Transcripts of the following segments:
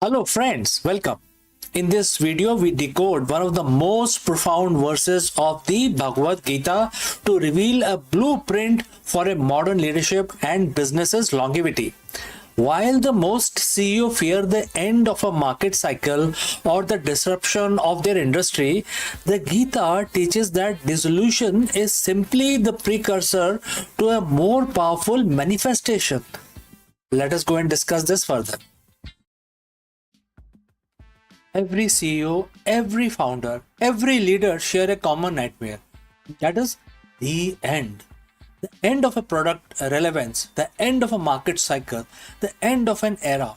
Hello friends, welcome. In this video, we decode one of the most profound verses of the Bhagavad Gita to reveal a blueprint for a modern leadership and business's longevity. While the most CEO fear the end of a market cycle or the disruption of their industry, the Gita teaches that dissolution is simply the precursor to a more powerful manifestation. Let us go and discuss this further. Every CEO, every founder, every leader share a common nightmare. That is the end. The end of a product relevance, the end of a market cycle, the end of an era.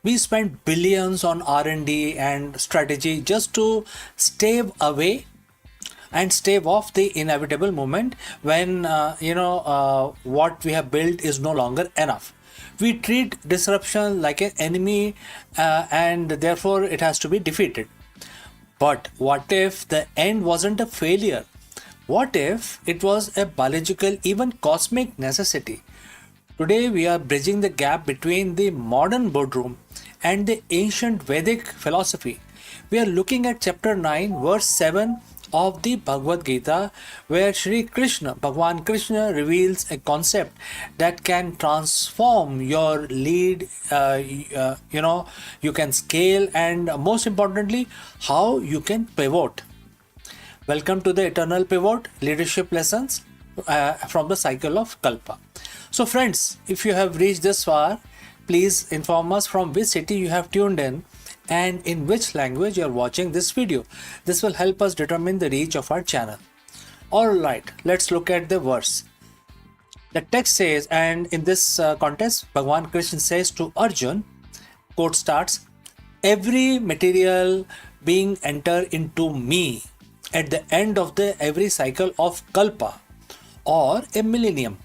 We spend billions on R&D and strategy just to stave away and stave off the inevitable moment when what we have built is no longer enough. We treat disruption like an enemy and therefore it has to be defeated. But what if the end wasn't a failure? What if it was a biological, even cosmic necessity? Today we are bridging the gap between the modern boardroom and the ancient Vedic philosophy. We are looking at chapter 9, verse 7 of the Bhagavad Gita, where Bhagwan Krishna reveals a concept that can transform your lead, you can scale, and most importantly, how you can pivot. Welcome to the Eternal Pivot Leadership Lessons from the cycle of Kalpa. So friends, if you have reached this far, please inform us from which city you have tuned in and in which language you are watching this video. This will help us determine the reach of our channel. Alright, let's look at the verse. The text says, and in this context, Bhagwan Krishna says to Arjun, quote starts, every material being enter into me at the end of every cycle of Kalpa or a millennium.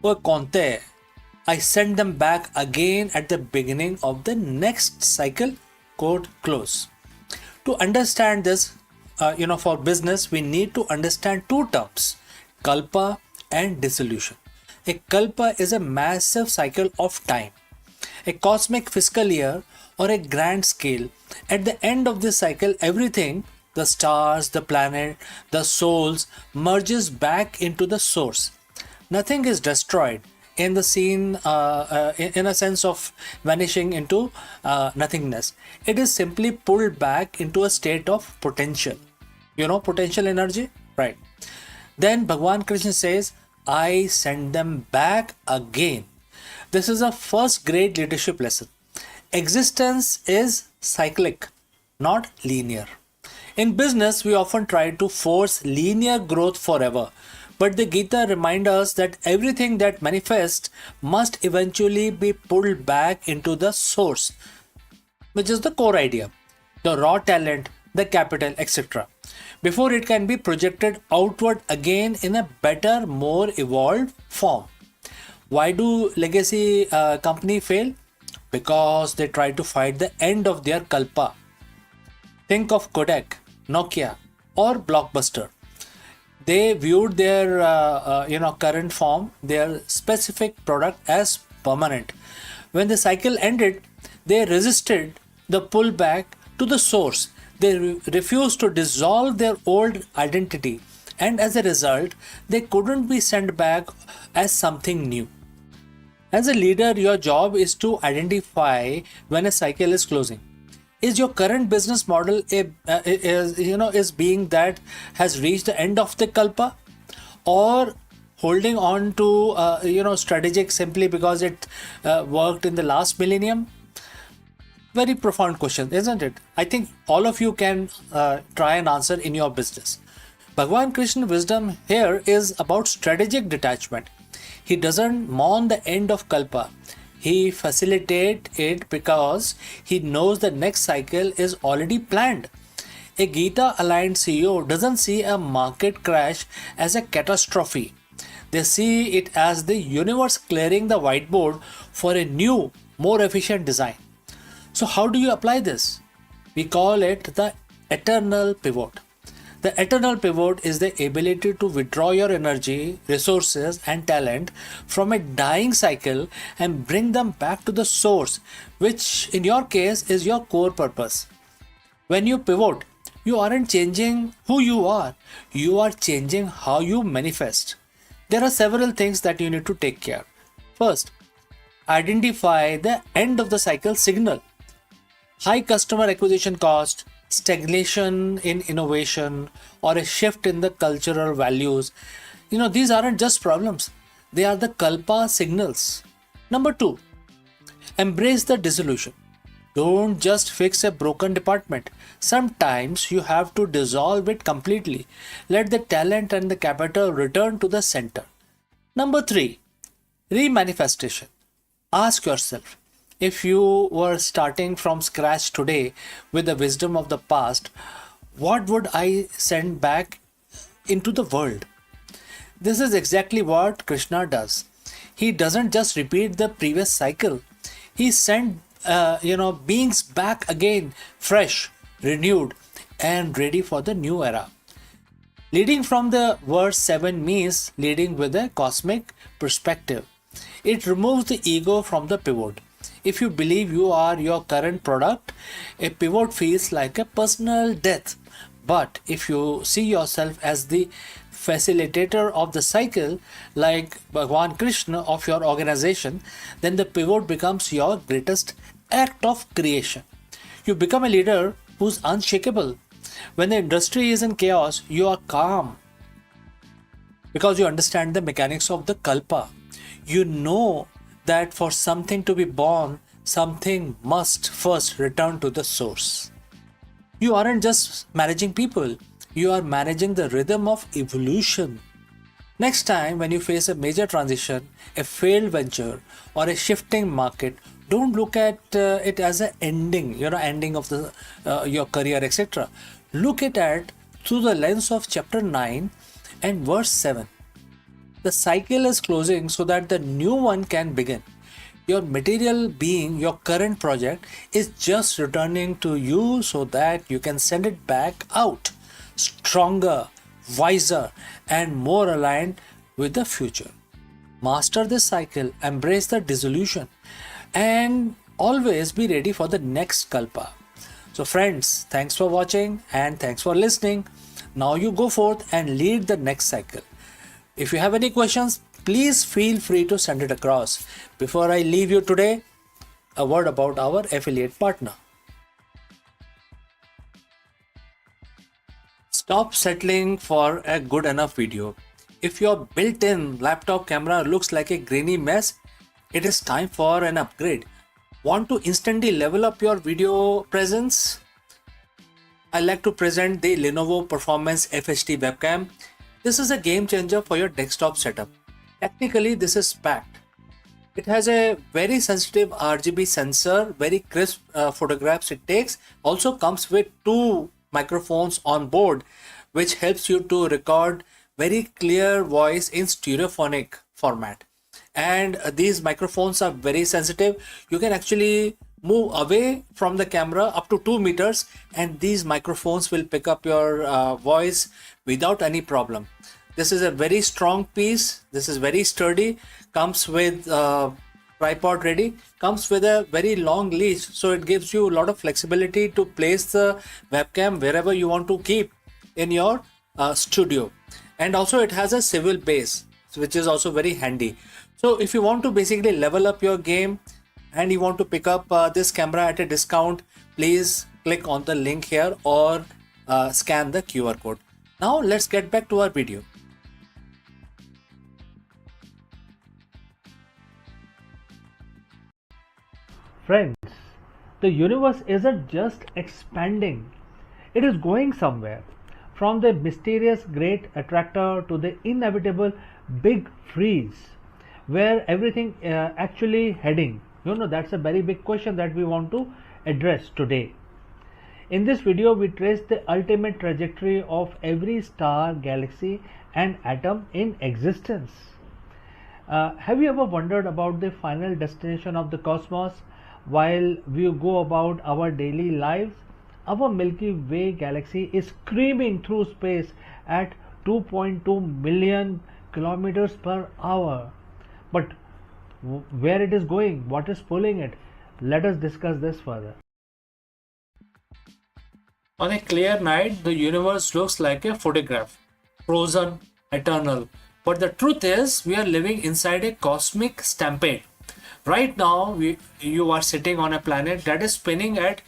O Konte, I send them back again at the beginning of the next cycle. Quote close. To understand this, for business, we need to understand two terms, kalpa and dissolution. A kalpa is a massive cycle of time, a cosmic fiscal year or a grand scale. At the end of this cycle, everything, the stars, the planet, the souls, merges back into the source. Nothing is destroyed in the scene, in a sense of vanishing into nothingness. It is simply pulled back into a state of potential. Potential energy, right? Then Bhagwan Krishna says, I send them back again. This is a first grade leadership lesson. Existence is cyclic, not linear. In business, we often try to force linear growth forever. But the Gita reminds us that everything that manifests must eventually be pulled back into the source, which is the core idea, the raw talent, the capital, etc., before it can be projected outward again in a better, more evolved form. Why do legacy companies fail? Because they try to fight the end of their kalpa. Think of Kodak, Nokia, or Blockbuster. They viewed their current form, their specific product, as permanent. When the cycle ended, they resisted the pullback to the source. They refused to dissolve their old identity, and as a result, they couldn't be sent back as something new. As a leader, your job is to identify when a cycle is closing. Is your current business model is being that has reached the end of the kalpa, or holding on to strategic simply because it worked in the last millennium? Very profound question, isn't it? I think all of you can try and answer in your business. Bhagwan Krishna's wisdom here is about strategic detachment. He doesn't mourn the end of kalpa. He facilitates it because he knows the next cycle is already planned. A Gita-aligned CEO doesn't see a market crash as a catastrophe. They see it as the universe clearing the whiteboard for a new, more efficient design. So how do you apply this? We call it the eternal pivot. The eternal pivot is the ability to withdraw your energy, resources, and talent from a dying cycle and bring them back to the source, which in your case is your core purpose. When you pivot, you aren't changing who you are changing how you manifest. There are several things that you need to take care. First, identify the end of the cycle signal. High customer acquisition cost, stagnation in innovation, or a shift in the cultural values. These aren't just problems, they are the kalpa signals. Number two, embrace the dissolution. Don't just fix a broken department. Sometimes you have to dissolve it completely. Let the talent and the capital return to the center. Number three, remanifestation. Ask yourself, if you were starting from scratch today with the wisdom of the past, what would I send back into the world? This is exactly what Krishna does. He doesn't just repeat the previous cycle. He sent beings back again, fresh, renewed, and ready for the new era. Leading from the verse 7 means leading with a cosmic perspective. It removes the ego from the pivot. If you believe you are your current product, a pivot feels like a personal death. But if you see yourself as the facilitator of the cycle, like Bhagwan Krishna of your organization, then the pivot becomes your greatest act of creation. You become a leader who's unshakable. When the industry is in chaos, you are calm because you understand the mechanics of the kalpa. You know that for something to be born, something must first return to the source. You aren't just managing people, you are managing the rhythm of evolution. Next time, when you face a major transition, a failed venture, or a shifting market, don't look at it as an ending of the your career, etc. Look at it through the lens of chapter 9 and verse 7. The cycle is closing so that the new one can begin. Your material being, your current project, is just returning to you so that you can send it back out, stronger, wiser, and more aligned with the future. Master this cycle, embrace the dissolution, and always be ready for the next kalpa. So friends, thanks for watching and thanks for listening. Now you go forth and lead the next cycle. If you have any questions, please feel free to send it across. Before I leave you today, a word about our affiliate partner. Stop settling for a good enough video. If your built-in laptop camera looks like a grainy mess, it is time for an upgrade. Want to instantly level up your video presence? I like to present the Lenovo Performance FHD webcam. This is a game changer for your desktop setup. Technically, this is packed. It has a very sensitive RGB sensor, very crisp photographs it takes. Also comes with 2 microphones on board, which helps you to record very clear voice in stereophonic format. And these microphones are very sensitive. You can actually move away from the camera up to 2 meters and these microphones will pick up your voice without any problem. This is a very strong piece. This is very sturdy. Comes with tripod ready. Comes with a very long leash, so it gives you a lot of flexibility to place the webcam wherever you want to keep in your studio. And also it has a swivel base, which is also very handy. So if you want to basically level up your game and you want to pick up this camera at a discount, please click on the link here or scan the QR code. Now let's get back to our video. Friends, the universe isn't just expanding, it is going somewhere. From the mysterious great attractor to the inevitable big freeze, where everything actually heading? That's a very big question that we want to address today. In this video, we trace the ultimate trajectory of every star, galaxy, and atom in existence. Have you ever wondered about the final destination of the cosmos while we go about our daily lives? Our Milky Way galaxy is screaming through space at 2.2 million kilometers per hour. But where it is going, what is pulling it? Let us discuss this further. On a clear night, the universe looks like a photograph, frozen, eternal. But the truth is, we are living inside a cosmic stampede. Right now, you are sitting on a planet that is spinning at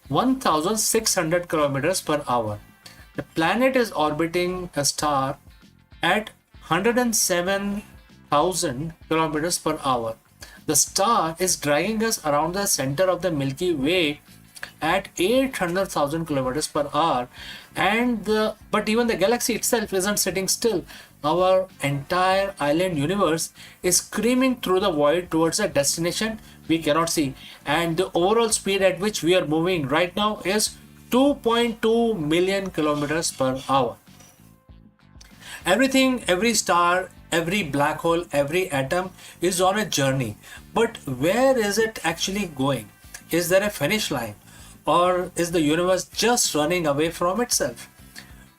1600 kilometers per hour. The planet is orbiting a star at 107,000 kilometers per hour. The star is dragging us around the center of the Milky Way at 800,000 kilometers per hour, but even the galaxy itself isn't sitting still. Our entire island universe is screaming through the void towards a destination we cannot see, and the overall speed at which we are moving right now is 2.2 million kilometers per hour. Everything, every star, every black hole, every atom is on a journey, but where is it actually going? Is there a finish line? Or is the universe just running away from itself?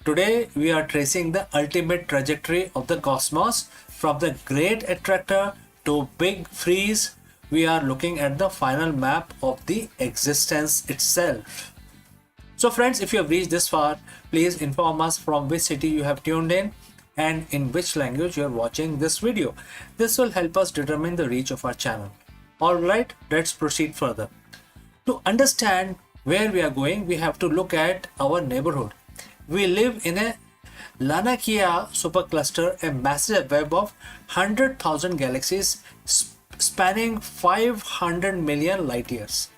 Today, we are tracing the ultimate trajectory of the cosmos from the great attractor to big freeze. We are looking at the final map of the existence itself. So friends, if you have reached this far, please inform us from which city you have tuned in and in which language you are watching this video. This will help us determine the reach of our channel. Alright, let's proceed further. To understand where we are going, we have to look at our neighborhood. We live in a Lanakia supercluster, a massive web of 100,000 galaxies spanning 500 million light years.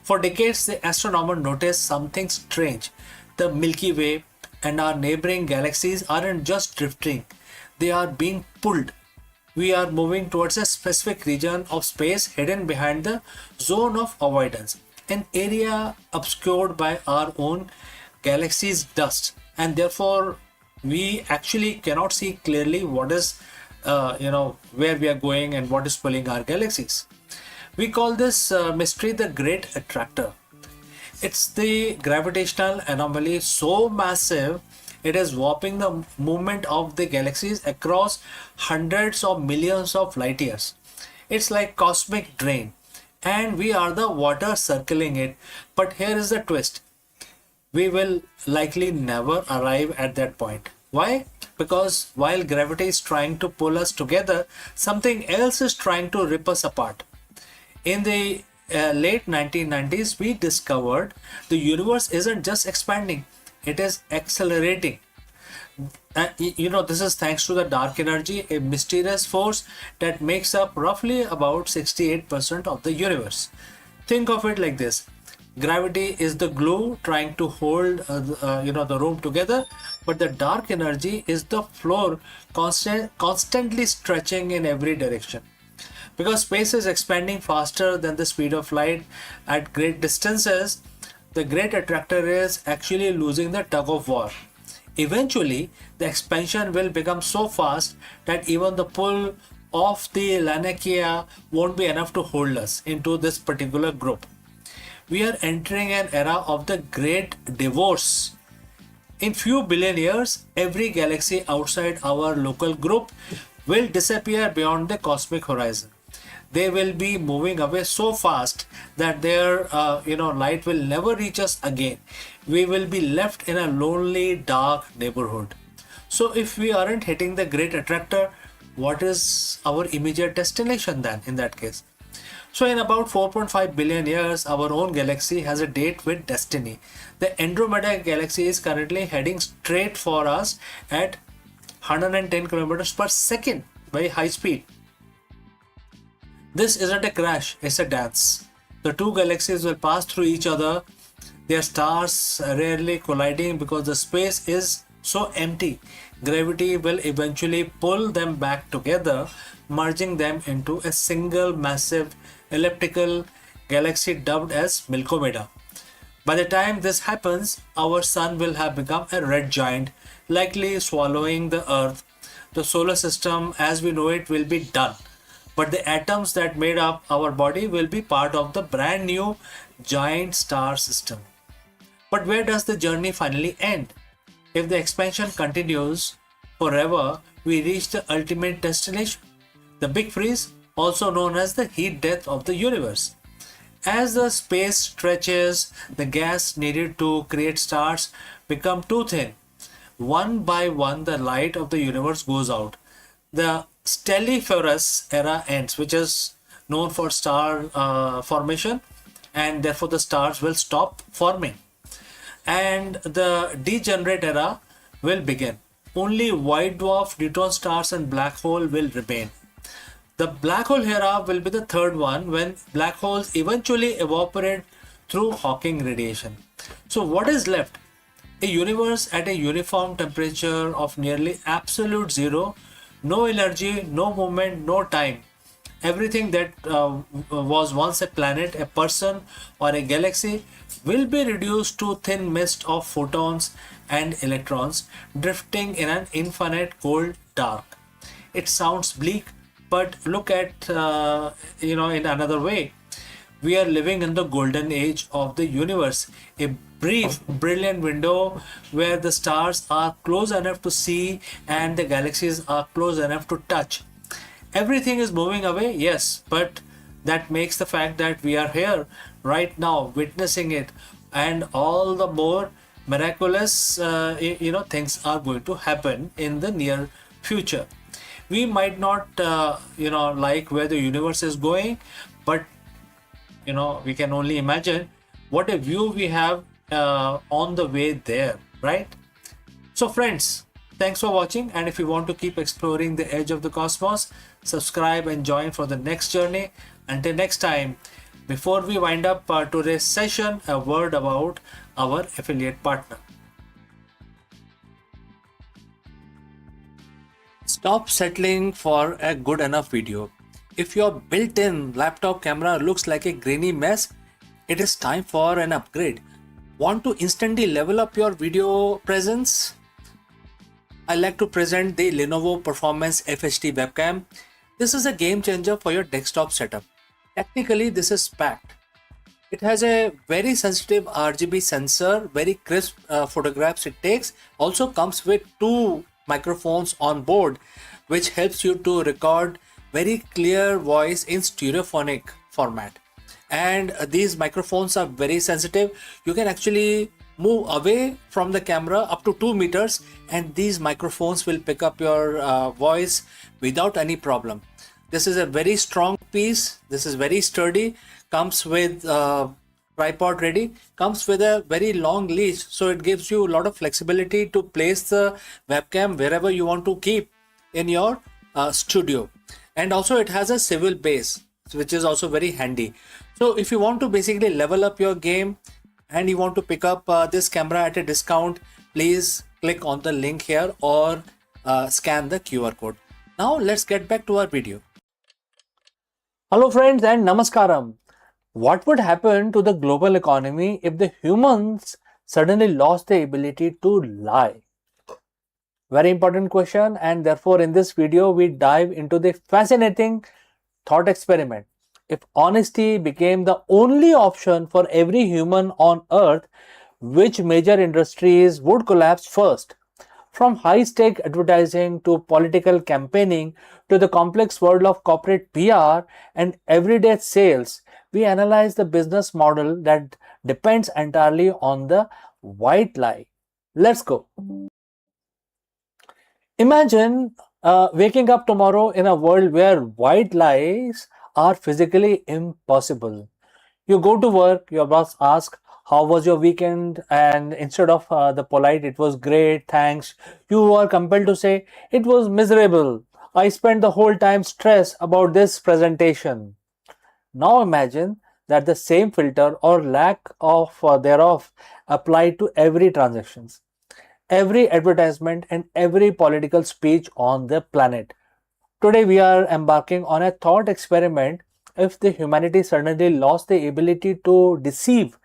For decades, the astronomer noticed something strange. The Milky Way and our neighboring galaxies aren't just drifting, they are being pulled. We are moving towards a specific region of space hidden behind the zone of avoidance, an area obscured by our own galaxy's dust, and therefore we actually cannot see clearly what is where we are going and what is pulling our galaxies. We call this mystery the great attractor. It's the gravitational anomaly so massive it is warping the movement of the galaxies across hundreds of millions of light years. It's like cosmic drain, and we are the water circling it. But here is the twist. We will likely never arrive at that point. Why? Because while gravity is trying to pull us together, something else is trying to rip us apart. In the late 1990s, we discovered the universe isn't just expanding, it is accelerating. This is thanks to the dark energy, a mysterious force that makes up roughly about 68% of the universe. Think of it like this. Gravity is the glue trying to hold the room together, but the dark energy is the floor constantly stretching in every direction. Because space is expanding faster than the speed of light at great distances, the great attractor is actually losing the tug of war. Eventually, the expansion will become so fast that even the pull of the Lanakia won't be enough to hold us into this particular group. We are entering an era of the great divorce. In few billion years, every galaxy outside our local group will disappear beyond the cosmic horizon. They will be moving away so fast that their light will never reach us again. We will be left in a lonely, dark neighborhood. So if we aren't hitting the great attractor, what is our immediate destination then in that case? So in about 4.5 billion years, our own galaxy has a date with destiny. The Andromeda galaxy is currently heading straight for us at 110 kilometers per second, very high speed. This isn't a crash, it's a dance. The two galaxies will pass through each other, their stars rarely colliding because the space is so empty. Gravity will eventually pull them back together, merging them into a single massive elliptical galaxy dubbed as Milkomeda. By the time this happens, our sun will have become a red giant, likely swallowing the Earth. The solar system as we know it will be done. But the atoms that made up our body will be part of the brand new giant star system. But where does the journey finally end? If the expansion continues forever, we reach the ultimate destination, the big freeze, also known as the heat death of the universe. As the space stretches, the gas needed to create stars become too thin. One by one, the light of the universe goes out. The stelliferous era ends, which is known for star formation, and therefore the stars will stop forming. And the degenerate era will begin. Only white dwarf, neutron stars, and black hole will remain. The black hole era will be the third one, when black holes eventually evaporate through Hawking radiation. So, what is left? A universe at a uniform temperature of nearly absolute zero, no energy, no movement, no time. Everything that was once a planet, a person, or a galaxy will be reduced to thin mist of photons and electrons drifting in an infinite cold dark. It sounds bleak, but look at in another way. We are living in the golden age of the universe, a brief, brilliant window where the stars are close enough to see and the galaxies are close enough to touch. Everything is moving away, yes, but that makes the fact that we are here right now witnessing it, and all the more miraculous things are going to happen in the near future. We might not like where the universe is going, but we can only imagine what a view we have on the way there, right? So friends, thanks for watching, and if you want to keep exploring the edge of the cosmos, subscribe and join for the next journey. Until next time, before we wind up today's session, a word about our affiliate partner. Stop settling for a good enough video. If your built-in laptop camera looks like a grainy mess, it is time for an upgrade. Want to instantly level up your video presence? I like to present the Lenovo Performance FHD webcam. This is a game changer for your desktop setup. Technically, this is packed. It has a very sensitive RGB sensor, very crisp photographs it takes. Also comes with two microphones on board, which helps you to record very clear voice in stereophonic format. And these microphones are very sensitive. You can actually move away from the camera up to 2 meters, and these microphones will pick up your voice without any problem. This is a very strong piece. This is very sturdy. Comes with tripod ready. Comes with a very long leash, so it gives you a lot of flexibility to place the webcam wherever you want to keep in your studio. And also it has a swivel base, which is also very handy. So if you want to basically level up your game and you want to pick up this camera at a discount, please click on the link here or scan the QR code. Now let's get back to our video. Hello friends and namaskaram. What would happen to the global economy if the humans suddenly lost the ability to lie? Very important question, and therefore in this video we dive into the fascinating thought experiment. If honesty became the only option for every human on earth, which major industries would collapse first? From high-stake advertising to political campaigning to the complex world of corporate PR and everyday sales, we analyze the business model that depends entirely on the white lie. Let's go. Imagine waking up tomorrow in a world where white lies are physically impossible. You go to work, your boss asks, how was your weekend? And instead of the polite, it was great, thanks, you are compelled to say, it was miserable. I spent the whole time stressed about this presentation. Now imagine that the same filter or lack of thereof applied to every transactions, every advertisement and every political speech on the planet. Today we are embarking on a thought experiment. If the humanity suddenly lost the ability to deceive,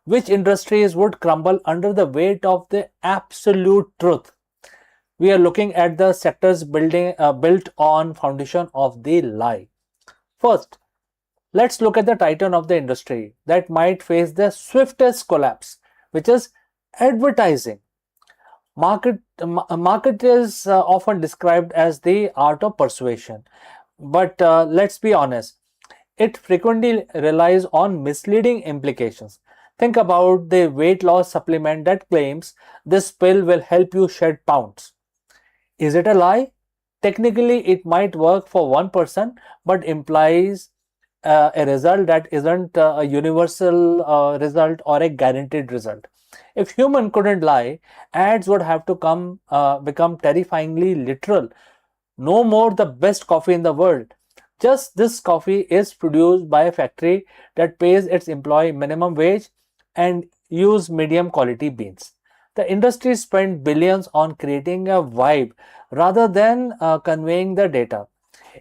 which industries would crumble under the weight of the absolute truth? We are looking at the sectors built on foundation of the lie. First, let's look at the titan of the industry that might face the swiftest collapse, which is Advertising. Market is often described as the art of persuasion, but let's be honest, it frequently relies on misleading implications. Think about the weight loss supplement that claims this pill will help you shed pounds. Is it a lie? Technically, it might work for one person, but implies a result that isn't a universal result or a guaranteed result. If human couldn't lie, ads would have to become terrifyingly literal. No more the best coffee in the world. Just this coffee is produced by a factory that pays its employee minimum wage and use medium quality beans. The industry spent billions on creating a vibe rather than conveying the data.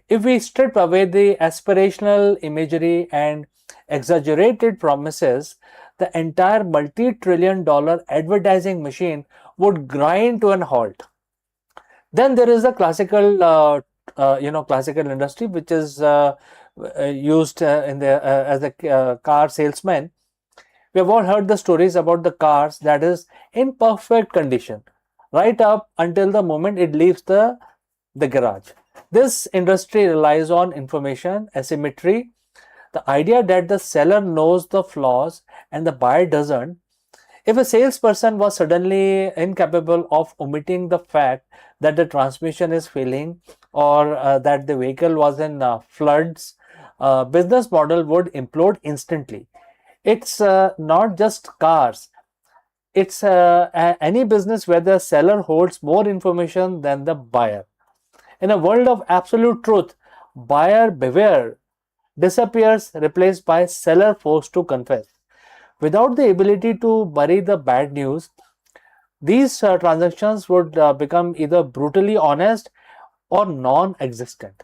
If we strip away the aspirational imagery and exaggerated promises, the entire multi-trillion dollar advertising machine would grind to an halt. Then there is the classical industry, which is used in the as a car salesman. We have all heard the stories about the cars that is in perfect condition, right up until the moment it leaves the garage. This industry relies on information asymmetry, the idea that the seller knows the flaws and the buyer doesn't. If a salesperson was suddenly incapable of omitting the fact that the transmission is failing or that the vehicle was in floods, business model would implode instantly. It's not just cars. It's any business where the seller holds more information than the buyer. In a world of absolute truth, buyer beware disappears, replaced by seller forced to confess. Without the ability to bury the bad news, these transactions would become either brutally honest or non existent.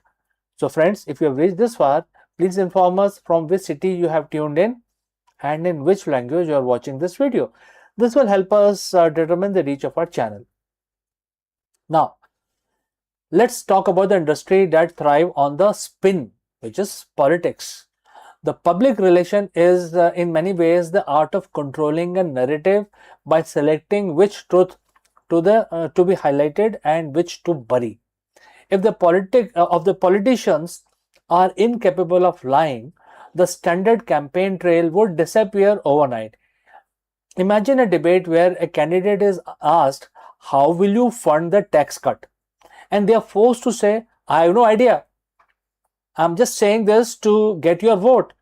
So, friends, if you have reached this far, please inform us from which city you have tuned in and in which language you are watching this video. This will help us determine the reach of our channel. Now, let's talk about the industry that thrive on the spin, which is politics. The public relation is in many ways the art of controlling a narrative by selecting which truth to be highlighted and which to bury. If the politicians are incapable of lying, the standard campaign trail would disappear overnight. Imagine a debate where a candidate is asked, "How will you fund the tax cut?" And they are forced to say, "I have no idea. I'm just saying this to get your vote."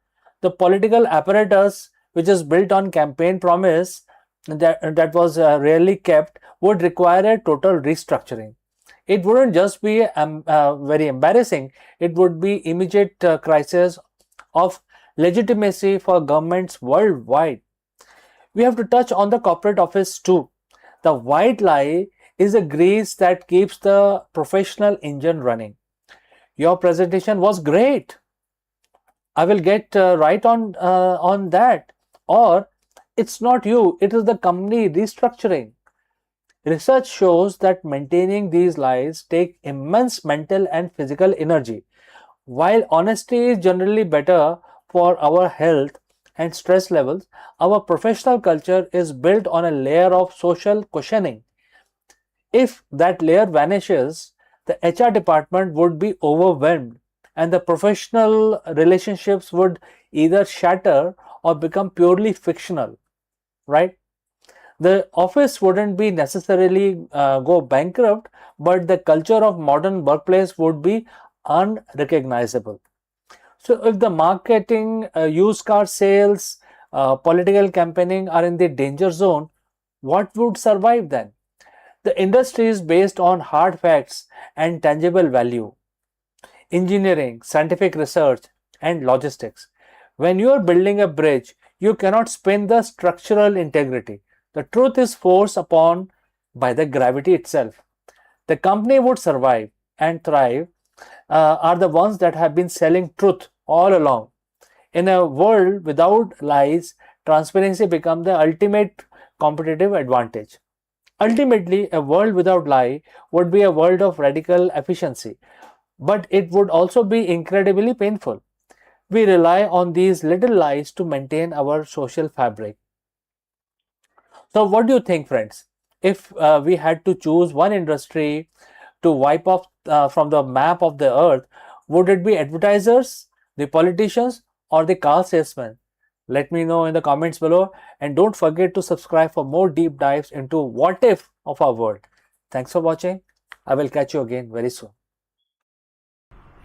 The political apparatus, which is built on campaign promise that was rarely kept, would require a total restructuring. It wouldn't just be very embarrassing, it would be immediate crisis of legitimacy for governments worldwide. We have to touch on the corporate office too. The white lie is a grease that keeps the professional engine running. Your presentation was great. I will get right on that. Or it's not you, it is the company restructuring. Research shows that maintaining these lies take immense mental and physical energy. While honesty is generally better for our health and stress levels, our professional culture is built on a layer of social cushioning. If that layer vanishes, the HR department would be overwhelmed and the professional relationships would either shatter or become purely fictional, right? The office wouldn't be necessarily go bankrupt, but the culture of modern workplace would be unrecognizable. So if the marketing, used car sales, political campaigning are in the danger zone, what would survive then? The industry is based on hard facts and tangible value, engineering, scientific research, and logistics. When you are building a bridge, you cannot spin the structural integrity. The truth is forced upon by the gravity itself. The company would survive and thrive are the ones that have been selling truth all along. In a world without lies, transparency becomes the ultimate competitive advantage. Ultimately, a world without lie would be a world of radical efficiency, but it would also be incredibly painful. We rely on these little lies to maintain our social fabric. So, what do you think, friends? If we had to choose one industry to wipe off from the map of the earth, would it be advertisers, the politicians, or the car salesmen? Let me know in the comments below, and don't forget to subscribe for more deep dives into what if of our world. Thanks for watching. I will catch you again very soon.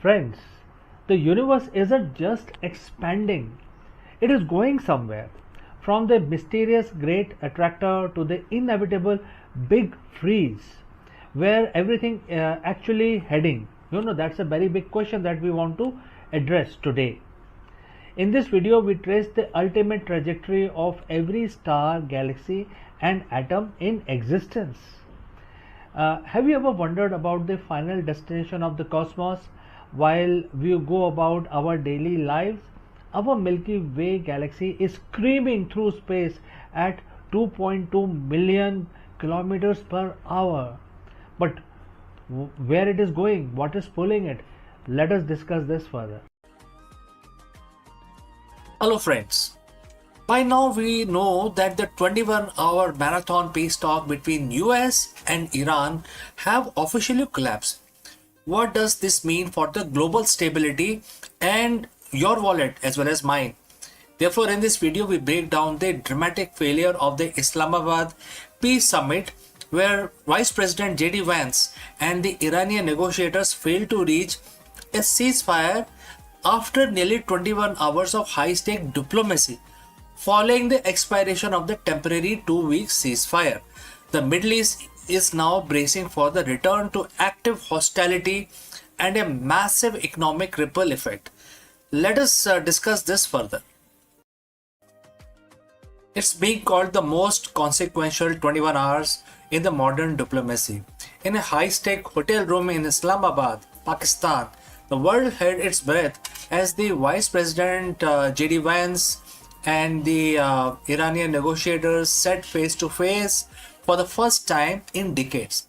Friends, the universe isn't just expanding, it is going somewhere. From the mysterious great attractor to the inevitable big freeze, where everything actually heading? That's a very big question that we want to address today. In this video, we trace the ultimate trajectory of every star, galaxy, and atom in existence. Have you ever wondered about the final destination of the cosmos while we go about our daily lives? Our Milky Way galaxy is screaming through space at 2.2 million kilometers per hour. But where it is going, what is pulling it? Let us discuss this further. Hello, friends. By now, we know that the 21-hour marathon peace talk between US and Iran have officially collapsed. What does this mean for the global stability and your wallet as well as mine? Therefore, in this video, we break down the dramatic failure of the Islamabad Peace Summit, where Vice President J.D. Vance and the Iranian negotiators failed to reach a ceasefire after nearly 21 hours of high-stake diplomacy. Following the expiration of the temporary 2-week ceasefire, the Middle East is now bracing for the return to active hostility and a massive economic ripple effect. Let us discuss this further. It's being called the most consequential 21 hours in the modern diplomacy. In a high-stake hotel room in Islamabad, Pakistan, the world held its breath as the Vice President J.D. Vance and the Iranian negotiators sat face to face for the first time in decades.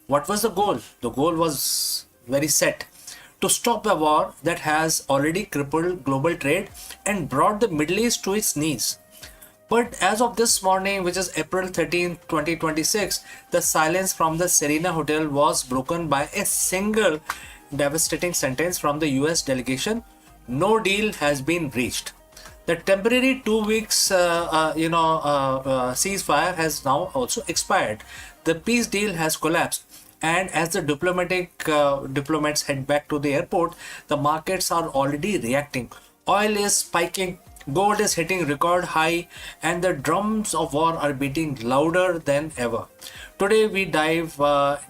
What was the goal? The goal was very set: to stop a war that has already crippled global trade and brought the Middle East to its knees. But as of this morning, which is April 13, 2026, the silence from the Serena Hotel was broken by a single devastating sentence from the US delegation: no deal has been reached. The temporary 2 weeks ceasefire has now also expired. The peace deal has collapsed, and as the diplomats head back to the airport, the markets are already reacting. Oil is spiking, gold is hitting record high, and the drums of war are beating louder than ever. Today we dive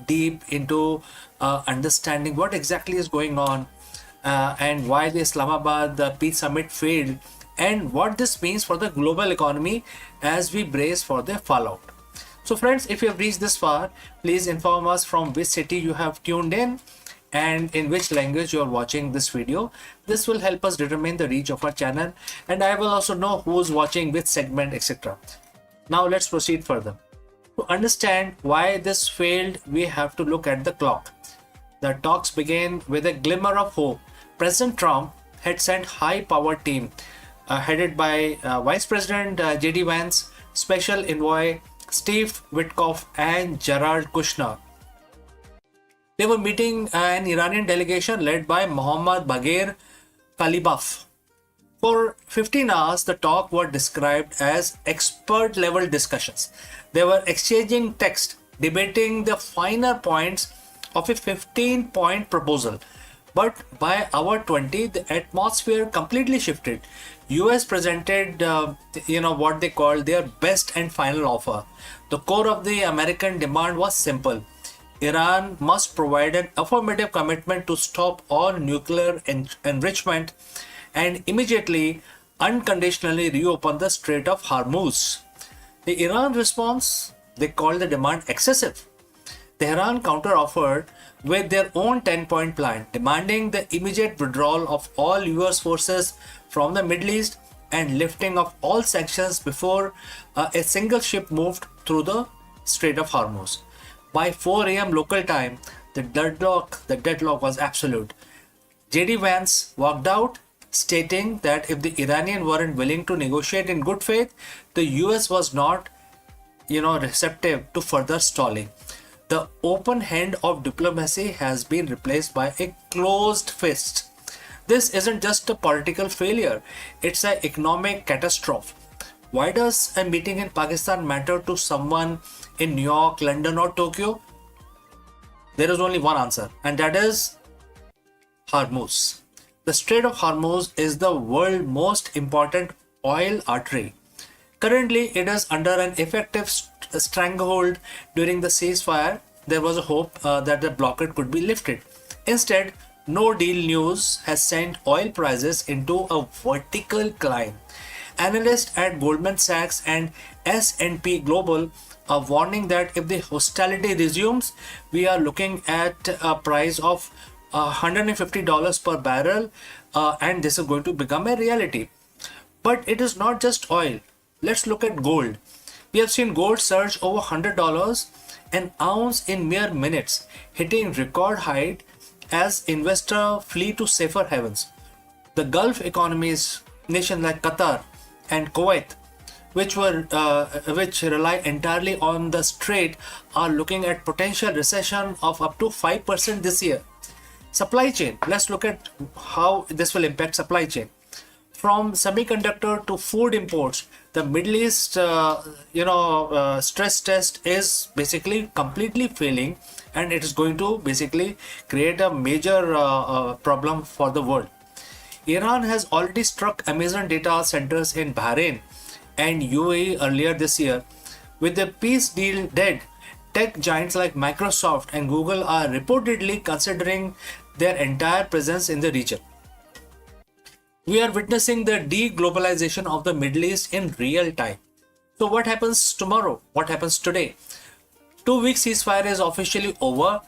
deep into understanding what exactly is going on, and why the Islamabad Peace Summit failed, and what this means for the global economy as we brace for the fallout. So friends, if you have reached this far, please inform us from which city you have tuned in and in which language you are watching this video. This will help us determine the reach of our channel, and I will also know who's watching which segment, etc. Now let's proceed further. To understand why this failed, we have to look at the clock. The talks began with a glimmer of hope. President Trump had sent high-powered team headed by Vice President J.D. Vance, Special Envoy Steve Witkoff, and Jared Kushner. They were meeting an Iranian delegation led by Mohammad Bagher Kalibaf. For 15 hours, the talk were described as expert-level discussions. They were exchanging text, debating the finer points of a 15-point proposal. But by hour 20, the atmosphere completely shifted. US presented, what they called their best and final offer. The core of the American demand was simple: Iran must provide an affirmative commitment to stop all nuclear enrichment and immediately, unconditionally reopen the Strait of Hormuz. The Iran response, they called the demand excessive. Tehran counter-offered with their own 10-point plan, demanding the immediate withdrawal of all US forces from the Middle East and lifting of all sanctions before a single ship moved through the Strait of Hormuz. By 4 a.m. local time, the deadlock was absolute. J.D. Vance walked out, stating that if the Iranians weren't willing to negotiate in good faith, the US was not receptive to further stalling. The open hand of diplomacy has been replaced by a closed fist. This isn't just a political failure, it's an economic catastrophe. Why does a meeting in Pakistan matter to someone in New York, London, or Tokyo? There is only one answer, and that is Hormuz. The Strait of Hormuz is the world's most important oil artery. Currently, it is under an effective stranglehold. During the ceasefire. There was a hope that the blockade could be lifted. Instead, no deal news has sent oil prices into a vertical climb. Analysts at Goldman Sachs and S&P Global are warning that if the hostility resumes, we are looking at a price of $150 per barrel, and this is going to become a reality. But it is not just oil. Let's look at gold. We have seen gold surge over $100 an ounce in mere minutes, hitting record height as investors flee to safer havens. The Gulf economies, nations like Qatar and Kuwait, which rely entirely on the strait, are looking at potential recession of up to 5% this year. Supply chain. Let's look at how this will impact supply chain. From semiconductor to food imports, the Middle East, stress test is basically completely failing, and it is going to basically create a major problem for the world. Iran has already struck Amazon data centers in Bahrain and UAE earlier this year. With the peace deal dead, tech giants like Microsoft and Google are reportedly considering their entire presence in the region. We are witnessing the de-globalization of the Middle East in real time. So what happens tomorrow? What happens today? 2 week ceasefire is officially over.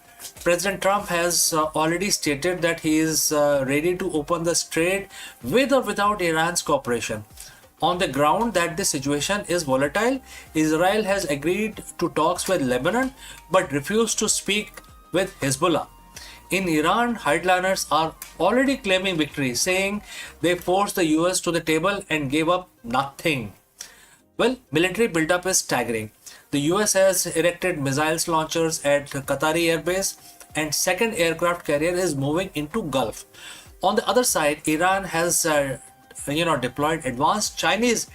President Trump has already stated that he is ready to open the strait with or without Iran's cooperation. On the ground that the situation is volatile, Israel has agreed to talks with Lebanon but refused to speak with Hezbollah. In Iran, hardliners are already claiming victory, saying they forced the US to the table and gave up nothing. Well, military buildup is staggering. The US has erected missiles launchers at Qatari airbase, and second aircraft carrier is moving into Gulf. On the other side, Iran has deployed advanced Chinese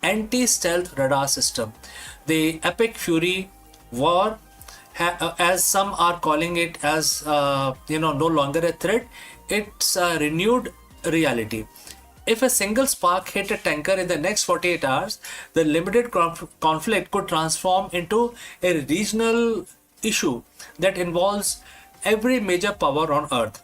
anti-stealth radar system. The Epic Fury war, as some are calling it, as no longer a threat, it's a renewed reality. If a single spark hit a tanker in the next 48 hours, the limited conflict could transform into a regional issue that involves every major power on earth.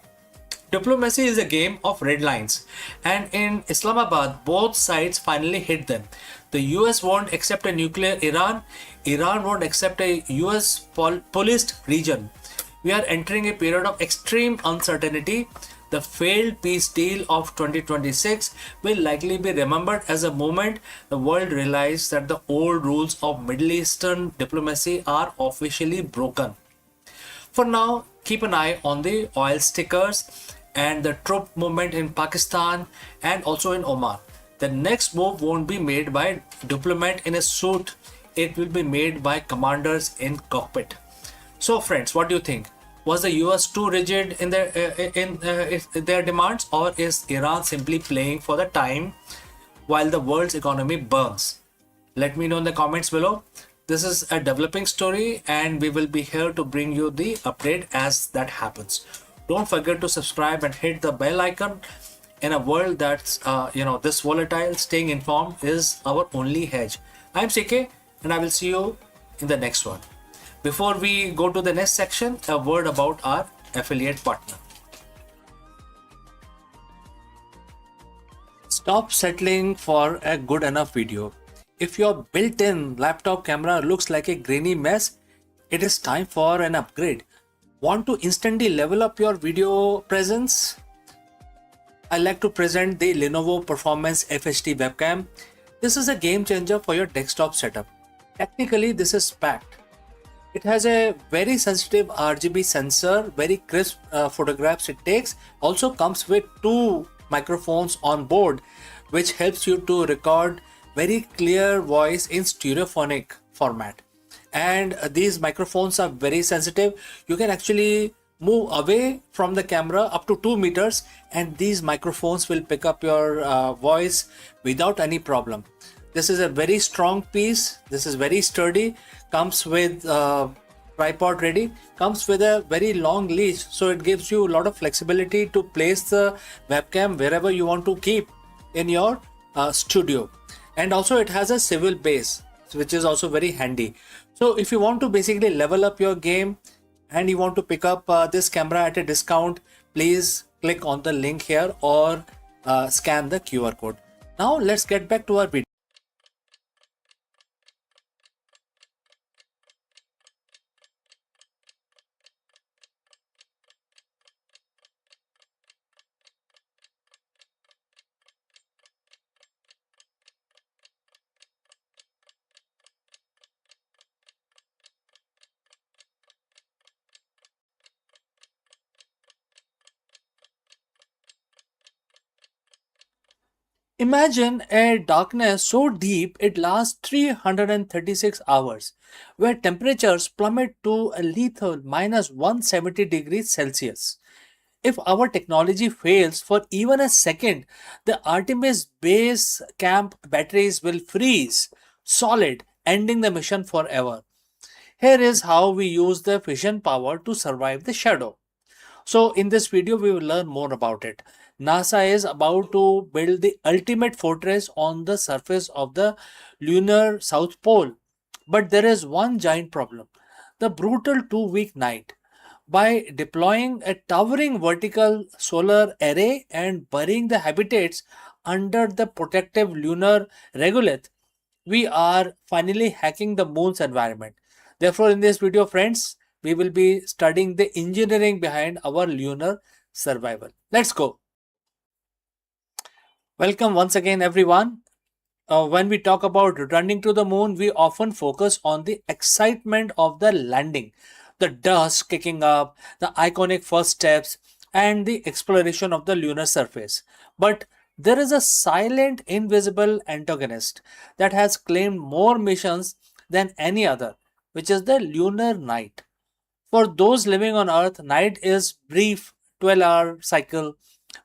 Diplomacy is a game of red lines, and in Islamabad, both sides finally hit them. The US won't accept a nuclear Iran. Iran won't accept a US policed region. We are entering a period of extreme uncertainty. The failed peace deal of 2026 will likely be remembered as a moment the world realized that the old rules of Middle Eastern diplomacy are officially broken. For now, keep an eye on the oil stickers and the troop movement in Pakistan and also in Oman. The next move won't be made by diplomat in a suit. It will be made by commanders in cockpit. So friends, what do you think? Was the US too rigid in their demands, or is Iran simply playing for the time while the world's economy burns? Let me know in the comments below. This is a developing story, and we will be here to bring you the update as that happens. Don't forget to subscribe and hit the bell icon. In a world that's this volatile, staying informed is our only hedge. I'm CK, and I will see you in the next one. Before we go to the next section, a word about our affiliate partner. Stop settling for a good enough video. If your built-in laptop camera looks like a grainy mess, it is time for an upgrade. Want to instantly level up your video presence? I like to present the Lenovo Performance FHD webcam. This is a game changer for your desktop setup. Technically, this is packed. It has a very sensitive RGB sensor, very crisp photographs it takes. Also comes with 2 microphones on board, which helps you to record very clear voice in stereophonic format. And these microphones are very sensitive. You can actually move away from the camera up to 2 meters, and these microphones will pick up your voice without any problem. This is a very strong piece. This is very sturdy. Comes with tripod ready. Comes with a very long leash, so it gives you a lot of flexibility to place the webcam wherever you want to keep in your studio. And also it has a swivel base, which is also very handy. So if you want to basically level up your game and you want to pick up this camera at a discount, please click on the link here or scan the QR code. Now let's get back to our video. Imagine a darkness so deep it lasts 336 hours, where temperatures plummet to a lethal minus 170 degrees Celsius. If our technology fails for even a second, the Artemis base camp batteries will freeze solid, ending the mission forever. Here is how we use the fission power to survive the shadow. So in this video, we will learn more about it. NASA is about to build the ultimate fortress on the surface of the lunar South Pole. But there is one giant problem: the brutal 2 week night. By deploying a towering vertical solar array and burying the habitats under the protective lunar regolith, we are finally hacking the moon's environment. Therefore, in this video, friends, we will be studying the engineering behind our lunar survival. Let's go. Welcome once again, everyone. When we talk about returning to the moon, we often focus on the excitement of the landing, the dust kicking up, the iconic first steps, and the exploration of the lunar surface. But there is a silent, invisible antagonist that has claimed more missions than any other, which is the lunar night. For those living on Earth, night is brief 12-hour cycle,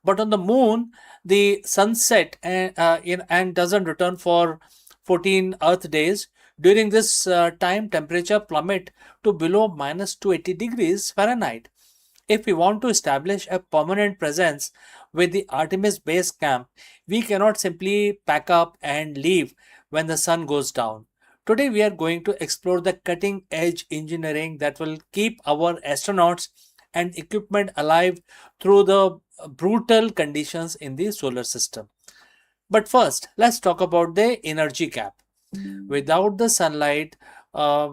but on the moon, the sunset and doesn't return for 14 Earth days. During this time, temperature plummet to below minus 280 degrees Fahrenheit. If we want to establish a permanent presence with the Artemis base camp, we cannot simply pack up and leave when the sun goes down. Today, we are going to explore the cutting edge engineering that will keep our astronauts and equipment alive through the brutal conditions in the solar system. But first, let's talk about the energy gap. Without the sunlight,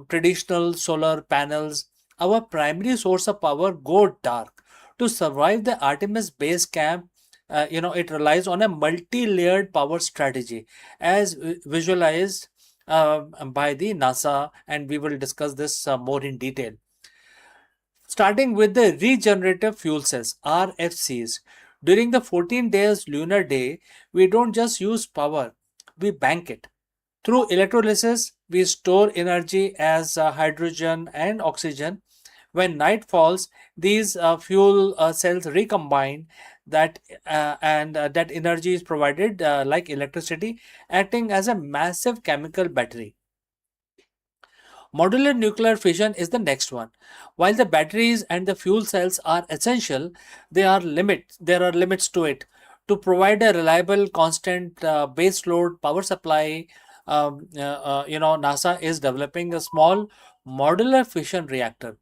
traditional solar panels, our primary source of power go dark. To survive the Artemis base camp, it relies on a multi-layered power strategy, as visualized by the NASA, and we will discuss this more in detail. Starting with the regenerative fuel cells, RFCs. During the 14 days lunar day, we don't just use power, we bank it. Through electrolysis, we store energy as hydrogen and oxygen. When night falls, these fuel cells recombine that energy is provided like electricity, acting as a massive chemical battery. Modular nuclear fission is the next one. While the batteries and the fuel cells are essential, there are limits to it. To provide a reliable, constant base load power supply, NASA is developing a small modular fission reactor.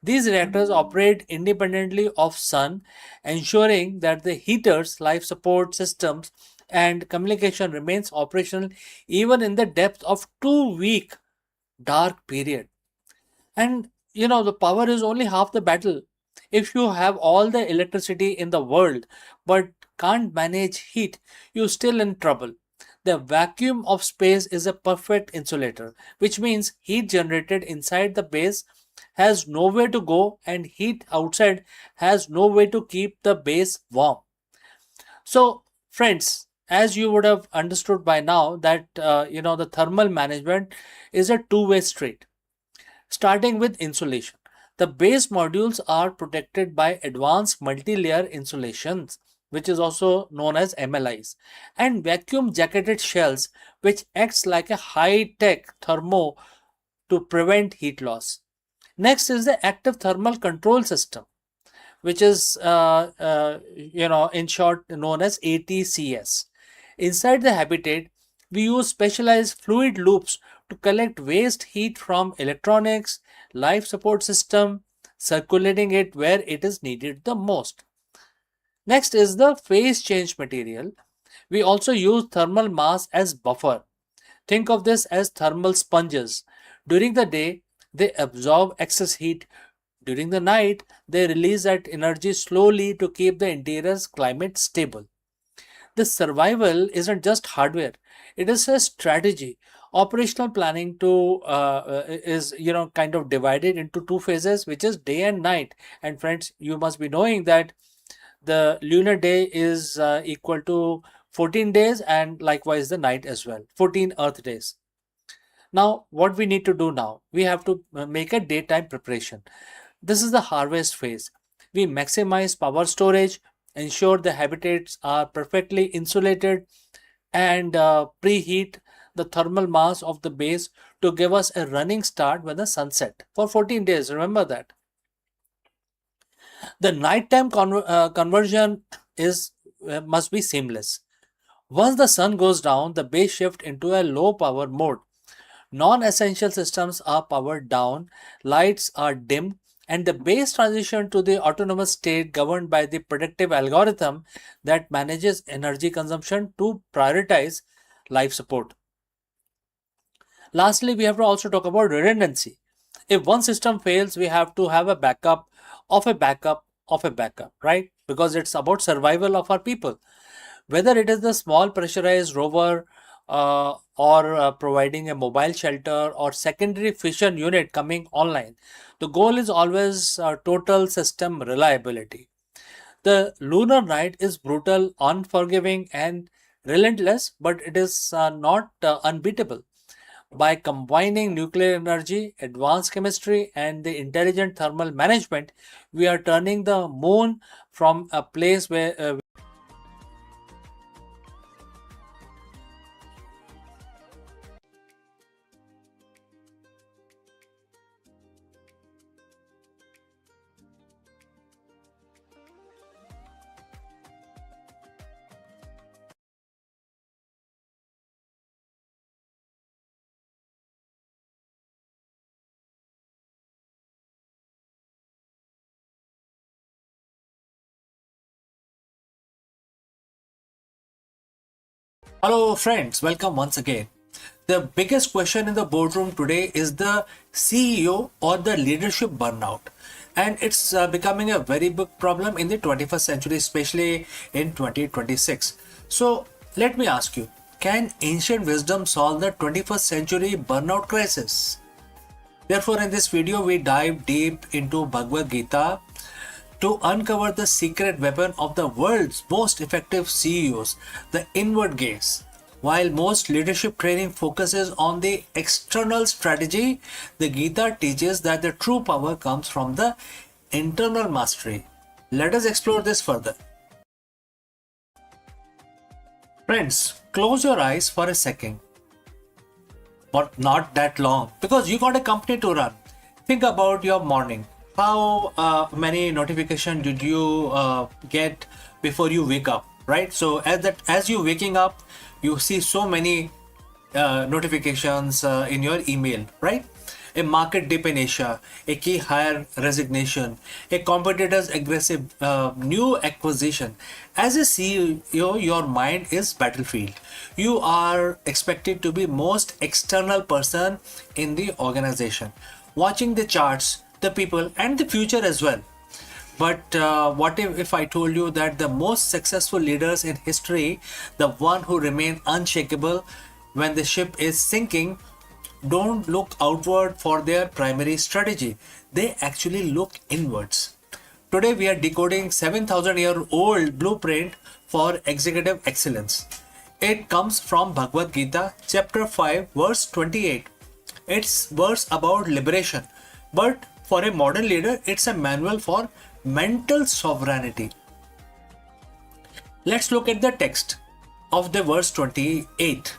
These reactors operate independently of sun, ensuring that the heaters, life support systems, and communication remains operational even in the depth of 2 week dark period. And the power is only half the battle. If you have all the electricity in the world but can't manage heat, you're still in trouble. The vacuum of space is a perfect insulator, which means heat generated inside the base has nowhere to go and heat outside has no way to keep the base warm. So, friends, as you would have understood by now that the thermal management is a two-way street. Starting with insulation. The base modules are protected by advanced multi-layer insulations, which is also known as MLIs, and vacuum jacketed shells, which acts like a high-tech thermo to prevent heat loss. Next is the active thermal control system, which is in short known as ATCS. Inside the habitat, we use specialized fluid loops to collect waste heat from electronics, life support system, circulating it where it is needed the most. Next is the phase change material. We also use thermal mass as buffer. Think of this as thermal sponges. During the day, they absorb excess heat. During the night, they release that energy slowly to keep the interior's climate stable. This survival isn't just hardware; it is a strategy. Operational planning is kind of divided into two phases, which is day and night. And friends, you must be knowing that the lunar day is equal to 14 days, and likewise the night as well, 14 Earth days. Now, what we need to do now, we have to make a daytime preparation. This is the harvest phase. We maximize power storage, ensure the habitats are perfectly insulated, and preheat the thermal mass of the base to give us a running start when the sun set for 14 days. Remember that. The nighttime conversion is must be seamless. Once the sun goes down, the base shift into a low power mode. Non-essential systems are powered down, lights are dimmed, and the base transition to the autonomous state governed by the predictive algorithm that manages energy consumption to prioritize life support. Lastly, we have to also talk about redundancy. If one system fails, we have to have a backup of a backup of a backup, right? Because it's about survival of our people. Whether it is the small pressurized rover or providing a mobile shelter or secondary fission unit coming online, the goal is always total system reliability. The lunar night is brutal, unforgiving, and relentless, but it is not unbeatable. By combining nuclear energy, advanced chemistry, and the intelligent thermal management, we are turning the moon from a place where Hello, friends. Welcome once again. The biggest question in the boardroom today is the CEO or the leadership burnout. And it's becoming a very big problem in the 21st century, especially in 2026. So, let me ask you, can ancient wisdom solve the 21st century burnout crisis? Therefore, in this video, we dive deep into Bhagavad Gita to uncover the secret weapon of the world's most effective CEOs, the inward gaze. While most leadership training focuses on the external strategy, the Gita teaches that the true power comes from the internal mastery. Let us explore this further. Friends, close your eyes for a second, but not that long because you got a company to run. Think about your morning. How many notifications did you get before you wake up, right? So as you waking up, you see so many notifications in your email, right? A market dip in Asia, a key hire resignation, a competitor's aggressive new acquisition. As a CEO, your mind is battlefield. You are expected to be most external person in the organization, watching the charts, the people, and the future as well. But what if I told you that the most successful leaders in history, the one who remain unshakable when the ship is sinking, don't look outward for their primary strategy. They actually look inwards. Today we are decoding 7,000-year-old blueprint for executive excellence. It comes from Bhagavad Gita, chapter 5, verse 28. It's verse about liberation. But for a modern leader, it's a manual for mental sovereignty. Let's look at the text of the verse 28,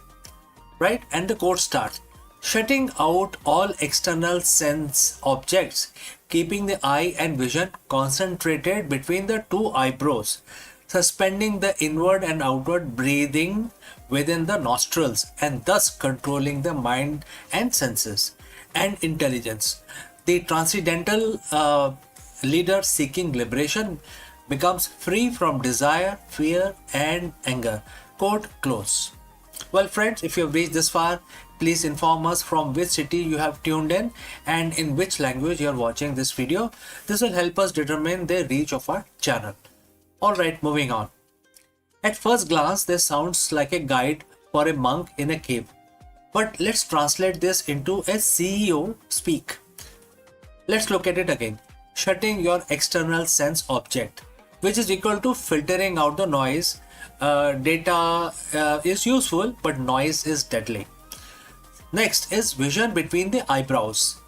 right? And the quote starts, shutting out all external sense objects, keeping the eye and vision concentrated between the two eyebrows, suspending the inward and outward breathing within the nostrils, and thus controlling the mind and senses and intelligence. The transcendental leader seeking liberation becomes free from desire, fear, and anger. Quote close. Well, friends, if you have reached this far, please inform us from which city you have tuned in and in which language you are watching this video. This will help us determine the reach of our channel. Alright, moving on. At first glance, this sounds like a guide for a monk in a cave. But let's translate this into a CEO speak. Let's look at it again. Shutting your external sense object, which is equal to filtering out the noise. Data is useful, but noise is deadly. Next is vision between the eyebrows.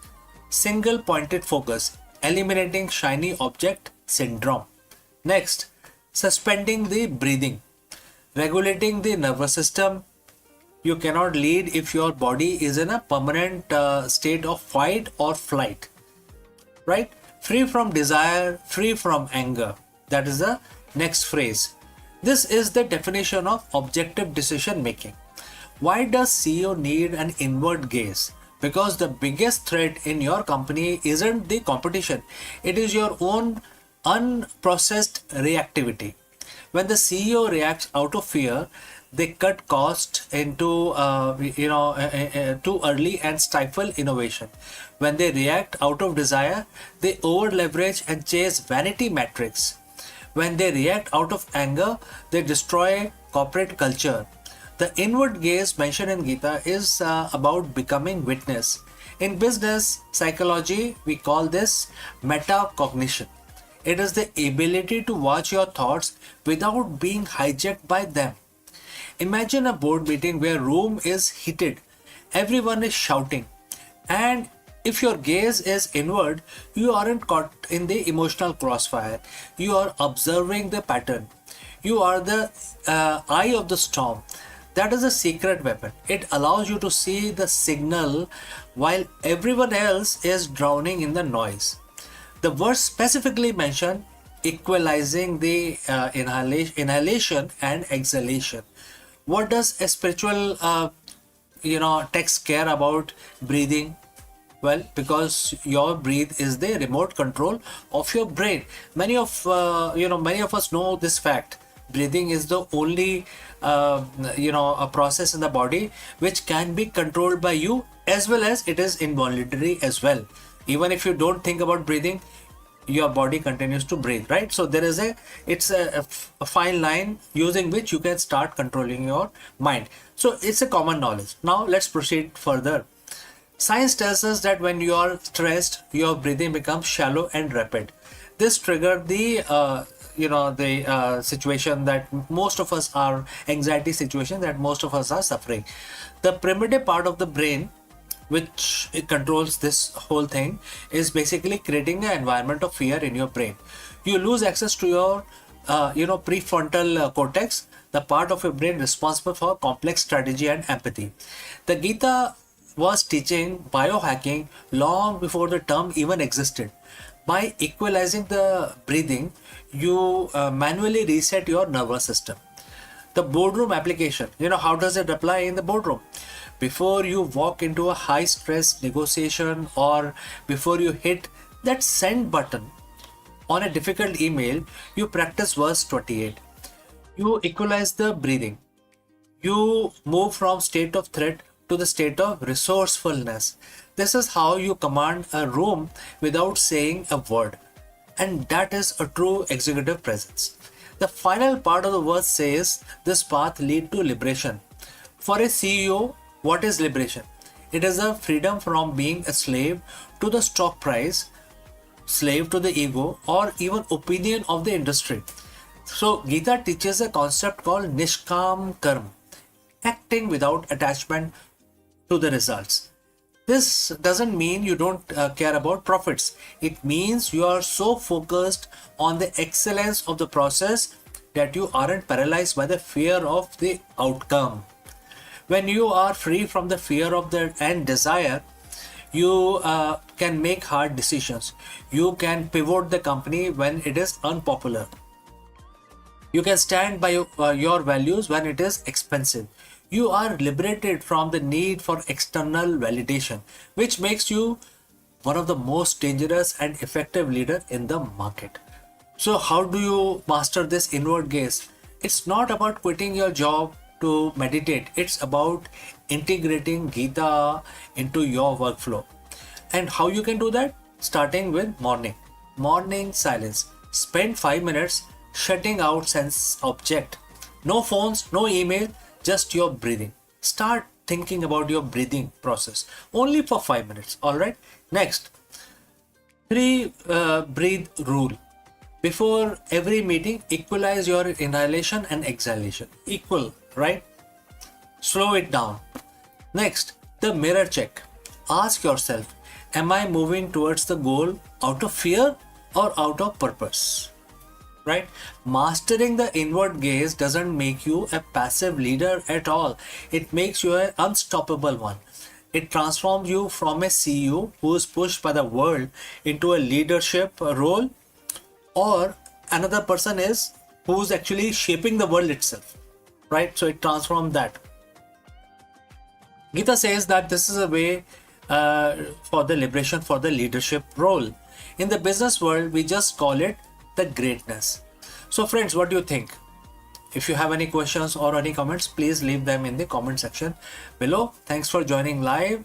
Single pointed focus, eliminating shiny object syndrome. Next, suspending the breathing, regulating the nervous system. You cannot lead if your body is in a permanent state of fight or flight, right? Free from desire, free from anger. That is the next phrase. This is the definition of objective decision making. Why does CEO need an inward gaze? Because the biggest threat in your company isn't the competition. It is your own unprocessed reactivity. When the CEO reacts out of fear, they cut cost into too early and stifle innovation. When they react out of desire, they over leverage and chase vanity metrics. When they react out of anger, they destroy corporate culture. The inward gaze mentioned in Gita is about becoming witness. In business psychology, we call this metacognition. It is the ability to watch your thoughts without being hijacked by them. Imagine a board meeting where room is heated, everyone is shouting, and if your gaze is inward, you aren't caught in the emotional crossfire. You are observing the pattern. You are the eye of the storm. That is a secret weapon. It allows you to see the signal while everyone else is drowning in the noise. The verse specifically mentioned equalizing the inhalation and exhalation. What does a spiritual text care about breathing? Well, because your breath is the remote control of your brain. Many of us know this fact. Breathing is the only a process in the body which can be controlled by you, as well as it is involuntary as well. Even if you don't think about breathing, your body continues to breathe, right? So there is a fine line using which you can start controlling your mind. So it's a common knowledge. Now let's proceed further. Science tells us that when you are stressed, your breathing becomes shallow and rapid. This triggered the situation that most of us are, anxiety situation that most of us are suffering. The primitive part of the brain, which it controls this whole thing, is basically creating an environment of fear in your brain. You lose access to your prefrontal cortex, the part of your brain responsible for complex strategy and empathy. The Gita was teaching biohacking long before the term even existed. By equalizing the breathing, you manually reset your nervous system. The boardroom application, how does it apply in the boardroom? Before you walk into a high stress negotiation, or before you hit that send button on a difficult email, you practice verse 28. You equalize the breathing. You move from state of threat to the state of resourcefulness. This is how you command a room without saying a word. And that is a true executive presence. The final part of the verse says this path leads to liberation. For a CEO, what is liberation? It is a freedom from being a slave to the stock price, slave to the ego, or even opinion of the industry. So Gita teaches a concept called Nishkam Karma, acting without attachment to the results. This doesn't mean you don't care about profits. It means you are so focused on the excellence of the process that you aren't paralyzed by the fear of the outcome. When you are free from the fear of the and desire, you can make hard decisions. You can pivot the company when it is unpopular. You can stand by your values when it is expensive. You are liberated from the need for external validation, which makes you one of the most dangerous and effective leader in the market. So how do you master this inward gaze? It's not about quitting your job to meditate. It's about integrating Gita into your workflow. And how you can do that? Starting with morning silence. Spend 5 minutes shutting out sense object. No phones, no email, just your breathing. Start thinking about your breathing process only for 5 minutes. All right. Next, three breathe rule. Before every meeting, equalize your inhalation and exhalation. Equal, right? Slow it down. Next, the mirror check. Ask yourself, am I moving towards the goal out of fear or out of purpose? Right? Mastering the inward gaze doesn't make you a passive leader at all. It makes you an unstoppable one. It transforms you from a CEO who is pushed by the world into a leadership role, or another person is who's actually shaping the world itself. Right? So it transforms that. Gita says that this is a way for the liberation for the leadership role. In the business world, we just call it the greatness. So friends, what do you think? If you have any questions or any comments, please leave them in the comment section below. Thanks for joining live.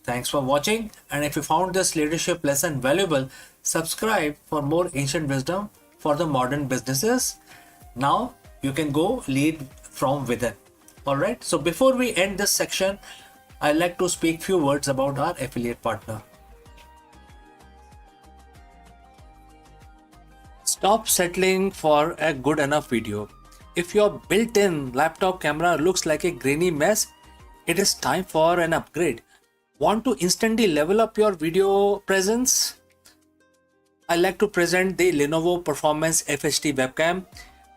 Thanks for watching. And if you found this leadership lesson valuable, subscribe for more ancient wisdom for the modern businesses. Now you can go lead from within. All right. So before we end this section, I'd like to speak few words about our affiliate partner. Stop settling for a good enough video. If your built-in laptop camera looks like a grainy mess, it is time for an upgrade. Want to instantly level up your video presence? I like to present the Lenovo Performance FHD webcam.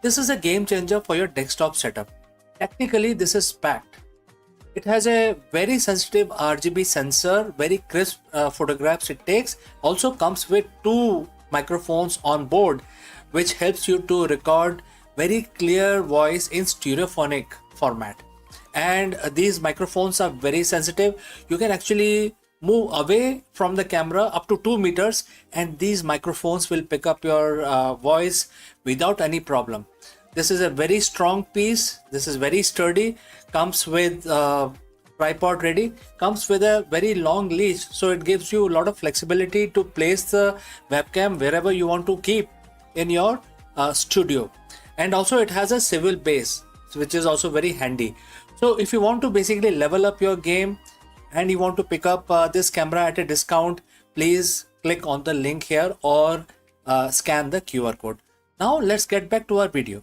This is a game changer for your desktop setup. Technically, this is packed. It has a very sensitive RGB sensor, very crisp photographs it takes. Also comes with two microphones on board, which helps you to record very clear voice in stereophonic format. And these microphones are very sensitive. You can actually move away from the camera up to 2 meters and these microphones will pick up your voice without any problem. This is a very strong piece. This is very sturdy. Comes with tripod ready. Comes with a very long leash, so it gives you a lot of flexibility to place the webcam wherever you want to keep in your studio. And also it has a swivel base, which is also very handy. So if you want to basically level up your game and you want to pick up this camera at a discount, please click on the link here or scan the QR code. Now let's get back to our video.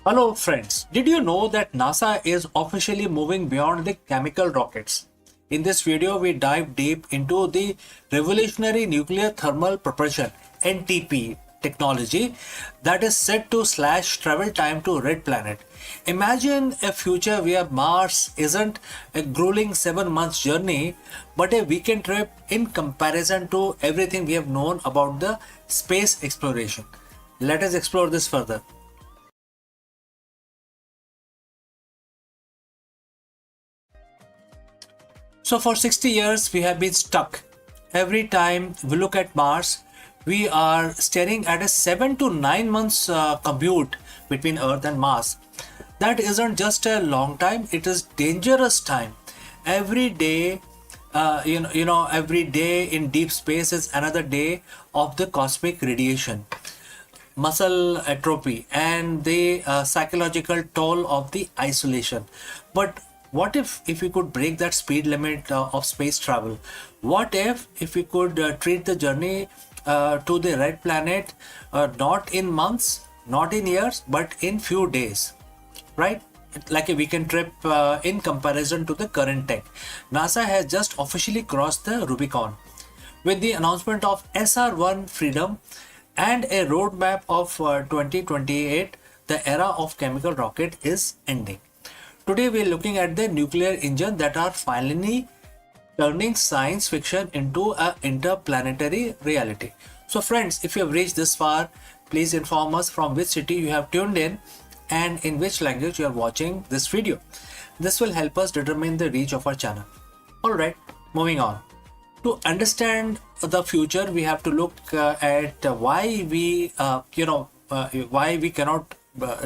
Hello friends, did you know that NASA is officially moving beyond the chemical rockets? In this video, we dive deep into the revolutionary nuclear thermal propulsion (NTP) technology that is set to slash travel time to red planet. Imagine a future where Mars isn't a grueling 7 months journey but a weekend trip in comparison to everything we have known about the space exploration. Let us explore this further. So for 60 years, we have been stuck. Every time we look at Mars, we are staring at a 7 to 9 months commute between Earth and Mars. That isn't just a long time; it is dangerous time. Every day, every day in deep space is another day of the cosmic radiation, muscle atrophy, and the psychological toll of the isolation. But what if we could break that speed limit of space travel? What if we could treat the journey to the red planet not in months, not in years, but in few days, right? Like a weekend trip in comparison to the current tech. NASA has just officially crossed the Rubicon with the announcement of SR1 Freedom and a roadmap of 2028. The era of chemical rocket is ending. Today we are looking at the nuclear engine that are finally turning science fiction into an interplanetary reality. So friends, if you have reached this far, please inform us from which city you have tuned in and in which language you are watching this video. This will help us determine the reach of our channel. Alright, moving on. To understand the future, we have to look at why we cannot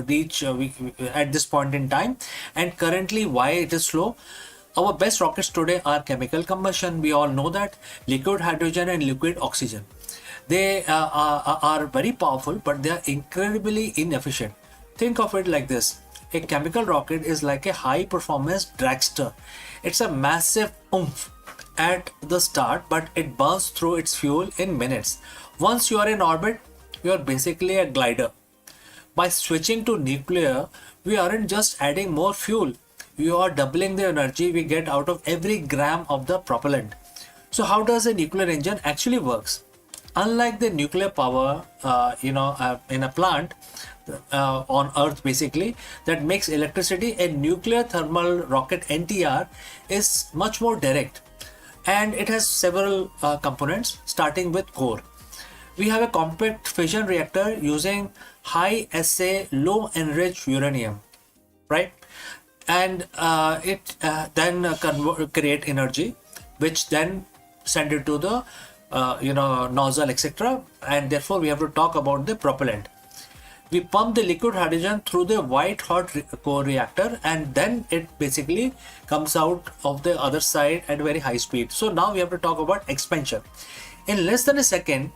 reach at this point in time, and currently why it is slow. Our best rockets today are chemical combustion. We all know that liquid hydrogen and liquid oxygen. They are very powerful, but they are incredibly inefficient. Think of it like this. A chemical rocket is like a high performance dragster. It's a massive oomph at the start, but it burns through its fuel in minutes. Once you are in orbit, you are basically a glider. By switching to nuclear, we aren't just adding more fuel, we are doubling the energy we get out of every gram of the propellant. So how does a nuclear engine actually works? Unlike the nuclear power in a plant on Earth basically that makes electricity, a nuclear thermal rocket NTR is much more direct, and it has several components starting with core. We have a compact fission reactor using high assay low enriched uranium, right? And it then create energy, which then send it to the nozzle, etc. And therefore we have to talk about the propellant. We pump the liquid hydrogen through the white hot core reactor, and then it basically comes out of the other side at very high speed. So now we have to talk about expansion. In less than a second,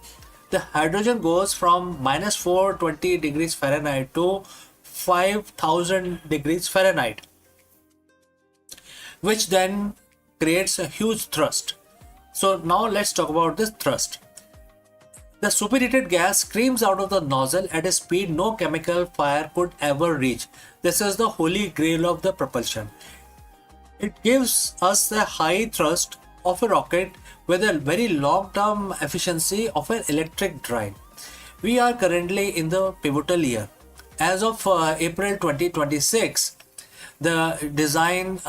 the hydrogen goes from minus 420 degrees Fahrenheit to 5000 degrees Fahrenheit, which then creates a huge thrust. So now let's talk about this thrust. The superheated gas screams out of the nozzle at a speed no chemical fire could ever reach. This is the holy grail of the propulsion. It gives us the high thrust of a rocket with a very long-term efficiency of an electric drive. We are currently in the pivotal year. As of April 2026, the design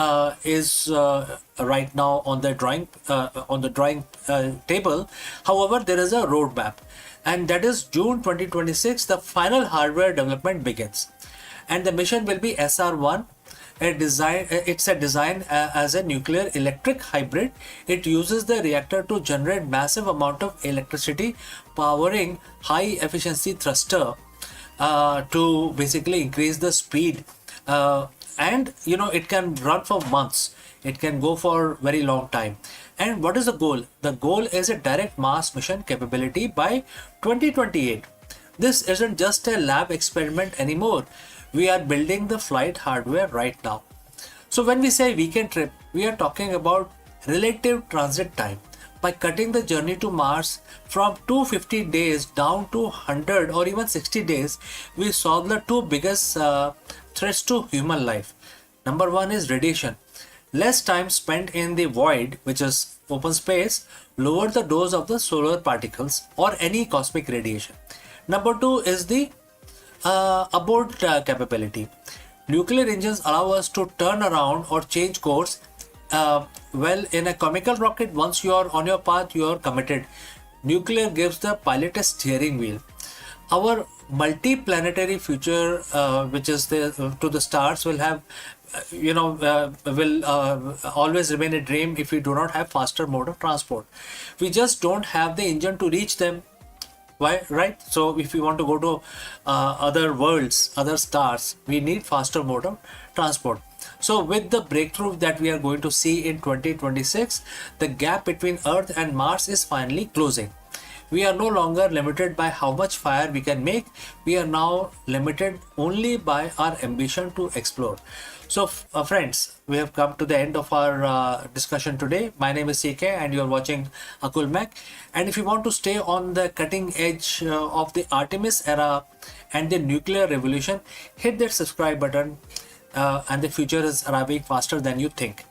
is right now on the drawing table. However, there is a roadmap, and that is June 2026. The final hardware development begins, and the mission will be SR1. It's a design as a nuclear electric hybrid. It uses the reactor to generate massive amount of electricity, powering high efficiency thruster to basically increase the speed. And it can run for months. It can go for very long time. And what is the goal? The goal is a direct Mars mission capability by 2028. This isn't just a lab experiment anymore. We are building the flight hardware right now. So when we say weekend trip, we are talking about relative transit time. By cutting the journey to Mars from 250 days down to 100 or even 60 days, we solve the two biggest threats to human life. Number one is radiation. Less time spent in the void, which is open space, lower the dose of the solar particles or any cosmic radiation. Number two is the abort capability. Nuclear engines allow us to turn around or change course. Well, in a chemical rocket, once you are on your path, you are committed. Nuclear gives the pilot a steering wheel. Our multi-planetary future, which is to the stars, will have, will always remain a dream if we do not have faster mode of transport. We just don't have the engine to reach them. Why, right? So if we want to go to other worlds, other stars, we need faster mode of transport. So with the breakthrough that we are going to see in 2026, the gap between Earth and Mars is finally closing. We are no longer limited by how much fire we can make. We are now limited only by our ambition to explore. So friends, we have come to the end of our discussion today. My name is CK and you are watching Akulmach. And if you want to stay on the cutting edge of the Artemis era and the nuclear revolution, hit that subscribe button, and the future is arriving faster than you think.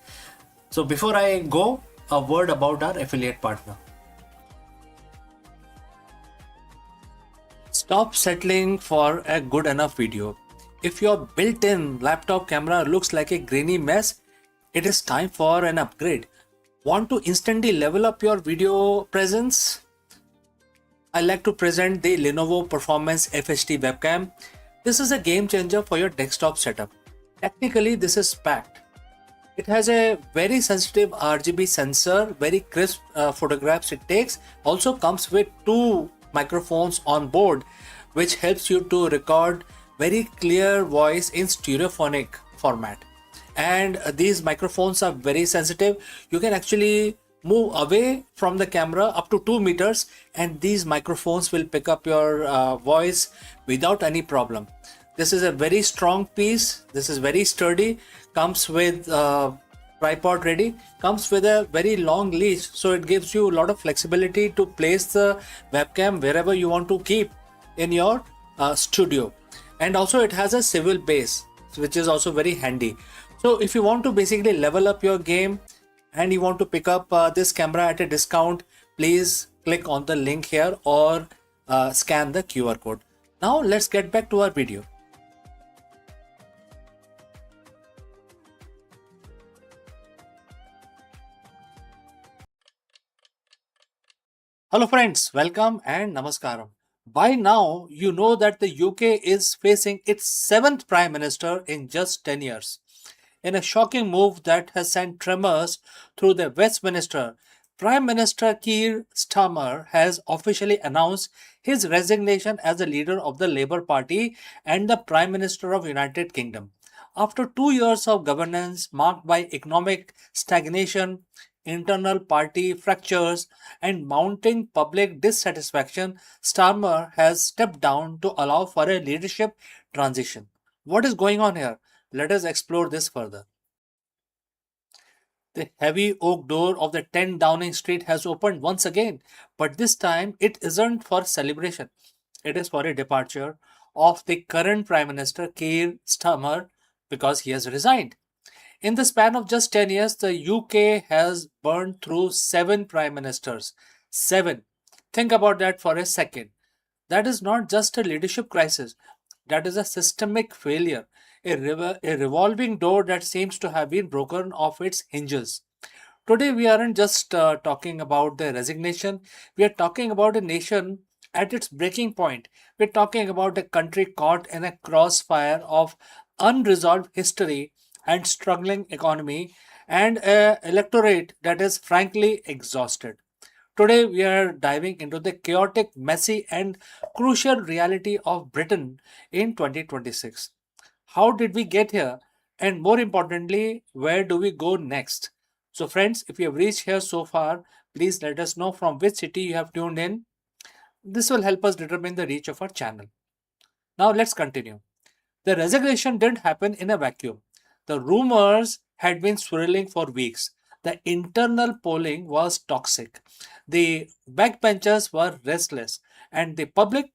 So before I go, a word about our affiliate partner. Stop settling for a good enough video. If your built-in laptop camera looks like a grainy mess, it is time for an upgrade. Want to instantly level up your video presence? I like to present the Lenovo Performance FHD webcam. This is a game changer for your desktop setup. Technically, this is packed. It has a very sensitive RGB sensor, very crisp photographs it takes. Also comes with two microphones on board, which helps you to record very clear voice in stereophonic format. And these microphones are very sensitive. You can actually move away from the camera up to 2 meters and these microphones will pick up your voice without any problem. This is a very strong piece. This is very sturdy. Comes with tripod ready. Comes with a very long leash, so it gives you a lot of flexibility to place the webcam wherever you want to keep in your studio. And also it has a swivel base, which is also very handy. So if you want to basically level up your game and you want to pick up this camera at a discount, please click on the link here or scan the QR code. Now let's get back to our video. Hello friends, welcome and namaskaram. By now, you know that the UK is facing its 7th Prime Minister in just 10 years. In a shocking move that has sent tremors through the Westminster, Prime Minister Keir Starmer has officially announced his resignation as the leader of the Labour Party and the Prime Minister of United Kingdom. After 2 years of governance marked by economic stagnation, internal party fractures, and mounting public dissatisfaction, Starmer has stepped down to allow for a leadership transition. What is going on here? Let us explore this further. The heavy oak door of the 10 Downing Street has opened once again, but this time it isn't for celebration. It is for a departure of the current Prime Minister Keir Starmer because he has resigned. In the span of just 10 years, the UK has burned through 7 prime ministers. 7. Think about that for a second. That is not just a leadership crisis, that is a systemic failure, a revolving door that seems to have been broken off its hinges. Today, we aren't just talking about the resignation, we are talking about a nation at its breaking point. We're talking about a country caught in a crossfire of unresolved history and struggling economy and an electorate that is frankly exhausted. Today, we are diving into the chaotic, messy, and crucial reality of Britain in 2026. How did we get here? And more importantly, where do we go next? So, friends, if you have reached here so far, please let us know from which city you have tuned in. This will help us determine the reach of our channel. Now, let's continue. The resignation didn't happen in a vacuum. The rumors had been swirling for weeks. The internal polling was toxic. The backbenchers were restless, and the public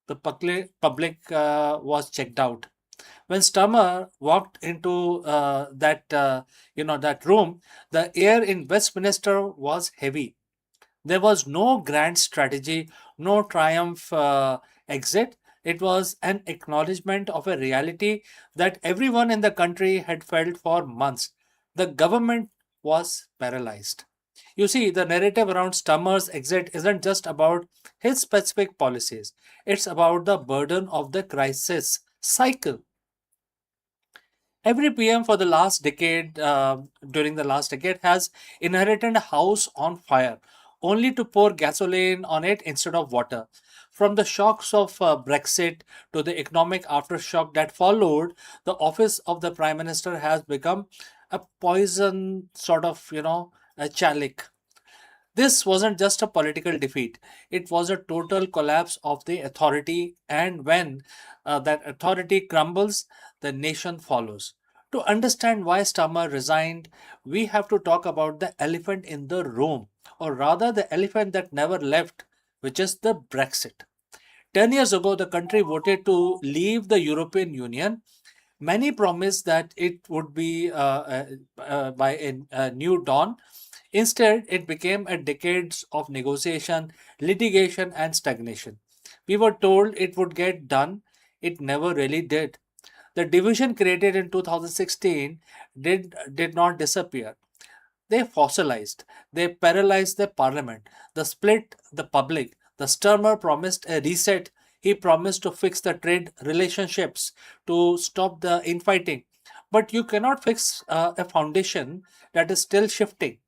was checked out. When Stammer walked into that room, the air in Westminster was heavy. There was no grand strategy, no triumph exit. It was an acknowledgement of a reality that everyone in the country had felt for months. The government was paralyzed. You see, the narrative around Stammer's exit isn't just about his specific policies, it's about the burden of the crisis cycle. Every PM for the last decade, during the last decade, has inherited a house on fire, only to pour gasoline on it instead of water. From the shocks of Brexit to the economic aftershock that followed, the office of the Prime Minister has become a poison sort of, a chalice. This wasn't just a political defeat, it was a total collapse of the authority, and when that authority crumbles, the nation follows. To understand why Stammer resigned, we have to talk about the elephant in the room, or rather, the elephant that never left, which is the Brexit. 10 years ago, the country voted to leave the European Union. Many promised that it would be by a new dawn. Instead, it became a decades of negotiation, litigation, and stagnation. We were told it would get done. It never really did. The division created in 2016 did not disappear. They fossilized. They paralyzed the parliament. They split the public. The Sturmer promised a reset. He promised to fix the trade relationships, to stop the infighting. But you cannot fix a foundation that is still shifting.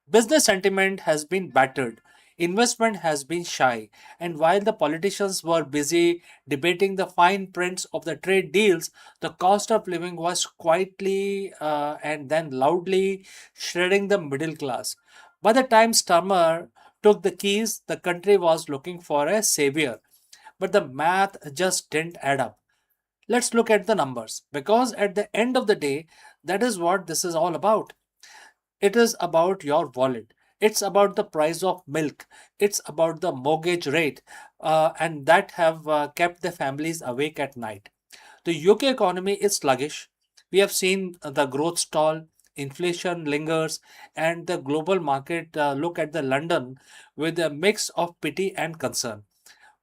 Business sentiment has been battered, investment has been shy, and while the politicians were busy debating the fine prints of the trade deals, the cost of living was quietly and then loudly shredding the middle class. By the time Sturmer took the keys, the country was looking for a savior, but the math just didn't add up. Let's look at the numbers because at the end of the day, that is what this is all about. It is about your wallet. It's about the price of milk. It's about the mortgage rate, and that have kept the families awake at night. The UK economy is sluggish. We have seen the growth stall, inflation lingers, and the global market look at the London with a mix of pity and concern.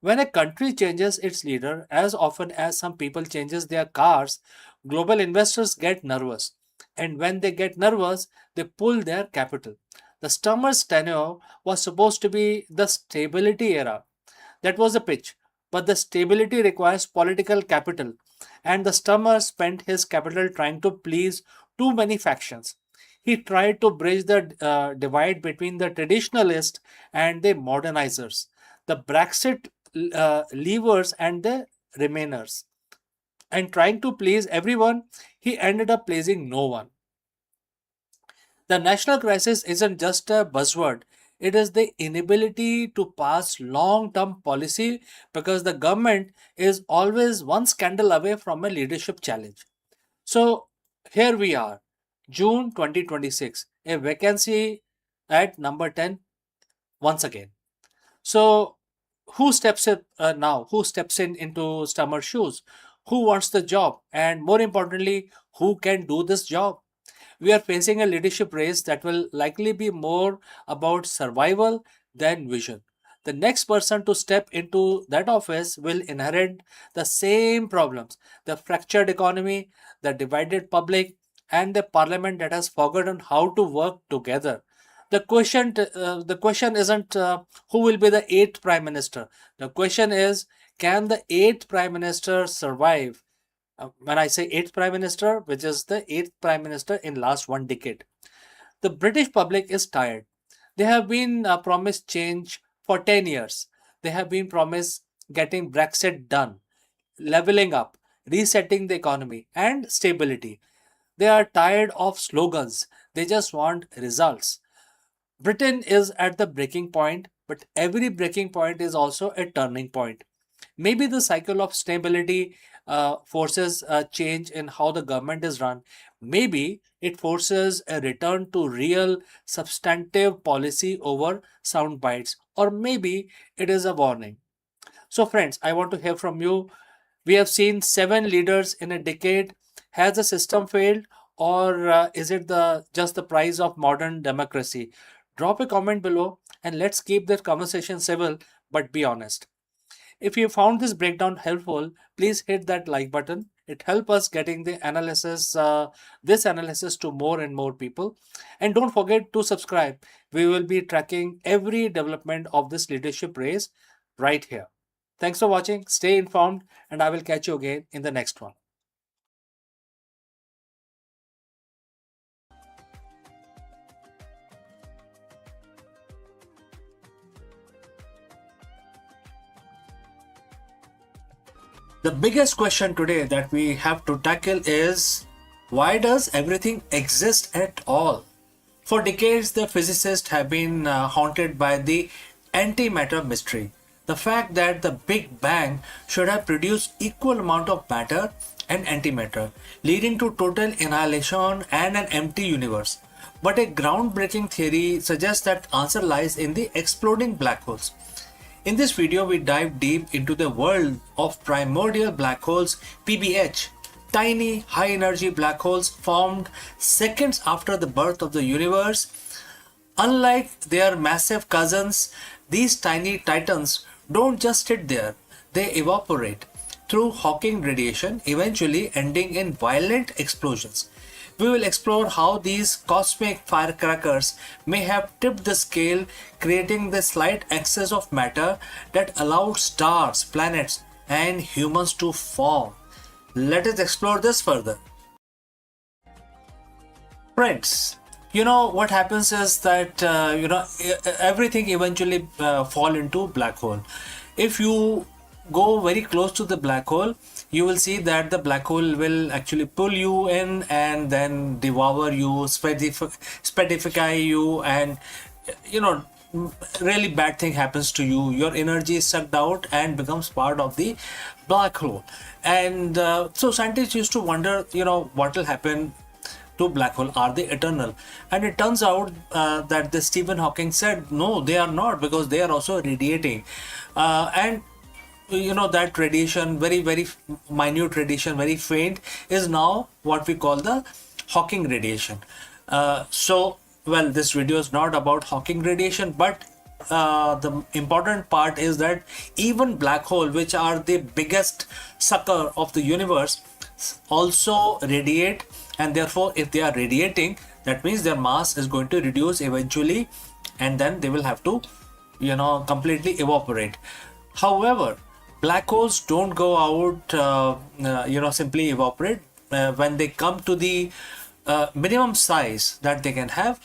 When a country changes its leader as often as some people changes their cars, global investors get nervous. And when they get nervous, they pull their capital. The Sturmer's tenure was supposed to be the stability era. That was the pitch. But the stability requires political capital, and the Sturmer spent his capital trying to please too many factions. He tried to bridge the divide between the traditionalists and the modernizers, the Brexit leavers and the remainers. And trying to please everyone, he ended up pleasing no one. The national crisis isn't just a buzzword, it is the inability to pass long term policy because the government is always one scandal away from a leadership challenge. So here we are, June 2026, a vacancy at number 10 once again. So who steps in now? Who steps in into Stammer's shoes? Who wants the job? And more importantly, who can do this job? We are facing a leadership race that will likely be more about survival than vision. The next person to step into that office will inherit the same problems: the fractured economy, the divided public, and the parliament that has forgotten how to work together. The question isn't who will be the eighth prime minister. The question is, can the eighth prime minister survive? When I say eighth prime minister, which is the eighth prime minister in last one decade. The British public is tired. They have been promised change for 10 years. They have been promised getting Brexit done, leveling up, resetting the economy, and stability. They are tired of slogans. They just want results. Britain is at the breaking point, but every breaking point is also a turning point. Maybe the cycle of stability forces a change in how the government is run. Maybe it forces a return to real substantive policy over sound bites, or maybe it is a warning. So, friends, I want to hear from you. We have seen 7 leaders in a decade. Has the system failed, or is it the just the price of modern democracy? Drop a comment below and let's keep this conversation civil but be honest. If you found this breakdown helpful, please hit that like button. It helps us getting this analysis to more and more people. And don't forget to subscribe. We will be tracking every development of this leadership race right here. Thanks for watching. Stay informed, and I will catch you again in the next one. The biggest question today that we have to tackle is, why does everything exist at all? For decades, the physicists have been haunted by the antimatter mystery. The fact that the Big Bang should have produced equal amount of matter and antimatter, leading to total annihilation and an empty universe. But a groundbreaking theory suggests that answer lies in the exploding black holes. In this video, we dive deep into the world of primordial black holes, PBH, tiny high energy black holes formed seconds after the birth of the universe. Unlike their massive cousins, these tiny titans don't just sit there, they evaporate through Hawking radiation, eventually ending in violent explosions. We will explore how these cosmic firecrackers may have tipped the scale, creating the slight excess of matter that allowed stars, planets, and humans to form. Let us explore this further. Friends, what happens is that everything eventually fall into black hole. If you go very close to the black hole, you will see that the black hole will actually pull you in and then devour you, speedify you, and really bad thing happens to you. Your energy is sucked out and becomes part of the black hole. And so scientists used to wonder, what will happen to black hole. Are they eternal? And it turns out that the Stephen Hawking said no, they are not, because they are also radiating, and that radiation, very very minute radiation, very faint, is now what we call the Hawking radiation. This video is not about Hawking radiation, but the important part is that even black hole, which are the biggest sucker of the universe, also radiate, and therefore if they are radiating, that means their mass is going to reduce eventually, and then they will have to completely evaporate. However, black holes don't go out simply evaporate. When they come to the minimum size that they can have,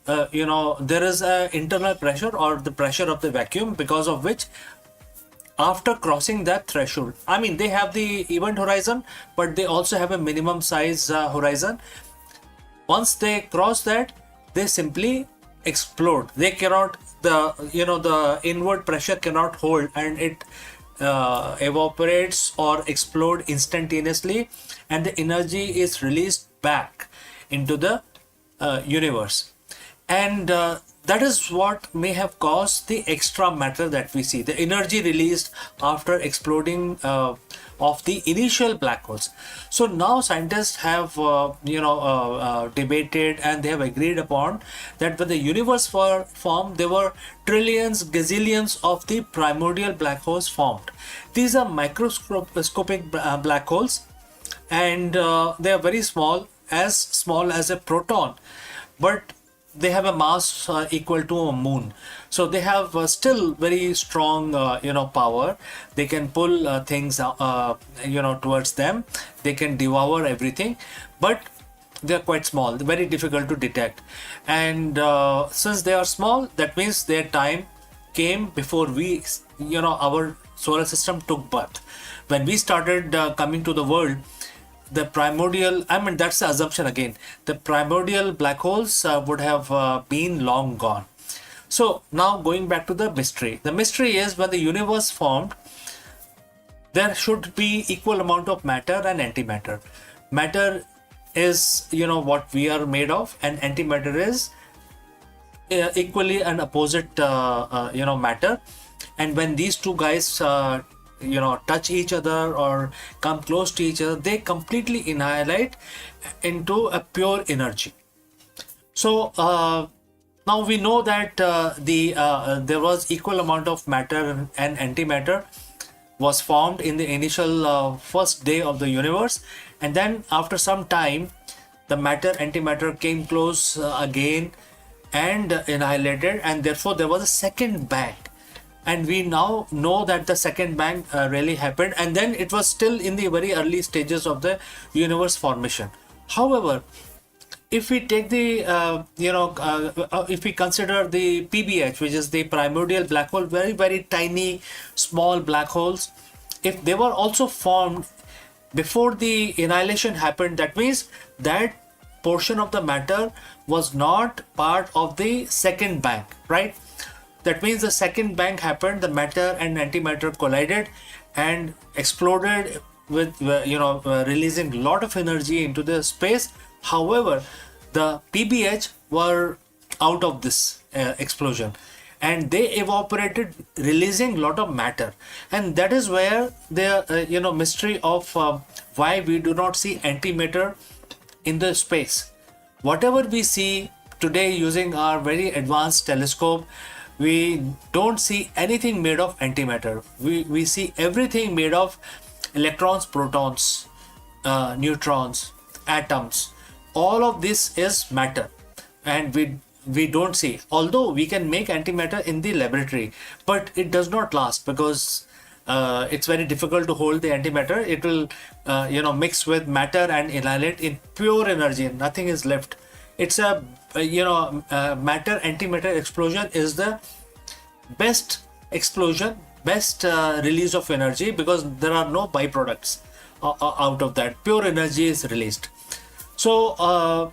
there is a internal pressure, or the pressure of the vacuum, because of which after crossing that threshold, they have the event horizon, but they also have a minimum size horizon. Once they cross that, they simply explode. They cannot, the inward pressure cannot hold, and it evaporates or explode instantaneously, and the energy is released back into the universe. And that is what may have caused the extra matter that we see, the energy released after exploding of the initial black holes. So now scientists have debated, and they have agreed upon that when the universe formed, there were trillions, gazillions of the primordial black holes formed. These are microscopic black holes, and they are very small as a proton, but they have a mass equal to a moon. So they have still very strong power. They can pull things towards them. They can devour everything, but they are quite small, very difficult to detect. And since they are small, that means their time came before our solar system took birth. When we started coming to the world, the primordial, that's the assumption again, the primordial black holes would have been long gone. So now going back to the mystery. The mystery is, when the universe formed, there should be equal amount of matter and antimatter. Matter is, what we are made of, and antimatter is equally an opposite matter. And when these two guys touch each other or come close to each other, they completely annihilate into a pure energy. So now we know that there was equal amount of matter and antimatter was formed in the initial first day of the universe, and then after some time the matter antimatter came close again and annihilated, and therefore there was a second bang. And we now know that the second bang really happened, and then it was still in the very early stages of the universe formation. However, if we take the if we consider the PBH, which is the primordial black hole, very very tiny small black holes, if they were also formed before the annihilation happened, that means that portion of the matter was not part of the second bang, right? That means the second bang happened, the matter and antimatter collided and exploded with releasing a lot of energy into the space. However, the PBH were out of this explosion, and they evaporated, releasing a lot of matter. And that is where the mystery of why we do not see antimatter in the space. Whatever we see today using our very advanced telescope, we don't see anything made of antimatter. We see everything made of electrons, protons, neutrons, atoms. All of this is matter, and we don't see. Although we can make antimatter in the laboratory, but it does not last because it's very difficult to hold the antimatter. It will mix with matter and annihilate in pure energy, and nothing is left. It's a matter antimatter explosion is the best explosion, best release of energy, because there are no byproducts out of that. Pure energy is released. So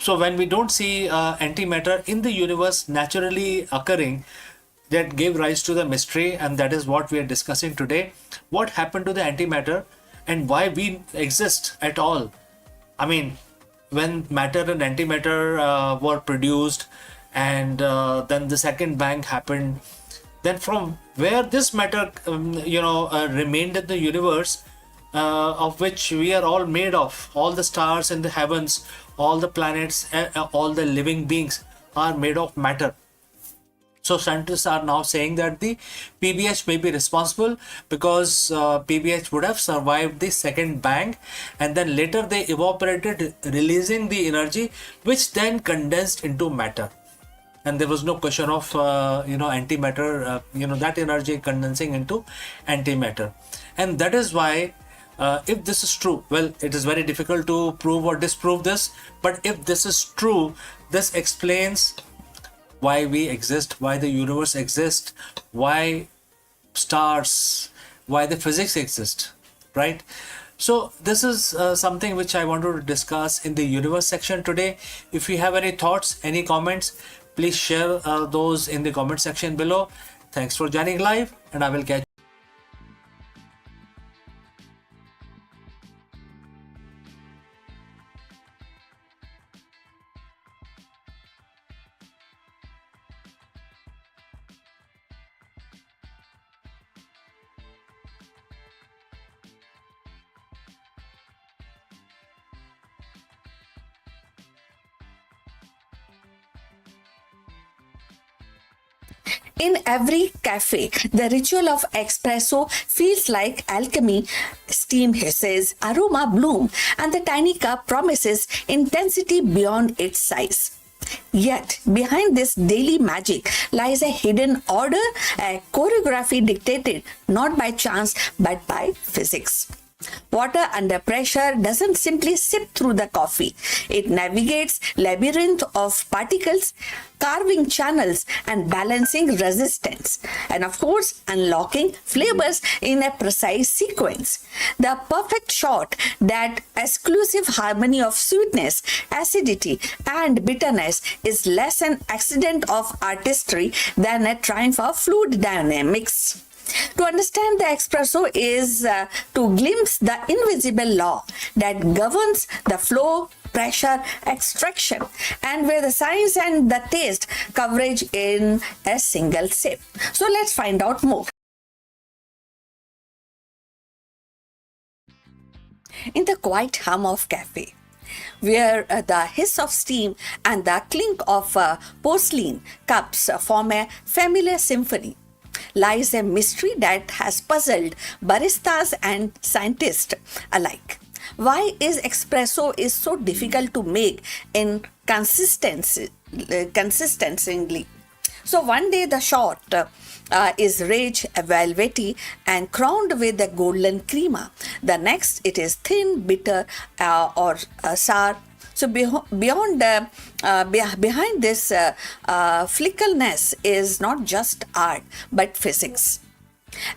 when we don't see antimatter in the universe naturally occurring, that gave rise to the mystery, and that is what we are discussing today. What happened to the antimatter and why we exist at all? I mean, when matter and antimatter were produced, and then the second bang happened, then from where this matter remained in the universe, of which we are all made of, all the stars in the heavens, all the planets, all the living beings are made of matter. So scientists are now saying that the PBH may be responsible, because PBH would have survived the second bang, and then later they evaporated, releasing the energy, which then condensed into matter. And there was no question of antimatter, that energy condensing into antimatter. And that is why, if this is true, well, it is very difficult to prove or disprove this, but if this is true, this explains why we exist, why the universe exists, why stars, why the physics exist, right? So this is something which I wanted to discuss in the universe section today. If you have any thoughts, any comments, please share those in the comment section below. Thanks for joining live, and I will catch In every cafe, the ritual of espresso feels like alchemy. Steam hisses, aroma bloom, and the tiny cup promises intensity beyond its size. Yet, behind this daily magic lies a hidden order, a choreography dictated not by chance but by physics. Water under pressure doesn't simply sip through the coffee. It navigates labyrinth of particles, carving channels and balancing resistance, and of course unlocking flavors in a precise sequence. The perfect shot, that exclusive harmony of sweetness, acidity and bitterness, is less an accident of artistry than a triumph of fluid dynamics. To understand the espresso is to glimpse the invisible law that governs the flow, pressure, extraction, and where the science and the taste coverage in a single sip. So let's find out more. In the quiet hum of cafe, where the hiss of steam and the clink of porcelain cups form a familiar symphony, lies a mystery that has puzzled baristas and scientists alike. Why is espresso is so difficult to make in consistently? So one day the shot is rich, velvety, and crowned with a golden crema. The next it is thin, bitter, or sour. So behind this fickleness is not just art but physics.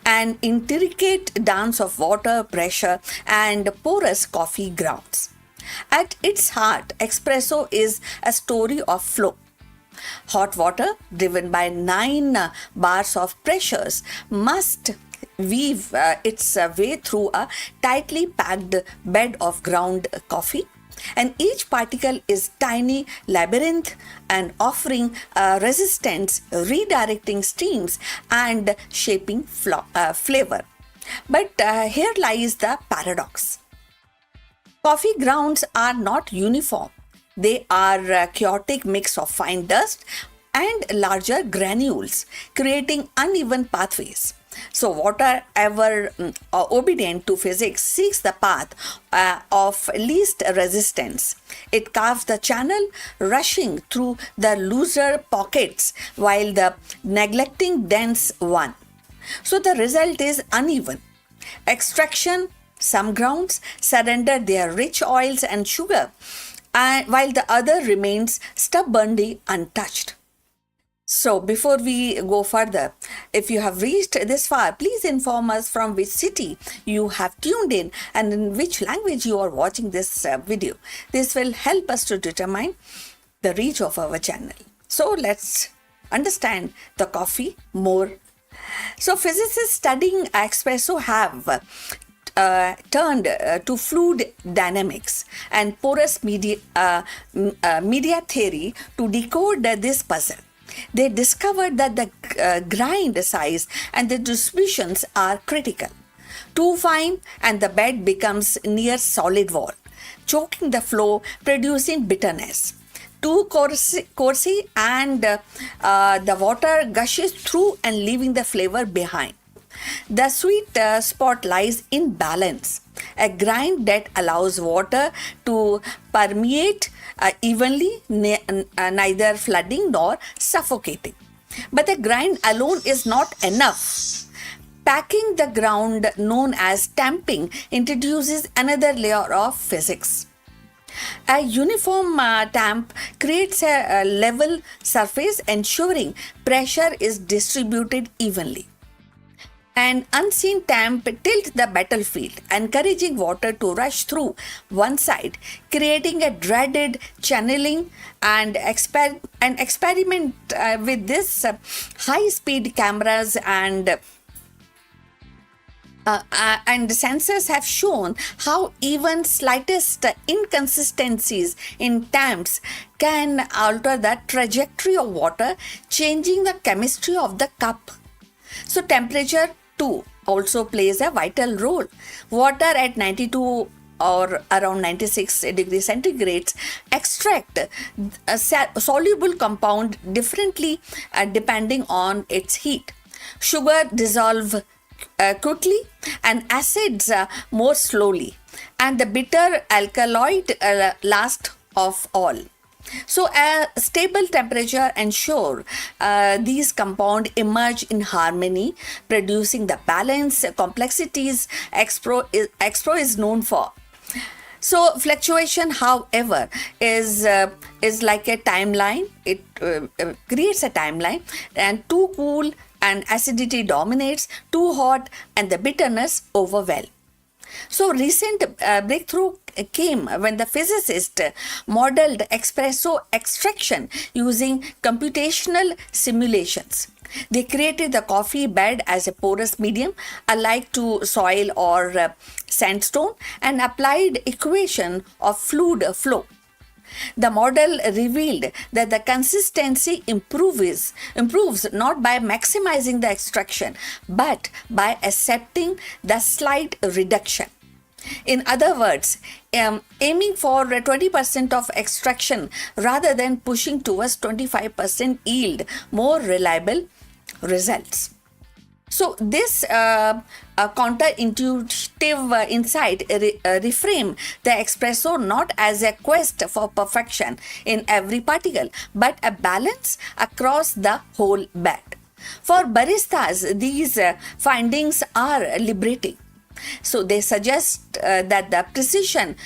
An intricate dance of water, pressure, and porous coffee grounds. At its heart, espresso is a story of flow. Hot water, driven by 9 bars of pressures, must weave its way through a tightly packed bed of ground coffee, and each particle is tiny labyrinth and offering resistance, redirecting streams and shaping flavor. But here lies the paradox. Coffee grounds are not uniform. They are a chaotic mix of fine dust and larger granules, creating uneven pathways. So water, ever obedient to physics, seeks the path of least resistance. It carves the channel, rushing through the looser pockets while the neglecting dense one. So the result is uneven. Extraction, some grounds surrender their rich oils and sugar, while the other remains stubbornly untouched. So before we go further, if you have reached this far, please inform us from which city you have tuned in and in which language you are watching this video. This will help us to determine the reach of our channel. So let's understand the coffee more. So physicists studying espresso have turned to fluid dynamics and porous media theory to decode this puzzle. They discovered that the grind size and the distributions are critical. Too fine and the bed becomes near solid wall, choking the flow, producing bitterness. Too coarse and the water gushes through and leaving the flavor behind. The sweet spot lies in balance, a grind that allows water to permeate evenly, neither flooding nor suffocating. But the grind alone is not enough. Packing the ground, known as tamping, introduces another layer of physics. A uniform tamp creates a level surface, ensuring pressure is distributed evenly. An unseen tamp tilts the battlefield, encouraging water to rush through one side, creating a dreaded channeling and experiment with this high-speed cameras and sensors have shown how even slightest inconsistencies in tamps can alter the trajectory of water, changing the chemistry of the cup. So temperature too also plays a vital role. Water at 92 or around 96 degrees centigrade extract a soluble compound differently depending on its heat. Sugar dissolve quickly and acids more slowly, and the bitter alkaloid last of all. So a stable temperature ensure these compounds emerge in harmony, producing the balance complexities Expro is known for. So fluctuation, however, is like a timeline. It creates a timeline, and too cool and acidity dominates, too hot and the bitterness overwhelm. So recent breakthrough came when the physicist modeled espresso extraction using computational simulations. They created the coffee bed as a porous medium, alike to soil or sandstone, and applied equation of fluid flow. The model revealed that the consistency improves not by maximizing the extraction but by accepting the slight reduction. In other words, aiming for 20% of extraction rather than pushing towards 25% yield more reliable results. So this counterintuitive insight reframe the espresso not as a quest for perfection in every particle, but a balance across the whole bed. For baristas, these findings are liberating. So they suggest that the precision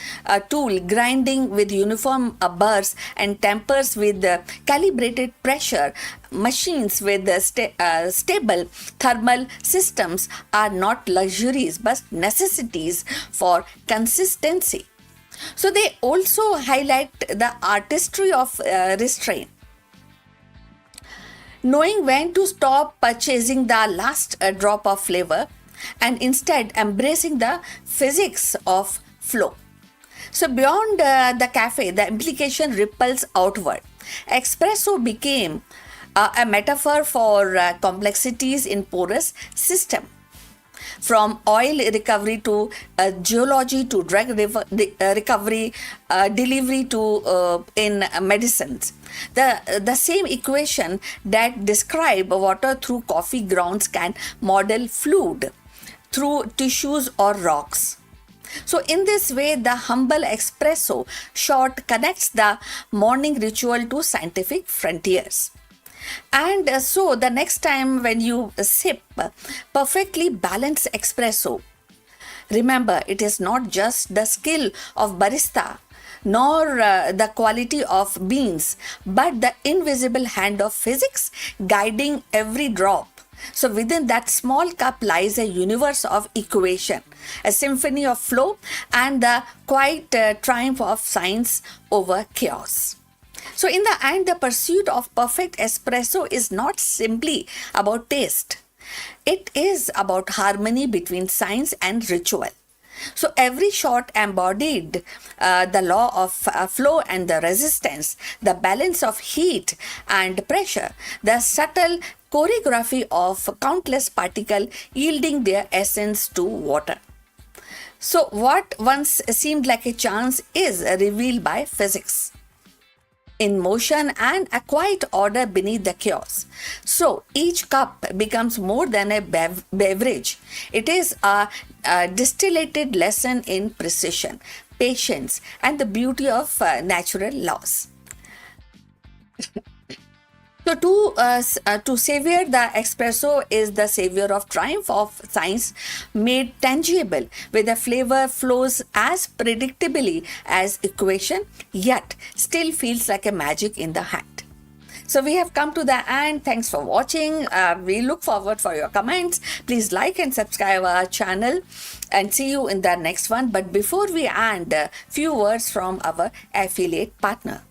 tool grinding with uniform burrs and tempers with calibrated pressure machines with stable thermal systems are not luxuries but necessities for consistency. So they also highlight the artistry of restraint. Knowing when to stop purchasing the last drop of flavor and instead embracing the physics of flow. So, beyond the cafe, the implication ripples outward. Espresso became a metaphor for complexities in porous system. From oil recovery to geology to drug recovery, delivery to in medicines. The same equation that describe water through coffee grounds can model fluid through tissues or rocks. So in this way, the humble espresso shot connects the morning ritual to scientific frontiers. And so the next time when you sip perfectly balanced espresso, remember it is not just the skill of barista nor the quality of beans, but the invisible hand of physics guiding every drop. So within that small cup lies a universe of equation, a symphony of flow, and the quiet triumph of science over chaos. So in the end, the pursuit of perfect espresso is not simply about taste. It is about harmony between science and ritual. So every shot embodied the law of flow and the resistance, the balance of heat and pressure, the subtle choreography of countless particles yielding their essence to water. So what once seemed like a chance is revealed by physics in motion and a quiet order beneath the chaos. So each cup becomes more than a beverage. It is a distillated lesson in precision, patience, and the beauty of natural laws. So to savor the espresso is the savior of triumph of science made tangible, where the flavor flows as predictably as equation, yet still feels like a magic in the hand. So we have come to the end. Thanks for watching. We look forward for your comments. Please like and subscribe our channel and see you in the next one. But before we end, a few words from our affiliate partner.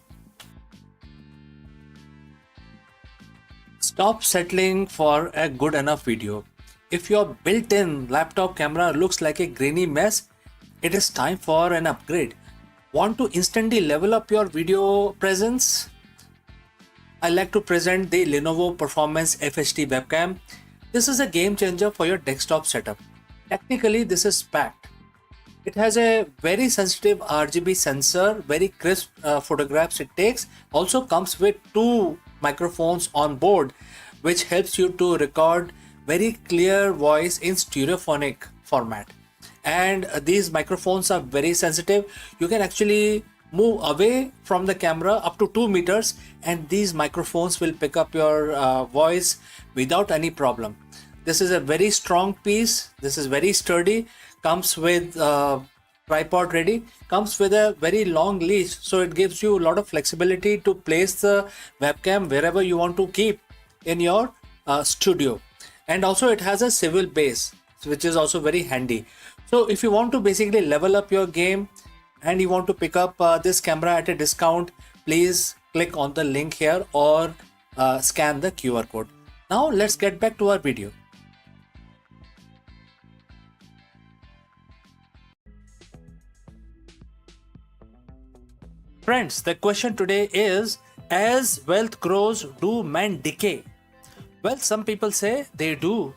Stop settling for a good enough video. If your built-in laptop camera looks like a grainy mess, it is time for an upgrade. Want to instantly level up your video presence? I like to present the Lenovo Performance FHD webcam. This is a game changer for your desktop setup. Technically, this is packed. It has a very sensitive RGB sensor, very crisp photographs it takes. Also comes with two microphones on board, which helps you to record very clear voice in stereophonic format. And these microphones are very sensitive. You can actually move away from the camera up to 2 meters and these microphones will pick up your voice without any problem. This is a very strong piece. This is very sturdy. Comes with tripod ready, comes with a very long leash, so it gives you a lot of flexibility to place the webcam wherever you want to keep in your studio. And also it has a swivel base, which is also very handy. So if you want to basically level up your game and you want to pick up this camera at a discount, please click on the link here or scan the QR code. Now let's get back to our video. Friends, the question today is, as wealth grows, do men decay? Well, some people say they do.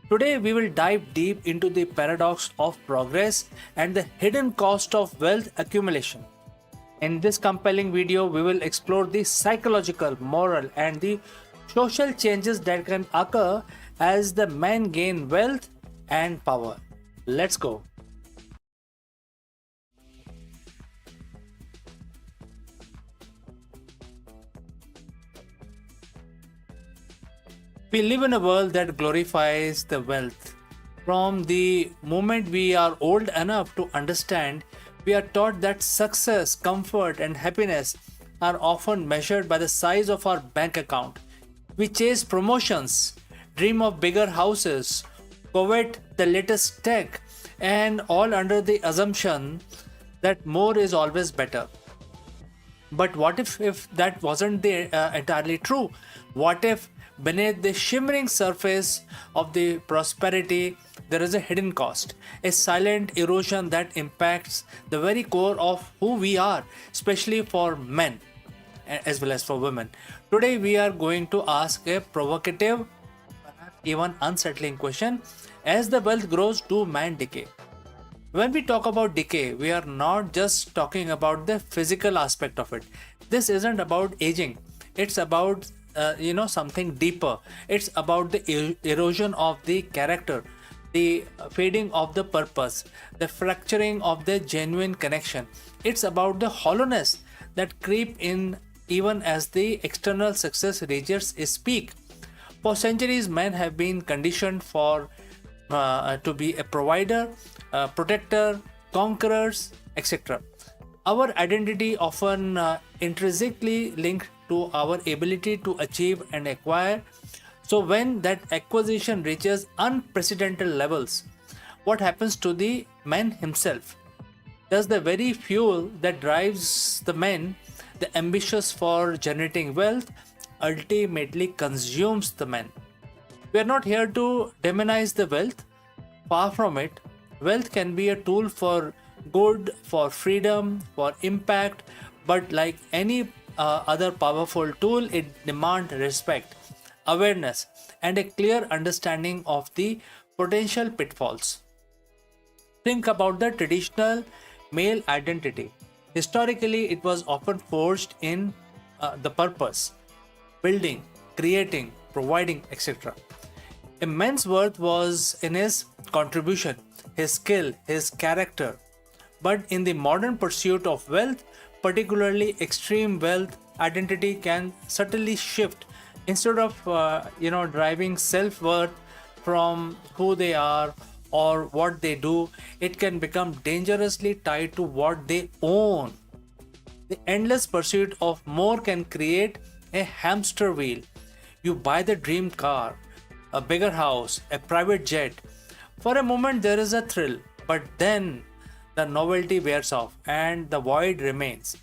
Today, we will dive deep into the paradox of progress and the hidden cost of wealth accumulation. In this compelling video, we will explore the psychological, moral, and the social changes that can occur as the men gain wealth and power. Let's go. We live in a world that glorifies the wealth. From the moment we are old enough to understand, we are taught that success, comfort, and happiness are often measured by the size of our bank account. We chase promotions, dream of bigger houses, covet the latest tech, and all under the assumption that more is always better. But what if that wasn't entirely true? What if beneath the shimmering surface of the prosperity, there is a hidden cost, a silent erosion that impacts the very core of who we are, especially for men as well as for women? Today, we are going to ask a provocative, perhaps even unsettling question: as the wealth grows, do men decay? When we talk about decay, we are not just talking about the physical aspect of it. This isn't about aging, it's about something deeper. It's about the erosion of the character, the fading of the purpose, the fracturing of the genuine connection. It's about the hollowness that creep in even as the external success reaches its peak. For centuries, men have been conditioned to be a provider, protector, conquerors, etc. Our identity often intrinsically linked to our ability to achieve and acquire. So when that acquisition reaches unprecedented levels, what happens to the man himself? Does the very fuel that drives the men, the ambitious for generating wealth, ultimately consumes the man? We are not here to demonize the wealth. Far from it. Wealth can be a tool for good, for freedom, for impact, but like any other powerful tool, it demands respect, awareness, and a clear understanding of the potential pitfalls. Think about the traditional male identity. Historically, it was often forged in the purpose, building, creating, providing, etc. A man's worth was in his contribution, his skill, his character. But in the modern pursuit of wealth, particularly extreme wealth, identity can subtly shift. Instead of driving self-worth from who they are or what they do, it can become dangerously tied to what they own. The endless pursuit of more can create a hamster wheel. You buy the dream car, a bigger house, a private jet. For a moment there is a thrill, but then the novelty wears off and the void remains.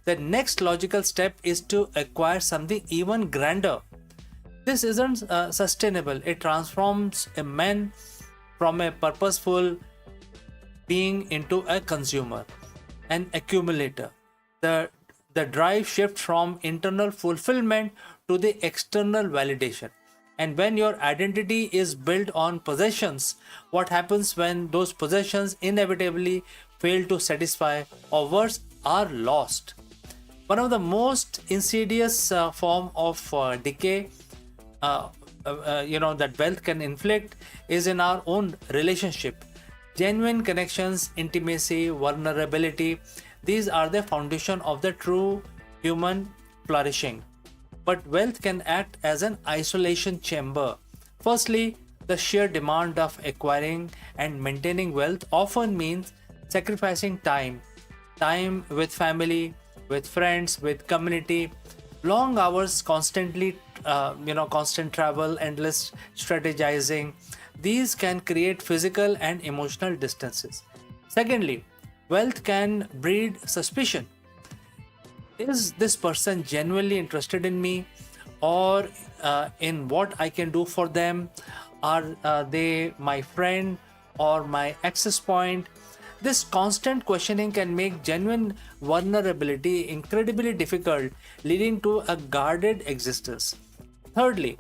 The next logical step is to acquire something even grander. This isn't sustainable. It transforms a man from a purposeful being into a consumer, an accumulator. The drive shifts from internal fulfillment to the external validation. And when your identity is built on possessions, what happens when those possessions inevitably fail to satisfy or worse, are lost? One of the most insidious form of decay that wealth can inflict is in our own relationship. Genuine connections, intimacy, vulnerability, these are the foundation of the true human flourishing. But wealth can act as an isolation chamber. Firstly, the sheer demand of acquiring and maintaining wealth often means sacrificing time with family, with friends, with community, long hours constantly constant travel, endless strategizing. These can create physical and emotional distances. Secondly, wealth can breed suspicion. Is this person genuinely interested in me, or in what I can do for them? Are they my friend or my access point? This constant questioning can make genuine vulnerability incredibly difficult, leading to a guarded existence. Thirdly,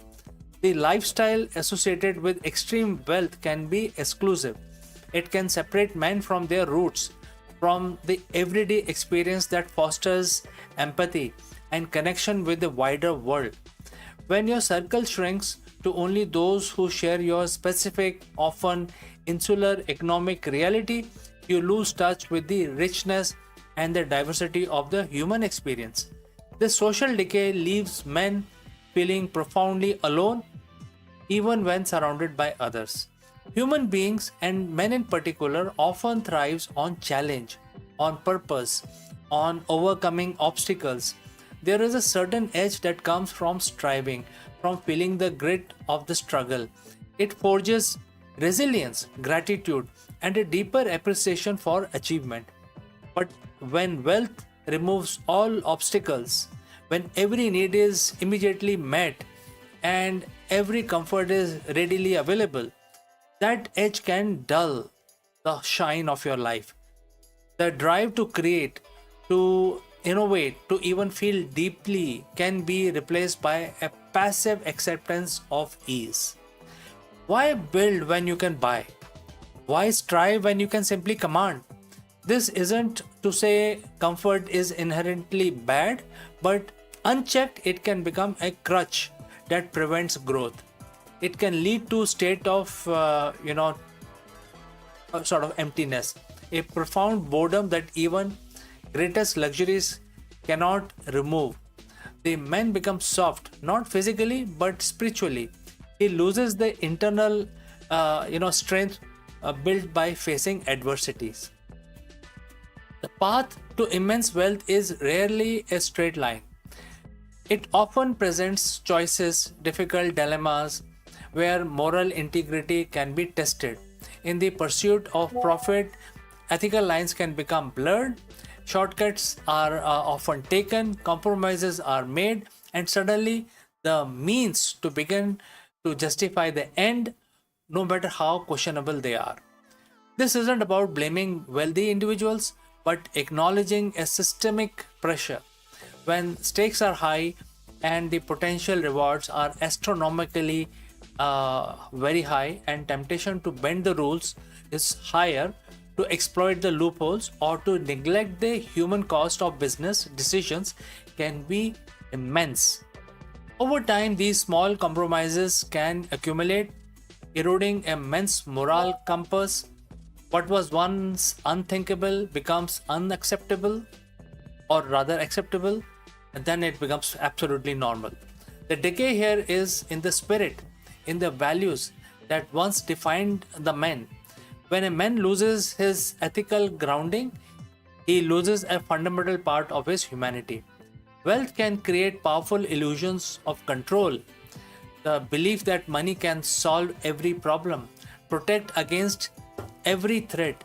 the lifestyle associated with extreme wealth can be exclusive. It can separate men from their roots, from the everyday experience that fosters empathy and connection with the wider world. When your circle shrinks to only those who share your specific, often insular economic reality, you lose touch with the richness and the diversity of the human experience. This social decay leaves men feeling profoundly alone even when surrounded by others. Human beings, and men in particular, often thrives on challenge, on purpose, on overcoming obstacles. There is a certain edge that comes from striving, from feeling the grit of the struggle. It forges resilience, gratitude, and a deeper appreciation for achievement. But when wealth removes all obstacles, when every need is immediately met and every comfort is readily available, that edge can dull the shine of your life. The drive to create, to innovate, to even feel deeply can be replaced by a passive acceptance of ease. Why build when you can buy? Why strive when you can simply command? This isn't to say comfort is inherently bad, but unchecked, it can become a crutch that prevents growth. It can lead to state of a sort of emptiness, a profound boredom that even greatest luxuries cannot remove. The man becomes soft, not physically but spiritually. He loses the internal, strength built by facing adversities. The path to immense wealth is rarely a straight line. It often presents choices, difficult dilemmas, where moral integrity can be tested. In the pursuit of profit, ethical lines can become blurred, shortcuts are often taken, compromises are made, and suddenly the means to begin to justify the end, no matter how questionable they are. This isn't about blaming wealthy individuals, but acknowledging a systemic pressure. When stakes are high and the potential rewards are astronomically very high, and temptation to bend the rules is higher, to exploit the loopholes or to neglect the human cost of business decisions can be immense. Over time, these small compromises can accumulate, eroding a man's moral compass. What was once unthinkable becomes unacceptable, or rather acceptable, and then it becomes absolutely normal. The decay here is in the spirit, in the values that once defined the man. When a man loses his ethical grounding, he loses a fundamental part of his humanity. Wealth can create powerful illusions of control. The belief that money can solve every problem, protect against every threat,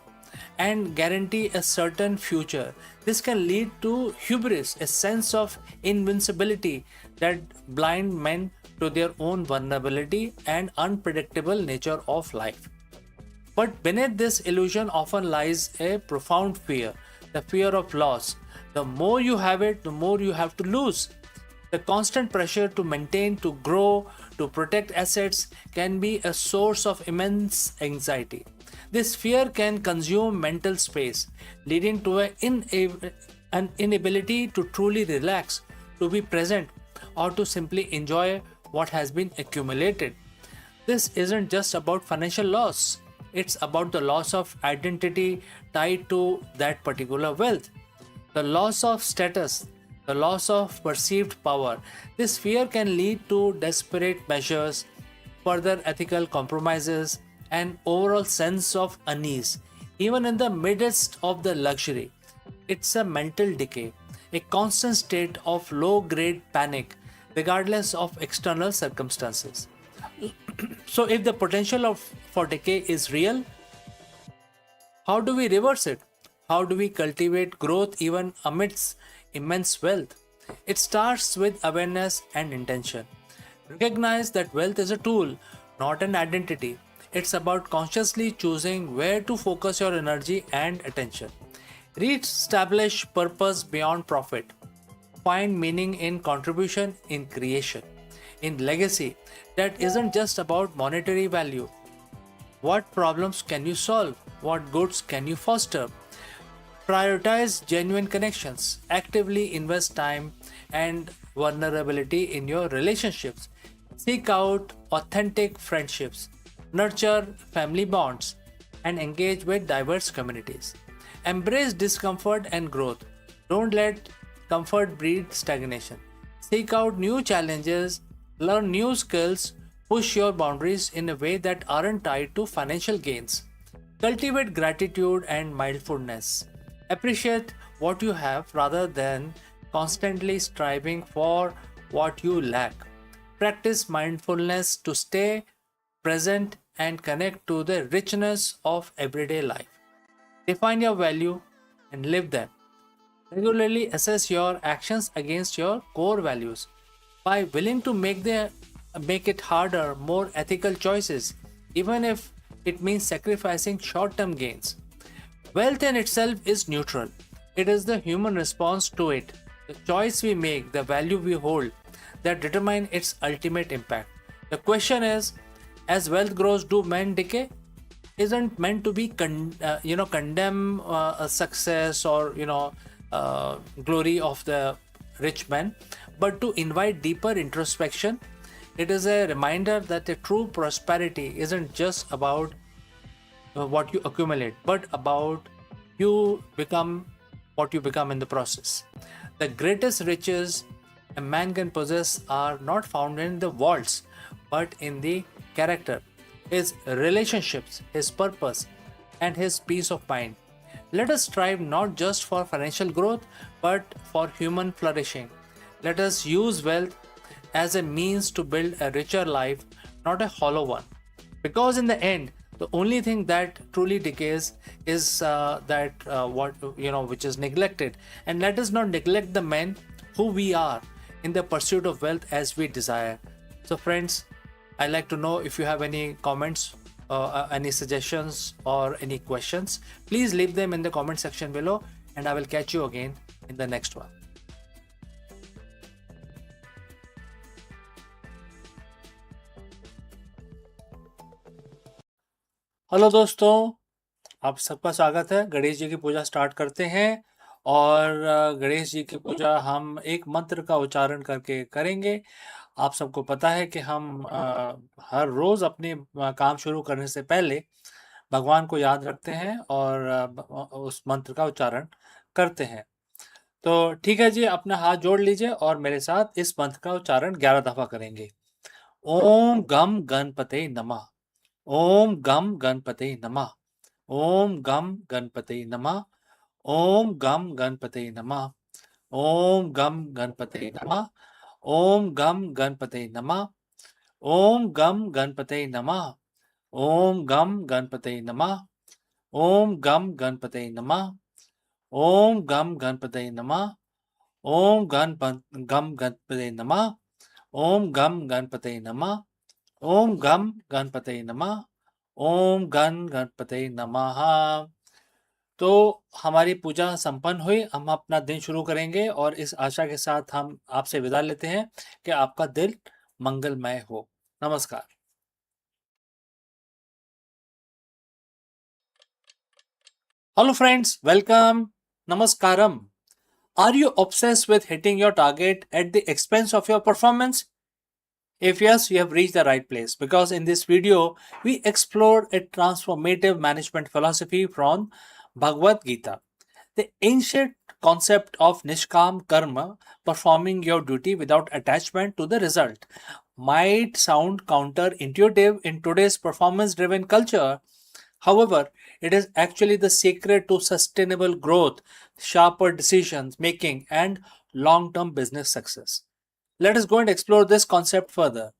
and guarantee a certain future. This can lead to hubris, a sense of invincibility that blind men to their own vulnerability and unpredictable nature of life. But beneath this illusion often lies a profound fear, the fear of loss. The more you have it, the more you have to lose. The constant pressure to maintain, to grow, to protect assets can be a source of immense anxiety. This fear can consume mental space, leading to an inability to truly relax, to be present, or to simply enjoy what has been accumulated. This isn't just about financial loss, it's about the loss of identity tied to that particular wealth, the loss of status, the loss of perceived power. This fear can lead to desperate measures, further ethical compromises, and overall sense of unease, even in the midst of the luxury. It's a mental decay, a constant state of low grade panic regardless of external circumstances. So, if the potential for decay is real, how do we reverse it? How do we cultivate growth even amidst immense wealth? It starts with awareness and intention. Recognize that wealth is a tool, not an identity. It's about consciously choosing where to focus your energy and attention. Re-establish purpose beyond profit. Find meaning in contribution, in creation, in legacy that isn't just about monetary value. What problems can you solve? What goods can you foster? Prioritize genuine connections. Actively invest time and vulnerability in your relationships. Seek out authentic friendships. Nurture family bonds and engage with diverse communities. Embrace discomfort and growth. Don't let comfort breed stagnation. Seek out new challenges, learn new skills, push your boundaries in a way that aren't tied to financial gains. Cultivate gratitude and mindfulness. Appreciate what you have rather than constantly striving for what you lack. Practice mindfulness to stay present and connect to the richness of everyday life. Define your value and live them. Regularly assess your actions against your core values. By willing to make it harder, more ethical choices, even if it means sacrificing short-term gains. Wealth in itself is neutral. It is the human response to it, the choice we make, the value we hold, that determine its ultimate impact. The question is, as wealth grows, do men decay? Isn't meant to be condemn a success or glory of the rich man, but to invite deeper introspection. It is a reminder that a true prosperity isn't just about what you accumulate, but about you become what you become in the process. The greatest riches a man can possess are not found in the vaults, but in the character, his relationships, his purpose, and his peace of mind. Let us strive not just for financial growth, but for human flourishing. Let us use wealth as a means to build a richer life, not a hollow one. Because in the end, the only thing that truly decays is that what which is neglected. And let us not neglect the men who we are in the pursuit of wealth as we desire. So, friends, I'd like to know if you have any comments, any suggestions, or any questions. Please leave them in the comment section below, and I will catch you again in the next one. Hello दोस्तों, आप सबका स्वागत है। गणेश जी की पूजा start करते हैं और गणेश जी की पूजा हम एक मंत्र का उच्चारण करके करेंगे। आप सबको पता है कि हम हर रोज़ अपने काम शुरू करने से पहले भगवान को याद रखते हैं और उस मंत्र का उच्चारण करते हैं। तो ठीक है जी, अपना हाथ जोड़ लीजिए और मेरे साथ इस मंत्र का उच्चारण 11 दफ़ा करेंगे। ओम गम गणपते नमः। ओम गम गणपते नमः। ओम गम गणपते नमः। ओम गम गणपते नमः। ओम गम गणपते नमः। ओम गम गणपते नमः। ओम गम गणपते नमः। ओम गम गणपते नमः। ओम गम गणपते नमः। ओम गम गणपते नमः। ओम गम गणपते नमः। ओम गम गणपते नमः। ओम गम गणपते नमः। ओम गणपते नमः। तो हमारी पूजा संपन्न हुई। हम अपना दिन शुरू करेंगे और इस आशा के साथ हम आपसे विदा लेते हैं कि आपका दिन मंगलमय हो। नमस्कार। Hello friends, welcome. Namaskaram. Are you obsessed with hitting your target at the expense of your performance? If yes, you have reached the right place, because in this video, we explore a transformative management philosophy from Bhagavad Gita. The ancient concept of Nishkam Karma, performing your duty without attachment to the result, might sound counterintuitive in today's performance driven culture. However, it is actually the secret to sustainable growth, sharper decisions making, and long term business success. Let us go and explore this concept further.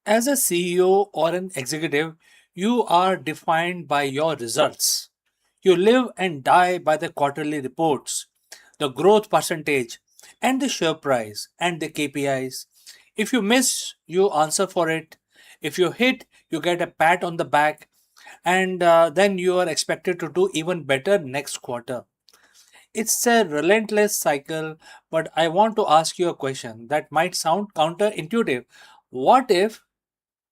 As a CEO or an executive, you are defined by your results. You live and die by the quarterly reports, the growth percentage, and the share price and the KPIs. If you miss, you answer for it. If you hit, you get a pat on the back, and then you are expected to do even better next quarter. It's a relentless cycle, but I want to ask you a question that might sound counterintuitive. What if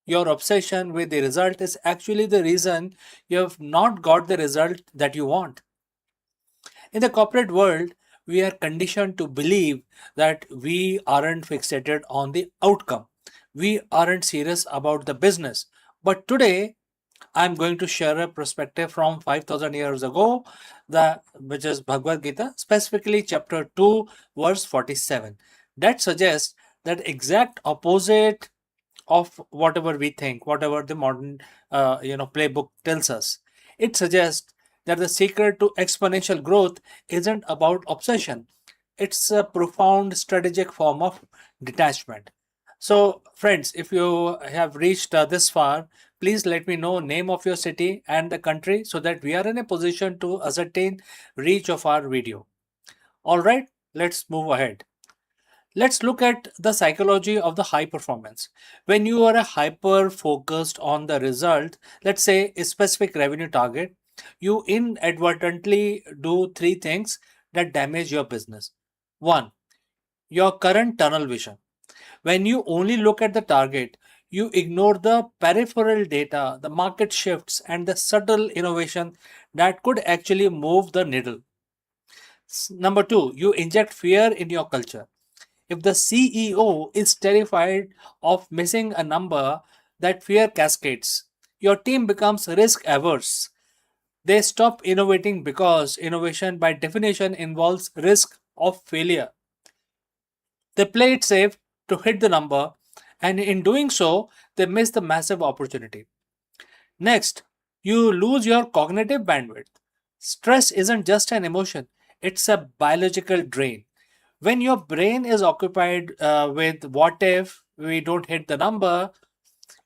your obsession with the result is actually the reason you have not got the result that you want? In the corporate world, we are conditioned to believe that we aren't fixated on the outcome. We aren't serious about the business. But today, I'm going to share a perspective from 5,000 years ago, which is Bhagavad Gita, specifically chapter 2, verse 47. That suggests that exact opposite of whatever we think, whatever the modern playbook tells us. It suggests that the secret to exponential growth isn't about obsession. It's a profound strategic form of detachment. So, friends, if you have reached this far, please let me know name of your city and the country so that we are in a position to ascertain reach of our video. All right, let's move ahead. Let's look at the psychology of the high performance. When you are a hyper focused on the result, let's say a specific revenue target, you inadvertently do three things that damage your business. One, your current tunnel vision. When you only look at the target, you ignore the peripheral data, the market shifts, and the subtle innovation that could actually move the needle. Number two, you inject fear in your culture. If the CEO is terrified of missing a number, that fear cascades. Your team becomes risk averse. They stop innovating because innovation, by definition, involves risk of failure. They play it safe to hit the number, and in doing so, they miss the massive opportunity. Next, you lose your cognitive bandwidth. Stress isn't just an emotion, it's a biological drain. When your brain is occupied with what if we don't hit the number,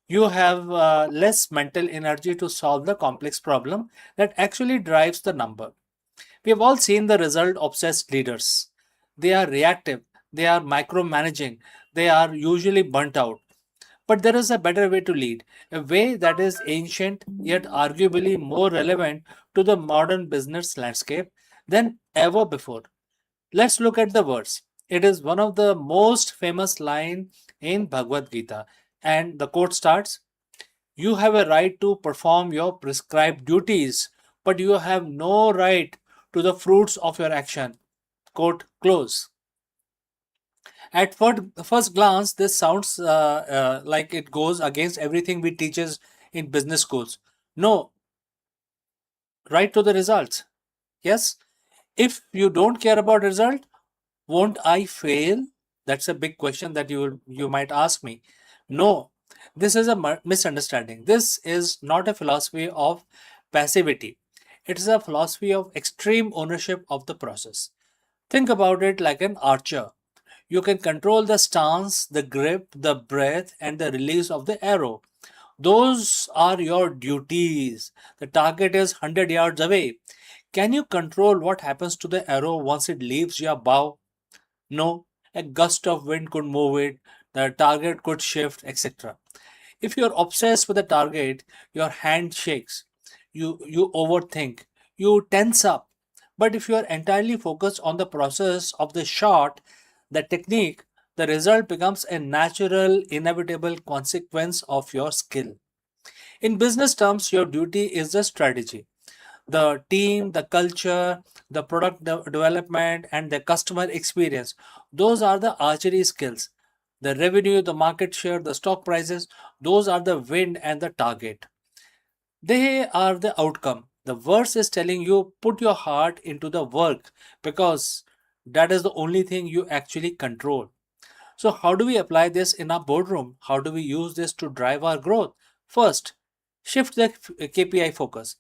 you have less mental energy to solve the complex problem that actually drives the number. We have all seen the result obsessed leaders. They are reactive, they are micromanaging, they are usually burnt out. But there is a better way to lead, a way that is ancient yet arguably more relevant to the modern business landscape than ever before. Let's look at the verse. It is one of the most famous line in Bhagavad Gita, and the quote starts, "You have a right to perform your prescribed duties, but you have no right to the fruits of your action." Quote close. At first glance, this sounds like it goes against everything we teaches in business schools. No, right to the results. Yes, if you don't care about result, won't I fail? That's a big question that you might ask me. No, this is a misunderstanding. This is not a philosophy of passivity. It is a philosophy of extreme ownership of the process. Think about it like an archer. You can control the stance, the grip, the breath, and the release of the arrow. Those are your duties. The target is 100 yards away. Can you control what happens to the arrow once it leaves your bow? No, a gust of wind could move it, the target could shift, etc. If you're obsessed with the target, your hand shakes, you overthink, you tense up. But if you are entirely focused on the process of the shot, the technique, the result becomes a natural, inevitable consequence of your skill. In business terms, your duty is the strategy, the team, the culture, the product development, and the customer experience. Those are the archery skills. The revenue, the market share, the stock prices, those are the wind and the target. They are the outcome. The verse is telling you put your heart into the work because that is the only thing you actually control. So, how do we apply this in our boardroom? How do we use this to drive our growth? First, shift the KPI focus.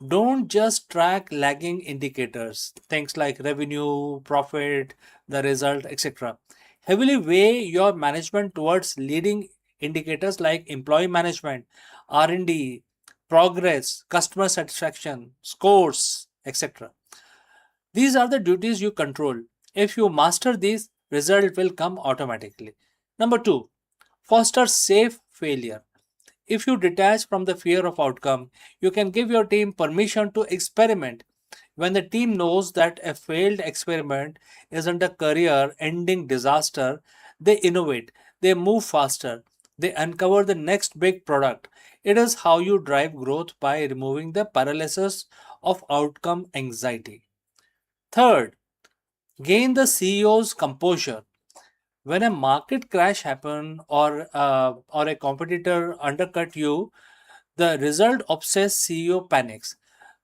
Don't just track lagging indicators, things like revenue, profit, the result, etc. Heavily weigh your management towards leading indicators like employee management, R&D, progress, customer satisfaction, scores, etc. These are the duties you control. If you master these, result will come automatically. Number 2, foster safe failure. If you detach from the fear of outcome, you can give your team permission to experiment. When the team knows that a failed experiment isn't a career ending disaster, they innovate, they move faster, they uncover the next big product. It is how you drive growth by removing the paralysis of outcome anxiety. Third, gain the CEO's composure. When a market crash happen or a competitor undercut you, the result obsessed CEO panics.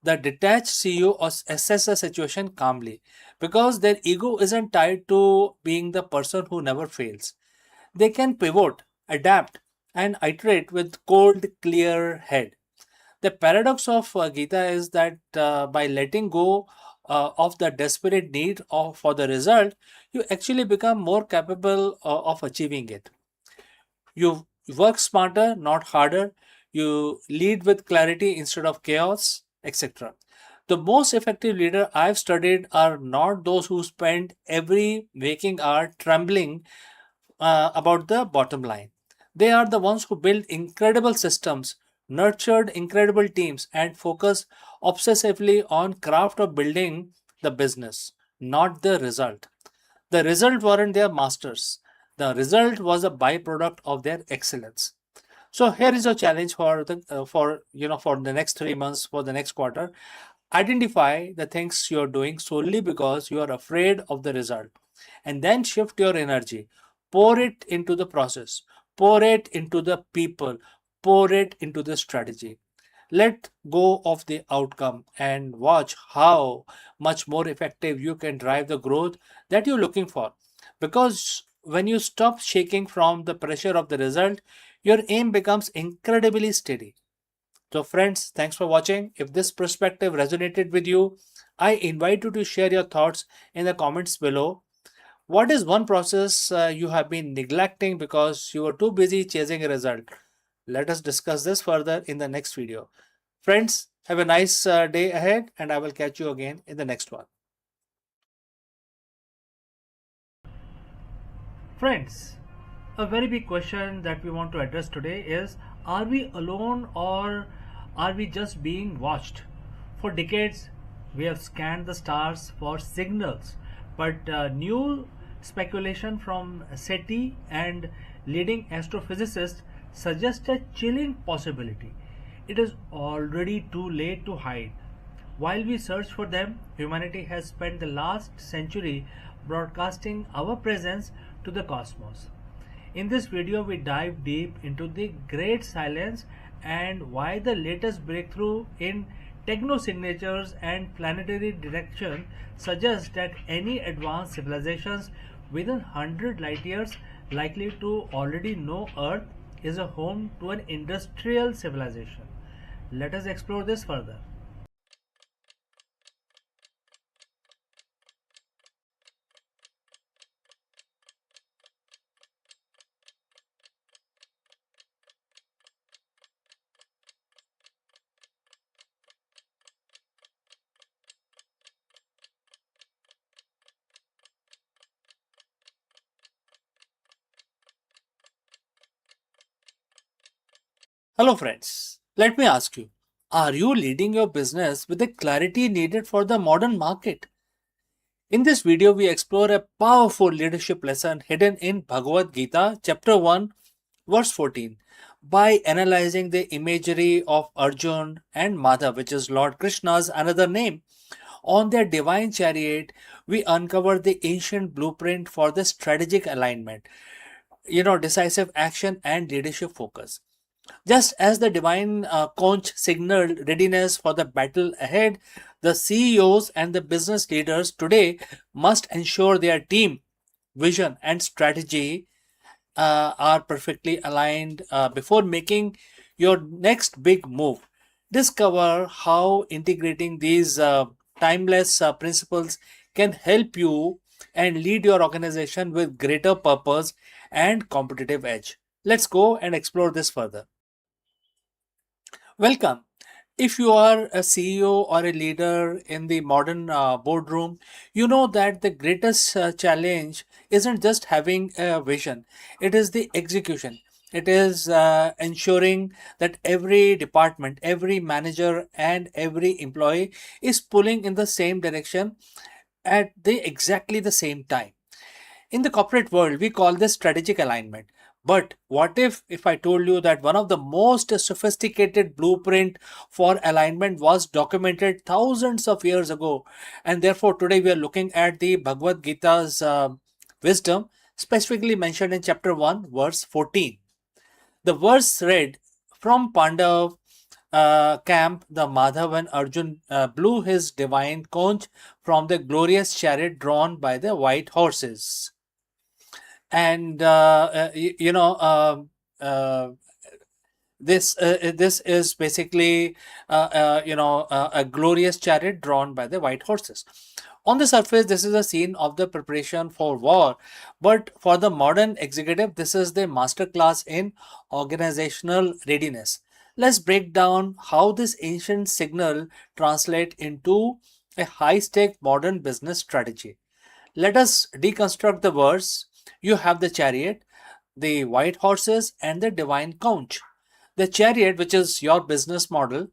The detached CEO assess the situation calmly because their ego isn't tied to being the person who never fails. They can pivot, adapt, and iterate with cold, clear head. The paradox of Gita is that by letting go of the desperate need for the result, you actually become more capable of achieving it. You work smarter, not harder. You lead with clarity instead of chaos, etc. The most effective leader I've studied are not those who spend every waking hour trembling about the bottom line. They are the ones who build incredible systems, nurtured incredible teams, and focus obsessively on craft of building the business, not the result. The result weren't their masters. The result was a byproduct of their excellence. So here is a challenge for the next 3 months, for the next quarter. Identify the things you're doing solely because you are afraid of the result, and then shift your energy. Pour it into the process, pour it into the people, pour it into the strategy. Let go of the outcome and watch how much more effective you can drive the growth that you're looking for. Because when you stop shaking from the pressure of the result, your aim becomes incredibly steady. So, friends, thanks for watching. If this perspective resonated with you, I invite you to share your thoughts in the comments below. What is one process you have been neglecting because you were too busy chasing a result? Let us discuss this further in the next video. Friends, have a nice day ahead, and I will catch you again in the next one. Friends, a very big question that we want to address today is, are we alone or are we just being watched? For decades, we have scanned the stars for signals, but new speculation from SETI and leading astrophysicists suggest a chilling possibility. It is already too late to hide. While we search for them, humanity has spent the last century broadcasting our presence to the cosmos. In this video, we dive deep into the great silence and why the latest breakthrough in technosignatures and planetary direction suggests that any advanced civilizations within 100 light years likely to already know Earth is a home to an industrial civilization. Let us explore this further. Hello, friends. Let me ask you, are you leading your business with the clarity needed for the modern market? In this video, we explore a powerful leadership lesson hidden in Bhagavad Gita, chapter 1, verse 14. By analyzing the imagery of Arjun and Madhav, which is Lord Krishna's another name, on their divine chariot, we uncover the ancient blueprint for the strategic alignment, decisive action and leadership focus. Just as the divine conch signaled readiness for the battle ahead, the CEOs and the business leaders today must ensure their team, vision, and strategy are perfectly aligned before making your next big move. Discover how integrating these timeless principles can help you and lead your organization with greater purpose and competitive edge. Let's go and explore this further. Welcome. If you are a CEO or a leader in the modern boardroom, you know that the greatest challenge isn't just having a vision, it is the execution. It is ensuring that every department, every manager, and every employee is pulling in the same direction at the exactly the same time. In the corporate world, we call this strategic alignment. But what if I told you that one of the most sophisticated blueprint for alignment was documented thousands of years ago, and therefore today we are looking at the Bhagavad Gita's wisdom, specifically mentioned in chapter 1, verse 14. The verse read, from Pandav camp, the Madhav and Arjun blew his divine conch from the glorious chariot drawn by the white horses. And this is basically a glorious chariot drawn by the white horses. On the surface, this is a scene of the preparation for war, but for the modern executive, this is the masterclass in organizational readiness. Let's break down how this ancient signal translate into a high-stake modern business strategy. Let us deconstruct the verse. You have the chariot, the white horses, and the divine conch. The chariot, which is your business model,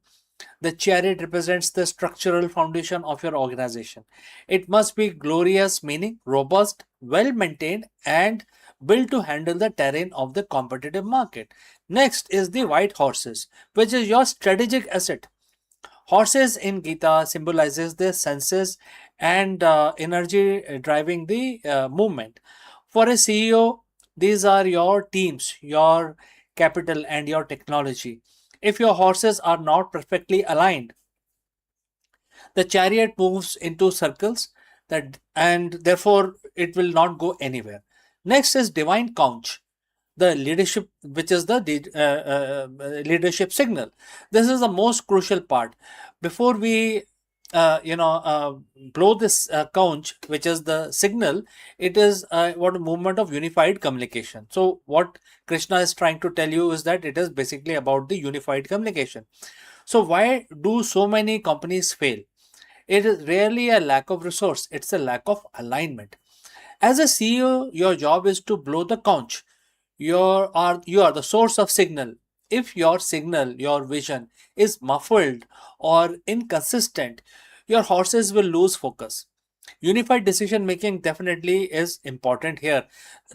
the chariot represents the structural foundation of your organization. It must be glorious, meaning robust, well maintained, and built to handle the terrain of the competitive market. Next is the white horses, which is your strategic asset. Horses in Gita symbolizes the senses and energy driving the movement. For a CEO, these are your teams, your capital, and your technology. If your horses are not perfectly aligned, the chariot moves into circles and therefore it will not go anywhere. Next is divine conch, the leadership, which is the leadership signal. This is the most crucial part. Before we blow this conch, which is the signal, it is what a movement of unified communication. So what Krishna is trying to tell you is that it is basically about the unified communication. So why do so many companies fail? It is rarely a lack of resource, it's a lack of alignment. As a CEO, your job is to blow the conch. You are the source of signal. If your signal, your vision is muffled or inconsistent, your horses will lose focus. Unified decision making definitely is important here.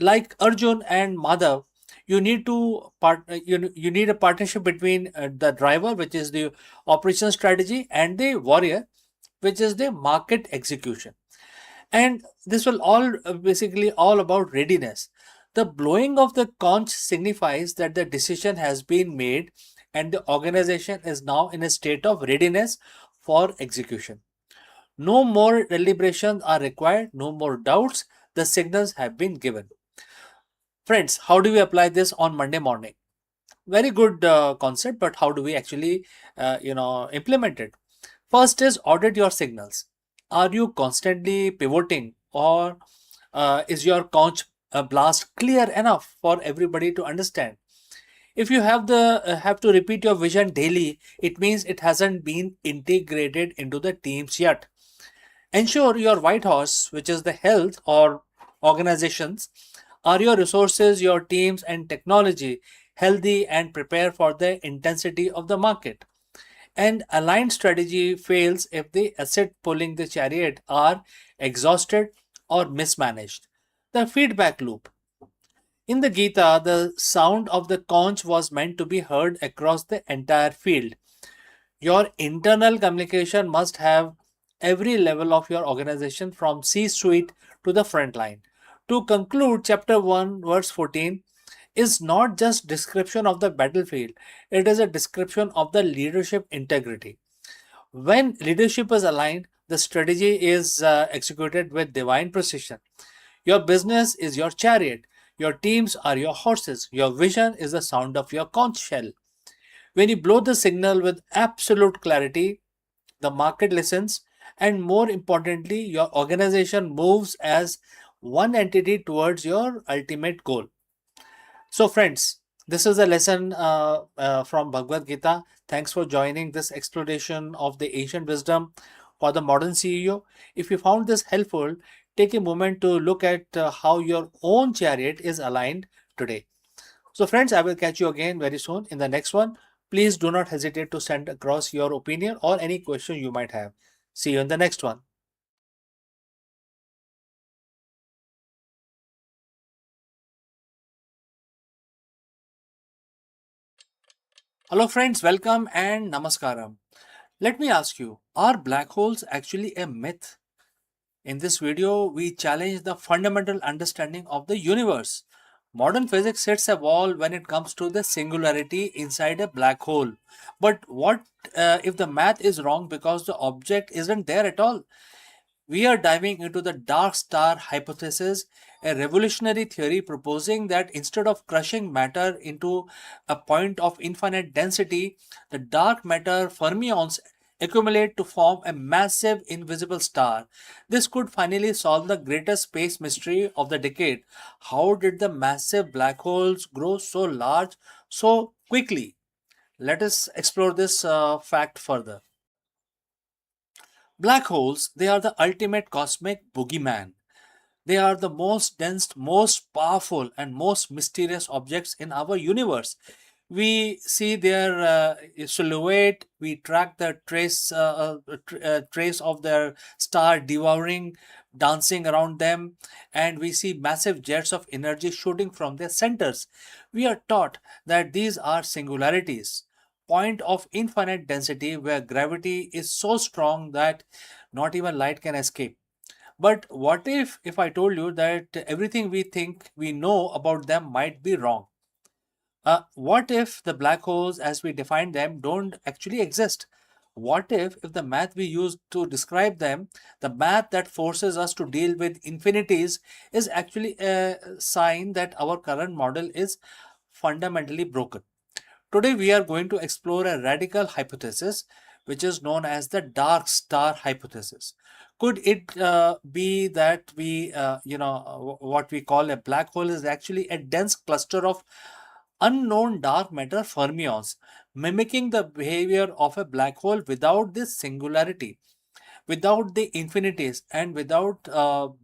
Like Arjun and Madhav, you need a partnership between the driver, which is the operation strategy, and the warrior, which is the market execution. And this will all basically all about readiness. The blowing of the conch signifies that the decision has been made and the organization is now in a state of readiness for execution. No more deliberations are required, no more doubts. The signals have been given. Friends, how do we apply this on Monday morning? Very good concept, but how do we actually implement it? First is audit your signals. Are you constantly pivoting, or is your conch blast clear enough for everybody to understand? If you have to repeat your vision daily, it means it hasn't been integrated into the teams yet. Ensure your white horse, which is the health or organizations, are your resources, your teams, and technology healthy and prepare for the intensity of the market. And aligned strategy fails if the asset pulling the chariot are exhausted or mismanaged. The feedback loop. In the Gita, the sound of the conch was meant to be heard across the entire field. Your internal communication must have every level of your organization from C suite to the front line. To conclude, chapter 1, verse 14 is not just description of the battlefield, it is a description of the leadership integrity. When leadership is aligned, the strategy is executed with divine precision. Your business is your chariot, your teams are your horses, your vision is the sound of your conch shell. When you blow the signal with absolute clarity, the market listens, and more importantly, your organization moves as one entity towards your ultimate goal. So, friends, this is a lesson from Bhagavad Gita. Thanks for joining this exploration of the ancient wisdom for the modern CEO. If you found this helpful, take a moment to look at how your own chariot is aligned today. So, friends, I will catch you again very soon in the next one. Please do not hesitate to send across your opinion or any question you might have. See you in the next one. Hello, friends, welcome and namaskaram. Let me ask you, are black holes actually a myth? In this video, we challenge the fundamental understanding of the universe. Modern physics hits a wall when it comes to the singularity inside a black hole. But what if the math is wrong because the object isn't there at all? We are diving into the dark star hypothesis, a revolutionary theory proposing that instead of crushing matter into a point of infinite density, the dark matter fermions accumulate to form a massive invisible star. This could finally solve the greatest space mystery of the decade. How did the massive black holes grow so large so quickly? Let us explore this fact further. Black holes, they are the ultimate cosmic boogeyman. They are the most dense, most powerful, and most mysterious objects in our universe. We see their silhouette. We track the trace of their star devouring, dancing around them, and we see massive jets of energy shooting from their centers. We are taught that these are singularities, point of infinite density where gravity is so strong that not even light can escape. But what if I told you that everything we think we know about them might be wrong? What if the black holes as we define them don't actually exist? What if the math we use to describe them, the math that forces us to deal with infinities, is actually a sign that our current model is fundamentally broken? Today, we are going to explore a radical hypothesis which is known as the dark star hypothesis. Could it be that what we call a black hole is actually a dense cluster of unknown dark matter fermions, mimicking the behavior of a black hole without this singularity, without the infinities, and without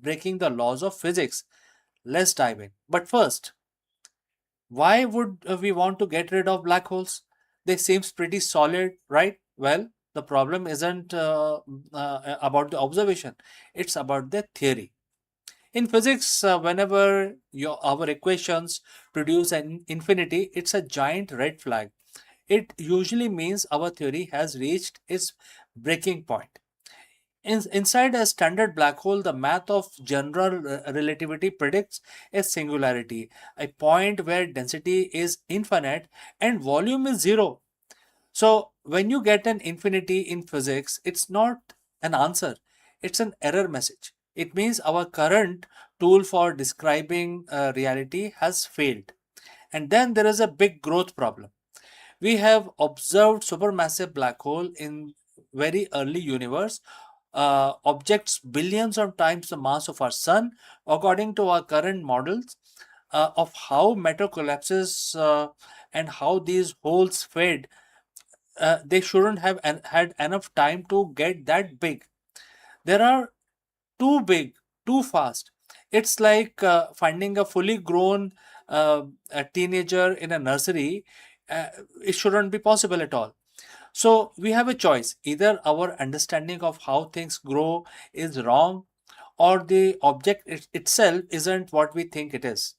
breaking the laws of physics? Let's dive in. But first, why would we want to get rid of black holes? They seems pretty solid, right? Well, the problem isn't about the observation, it's about the theory. In physics, whenever our equations produce an infinity, it's a giant red flag. It usually means our theory has reached its breaking point. Inside a standard black hole, the math of general relativity predicts a singularity, a point where density is infinite and volume is zero. So, when you get an infinity in physics, it's not an answer, it's an error message. It means our current tool for describing reality has failed. And then there is a big growth problem. We have observed supermassive black hole in very early universe, objects billions of times the mass of our sun. According to our current models of how matter collapses and how these holes fade, they shouldn't have had enough time to get that big. There are too big, too fast. It's like finding a fully grown a teenager in a nursery. Uh, it shouldn't be possible at all. So we have a choice. Either our understanding of how things grow is wrong, or the object itself isn't what we think it is.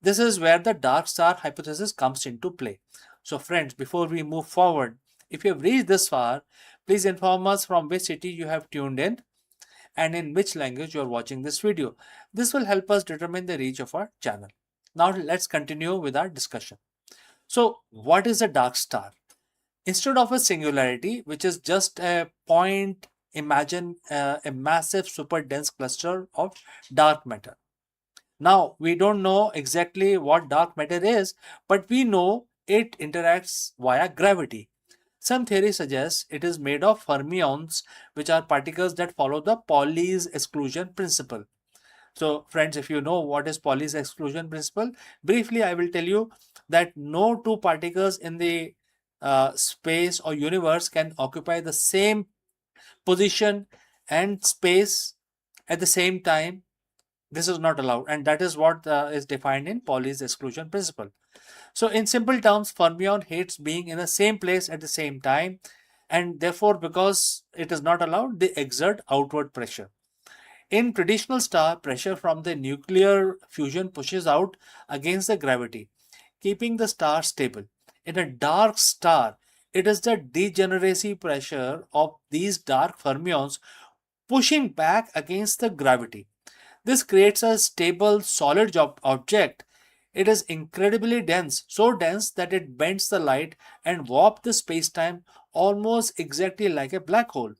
This is where the dark star hypothesis comes into play. So, friends, before we move forward, if you have reached this far, please inform us from which city you have tuned in and in which language you are watching this video. This will help us determine the reach of our channel. Now, let's continue with our discussion. So, what is a dark star? Instead of a singularity, which is just a point, imagine a massive super dense cluster of dark matter. Now, we don't know exactly what dark matter is, but we know it interacts via gravity. Some theory suggests it is made of fermions, which are particles that follow the Pauli's exclusion principle. So, friends, if you know what is Pauli's exclusion principle, briefly I will tell you that no two particles in the space or universe can occupy the same position and space at the same time. This is not allowed, and that is what is defined in Pauli's exclusion principle. So, in simple terms, fermion hates being in the same place at the same time, and therefore, because it is not allowed, they exert outward pressure. In traditional star, pressure from the nuclear fusion pushes out against the gravity, keeping the star stable. In a dark star, it is the degeneracy pressure of these dark fermions pushing back against the gravity. This creates a stable, solid object. It is incredibly dense, so dense that it bends the light and warps the space-time almost exactly like a black hole.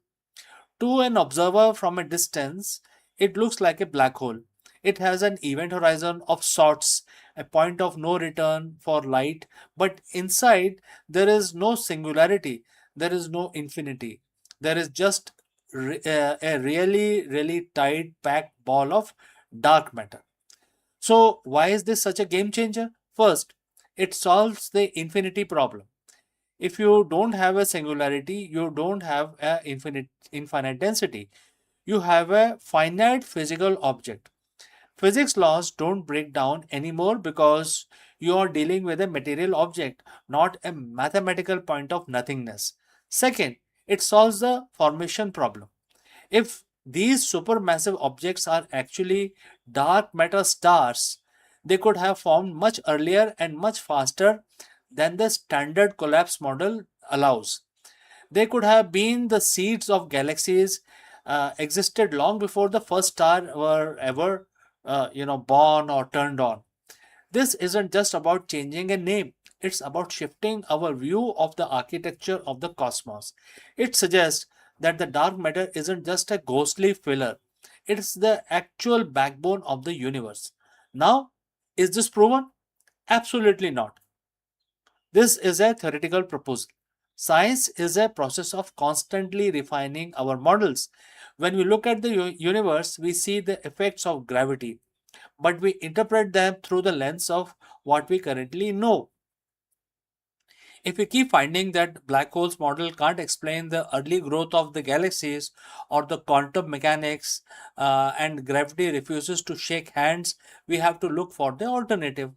To an observer from a distance, it looks like a black hole. It has an event horizon of sorts, a point of no return for light, but inside there is no singularity, there is no infinity. There is just a really, really tight, packed ball of dark matter. So, why is this such a game changer? First, it solves the infinity problem. If you don't have a singularity, you don't have a infinite density. You have a finite physical object. Physics laws don't break down anymore because you are dealing with a material object, not a mathematical point of nothingness. Second, it solves the formation problem. If these supermassive objects are actually dark matter stars, they could have formed much earlier and much faster than the standard collapse model allows. They could have been the seeds of galaxies, existed long before the first star were ever born or turned on. This isn't just about changing a name, it's about shifting our view of the architecture of the cosmos. It suggests that the dark matter isn't just a ghostly filler, it's the actual backbone of the universe. Now, is this proven? Absolutely not. This is a theoretical proposal. Science is a process of constantly refining our models. When we look at the universe, we see the effects of gravity, but we interpret them through the lens of what we currently know. If we keep finding that black holes model can't explain the early growth of the galaxies or the quantum mechanics and gravity refuses to shake hands, we have to look for the alternative.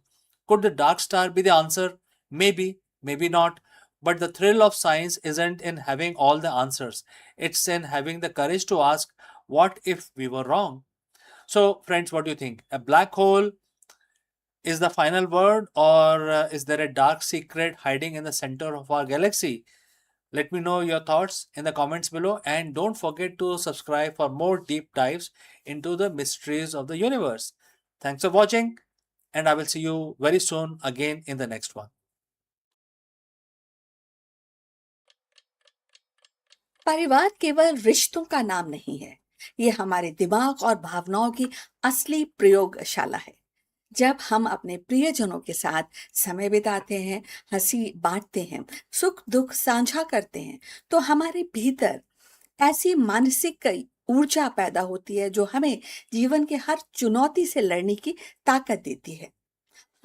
Could the dark star be the answer? Maybe, maybe not. But the thrill of science isn't in having all the answers. It's in having the courage to ask, what if we were wrong? So, friends, what do you think? A black hole is the final word, or is there a dark secret hiding in the center of our galaxy? Let me know your thoughts in the comments below, and don't forget to subscribe for more deep dives into the mysteries of the universe. Thanks for watching, and I will see you very soon again in the next one. परिवार केवल रिश्तों का नाम नहीं है, ये हमारे दिमाग और भावनाओं की असली प्रयोगशाला है। जब हम अपने प्रियजनों के साथ समय बिताते हैं, हंसी बांटते हैं, सुख दुख साझा करते हैं, तो हमारे भीतर ऐसी मानसिक ऊर्जा पैदा होती है जो हमें जीवन के हर चुनौती से लड़ने की ताकत देती है।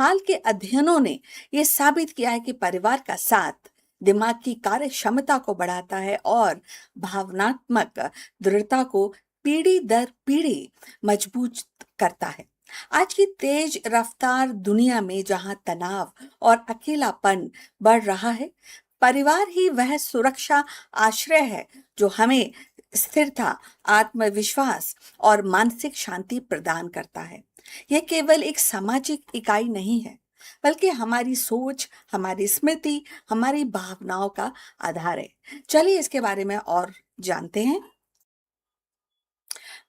हाल के अध्ययनों ने यह साबित किया है कि परिवार का साथ दिमाग की कार्य क्षमता को बढ़ाता है और भावनात्मक दृढ़ता को पीढ़ी दर पीढ़ी मजबूत करता है। आज की तेज रफ्तार दुनिया में जहां तनाव और अकेलापन बढ़ रहा है, परिवार ही वह सुरक्षा आश्रय है जो हमें स्थिरता, आत्मविश्वास और मानसिक शांति प्रदान करता है। यह केवल एक सामाजिक इकाई नहीं है, बल्कि हमारी सोच, हमारी स्मृति, हमारी भावनाओं का आधार है। चलिए इसके बारे में और जानते हैं।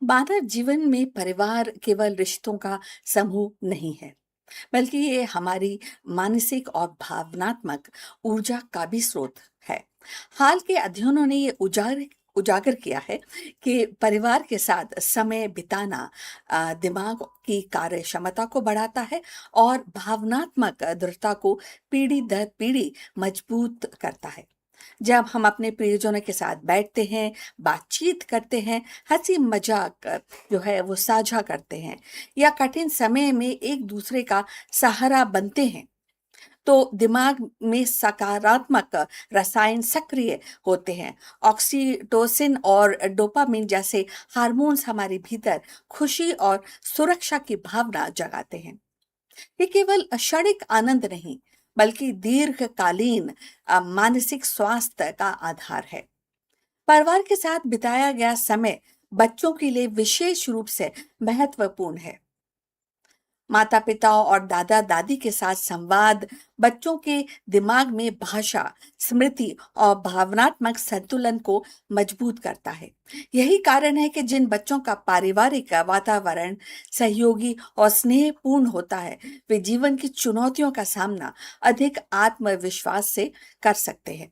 मानव जीवन में परिवार केवल रिश्तों का समूह नहीं है, बल्कि ये हमारी मानसिक और भावनात्मक ऊर्जा का भी स्रोत है। हाल के अध्ययनों ने ये उजागर किया है कि परिवार के साथ समय बिताना दिमाग की कार्य क्षमता को बढ़ाता है और भावनात्मक दृढ़ता को पीढ़ी दर पीढ़ी मजबूत करता है। जब हम अपने प्रियजनों के साथ बैठते हैं, बातचीत करते हैं, हंसी मजाक जो है वो साझा करते हैं या कठिन समय में एक दूसरे का सहारा बनते हैं, तो दिमाग में सकारात्मक रसायन सक्रिय होते हैं। ऑक्सीटोसिन और डोपामिन जैसे हार्मोन्स हमारे भीतर खुशी और सुरक्षा की भावना जगाते हैं। ये केवल क्षणिक आनंद नहीं, बल्कि दीर्घकालीन मानसिक स्वास्थ्य का आधार है। परिवार के साथ बिताया गया समय बच्चों के लिए विशेष रूप से महत्वपूर्ण है। माता पिता और दादा दादी के साथ संवाद बच्चों के दिमाग में भाषा, स्मृति और भावनात्मक संतुलन को मजबूत करता है। यही कारण है कि जिन बच्चों का पारिवारिक वातावरण सहयोगी और स्नेहपूर्ण होता है, वे जीवन की चुनौतियों का सामना अधिक आत्मविश्वास से कर सकते हैं।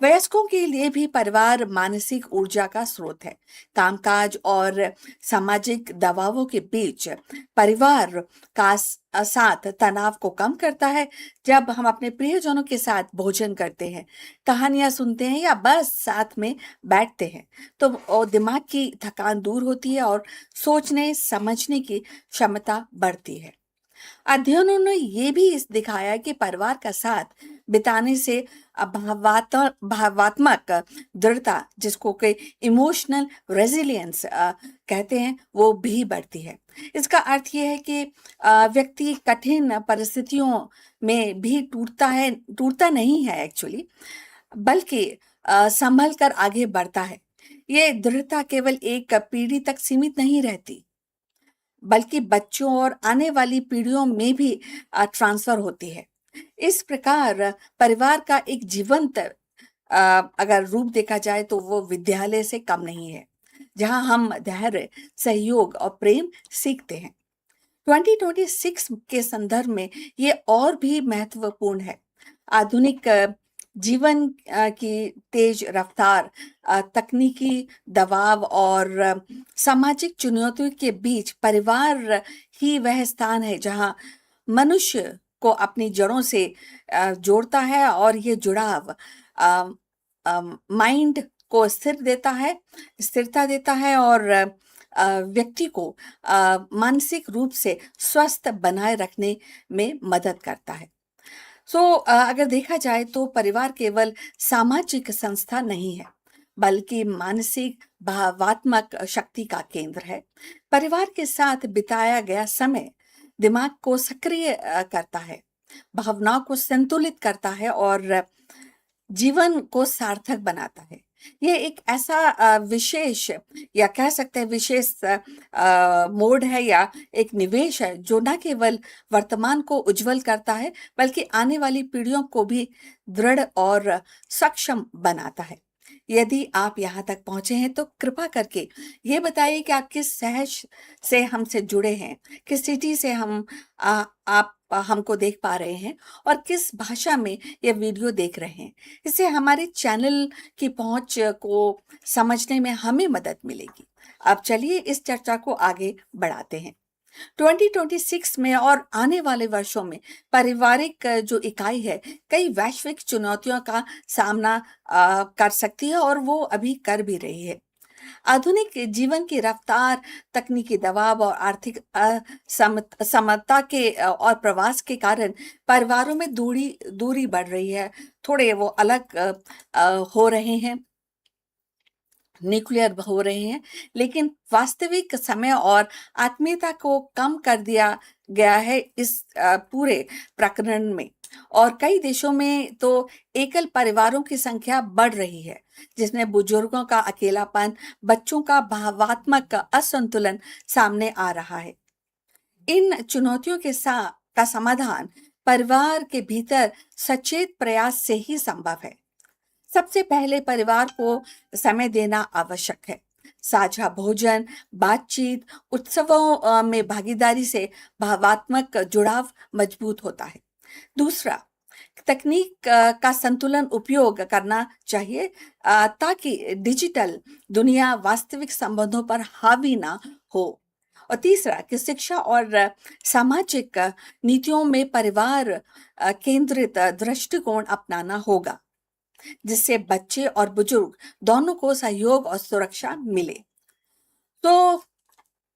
वयस्कों के लिए भी परिवार मानसिक ऊर्जा का स्रोत है। कामकाज और सामाजिक दबावों के बीच परिवार का साथ तनाव को कम करता है। जब हम अपने प्रियजनों के साथ भोजन करते हैं, कहानियां सुनते हैं या बस साथ में बैठते हैं, तो दिमाग की थकान दूर होती है और सोचने समझने की क्षमता बढ़ती है। अध्ययनों ने ये भी इस दिखाया कि परिवार का साथ बिताने से भावात्मक दृढ़ता, जिसको कि इमोशनल रेजिलियंस कहते हैं, वो भी बढ़ती है। इसका अर्थ ये है कि व्यक्ति कठिन परिस्थितियों में भी टूटता नहीं है एक्चुअली, बल्कि संभल कर आगे बढ़ता है। ये दृढ़ता केवल एक पीढ़ी तक सीमित नहीं रहती, बल्कि बच्चों और आने वाली पीढ़ियों में भी ट्रांसफर होती है। इस प्रकार परिवार का एक जीवंत अगर रूप देखा जाए तो वो विद्यालय से कम नहीं है, जहां हम धैर्य, सहयोग और प्रेम सीखते हैं। 2026 के संदर्भ में ये और भी महत्वपूर्ण है। आधुनिक जीवन की तेज रफ्तार, तकनीकी दबाव और सामाजिक चुनौतियों के बीच परिवार ही वह स्थान है जहां मनुष्य को अपनी जड़ों से जोड़ता है और ये जुड़ाव माइंड को स्थिरता देता है और व्यक्ति को मानसिक रूप से स्वस्थ बनाए रखने में मदद करता है। अगर देखा जाए तो परिवार केवल सामाजिक संस्था नहीं है, बल्कि मानसिक भावात्मक शक्ति का केंद्र है। परिवार के साथ बिताया गया समय दिमाग को सक्रिय करता है, भावनाओं को संतुलित करता है और जीवन को सार्थक बनाता है। ये एक ऐसा विशेष या कह सकते हैं विशेष मोड है या एक निवेश है जो न केवल वर्तमान को उज्जवल करता है, बल्कि आने वाली पीढ़ियों को भी दृढ़ और सक्षम बनाता है। यदि आप यहाँ तक पहुंचे हैं तो कृपा करके ये बताइए कि आप किस शहर से हमसे जुड़े हैं, किस सिटी से आप हमको देख पा रहे हैं और किस भाषा में ये वीडियो देख रहे हैं। इससे हमारे चैनल की पहुंच को समझने में हमें मदद मिलेगी। अब चलिए इस चर्चा को आगे बढ़ाते हैं। 2026 में और आने वाले वर्षों में पारिवारिक जो इकाई है कई वैश्विक चुनौतियों का सामना कर सकती है और वो अभी कर भी रही है। आधुनिक जीवन की रफ्तार, तकनीकी दबाव और आर्थिक असमता के और प्रवास के कारण परिवारों में दूरी बढ़ रही है। थोड़े वो अलग हो रहे हैं, न्यूक्लियर हो रहे हैं, लेकिन वास्तविक समय और आत्मीयता को कम कर दिया गया है इस पूरे प्रकरण में। और कई देशों में तो एकल परिवारों की संख्या बढ़ रही है, जिसमें बुजुर्गों का अकेलापन, बच्चों का भावात्मक असंतुलन सामने आ रहा है। इन चुनौतियों का समाधान परिवार के भीतर सचेत प्रयास से ही संभव है। सबसे पहले परिवार को समय देना आवश्यक है। साझा भोजन, बातचीत, उत्सवों में भागीदारी से भावात्मक जुड़ाव मजबूत होता है। दूसरा, तकनीक का संतुलन उपयोग करना चाहिए ताकि डिजिटल दुनिया वास्तविक संबंधों पर हावी ना हो। और तीसरा कि शिक्षा और सामाजिक नीतियों में परिवार केंद्रित दृष्टिकोण अपनाना होगा, जिससे बच्चे और बुजुर्ग दोनों को सहयोग और सुरक्षा मिले। तो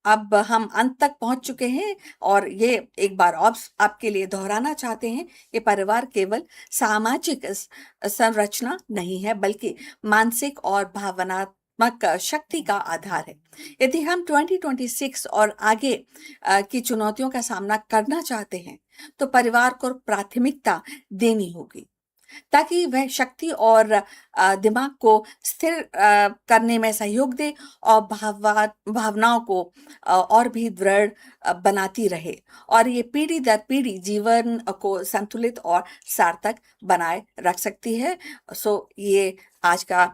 अब हम अंत तक पहुंच चुके हैं और ये एक बार और आपके लिए दोहराना चाहते हैं कि परिवार केवल सामाजिक संरचना नहीं है, बल्कि मानसिक और भावनात्मक शक्ति का आधार है। यदि हम 2026 और आगे की चुनौतियों का सामना करना चाहते हैं, तो परिवार को प्राथमिकता देनी होगी ताकि वह शक्ति और दिमाग को स्थिर करने में सहयोग दे और भावनाओं को और भी दृढ़ बनाती रहे, और ये पीढ़ी दर पीढ़ी जीवन को संतुलित और सार्थक बनाए रख सकती है। सो ये आज का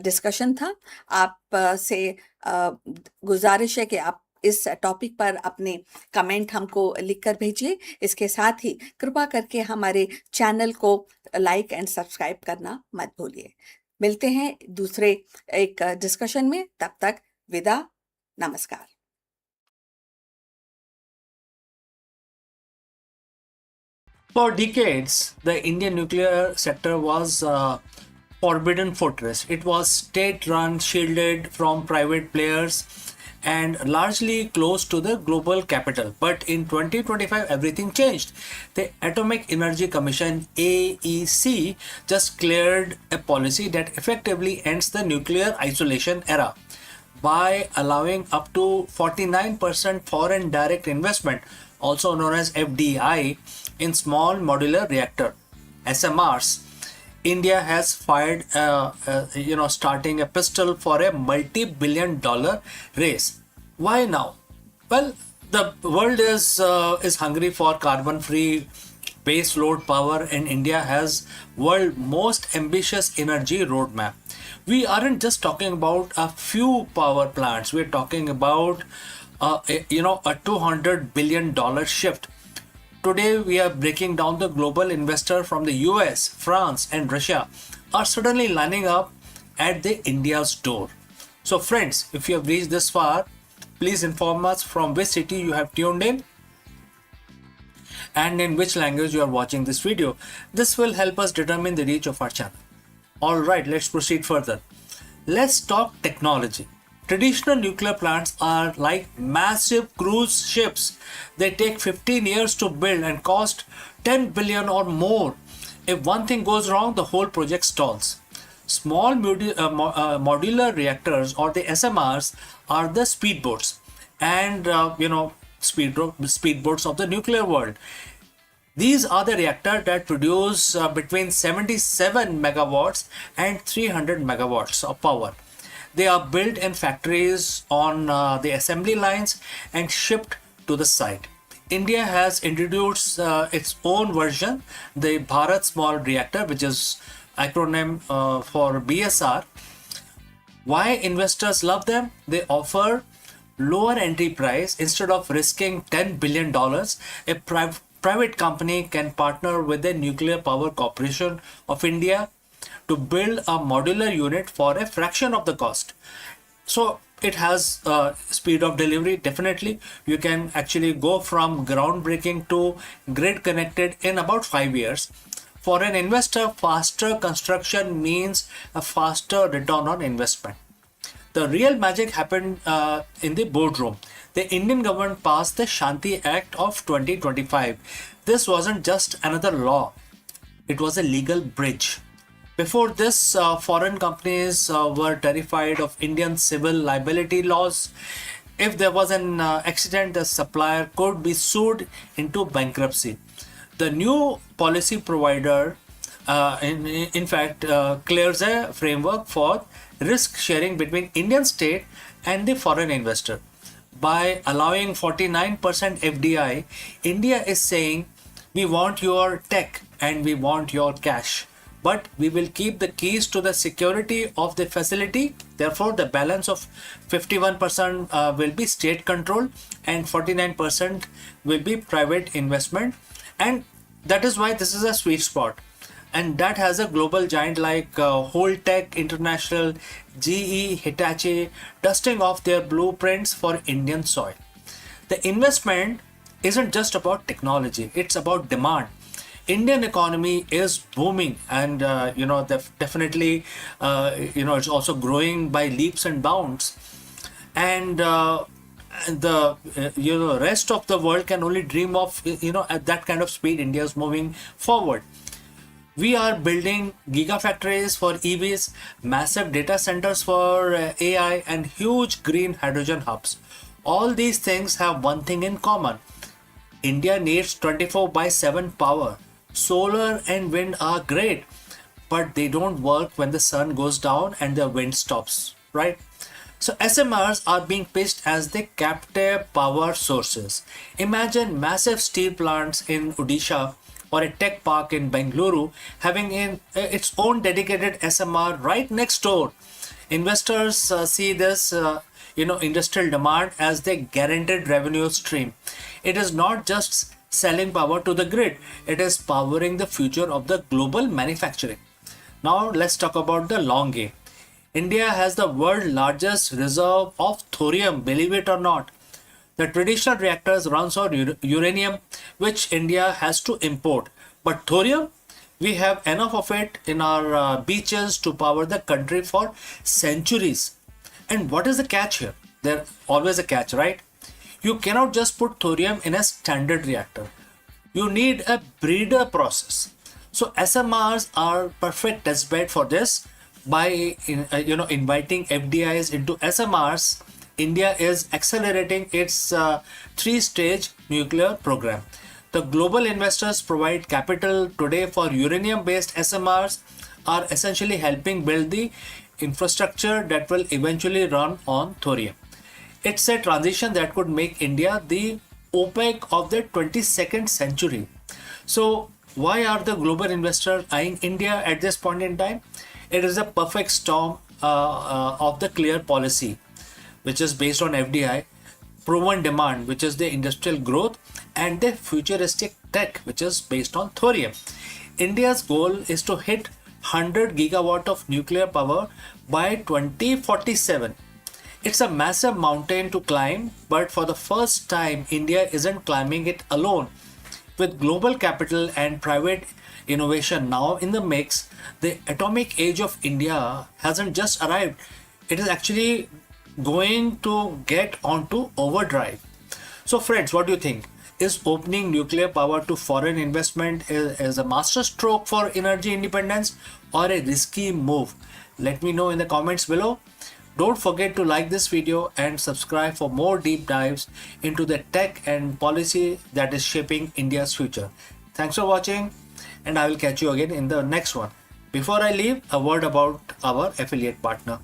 डिस्कशन था। आप से गुजारिश है कि आप इस टॉपिक पर अपने कमेंट हमको लिखकर भेजिए। इसके साथ ही कृपा करके हमारे चैनल को लाइक एंड सब्सक्राइब करना मत भूलिए। मिलते हैं दूसरे एक डिस्कशन में, तब तक विदा, नमस्कार। For decades, the Indian nuclear sector was a forbidden fortress. It was state-run, shielded from private players, and largely close to the global capital. But in 2025, everything changed. The Atomic Energy Commission, AEC, just cleared a policy that effectively ends the nuclear isolation era by allowing up to 49% foreign direct investment, also known as FDI, in small modular reactor SMRs. India has fired, starting a pistol for a multi-billion-dollar race. Why now? Well, the world is hungry for carbon-free base load power, and India has world's most ambitious energy roadmap. We aren't just talking about a few power plants. We're talking about a $200 billion shift. Today, we are breaking down the global investor from the US, France, and Russia are suddenly lining up at the India's door. So, friends, if you have reached this far, please inform us from which city you have tuned in and in which language you are watching this video. This will help us determine the reach of our channel. Alright, let's proceed further. Let's talk technology. Traditional nuclear plants are like massive cruise ships. They take 15 years to build and cost 10 billion or more. If one thing goes wrong, the whole project stalls. Small modular reactors, or the SMRs, are the speedboats and speedboats of the nuclear world. These are the reactors that produce between 77 megawatts and 300 megawatts of power. They are built in factories on the assembly lines and shipped to the site. India has introduced its own version, the Bharat Small Reactor, which is acronym for BSR. Why investors love them? They offer lower entry price. Instead of risking $10 billion, a private company can partner with the Nuclear Power Corporation of India to build a modular unit for a fraction of the cost. So it has speed of delivery. Definitely, you can actually go from groundbreaking to grid connected in about 5 years. For an investor, faster construction means a faster return on investment. The real magic happened in the boardroom. The Indian government passed the Shanti Act of 2025. This wasn't just another law, it was a legal bridge. Before this, foreign companies were terrified of Indian civil liability laws. If there was an accident, the supplier could be sued into bankruptcy. The new policy provider, in fact, clears a framework for risk sharing between Indian state and the foreign investor. By allowing 49% FDI, India is saying, we want your tech and we want your cash, but we will keep the keys to the security of the facility. Therefore, the balance of 51% will be state control and 49% will be private investment. And that is why this is a sweet spot. And that has a global giant like Holtec International, GE, Hitachi dusting off their blueprints for Indian soil. The investment isn't just about technology, it's about demand. Indian economy is booming, and definitely it's also growing by leaps and bounds. And the rest of the world can only dream of at that kind of speed India is moving forward. We are building gigafactories for EVs, massive data centers for AI, and huge green hydrogen hubs. All these things have one thing in common. India needs 24 by 7 power. Solar and wind are great, but they don't work when the sun goes down and the wind stops, right? So SMRs are being pitched as the captive power sources. Imagine massive steel plants in Odisha or a tech park in Bengaluru having its own dedicated SMR right next door. Investors see this industrial demand as the guaranteed revenue stream. It is not just selling power to the grid, it is powering the future of the global manufacturing. Now let's talk about the long game. India has the world's largest reserve of thorium, believe it or not. The traditional reactors runs on uranium, which India has to import. But thorium, we have enough of it in our beaches to power the country for centuries. And what is the catch here? There's always a catch, right? You cannot just put thorium in a standard reactor. You need a breeder process. So SMRs are perfect test bed for this. By inviting FDIs into SMRs, India is accelerating its three-stage nuclear program. The global investors provide capital today for uranium-based SMRs are essentially helping build the infrastructure that will eventually run on thorium. It's a transition that could make India the OPEC of the 22nd century. So why are the global investors eyeing India at this point in time? It is a perfect storm of the clear policy, which is based on FDI, proven demand, which is the industrial growth, and the futuristic tech, which is based on thorium. India's goal is to hit 100 gigawatt of nuclear power by 2047. It's a massive mountain to climb, but for the first time, India isn't climbing it alone. With global capital and private innovation now in the mix, the atomic age of India hasn't just arrived. It is actually going to get onto overdrive. So friends, what do you think? Is opening nuclear power to foreign investment is a master stroke for energy independence or a risky move? Let me know in the comments below. Don't forget to like this video and subscribe for more deep dives into the tech and policy that is shaping India's future. Thanks for watching, and I will catch you again in the next one. Before I leave, a word about our affiliate partner.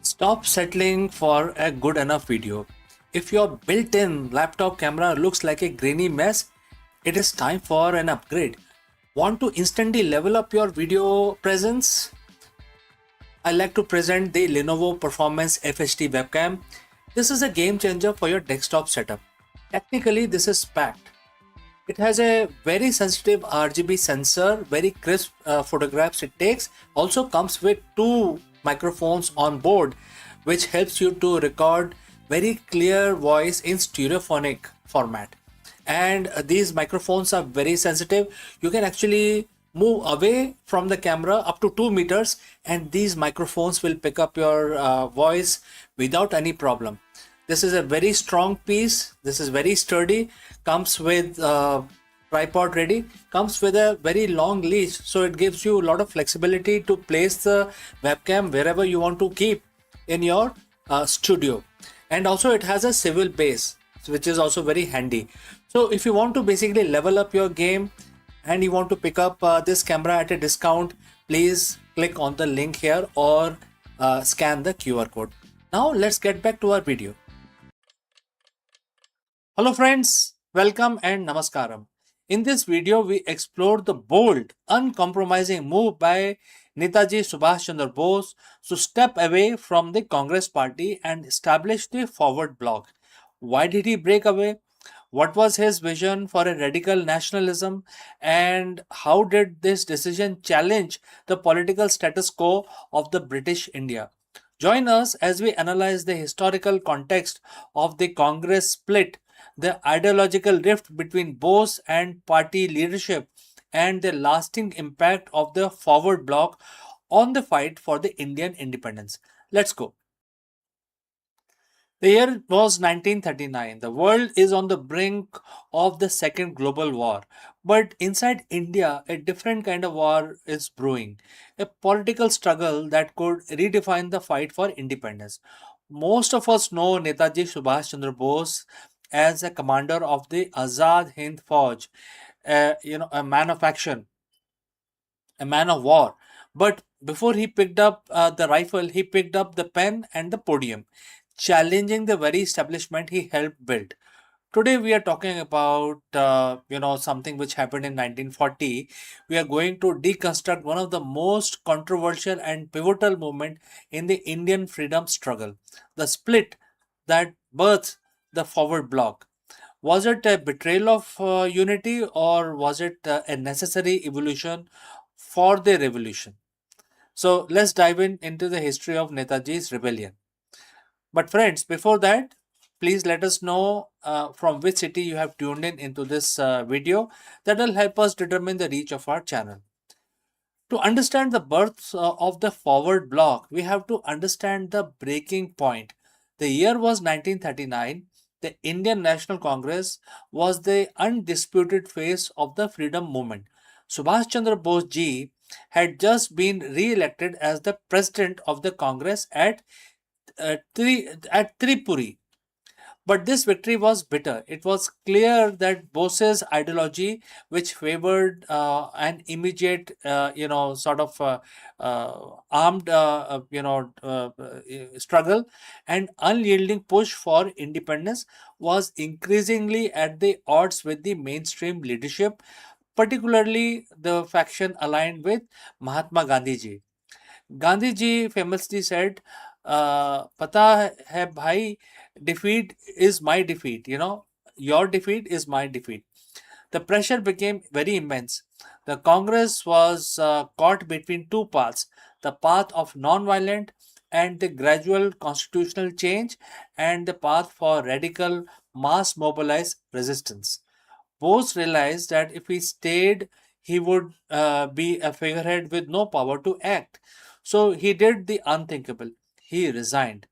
Stop settling for a good enough video. If your built-in laptop camera looks like a grainy mess, it is time for an upgrade. Want to instantly level up your video presence? I like to present the Lenovo Performance FHD webcam. This is a game changer for your desktop setup. Technically, this is packed. It has a very sensitive RGB sensor, very crisp photographs it takes. Also comes with two microphones on board, which helps you to record very clear voice in stereophonic format. And these microphones are very sensitive. You can actually move away from the camera up to 2 meters, and these microphones will pick up your voice without any problem. This is a very strong piece. This is very sturdy. Comes with tripod ready. Comes with a very long leash, so it gives you a lot of flexibility to place the webcam wherever you want to keep in your studio. And also it has a swivel base, which is also very handy. So if you want to basically level up your game and you want to pick up this camera at a discount, please click on the link here or scan the QR code. Now let's get back to our video. Hello friends, welcome and namaskaram. In this video, we explore the bold, uncompromising move by Netaji Subhash Chandra Bose to step away from the Congress party and establish the Forward Bloc. Why did he break away? What was his vision for a radical nationalism, and how did this decision challenge the political status quo of the British India? Join us as we analyze the historical context of the Congress split, the ideological rift between Bose and party leadership, and the lasting impact of the forward bloc on the fight for the Indian independence. Let's go. The year was 1939. The world is on the brink of the Second Global War. But inside India, a different kind of war is brewing. A political struggle that could redefine the fight for independence. Most of us know Netaji Subhash Chandra Bose as a commander of the Azad Hind Fauj, a man of action, a man of war. But before he picked up the rifle, he picked up the pen and the podium, challenging the very establishment he helped build. Today we are talking about something which happened in 1940. We are going to deconstruct one of the most controversial and pivotal movement in the Indian freedom struggle, the split that birthed the forward bloc. Was it a betrayal of unity, or was it a necessary evolution for the revolution? So let's dive into the history of Netaji's rebellion. But friends, before that, please let us know from which city you have tuned in into this video. That will help us determine the reach of our channel. To understand the birth of the forward bloc, we have to understand the breaking point. The year was 1939. The Indian National Congress was the undisputed face of the freedom movement. Subhash Chandra Bose ji had just been re-elected as the president of the Congress at Tripuri. But this victory was bitter. It was clear that Bose's ideology, which favored an immediate, armed, struggle and unyielding push for independence, was increasingly at the odds with the mainstream leadership, particularly the faction aligned with Mahatma Gandhi ji. Gandhi ji famously said, "पता है भाई, defeat is my defeat. Your defeat is my defeat." The pressure became very immense. The Congress was caught between two paths: the path of non-violent and the gradual constitutional change, and the path for radical mass mobilized resistance. Bose realized that if he stayed, he would be a figurehead with no power to act. So he did the unthinkable. He resigned.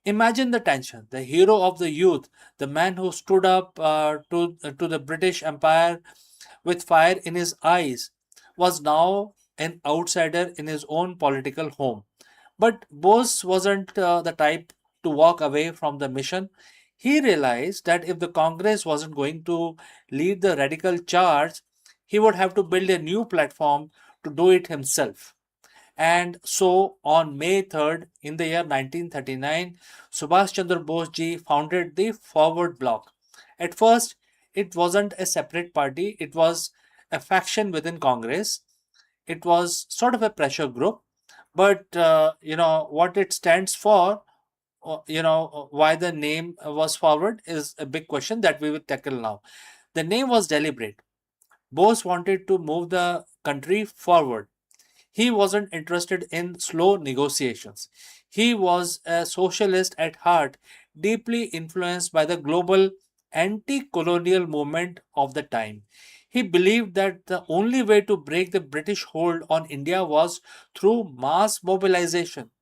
Imagine the tension. The hero of the youth, the man who stood up to the British Empire with fire in his eyes, was now an outsider in his own political home. But Bose wasn't the type to walk away from the mission. He realized that if the Congress wasn't going to lead the radical charge, he would have to build a new platform to do it himself. And so on May 3rd, in the year 1939, Subhash Chandra Bose ji founded the Forward Bloc. At first, it wasn't a separate party, it was a faction within Congress. It was sort of a pressure group, but what it stands for, why the name was forward is a big question that we will tackle now. The name was deliberate. Bose wanted to move the country forward. He wasn't interested in slow negotiations. He was a socialist at heart, deeply influenced by the global anti colonial movement of the time. He believed that the only way to break the British hold on India was through mass mobilization.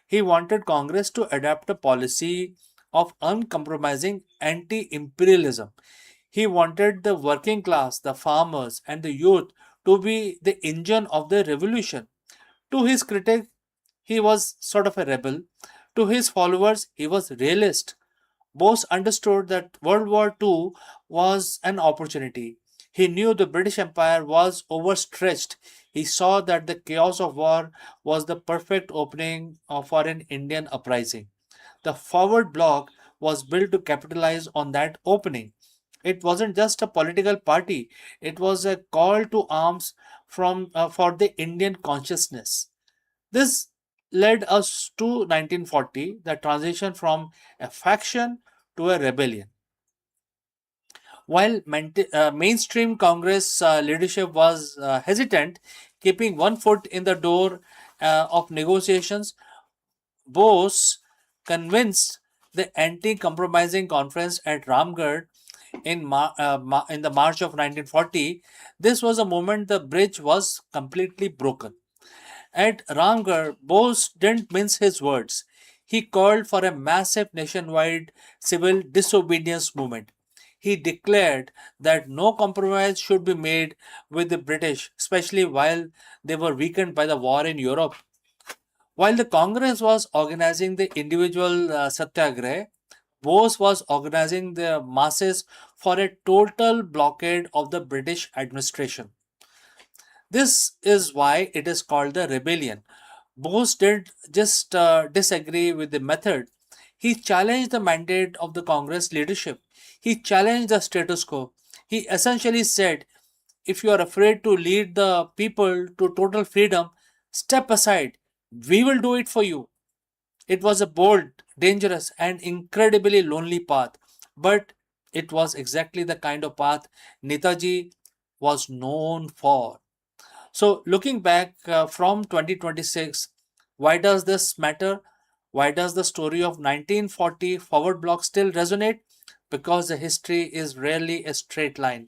He wanted Congress to adopt a policy of uncompromising anti imperialism. He wanted the working class, the farmers, and the youth to be the engine of the revolution. To his critics, he was sort of a rebel. To his followers, he was realist. Bose understood that World War II was an opportunity. He knew the British Empire was overstretched. He saw that the chaos of war was the perfect opening for an Indian uprising. The forward bloc was built to capitalize on that opening. It wasn't just a political party, it was a call to arms for the Indian consciousness. This led us to 1940, the transition from a faction to a rebellion. While mainstream Congress leadership was hesitant, keeping one foot in the door of negotiations, Bose convinced the anti-compromising conference at Ramgarh in the March of 1940. This was a moment the bridge was completely broken. At Ramgarh, Bose didn't mince his words. He called for a massive nationwide civil disobedience movement. He declared that no compromise should be made with the British, especially while they were weakened by the war in Europe. While the Congress was organizing the individual satyagrah, Bose was organizing the masses for a total blockade of the British administration. This is why it is called the rebellion. Bose did just disagree with the method. He challenged the mandate of the Congress leadership. He challenged the status quo. He essentially said, if you are afraid to lead the people to total freedom, step aside. We will do it for you. It was a bold, dangerous, and incredibly lonely path, but it was exactly the kind of path Netaji was known for. So, looking back from 2026, why does this matter? Why does the story of 1940 forward block still resonate? Because the history is rarely a straight line.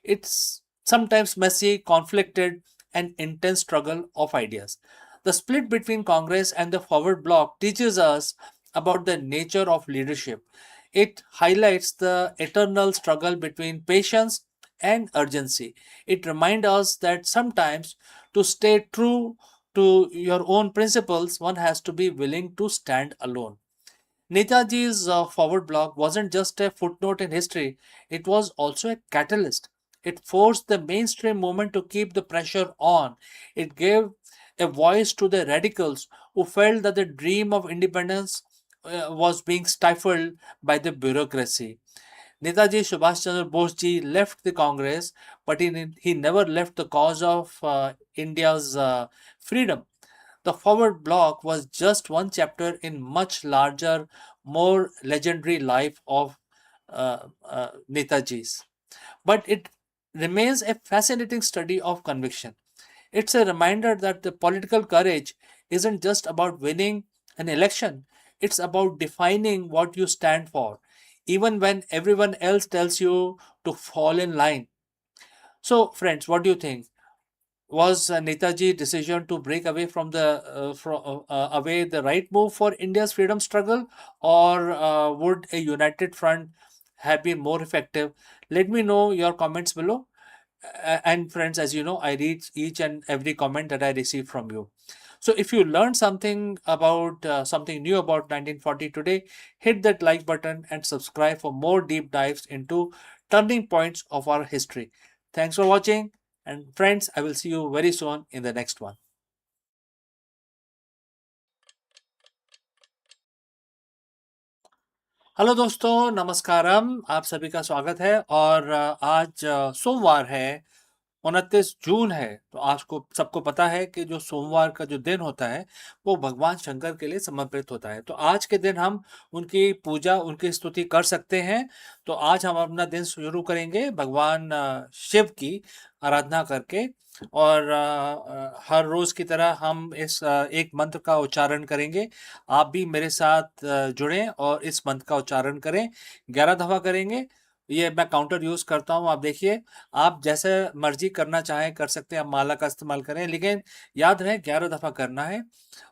It's sometimes messy, conflicted, and intense struggle of ideas. The split between Congress and the forward bloc teaches us about the nature of leadership. It highlights the eternal struggle between patience and urgency. It reminds us that sometimes to stay true to your own principles, one has to be willing to stand alone. Netaji's forward block wasn't just a footnote in history, it was also a catalyst. It forced the mainstream movement to keep the pressure on. It gave a voice to the radicals who felt that the dream of independence was being stifled by the bureaucracy. Netaji Subhash Chandra Bose ji left the Congress, but he never left the cause of India's freedom. The forward block was just one chapter in much larger, more legendary life of Netaji's. But it remains a fascinating study of conviction. It's a reminder that the political courage isn't just about winning an election, it's about defining what you stand for, even when everyone else tells you to fall in line. So, friends, what do you think? Was Netaji's decision to break away away the right move for India's freedom struggle, or would a united front have been more effective? Let me know your comments below. And friends, as you know, I read each and every comment that I receive from you. So if you learned something new about 1940 today, hit that like button and subscribe for more deep dives into turning points of our history. Thanks for watching, and friends, I will see you very soon in the next one. Hello दोस्तों, नमस्कारम। आप सभी का स्वागत है। और आज सोमवार है, 29 जून है। तो आज को सबको पता है कि जो सोमवार का जो दिन होता है वो भगवान शंकर के लिए समर्पित होता है। तो आज के दिन हम उनकी पूजा, उनकी स्तुति कर सकते हैं। तो आज हम अपना दिन शुरू करेंगे भगवान शिव की आराधना करके। और हर रोज की तरह हम इस एक मंत्र का उच्चारण करेंगे। आप भी मेरे साथ जुड़ें और इस मंत्र का उच्चारण करें। 11 दफा करेंगे। ये मैं काउंटर यूज करता हूँ, आप देखिए। आप जैसे मर्जी करना चाहें कर सकते हैं, आप माला का इस्तेमाल करें, लेकिन याद रहे 11 दफा करना है।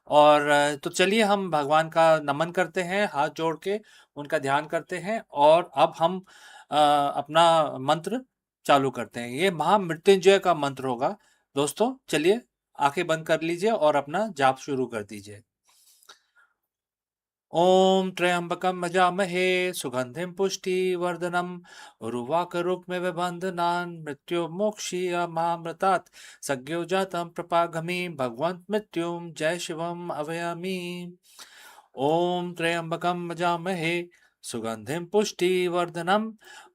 और तो चलिए हम भगवान का नमन करते हैं, हाथ जोड़ के उनका ध्यान करते हैं। और अब हम अपना मंत्र चालू करते हैं। ये महामृत्युंजय का मंत्र होगा। दोस्तों चलिए आंखें बंद कर लीजिए और अपना जाप शुरू कर दीजिए। ओम त्र्यंबकं यजामहे सुगंधिं पुष्टिवर्धनम् उर्वारुकमिव बन्धनान् मृत्युर्मोक्षीयमामृतात् सद्यो जातं प्रपागमि भगवन्तं मृत्युं जय शिवम् अभयामि। ओम त्र्यंबकं यजामहे सुगंधिं पुष्टिवर्धनम्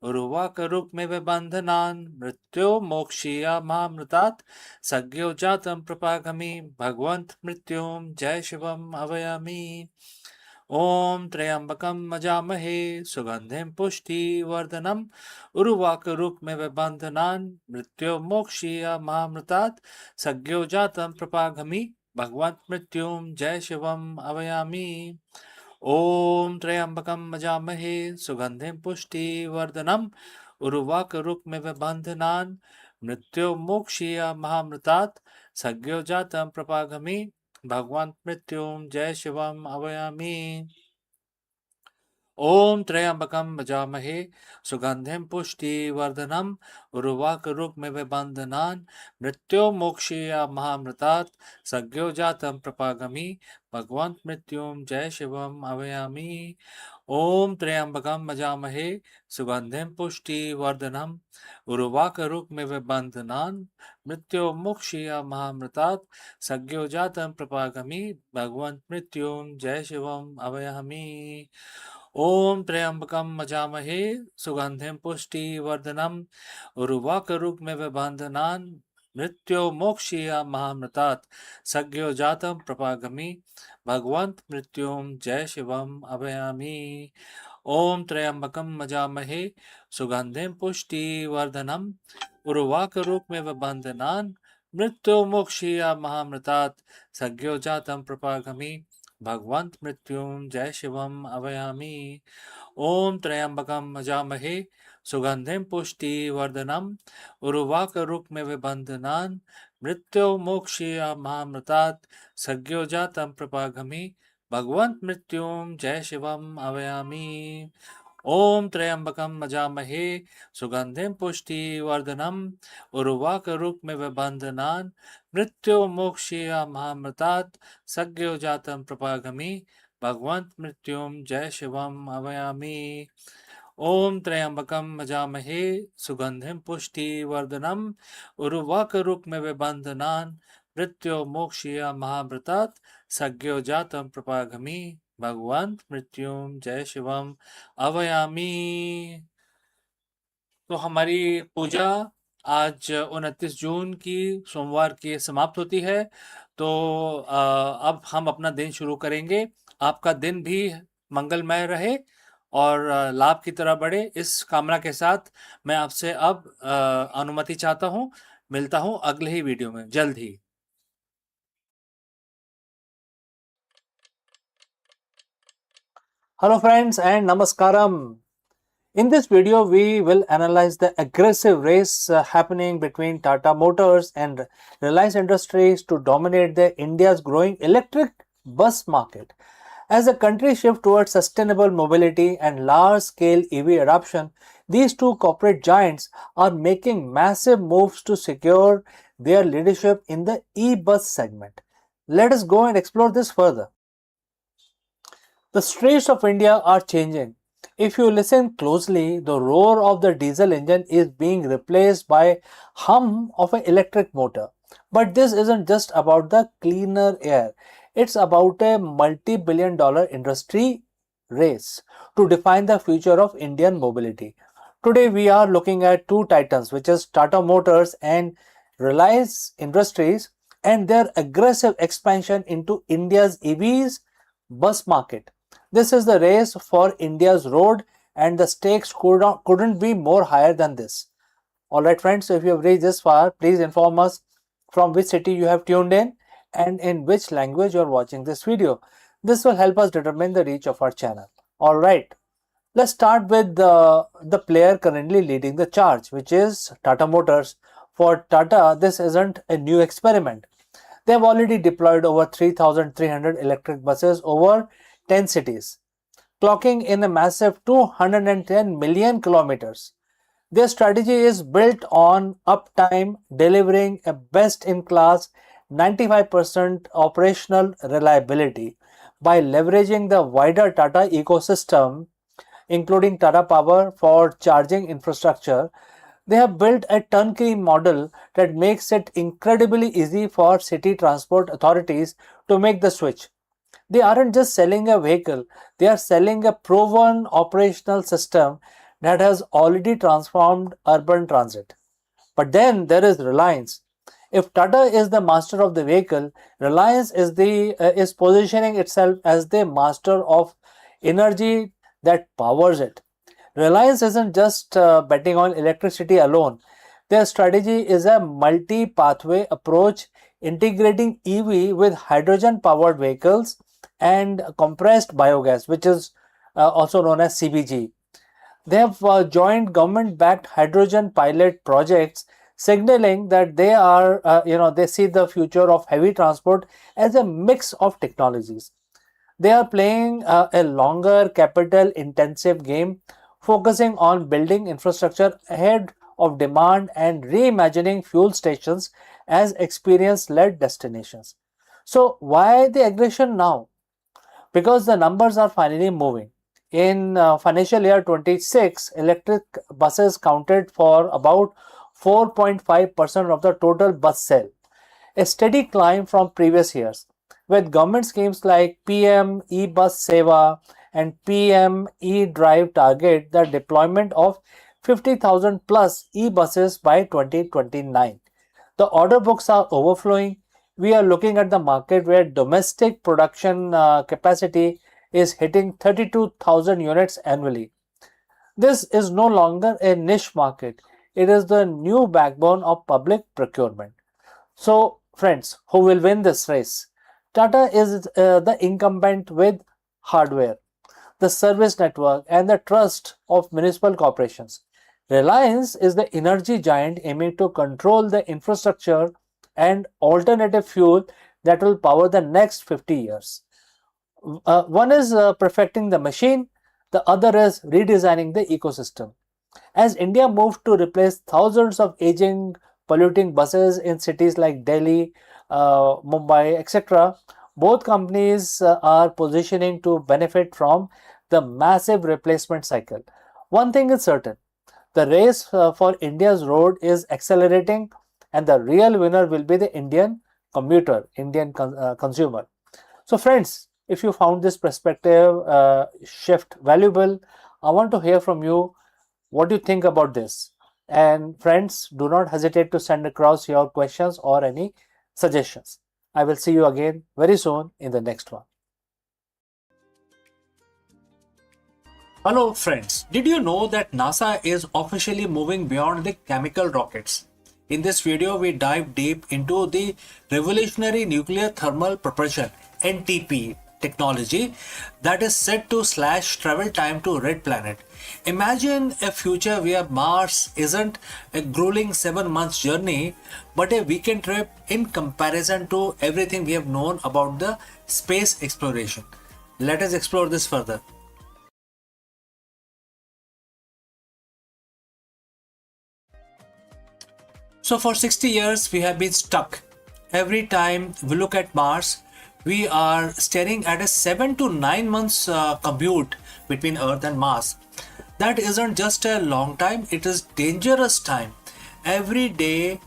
उर्वारुकमिव बन्धनान् मृत्युर्मोक्षीयमामृतात् सद्यो जातं प्रपागमि भगवन्तं मृत्युं जय शिवम् अभयामि। ॐ त्र्यम्बकं यजामहे सुगन्धिं पुष्टिवर्धनम् उर्वारुकमिव बन्धनान् मृत्युर्मोक्षीयमामृतात् सद्यो जातं प्रपागमि भगवन् मृत्युं जय शिवम् अवयामि। ॐ त्र्यम्बकं यजामहे सुगन्धिं पुष्टिवर्धनम् उर्वारुकमिव बन्धनान् मृत्युर्मोक्षीयमामृतात् सद्यो जातं प्रपागमि भगवन् मृत्युं जय शिवम् अवयामि। ॐ त्र्यम्बकं यजामहे सुगन्धिं पुष्टिवर्धनम् उर्वारुकमिव बन्धनान् मृत्युर्मोक्षीयमामृतात् सद्यो जातं प्रपागमि भगवन् मृत्युं जय शिवम् अवयामि। ॐ त्र्यम्बकं यजामहे सुगन्धिं पुष्टिवर्धनम् उर्वारुकमिव बन्धनान् मृत्युर्मोक्षीयमामृतात् सद्यो जातं प्रपागमि भगवन् मृत्युं जय शिवम् अवयामि। ॐ त्र्यम्बकं यजामहे सुगन्धिं पुष्टिवर्धनम् उर्वारुकमिव बन्धनान् मृत्युर्मोक्षीयमामृतात् सद्यो जातं प्रपागमि भगवन् मृत्युं जय शिवम् अभयामि। ॐ त्र्यम्बकं यजामहे सुगन्धिं पुष्टिवर्धनम् उर्वारुकमिव बन्धनान् मृत्युर्मोक्षीयमामृतात् सद्यो जातं प्रपागमि भगवन् मृत्युं जय शिवम् अभयामि। ॐ त्र्यम्बकं यजामहे सुगन्धिं पुष्टिवर्धनम् उर्वारुकमिव बन्धनान् मृत्युर्मोक्षीयमामृतात् सद्यो जातं प्रपागमि भगवन् मृत्युं जय शिवम् अवयामि। ॐ त्र्यम्बकं यजामहे सुगन्धिं पुष्टिवर्धनम् उर्वारुकमिव बन्धनान् मृत्युर्मोक्षीयमामृतात् सद्यो जातं प्रपागमि भगवन् मृत्युं जय शिवम् अवयामि। ॐ त्र्यम्बकं यजामहे सुगन्धिं पुष्टिवर्धनम् उर्वारुकमिव बन्धनान् मृत्युर्मोक्षीयमामृतात् सद्यो जातं प्रपागमि भगवन् मृत्युं जय शिवम् अवयामि। तो हमारी पूजा आज 29 जून की सोमवार की समाप्त होती है। तो अब हम अपना दिन शुरू करेंगे। आपका दिन भी मंगलमय रहे और लाभ की तरह बढ़े, इस कामना के साथ मैं आपसे अब अनुमति चाहता हूँ। मिलता हूँ अगले ही वीडियो में जल्द ही। Hello friends and namaskaram. In this video, we will analyze the aggressive race happening between Tata Motors and Reliance Industries to dominate India's growing electric bus market. As the country shifts towards sustainable mobility and large-scale EV adoption, these two corporate giants are making massive moves to secure their leadership in the e-bus segment. Let us go and explore this further. The streets of India are changing. If you listen closely, the roar of the diesel engine is being replaced by hum of an electric motor. But this isn't just about the cleaner air. It's about a multi-billion-dollar industry race to define the future of Indian mobility. Today we are looking at two titans, which is Tata Motors and Reliance Industries, and their aggressive expansion into India's EVs bus market. This is the race for India's road, and the stakes couldn't be more higher than this. Alright friends, so if you have reached this far, please inform us from which city you have tuned in and in which language you are watching this video. This will help us determine the reach of our channel. Alright, let's start with the player currently leading the charge, which is Tata Motors. For Tata, this isn't a new experiment. They have already deployed over 3,300 electric buses over 10 cities, clocking in a massive 210 million kilometers. Their strategy is built on uptime, delivering a best-in-class 95% operational reliability by leveraging the wider Tata ecosystem, including Tata Power for charging infrastructure. They have built a turnkey model that makes it incredibly easy for city transport authorities to make the switch. They aren't just selling a vehicle, they are selling a proven operational system that has already transformed urban transit. But then there is Reliance. If Tata is the master of the vehicle, Reliance is positioning itself as the master of energy that powers it. Reliance isn't just betting on electricity alone. Their strategy is a multi-pathway approach integrating EV with hydrogen-powered vehicles and compressed biogas, which is also known as CBG. They have joined government-backed hydrogen pilot projects, signaling that they see the future of heavy transport as a mix of technologies. They are playing a longer capital intensive game, focusing on building infrastructure ahead of demand and reimagining fuel stations as experience led destinations. So, why the aggression now? Because the numbers are finally moving. In financial year 26, electric buses counted for about 4.5% of the total bus sale, a steady climb from previous years. With government schemes like PM E-Bus Seva and PM E-Drive target the deployment of 50,000 plus e-buses by 2029. The order books are overflowing. We are looking at the market where domestic production capacity is hitting 32,000 units annually. This is no longer a niche market. It is the new backbone of public procurement. So, friends, who will win this race? Tata is the incumbent with hardware, the service network, and the trust of municipal corporations. Reliance is the energy giant aiming to control the infrastructure and alternative fuel that will power the next 50 years. One is perfecting the machine, the other is redesigning the ecosystem. As India moves to replace thousands of aging, polluting buses in cities like Delhi, Mumbai, etc., both companies are positioning to benefit from the massive replacement cycle. One thing is certain, the race for India's road is accelerating, and the real winner will be the Indian commuter, Indian consumer. So, friends, if you found this perspective shift valuable, I want to hear from you what do you think about this. And friends, do not hesitate to send across your questions or any suggestions. I will see you again very soon in the next one. Hello friends, did you know that NASA is officially moving beyond the chemical rockets? In this video, we dive deep into the revolutionary nuclear thermal propulsion (NTP) technology that is set to slash travel time to red planet. Imagine a future where Mars isn't a grueling 7 months journey but a weekend trip in comparison to everything we have known about the space exploration. Let us explore this further. So for 60 years we have been stuck. Every time we look at Mars, we are staring at a 7 to 9 months commute between Earth and Mars. That isn't just a long time, it is dangerous time. Every day,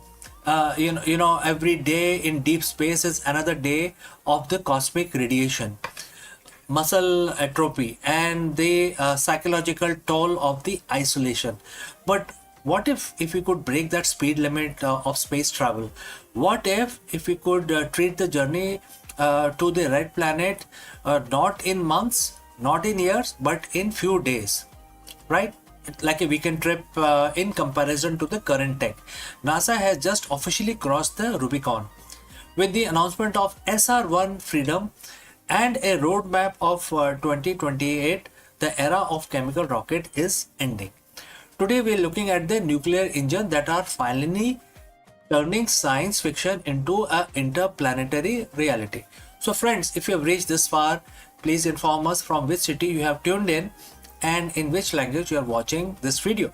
every day in deep space is another day of the cosmic radiation, muscle atrophy, and the psychological toll of the isolation. But what if we could break that speed limit of space travel? What if we could treat the journey to the red planet not in months, not in years, but in few days, right? Like a weekend trip in comparison to the current tech. NASA has just officially crossed the Rubicon with the announcement of SR-1 Freedom and a roadmap of 2028. The era of chemical rocket is ending. Today we are looking at the nuclear engine that are finally turning science fiction into an interplanetary reality. So friends, if you have reached this far, please inform us from which city you have tuned in and in which language you are watching this video.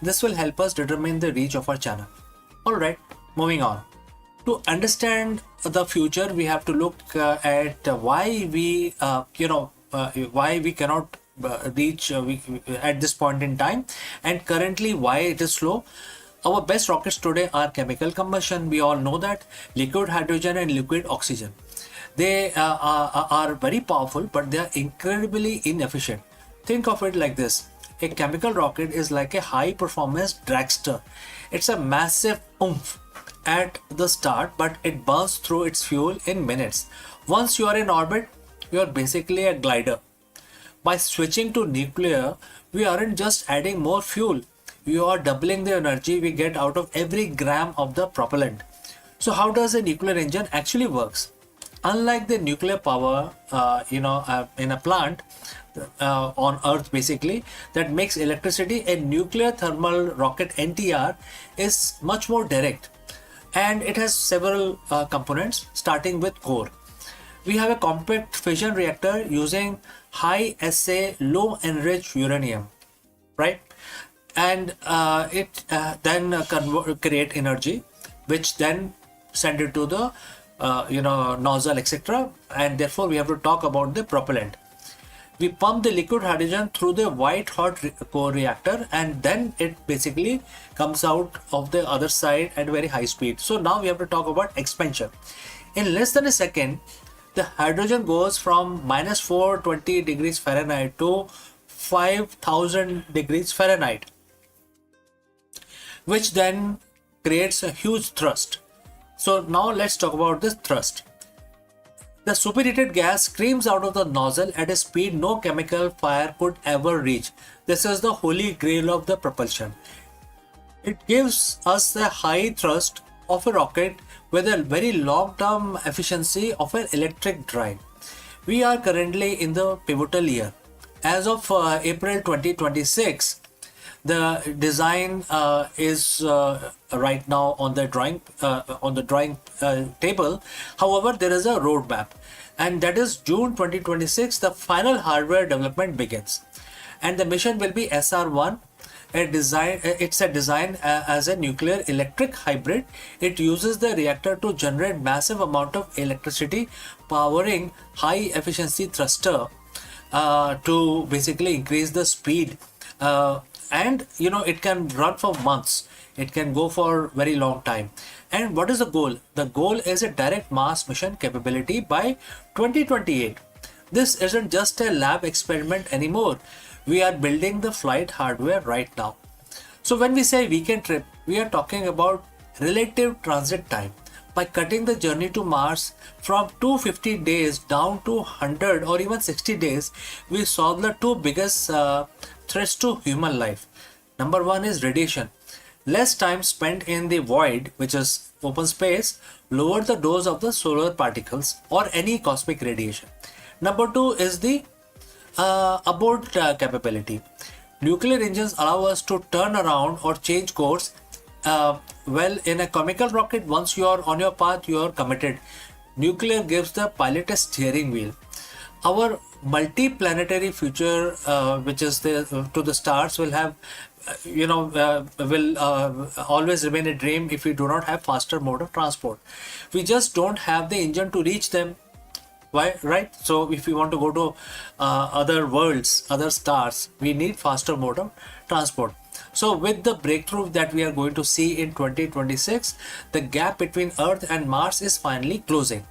This will help us determine the reach of our channel. Alright, moving on. To understand the future, we have to look at why we cannot reach at this point in time, and currently why it is slow. Our best rockets today are chemical combustion. We all know that liquid hydrogen and liquid oxygen. They are very powerful, but they are incredibly inefficient. Think of it like this. A chemical rocket is like a high performance dragster. It's a massive oomph at the start, but it burns through its fuel in minutes. Once you are in orbit, you are basically a glider. By switching to nuclear, we aren't just adding more fuel, we are doubling the energy we get out of every gram of the propellant. So how does a nuclear engine actually works? Unlike the nuclear power, in a plant on Earth basically, that makes electricity, a nuclear thermal rocket NTR is much more direct, and it has several components starting with core. We have a compact fission reactor using high assay low enriched uranium, right? And it then create energy, which then send it to the nozzle, etc. And therefore we have to talk about the propellant. We pump the liquid hydrogen through the white hot core reactor, and then it basically comes out of the other side at very high speed. So now we have to talk about expansion. In less than a second, the hydrogen goes from minus 420 degrees Fahrenheit to 5000 degrees Fahrenheit, which then creates a huge thrust. So now let's talk about this thrust. The superheated gas screams out of the nozzle at a speed no chemical fire could ever reach. This is the holy grail of the propulsion. It gives us the high thrust of a rocket with a very long-term efficiency of an electric drive. We are currently in the pivotal year. As of April 2026, the design is right now on the drawing table. However, there is a roadmap, and that is June 2026. The final hardware development begins, and the mission will be SR1. It's a design as a nuclear electric hybrid. It uses the reactor to generate massive amount of electricity, powering high efficiency thruster to basically increase the speed. And it can run for months, it can go for very long time. And what is the goal? The goal is a direct mass mission capability by 2028. This isn't just a lab experiment anymore, we are building the flight hardware right now. So when we say weekend trip, we are talking about relative transit time. By cutting the journey to Mars from 250 days down to 100 or even 60 days, we solve the two biggest threats to human life. Number one is radiation. Less time spent in the void, which is open space, lower the dose of the solar particles or any cosmic radiation. Number two is the abort capability. Nuclear engines allow us to turn around or change course. Well, in a chemical rocket, once you are on your path, you are committed. Nuclear gives the pilot a steering wheel. Our multi-planetary future, which is to the stars, will have, will always remain a dream if we do not have faster mode of transport. We just don't have the engine to reach them. Why, right? So if we want to go to other worlds, other stars, we need faster mode of transport. So with the breakthrough that we are going to see in 2026, the gap between Earth and Mars is finally closing.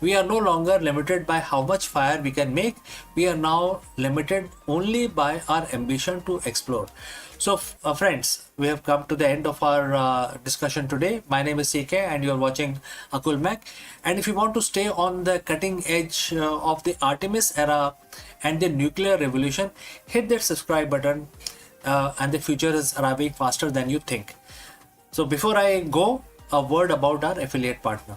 We are no longer limited by how much fire we can make. We are now limited only by our ambition to explore. So friends, we have come to the end of our discussion today. My name is CK and you are watching Akulmach. And if you want to stay on the cutting edge of the Artemis era and the nuclear revolution, hit that subscribe button. And the future is arriving faster than you think. So before I go, a word about our affiliate partner.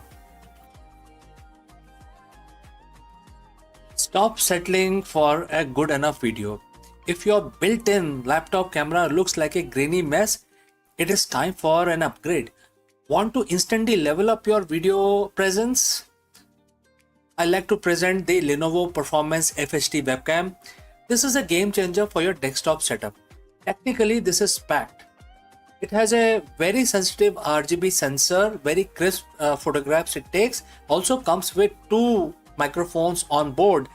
Stop settling for a good enough video. If your built-in laptop camera looks like a grainy mess, it is time for an upgrade. Want to instantly level up your video presence? I like to present the Lenovo Performance FHD webcam. This is a game changer for your desktop setup. Technically, this is packed. It has a very sensitive RGB sensor, very crisp photographs it takes. Also comes with two microphones on board,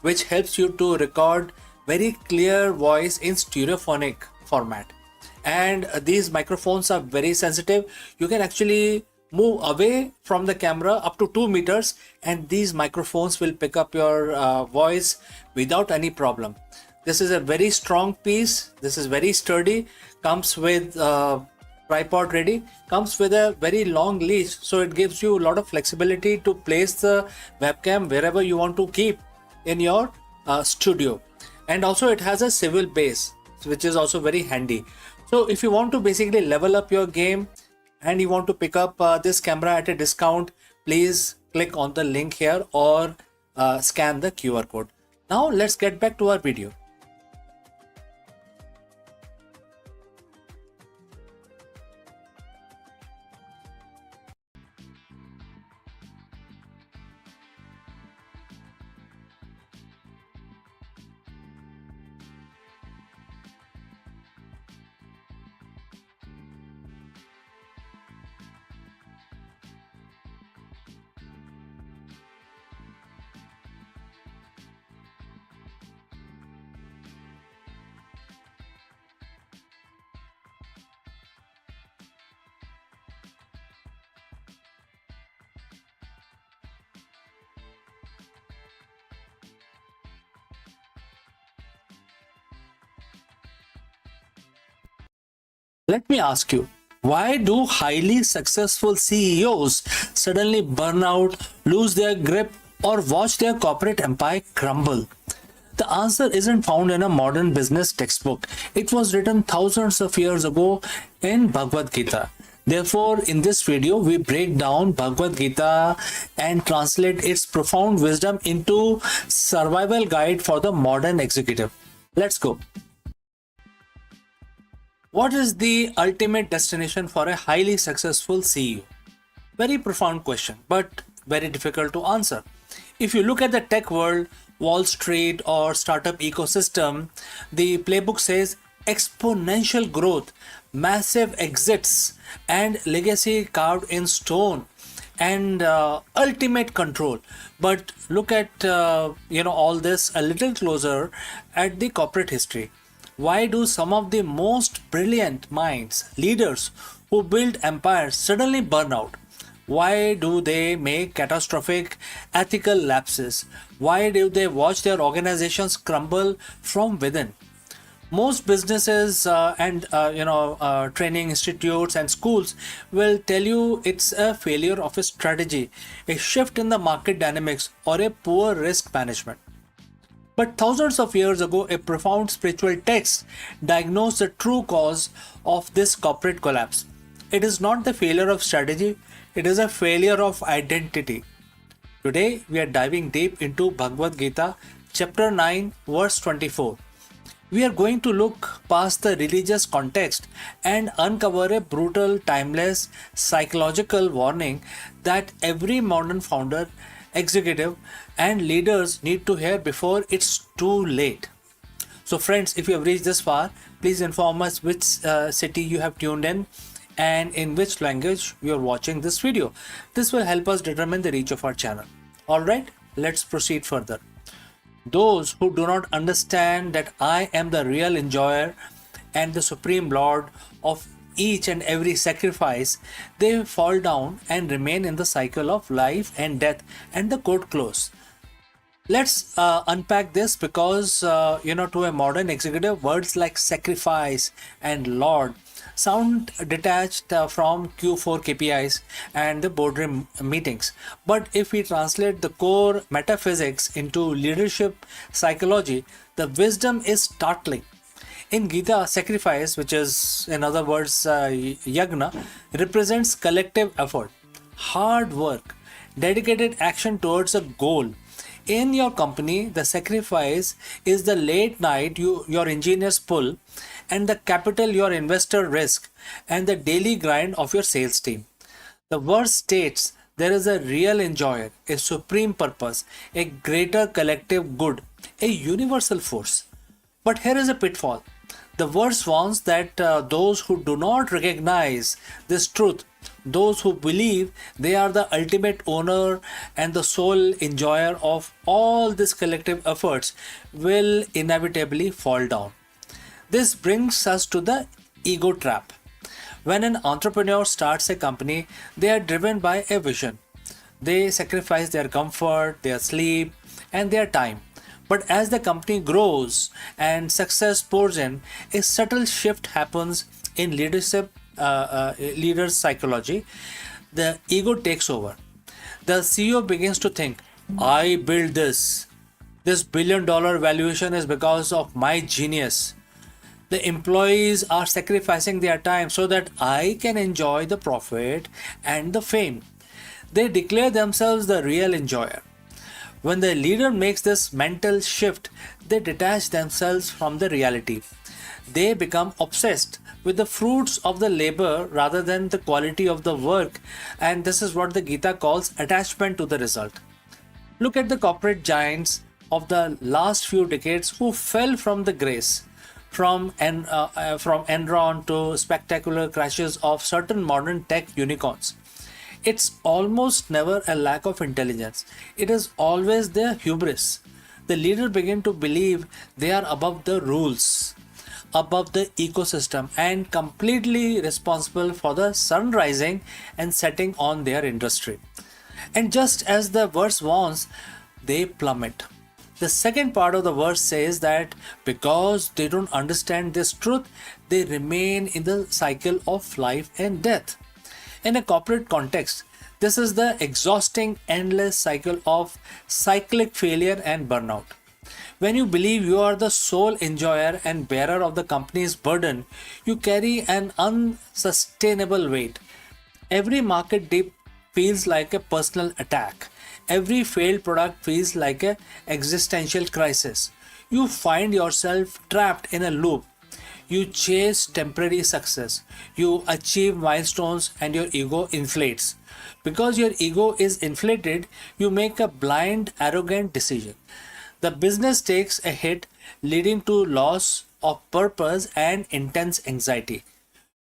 which helps you to record very clear voice in stereophonic format. And these microphones are very sensitive. You can actually move away from the camera up to 2 meters and these microphones will pick up your voice without any problem. This is a very strong piece. This is very sturdy. Comes with tripod ready, comes with a very long leash, so it gives you a lot of flexibility to place the webcam wherever you want to keep in your studio. And also it has a swivel base, which is also very handy. So if you want to basically level up your game and you want to pick up this camera at a discount, please click on the link here or scan the QR code. Now let's get back to our video. Let me ask you, why do highly successful CEOs suddenly burn out, lose their grip, or watch their corporate empire crumble? The answer isn't found in a modern business textbook. It was written thousands of years ago in Bhagavad Gita. Therefore, in this video, we break down Bhagavad Gita and translate its profound wisdom into survival guide for the modern executive. Let's go. What is the ultimate destination for a highly successful CEO? Very profound question, but very difficult to answer. If you look at the tech world, Wall Street or startup ecosystem, the playbook says exponential growth, massive exits, and legacy carved in stone, and ultimate control. But look at all this a little closer at the corporate history. Why do some of the most brilliant minds, leaders who build empires suddenly burn out? Why do they make catastrophic ethical lapses? Why do they watch their organizations crumble from within? Most businesses and training institutes and schools will tell you it's a failure of a strategy, a shift in the market dynamics, or a poor risk management. But thousands of years ago, a profound spiritual text diagnosed the true cause of this corporate collapse. It is not the failure of strategy, it is a failure of identity. Today, we are diving deep into Bhagavad Gita, chapter 9, verse 24. We are going to look past the religious context and uncover a brutal, timeless, psychological warning that every modern founder, executive, and leaders need to hear before it's too late. So friends, if you have reached this far, please inform us which city you have tuned in and in which language you are watching this video. This will help us determine the reach of our channel. Alright, let's proceed further. Those who do not understand that I am the real enjoyer and the supreme lord of each and every sacrifice, they fall down and remain in the cycle of life and death, and the quote close. Let's unpack this because to a modern executive, words like sacrifice and lord sound detached from Q4 KPIs and the boardroom meetings. But if we translate the core metaphysics into leadership psychology, the wisdom is startling. In Gita, sacrifice, which is in other words yagna, represents collective effort, hard work, dedicated action towards a goal. In your company, the sacrifice is the late night your engineers pull, and the capital your investor risk, and the daily grind of your sales team. The verse states there is a real enjoyer, a supreme purpose, a greater collective good, a universal force. But here is a pitfall. The verse warns that those who do not recognize this truth, those who believe they are the ultimate owner and the sole enjoyer of all these collective efforts, will inevitably fall down. This brings us to the ego trap. When an entrepreneur starts a company, they are driven by a vision. They sacrifice their comfort, their sleep, and their time. But as the company grows and success pours in, a subtle shift happens in leadership leader's psychology, the ego takes over. The CEO begins to think, I built this. This $1 billion valuation is because of my genius. The employees are sacrificing their time so that I can enjoy the profit and the fame. They declare themselves the real enjoyer. When the leader makes this mental shift, they detach themselves from the reality. They become obsessed with the fruits of the labor rather than the quality of the work, and this is what the Gita calls attachment to the result. Look at the corporate giants of the last few decades who fell from the grace, from Enron to spectacular crashes of certain modern tech unicorns. It's almost never a lack of intelligence. It is always their hubris. The leader begin to believe they are above the rules, above the ecosystem, and completely responsible for the sun rising and setting on their industry. And just as the verse warns, they plummet. The second part of the verse says that because they don't understand this truth, they remain in the cycle of life and death. In a corporate context, this is the exhausting, endless cycle of cyclic failure and burnout. When you believe you are the sole enjoyer and bearer of the company's burden, you carry an unsustainable weight. Every market dip feels like a personal attack. Every failed product feels like an existential crisis. You find yourself trapped in a loop. You chase temporary success. You achieve milestones and your ego inflates. Because your ego is inflated, you make a blind, arrogant decision. The business takes a hit, leading to loss of purpose and intense anxiety.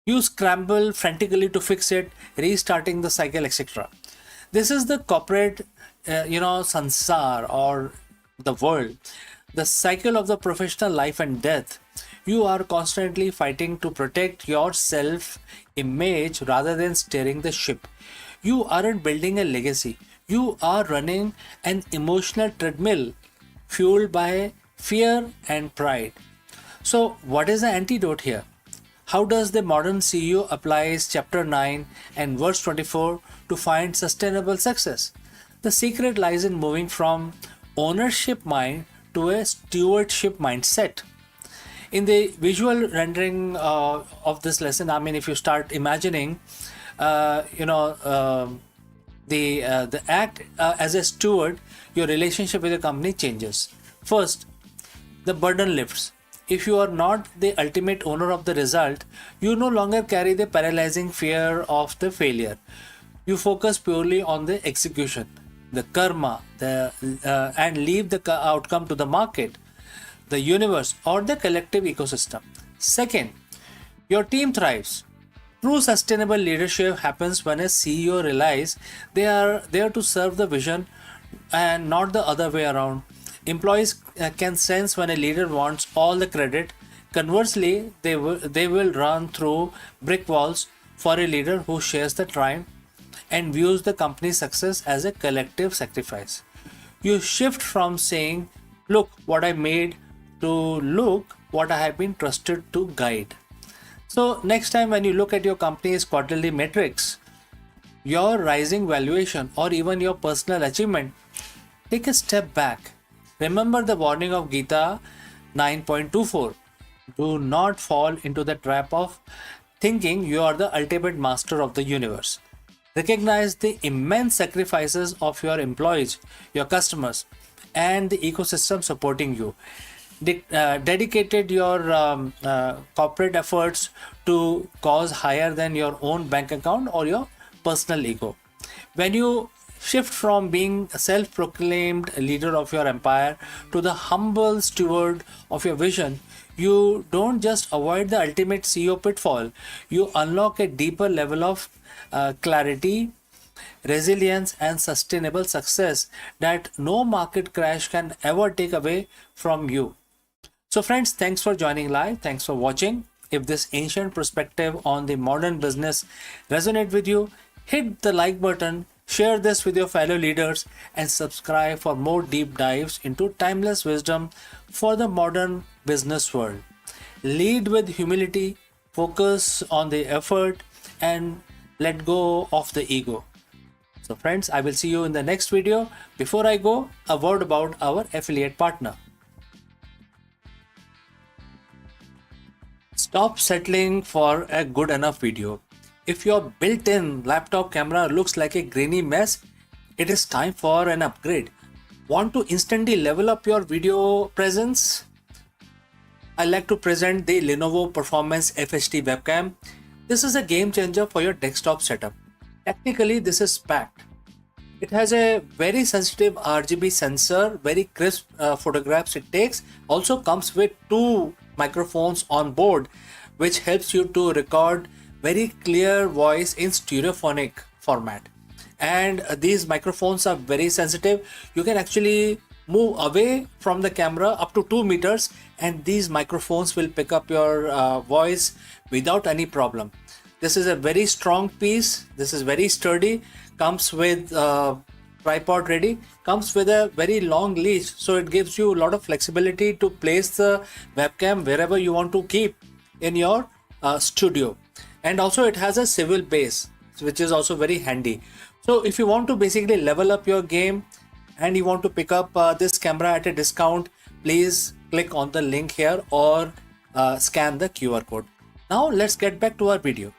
You scramble frantically to fix it, restarting the cycle, etc. This is the corporate, sansar, or the world, the cycle of the professional life and death. You are constantly fighting to protect your self image rather than steering the ship. You aren't building a legacy. You are running an emotional treadmill fueled by fear and pride. So, what is the antidote here? How does the modern CEO applies chapter 9 and verse 24 to find sustainable success? The secret lies in moving from ownership mind to a stewardship mindset. In the visual rendering of this lesson, I mean, if you start imagining, the act as a steward, your relationship with the company changes. First, the burden lifts. If you are not the ultimate owner of the result, you no longer carry the paralyzing fear of the failure. You focus purely on the execution, the karma, and leave the outcome to the market, the universe, or the collective ecosystem. Second, your team thrives. True sustainable leadership happens when a CEO realizes they are there to serve the vision and not the other way around. Employees can sense when a leader wants all the credit. Conversely, they will run through brick walls for a leader who shares the triumph and views the company's success as a collective sacrifice. You shift from saying, "Look what I made," to "Look what I have been trusted to guide." So, next time when you look at your company's quarterly metrics, your rising valuation, or even your personal achievement, take a step back. Remember the warning of Gita 9.24. Do not fall into the trap of thinking you are the ultimate master of the universe. Recognize the immense sacrifices of your employees, your customers, and the ecosystem supporting you. Dedicated your corporate efforts to cause higher than your own bank account or your personal ego. When you shift from being a self-proclaimed leader of your empire to the humble steward of your vision, you don't just avoid the ultimate CEO pitfall, you unlock a deeper level of clarity, resilience, and sustainable success that no market crash can ever take away from you. So friends, thanks for joining live. Thanks for watching. If this ancient perspective on the modern business resonate with you, hit the like button, share this with your fellow leaders, and subscribe for more deep dives into timeless wisdom for the modern business world. Lead with humility, focus on the effort, and let go of the ego. So friends, I will see you in the next video. Before I go, a word about our affiliate partner. Stop settling for a good enough video. If your built-in laptop camera looks like a grainy mess, it is time for an upgrade. Want to instantly level up your video presence? I like to present the Lenovo Performance FHD webcam. This is a game changer for your desktop setup. Technically, this is packed. It has a very sensitive RGB sensor, very crisp photographs it takes. Also comes with two microphones on board, which helps you to record very clear voice in stereophonic format. And these microphones are very sensitive. You can actually move away from the camera up to 2 meters and these microphones will pick up your voice without any problem. This is a very strong piece. This is very sturdy. Comes with tripod ready. Comes with a very long leash, so it gives you a lot of flexibility to place the webcam wherever you want to keep in your studio. And also it has a swivel base, which is also very handy. So if you want to basically level up your game and you want to pick up this camera at a discount, please click on the link here or scan the QR code. Now let's get back to our video.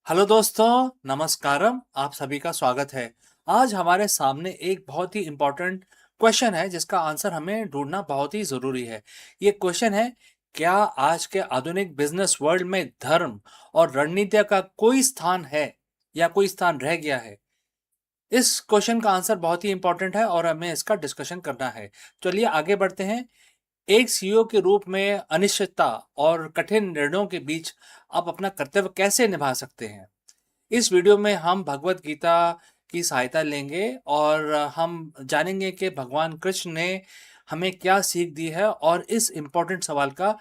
Hello दोस्तों, नमस्कारम। आप सभी का स्वागत है। आज हमारे सामने एक बहुत ही इम्पोर्टेंट क्वेश्चन है जिसका आंसर हमें ढूंढना बहुत ही जरूरी है। ये क्वेश्चन है, क्या आज के आधुनिक बिजनेस वर्ल्ड में धर्म और रणनीति का कोई स्थान है या कोई स्थान रह गया है? इस क्वेश्चन का आंसर बहुत ही इंपॉर्टेंट है और हमें इसका डिस्कशन करना है। चलिए आगे बढ़ते हैं। एक सीईओ के रूप में अनिश्चितता और कठिन निर्णयों के बीच आप अपना कर्तव्य कैसे निभा सकते हैं? इस वीडियो में हम भगवत गीता की सहायता लेंगे और हम जानेंगे कि भगवान कृष्ण ने हमें क्या सीख दी है और इस इम्पोर्टेंट सवाल का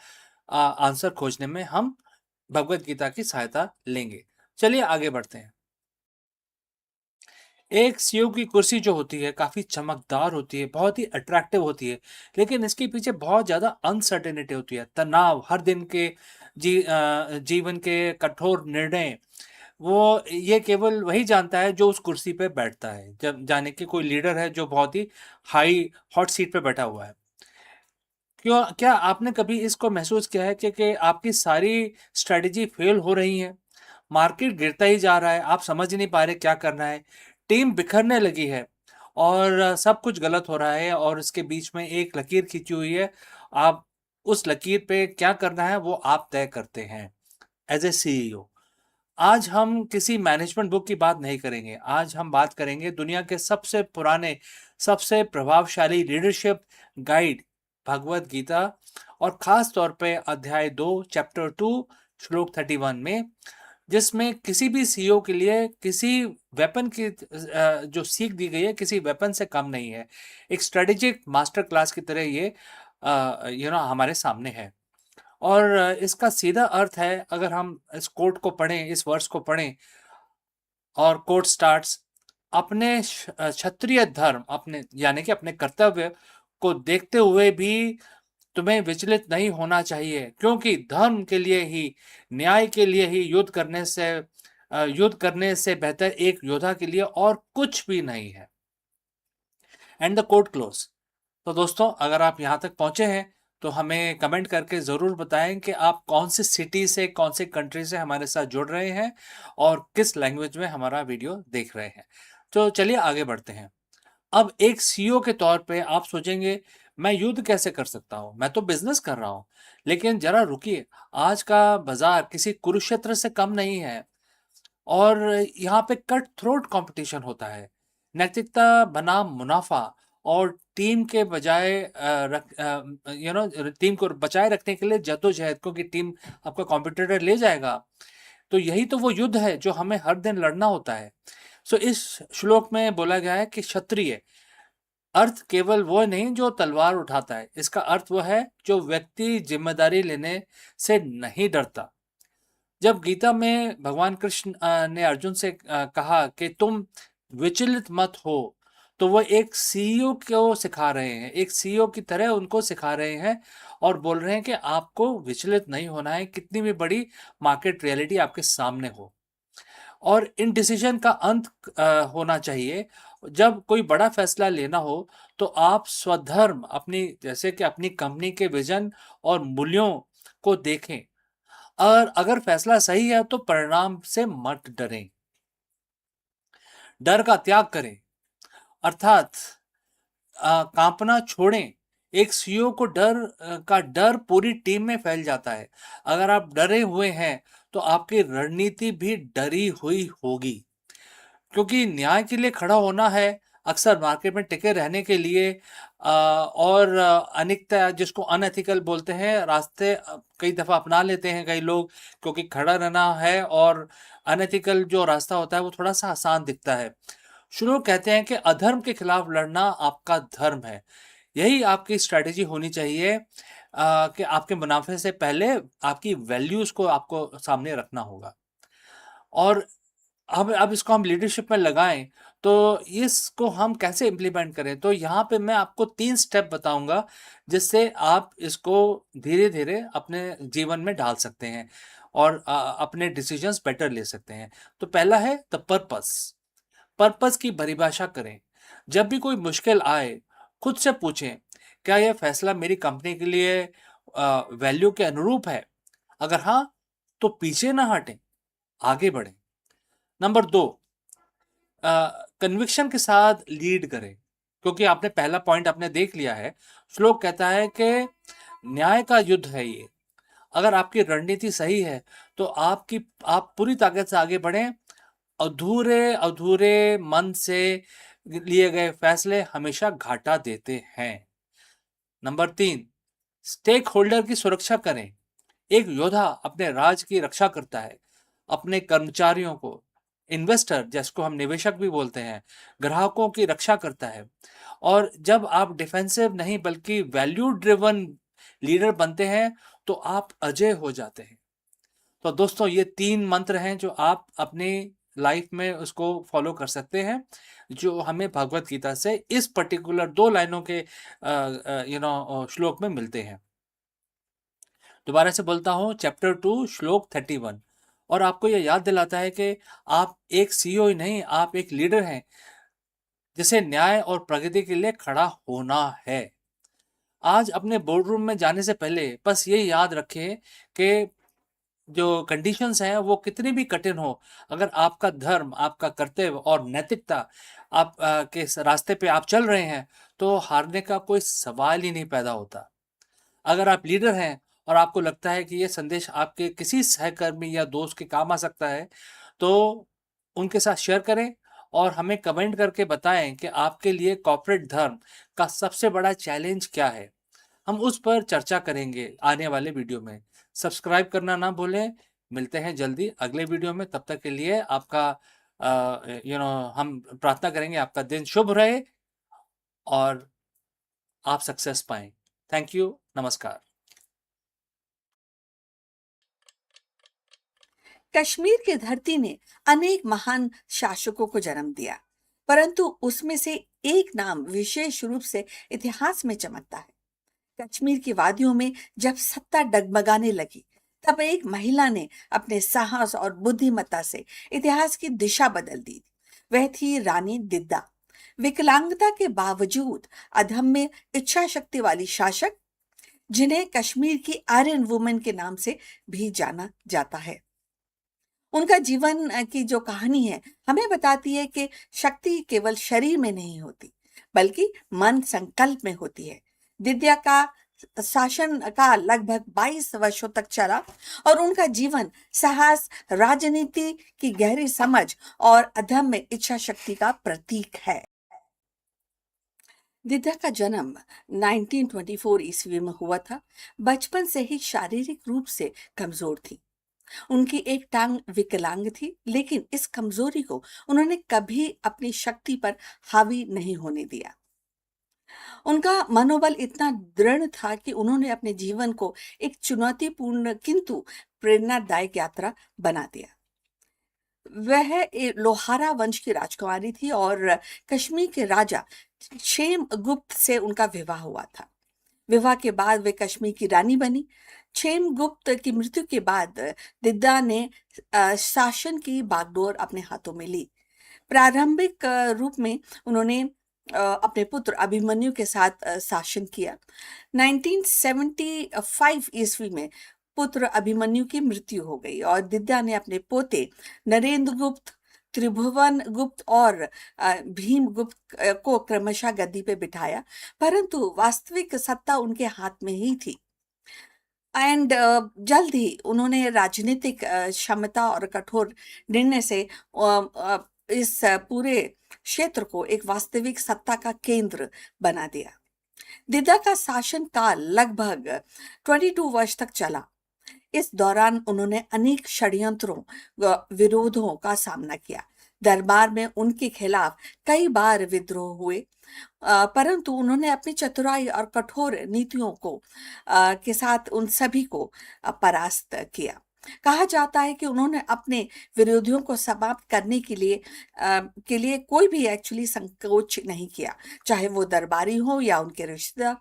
आंसर खोजने में हम भगवत गीता की सहायता लेंगे। चलिए आगे बढ़ते हैं। एक सीईओ की कुर्सी जो होती है काफी चमकदार होती है, बहुत ही अट्रैक्टिव होती है, लेकिन इसके पीछे बहुत ज्यादा अनसर्टेनिटी होती है, तनाव, हर दिन के जीवन के कठोर निर्णय। वो ये केवल वही जानता है जो उस कुर्सी पे बैठता है। जब जाने कि कोई लीडर है जो बहुत ही हाई हॉट सीट पे बैठा हुआ है। क्या आपने कभी इसको महसूस किया है कि आपकी सारी स्ट्रेटेजी फेल हो रही है? मार्केट गिरता ही जा रहा है, आप समझ ही नहीं पा रहे क्या करना है, टीम बिखरने लगी है और सब कुछ गलत हो रहा है और इसके बीच में एक लकीर खींची हुई है। आप उस लकीर पे क्या करना है वो आप तय करते हैं एज ए सीईओ। आज हम किसी मैनेजमेंट बुक की बात नहीं करेंगे। आज हम बात करेंगे दुनिया के सबसे पुराने, सबसे प्रभावशाली लीडरशिप गाइड भगवत गीता और खास तौर पे अध्याय 2 चैप्टर 2 श्लोक 31 में, जिसमें किसी भी सीईओ के लिए किसी वेपन की जो सीख दी गई है किसी वेपन से कम नहीं है। एक स्ट्रेटेजिक मास्टर क्लास की तरह ये हमारे सामने है। और इसका सीधा अर्थ है, अगर हम इस कोट को पढ़ें, इस वर्ष को पढ़ें, और कोट स्टार्ट्स, अपने क्षत्रिय धर्म, अपने यानी कि अपने कर्तव्य को देखते हुए भी तुम्हें विचलित नहीं होना चाहिए, क्योंकि धर्म के लिए ही, न्याय के लिए ही युद्ध करने से बेहतर एक योद्धा के लिए और कुछ भी नहीं है। And the quote close. तो दोस्तों, अगर आप यहाँ तक पहुंचे हैं तो हमें कमेंट करके ज़रूर बताएं कि आप कौन सी सिटी से, कौन सी कंट्री से हमारे साथ जुड़ रहे हैं और किस लैंग्वेज में हमारा वीडियो देख रहे हैं। तो चलिए आगे बढ़ते हैं। अब एक सीईओ के तौर पे आप सोचेंगे, मैं युद्ध कैसे कर सकता हूँ, मैं तो बिजनेस कर रहा हूँ। लेकिन जरा रुकिए, आज का बाजार किसी कुरुक्षेत्र से कम नहीं है और यहाँ पे कट थ्रोट कंपटीशन होता है। नैतिकता बनाम मुनाफा और टीम के बजाय टीम को बचाए रखने के लिए जद्दोजहद, क्योंकि टीम आपका कॉम्पिटिटर ले जाएगा। तो यही तो वो युद्ध है जो हमें हर दिन लड़ना होता है। सो इस श्लोक में बोला गया है कि क्षत्रिय अर्थ केवल वो नहीं जो तलवार उठाता है, इसका अर्थ वो है जो व्यक्ति जिम्मेदारी लेने से नहीं डरता। जब गीता में भगवान कृष्ण ने अर्जुन से कहा कि तुम विचलित मत हो, तो वो एक सीईओ को सिखा रहे हैं, एक सीईओ की तरह उनको सिखा रहे हैं और बोल रहे हैं कि आपको विचलित नहीं होना है, कितनी भी बड़ी मार्केट रियलिटी आपके सामने हो। और इन डिसीजन का अंत होना चाहिए। जब कोई बड़ा फैसला लेना हो तो आप स्वधर्म, अपनी जैसे कि अपनी कंपनी के विजन और मूल्यों को देखें, और अगर फैसला सही है तो परिणाम से मत डरें, डर का त्याग करें, अर्थात कांपना छोड़ें। एक सीईओ को का डर पूरी टीम में फैल जाता है। अगर आप डरे हुए हैं तो आपकी रणनीति भी डरी हुई होगी, क्योंकि न्याय के लिए खड़ा होना है, अक्सर मार्केट में टिके रहने के लिए और अनिकता, जिसको अनएथिकल बोलते हैं, रास्ते कई दफ़ा अपना लेते हैं कई लोग, क्योंकि खड़ा रहना है और अनएथिकल जो रास्ता होता है वो थोड़ा सा आसान दिखता है। श्लोक कहते हैं कि अधर्म के खिलाफ लड़ना आपका धर्म है। यही आपकी स्ट्रैटेजी होनी चाहिए, कि आपके मुनाफे से पहले आपकी वैल्यूज को आपको सामने रखना होगा। और अब इसको हम लीडरशिप में लगाएं तो इसको हम कैसे इम्प्लीमेंट करें, तो यहाँ पे मैं आपको 3 स्टेप बताऊंगा जिससे आप इसको धीरे धीरे अपने जीवन में डाल सकते हैं और अपने डिसीजंस बेटर ले सकते हैं। तो पहला है द पर्पस। पर्पस की परिभाषा करें। जब भी कोई मुश्किल आए, खुद से पूछें, क्या यह फैसला मेरी कंपनी के लिए वैल्यू के अनुरूप है? अगर हाँ, तो पीछे ना हटें, आगे बढ़ें। नंबर 2, कन्विक्शन के साथ लीड करें, क्योंकि आपने पहला पॉइंट आपने देख लिया है। श्लोक कहता है कि न्याय का युद्ध है ये। अगर आपकी रणनीति सही है तो आप पूरी ताकत से आगे बढ़ें। अधूरे अधूरे मन से लिए गए फैसले हमेशा घाटा देते हैं। नंबर 3, स्टेक होल्डर की सुरक्षा करें। एक योद्धा अपने राज की रक्षा करता है, अपने कर्मचारियों को, इन्वेस्टर जिसको हम निवेशक भी बोलते हैं, ग्राहकों की रक्षा करता है। और जब आप डिफेंसिव नहीं बल्कि वैल्यू ड्रिवन लीडर बनते हैं तो आप अजय हो जाते हैं। तो दोस्तों, ये 3 मंत्र हैं जो आप अपनी लाइफ में उसको फॉलो कर सकते हैं, जो हमें भगवत गीता से इस पर्टिकुलर 2 लाइनों के श्लोक में मिलते हैं। दोबारा से बोलता हूँ, चैप्टर 2 श्लोक 31, और आपको यह याद दिलाता है कि आप एक सीईओ ही नहीं, आप एक लीडर हैं जिसे न्याय और प्रगति के लिए खड़ा होना है। आज अपने बोर्डरूम में जाने से पहले बस ये याद रखें कि जो कंडीशंस हैं वो कितनी भी कठिन हो, अगर आपका धर्म, आपका कर्तव्य और नैतिकता आप के रास्ते पे आप चल रहे हैं तो हारने का कोई सवाल ही नहीं पैदा होता। अगर आप लीडर हैं और आपको लगता है कि ये संदेश आपके किसी सहकर्मी या दोस्त के काम आ सकता है, तो उनके साथ शेयर करें और हमें कमेंट करके बताएं कि आपके लिए कॉर्पोरेट धर्म का सबसे बड़ा चैलेंज क्या है। हम उस पर चर्चा करेंगे आने वाले वीडियो में। सब्सक्राइब करना ना भूलें। मिलते हैं जल्दी अगले वीडियो में। तब तक के लिए आपका हम प्रार्थना करेंगे आपका दिन शुभ रहे और आप सक्सेस पाएं। Thank you. नमस्कार। कश्मीर की धरती ने अनेक महान शासकों को जन्म दिया, परंतु उसमें से एक नाम विशेष रूप से इतिहास में चमकता है। कश्मीर की वादियों में जब सत्ता डगमगाने लगी, तब एक महिला ने अपने साहस और बुद्धिमत्ता से इतिहास की दिशा बदल दी। वह थी रानी दिद्दा। विकलांगता के बावजूद अदम्य इच्छा शक्ति वाली शासक, जिन्हें कश्मीर की आर्यन वुमेन के नाम से भी जाना जाता है। उनका जीवन की जो कहानी है हमें बताती है कि शक्ति केवल शरीर में नहीं होती, बल्कि मन संकल्प में होती है। दिद्या का शासन का लगभग 22 वर्षों तक चला और उनका जीवन साहस, राजनीति की गहरी समझ और अदम्य इच्छा शक्ति का प्रतीक है। दिद्या का जन्म 1924 ईस्वी में हुआ था। बचपन से ही शारीरिक रूप से कमजोर थी। उनकी एक टांग विकलांग थी, लेकिन इस कमजोरी को उन्होंने कभी अपनी शक्ति पर हावी नहीं होने दिया। उनका मनोबल इतना दृढ़ था कि उन्होंने अपने जीवन को एक चुनौतीपूर्ण किंतु प्रेरणादायक यात्रा बना दिया। लोहारा वंश की राजकुमारी थी और कश्मीर के राजा क्षेम गुप्त से उनका विवाह हुआ था। विवाह के बाद वे कश्मीर की रानी बनी। क्षेम गुप्त की मृत्यु के बाद दिद्दा ने शासन की बागडोर अपने हाथों में ली। प्रारंभिक रूप में उन्होंने अपने पुत्र अभिमन्यु के साथ शासन किया। 1975 ईस्वी में पुत्र अभिमन्यु की मृत्यु हो गई और दिद्दा ने अपने पोते नरेंद्र गुप्त, त्रिभुवन गुप्त और भीम गुप्त को क्रमशः गद्दी पे बिठाया, परंतु वास्तविक सत्ता उनके हाथ में ही थी। एंड जल्द ही उन्होंने राजनीतिक क्षमता और कठोर निर्णय से इस पूरे क्षेत्र को एक वास्तविक सत्ता का केंद्र बना दिया। दिद्दा का शासन काल लगभग 22 वर्ष तक चला। इस दौरान उन्होंने अनेक षड्यंत्रों विरोधों का सामना किया। दरबार में उनके खिलाफ कई बार विद्रोह हुए, परंतु उन्होंने अपनी चतुराई और कठोर नीतियों को के साथ उन सभी को परास्त किया। कहा जाता है कि उन्होंने अपने विरोधियों को समाप्त करने के लिए कोई भी एक्चुअली संकोच नहीं किया, चाहे वो दरबारी हो या उनके रिश्तेदार।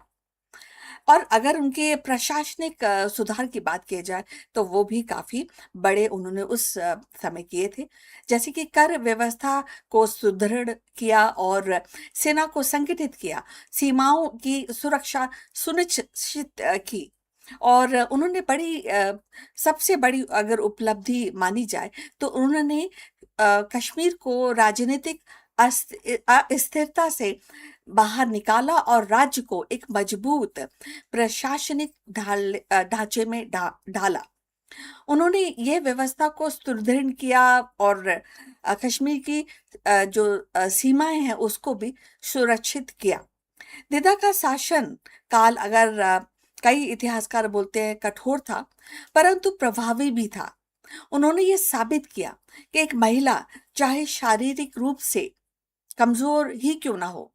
और अगर उनके प्रशासनिक सुधार की बात की जाए तो वो भी काफी बड़े उन्होंने उस समय किए थे, जैसे कि कर व्यवस्था को सुदृढ़ किया और सेना को संगठित किया, सीमाओं की सुरक्षा सुनिश्चित की। और उन्होंने सबसे बड़ी अगर उपलब्धि मानी जाए तो उन्होंने कश्मीर को राजनीतिक अस्थिरता से बाहर निकाला और राज्य को एक मजबूत प्रशासनिक ढांचे में ढाला। उन्होंने ये व्यवस्था को सुदृढ़ किया और कश्मीर की जो सीमाएं हैं उसको भी सुरक्षित किया। दिद्दा का शासन काल अगर कई इतिहासकार बोलते हैं कठोर था, परंतु प्रभावी भी था। उन्होंने ये साबित किया कि एक महिला चाहे शारीरिक रूप से कमजोर ही क्यों ना हो,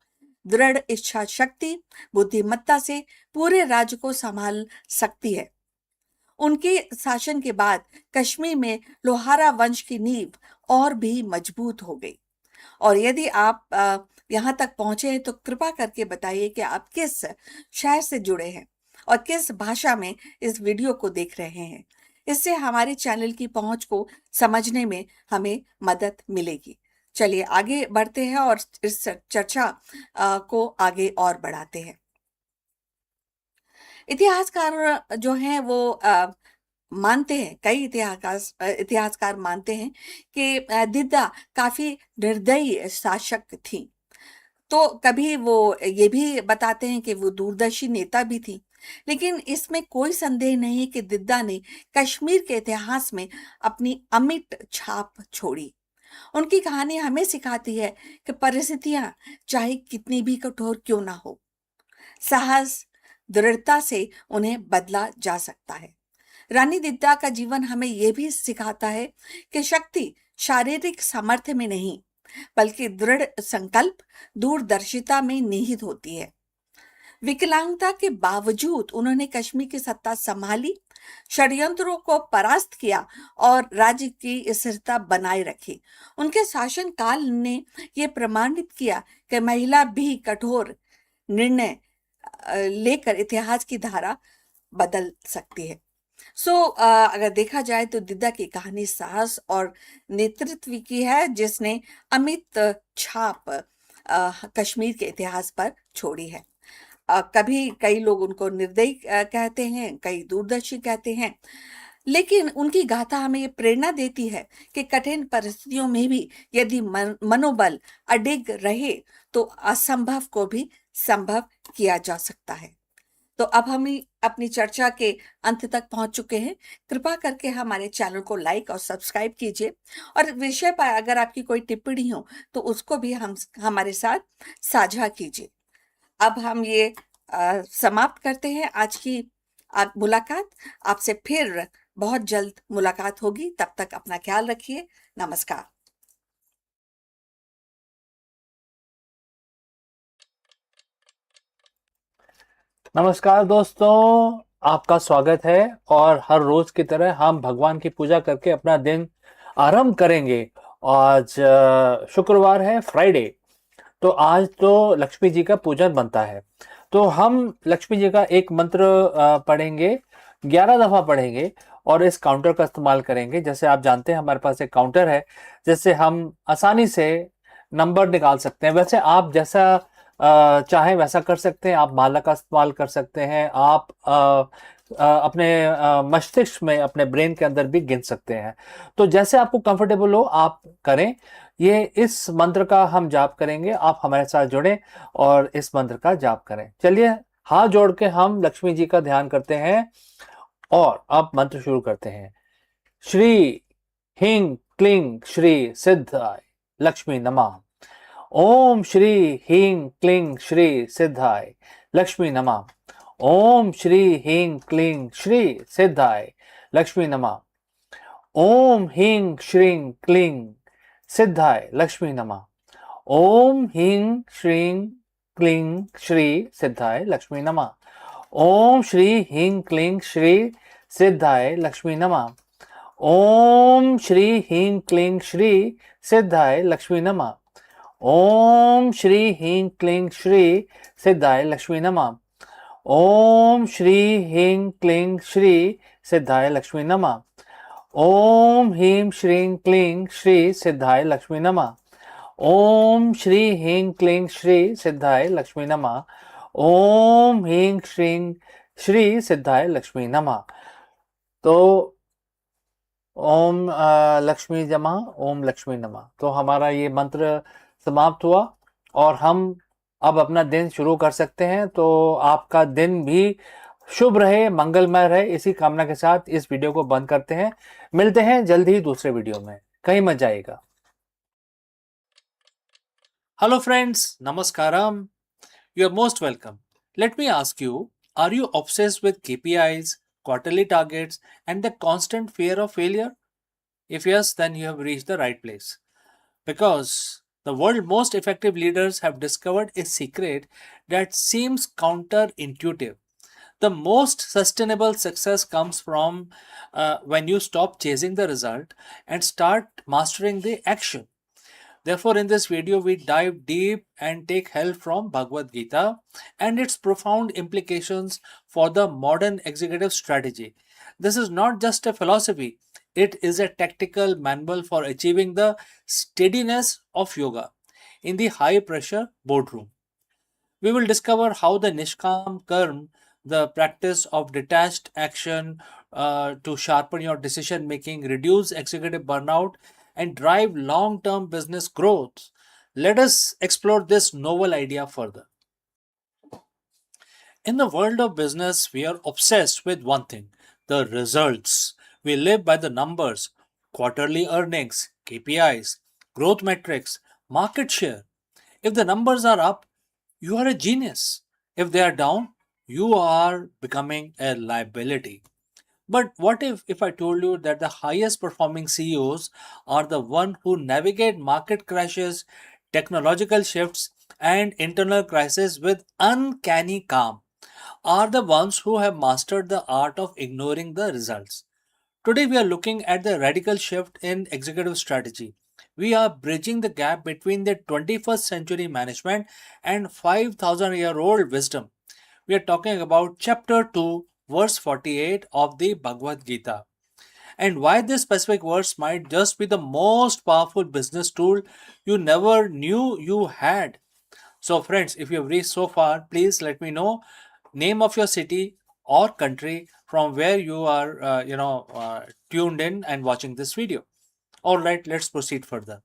दृढ़ इच्छा शक्ति, बुद्धिमत्ता से पूरे राज्य को संभाल सकती है। उनके शासन के बाद कश्मीर में लोहारा वंश की नींव और भी मजबूत हो गई। और यदि आप यहाँ तक पहुंचे हैं तो कृपा करके बताइए कि आप किस शहर से जुड़े हैं और किस भाषा में इस वीडियो को देख रहे हैं। इससे हमारे चैनल की पहुंच को समझने में हमें मदद मिलेगी। चलिए आगे बढ़ते हैं और इस चर्चा को आगे और बढ़ाते हैं। इतिहासकार जो हैं वो मानते हैं, कई इतिहासकार मानते हैं कि दिद्दा काफी निर्दयी शासक थी। तो कभी वो ये भी बताते हैं कि वो दूरदर्शी नेता भी थी। लेकिन इसमें कोई संदेह नहीं कि दिद्दा ने कश्मीर के इतिहास में अपनी अमिट छाप छोड़ी। उनकी कहानी हमें सिखाती है कि परिस्थितियां चाहे कितनी भी कठोर क्यों ना हो, साहस दृढ़ता से उन्हें बदला जा सकता है। रानी दिद्दा का जीवन हमें यह भी सिखाता है कि शक्ति शारीरिक सामर्थ्य में नहीं बल्कि दृढ़ संकल्प, दूरदर्शिता में निहित होती है। विकलांगता के बावजूद उन्होंने कश्मीर की सत्ता संभाली, षड्यंत्रों को परास्त किया और राज्य की स्थिरता बनाए रखी। उनके शासन काल ने यह प्रमाणित किया कि महिला भी कठोर निर्णय लेकर इतिहास की धारा बदल सकती है। अगर देखा जाए तो दिद्दा की कहानी साहस और नेतृत्व की है, जिसने अमित छाप कश्मीर के इतिहास पर छोड़ी है। कभी कई लोग उनको निर्दयी कहते हैं, कई दूरदर्शी कहते हैं, लेकिन उनकी गाथा हमें ये प्रेरणा देती है कि कठिन परिस्थितियों में भी यदि मनोबल अडिग रहे तो असंभव को भी संभव किया जा सकता है। तो अब हम अपनी चर्चा के अंत तक पहुंच चुके हैं। कृपा करके हमारे चैनल को लाइक और सब्सक्राइब कीजिए और विषय पर अगर आपकी कोई टिप्पणी हो तो उसको भी हमारे साथ साझा कीजिए। अब हम ये समाप्त करते हैं आज की मुलाकात। आपसे फिर बहुत जल्द मुलाकात होगी। तब तक अपना ख्याल रखिए। नमस्कार। नमस्कार दोस्तों, आपका स्वागत है। और हर रोज की तरह हम भगवान की पूजा करके अपना दिन आरंभ करेंगे। आज शुक्रवार है, फ्राइडे, तो आज तो लक्ष्मी जी का पूजन बनता है। तो हम लक्ष्मी जी का एक मंत्र पढ़ेंगे, 11 दफा पढ़ेंगे और इस काउंटर का इस्तेमाल करेंगे। जैसे आप जानते हैं हमारे पास एक काउंटर है, जिससे हम आसानी से नंबर निकाल सकते हैं। वैसे आप जैसा चाहें वैसा कर सकते हैं। आप माला का इस्तेमाल कर सकते हैं। आप अपने मस्तिष्क में, अपने ब्रेन के अंदर भी गिन सकते हैं। तो जैसे आपको कंफर्टेबल हो आप करें। ये इस मंत्र का हम जाप करेंगे। आप हमारे साथ जुड़ें और इस मंत्र का जाप करें। चलिए हाथ जोड़ के हम लक्ष्मी जी का ध्यान करते हैं और अब मंत्र शुरू करते हैं। श्री ह्रीं क्लीं श्री सिद्धाय लक्ष्मी नमः। ओम श्री ह्रीं क्लीं श्री सिद्धाय लक्ष्मी नमः। ओम श्री ह्रीं क्लीं श्री सिद्धाय लक्ष्मी नमः। ओम ह्रीं श्रीं क्लीं सिद्धाय लक्ष्मी नमः। ओम ह्रीं श्रीं क्लीं श्री सिद्धाय लक्ष्मी नमः। ओम श्री ह्रीं क्लीं श्री सिद्धाय लक्ष्मी नमः। ओम श्री ह्रीं क्लीं श्री सिद्धाय लक्ष्मी नमः। ओम श्री ह्रीं क्लीं श्री सिद्धाय लक्ष्मी नमः। ओम श्री ह्रीं क्लीं श्री सिद्धाय लक्ष्मी नमः। ओम ह्रीं श्रीं क्लीं श्री सिद्धाय लक्ष्मी नमः। ओम श्री ह्रीं क्लीं श्री सिद्धाय लक्ष्मी नमः। ओम ह्रीं श्रीं श्री सिद्धाय लक्ष्मी नमः। तो ओम लक्ष्मी नमः, ओम लक्ष्मी नमः। तो हमारा ये मंत्र समाप्त हुआ और हम अब अपना दिन शुरू कर सकते हैं। तो आपका दिन भी शुभ रहे, मंगलमय रहे, इसी कामना के साथ इस वीडियो को बंद करते हैं। मिलते हैं जल्द ही दूसरे वीडियो में। कहीं मत जाइएगा। Hello friends, Namaskaram. You are most welcome. Let me ask you, are you obsessed with KPIs, quarterly targets, and the constant fear of failure? If yes, then you have reached the right place. Because the world's most effective leaders have discovered a secret that seems counterintuitive. The most sustainable success comes from when you stop chasing the result and start mastering the action. Therefore, in this video, we dive deep and take help from Bhagavad Gita and its profound implications for the modern executive strategy. This is not just a philosophy, it is a tactical manual for achieving the steadiness of yoga in the high pressure boardroom. We will discover how the Nishkam Karm, the practice of detached action to sharpen your decision making, reduce executive burnout, and drive long term business growth. Let us explore this novel idea further. In the world of business, we are obsessed with one thing: the results. We live by the numbers, quarterly earnings, KPIs, growth metrics, market share. If the numbers are up, you are a genius. If they are down, you are becoming a liability. But what if I told you that the highest performing CEOs are the one who navigate market crashes, technological shifts, and internal crises with uncanny calm, are the ones who have mastered the art of ignoring the results. Today, we are looking at the radical shift in executive strategy. We are bridging the gap between the 21st century management and 5,000-year-old wisdom. We are talking about chapter 2, verse 48 of the Bhagavad Gita, and why this specific verse might just be the most powerful business tool you never knew you had. So, friends, if you have reached so far, please let me know name of your city or country from where you are, tuned in and watching this video. All right, let's proceed further.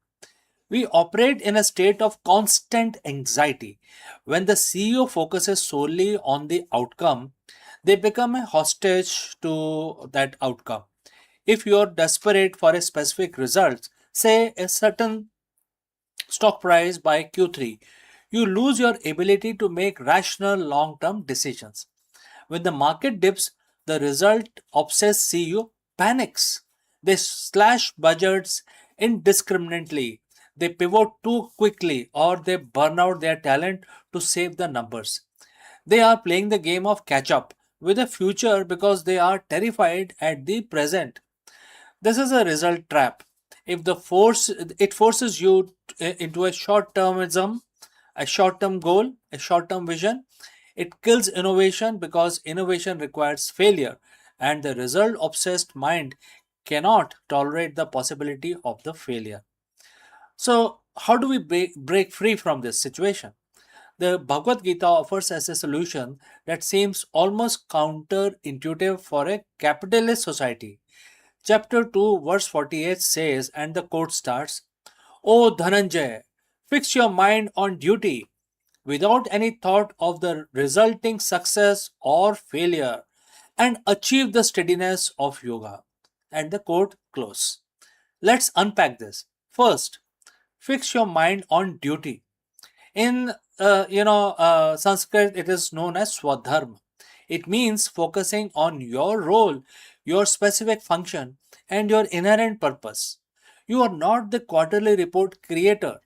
We operate in a state of constant anxiety. When the CEO focuses solely on the outcome, they become a hostage to that outcome. If you are desperate for a specific result, say a certain stock price by Q3, you lose your ability to make rational long term decisions. When the market dips, the result obsessed CEO panics. They slash budgets indiscriminately. They pivot too quickly or they burn out their talent to save the numbers. They are playing the game of catch up with the future because they are terrified at the present. This is a result trap. If the force it forces you into a short-termism, a short-term goal, a short-term vision, it kills innovation because innovation requires failure, and the result obsessed mind cannot tolerate the possibility of the failure. So, how do we break free from this situation? The Bhagavad Gita offers us a solution that seems almost counterintuitive for a capitalist society. Chapter 2, verse 48 says, and the quote starts, O Dhananjay, fix your mind on duty without any thought of the resulting success or failure and achieve the steadiness of yoga. And the quote close. Let's unpack this. First, fix your mind on duty. In Sanskrit, it is known as swadharma. It means focusing on your role, your specific function, and your inherent purpose. You are not the quarterly report creator.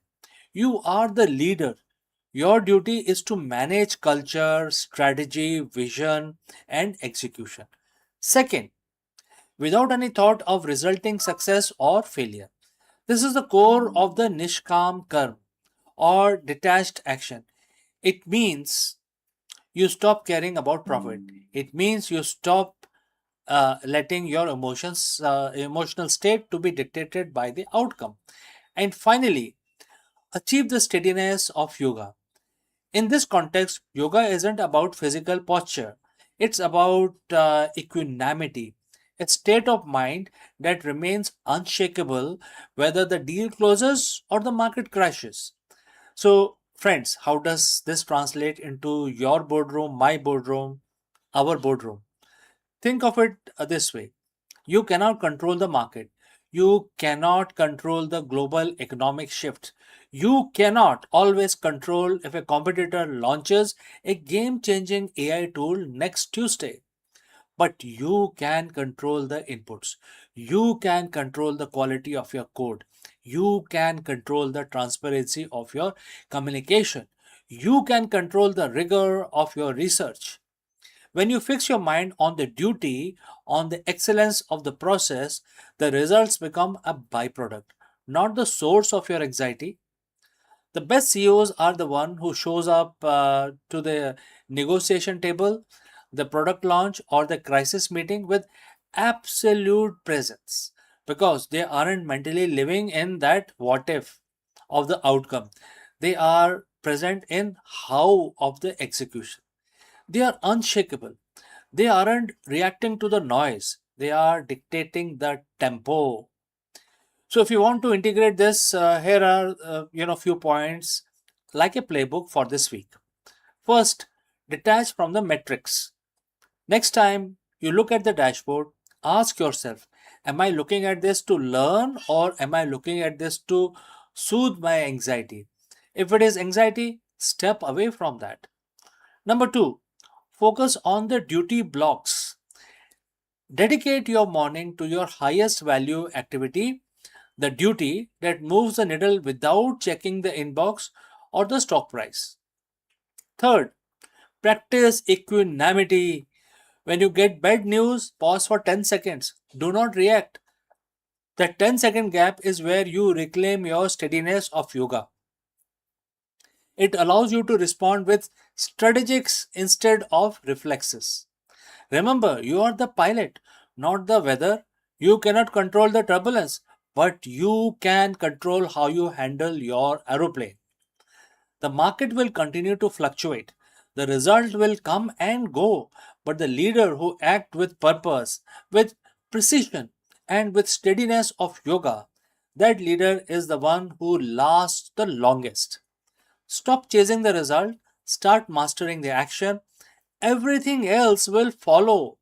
You are the leader. Your duty is to manage culture, strategy, vision, and execution. Second, without any thought of resulting success or failure. This is the core of the Nishkam Karma or detached action. It means you stop caring about profit. It means you stop letting your emotional state to be dictated by the outcome. And finally, achieve the steadiness of yoga. In this context, yoga isn't about physical posture. It's about equanimity, a state of mind that remains unshakable whether the deal closes or the market crashes. So, friends, how does this translate into your boardroom, my boardroom, our boardroom? Think of it this way: you cannot control the market, you cannot control the global economic shift, you cannot always control if a competitor launches a game changing AI tool next Tuesday. But you can control the inputs. You can control the quality of your code. You can control the transparency of your communication. You can control the rigor of your research. When you fix your mind on the duty, on the excellence of the process, the results become a byproduct, not the source of your anxiety. The best CEOs are the one who shows up to the negotiation table, the product launch, or the crisis meeting with absolute presence because they aren't mentally living in that what if of the outcome. They are present in how of the execution. They are unshakable. They aren't reacting to the noise. They are dictating the tempo. So if you want to integrate this, here are few points like a playbook for this week. First, detach from the metrics. Next time you look at the dashboard, ask yourself, am I looking at this to learn or am I looking at this to soothe my anxiety? If it is anxiety, step away from that. Number two, focus on the duty blocks. Dedicate your morning to your highest value activity, the duty that moves the needle without checking the inbox or the stock price. Third, practice equanimity. When you get bad news, pause for 10 seconds. Do not react. That 10-second gap is where you reclaim your steadiness of yoga. It allows you to respond with strategics instead of reflexes. Remember, you are the pilot, not the weather. You cannot control the turbulence, but you can control how you handle your aeroplane. The market will continue to fluctuate. The result will come and go, but the leader who acts with purpose, with precision, and with steadiness of yoga, that leader is the one who lasts the longest. Stop chasing the result, start mastering the action. Everything else will follow.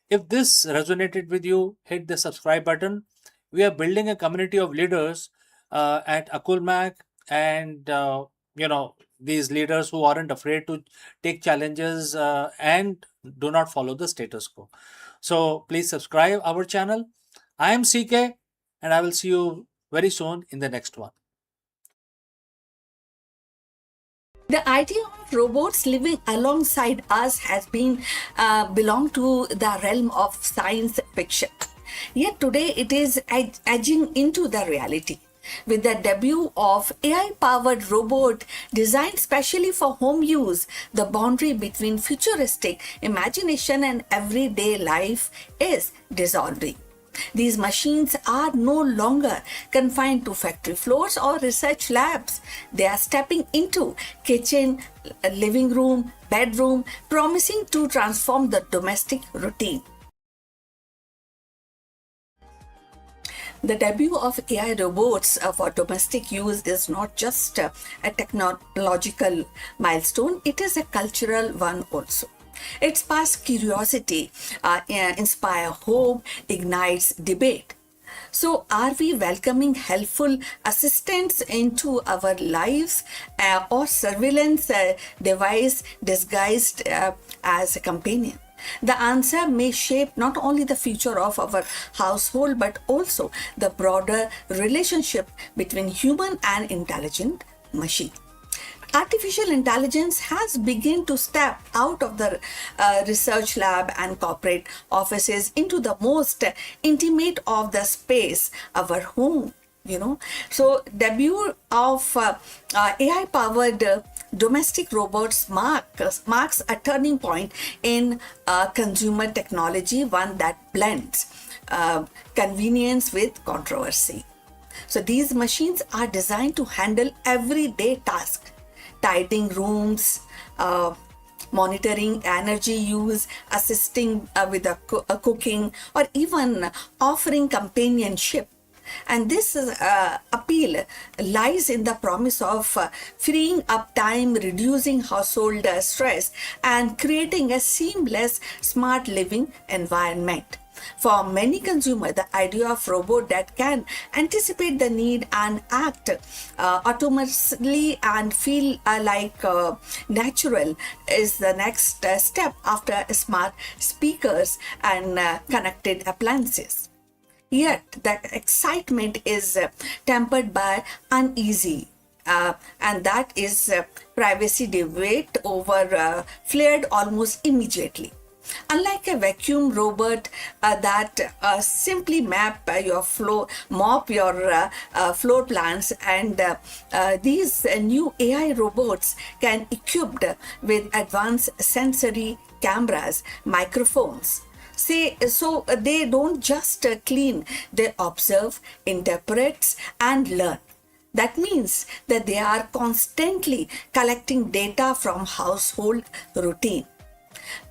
If this resonated with you, hit the subscribe button. We are building a community of leaders at Akulmach, and these leaders who aren't afraid to take challenges and do not follow the status quo. So please subscribe our channel. I am CK, and I will see you very soon in the next one. The idea of robots living alongside us has been belonged to the realm of science fiction. Yet today it is edging into the reality. With the debut of AI-powered robot designed specially for home use, the boundary between futuristic imagination and everyday life is dissolving. These machines are no longer confined to factory floors or research labs. They are stepping into kitchen, living room, bedroom, promising to transform the domestic routine. The debut of AI robots for domestic use is not just a technological milestone, it is a cultural one also. It sparks curiosity, inspires hope, ignites debate. So, are we welcoming helpful assistants into our lives or surveillance device disguised as a companion? The answer may shape not only the future of our household but also the broader relationship between human and intelligent machine. Artificial intelligence has begun to step out of the research lab and corporate offices into the most intimate of the space, our home. So debut of AI powered domestic robots marks a turning point in consumer technology, one that blends convenience with controversy. So these machines are designed to handle everyday tasks, tidying rooms, monitoring energy use, assisting with cooking, or even offering companionship. And this appeal lies in the promise of freeing up time, reducing household stress, and creating a seamless, smart living environment. For many consumers, the idea of robot that can anticipate the need and act automatically and feel like natural is the next step after smart speakers and connected appliances. Yet the excitement is tempered by uneasy, and that is privacy debate over flared almost immediately. Unlike a vacuum robot that simply mop your floor plans, and these new AI robots can equipped with advanced sensory cameras, microphones. So they don't just clean, they observe, interpret, and learn. That means that they are constantly collecting data from household routine,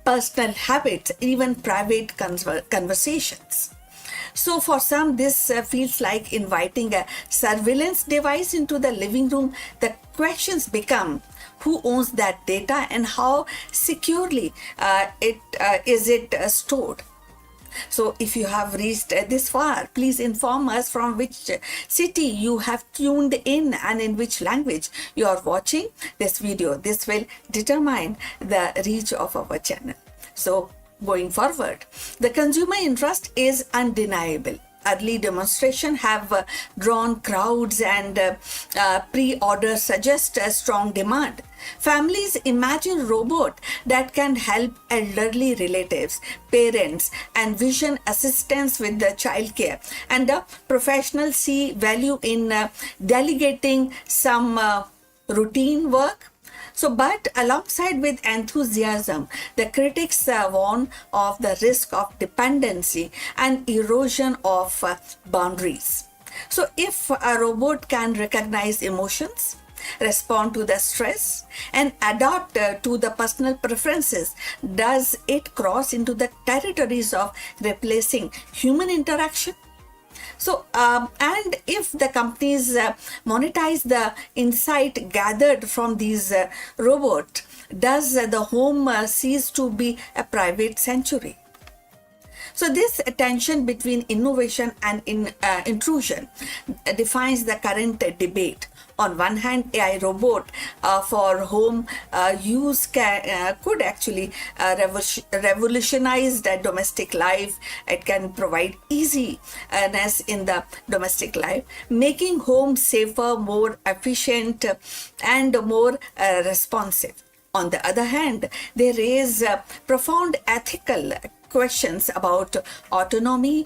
personal habits, even private conversations. So for some, this feels like inviting a surveillance device into the living room. The questions become: who owns that data and how securely is it stored? So if you have reached this far, please inform us from which city you have tuned in and in which language you are watching this video. This will determine the reach of our channel. So going forward, the consumer interest is undeniable. Early demonstrations have drawn crowds, and pre-orders suggest a strong demand. Families imagine robots that can help elderly relatives, parents, and vision assistants with the childcare. And the professionals see value in delegating some routine work. So, but alongside with enthusiasm, the critics warn of the risk of dependency and erosion of boundaries. So, if a robot can recognize emotions, respond to the stress, and adapt to the personal preferences, does it cross into the territories of replacing human interaction? So, and if the companies monetize the insight gathered from these robots, does the home cease to be a private sanctuary? So this tension between innovation and intrusion defines the current debate. On one hand, AI robot for home use could actually revolutionize the domestic life. It can provide easiness in the domestic life, making home safer, more efficient, and more responsive. On the other hand, they raise profound ethical questions about autonomy,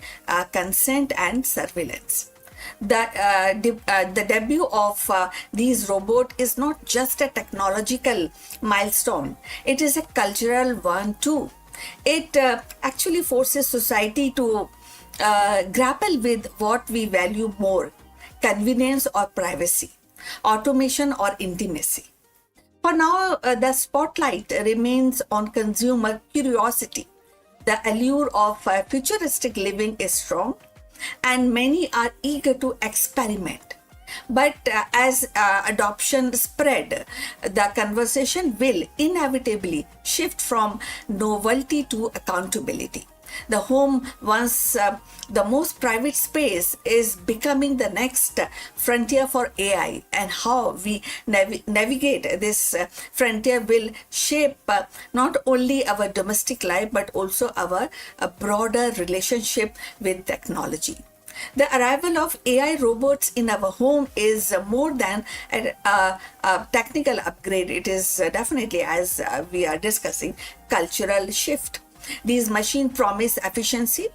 consent, and surveillance. The debut of these robots is not just a technological milestone, it is a cultural one too. It actually forces society to grapple with what we value more: convenience or privacy, automation or intimacy. For now, the spotlight remains on consumer curiosity. The allure of futuristic living is strong, and many are eager to experiment. But as adoption spread, the conversation will inevitably shift from novelty to accountability. The home, once the most private space, is becoming the next frontier for AI, and how we navigate this frontier will shape not only our domestic life but also our broader relationship with technology. The arrival of AI robots in our home is more than a technical upgrade. It is definitely, as we are discussing, cultural shift. These machines promise efficiency,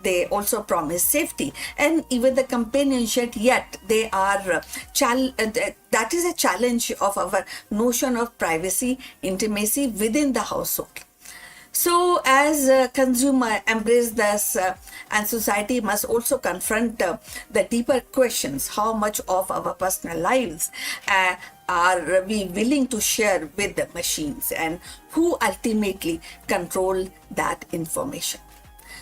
they also promise safety, and even the companionship, yet they are that is a challenge of our notion of privacy, intimacy within the household. So, as consumer embrace this, and society must also confront the deeper questions: how much of our personal lives are we willing to share with the machines, and who ultimately control that information?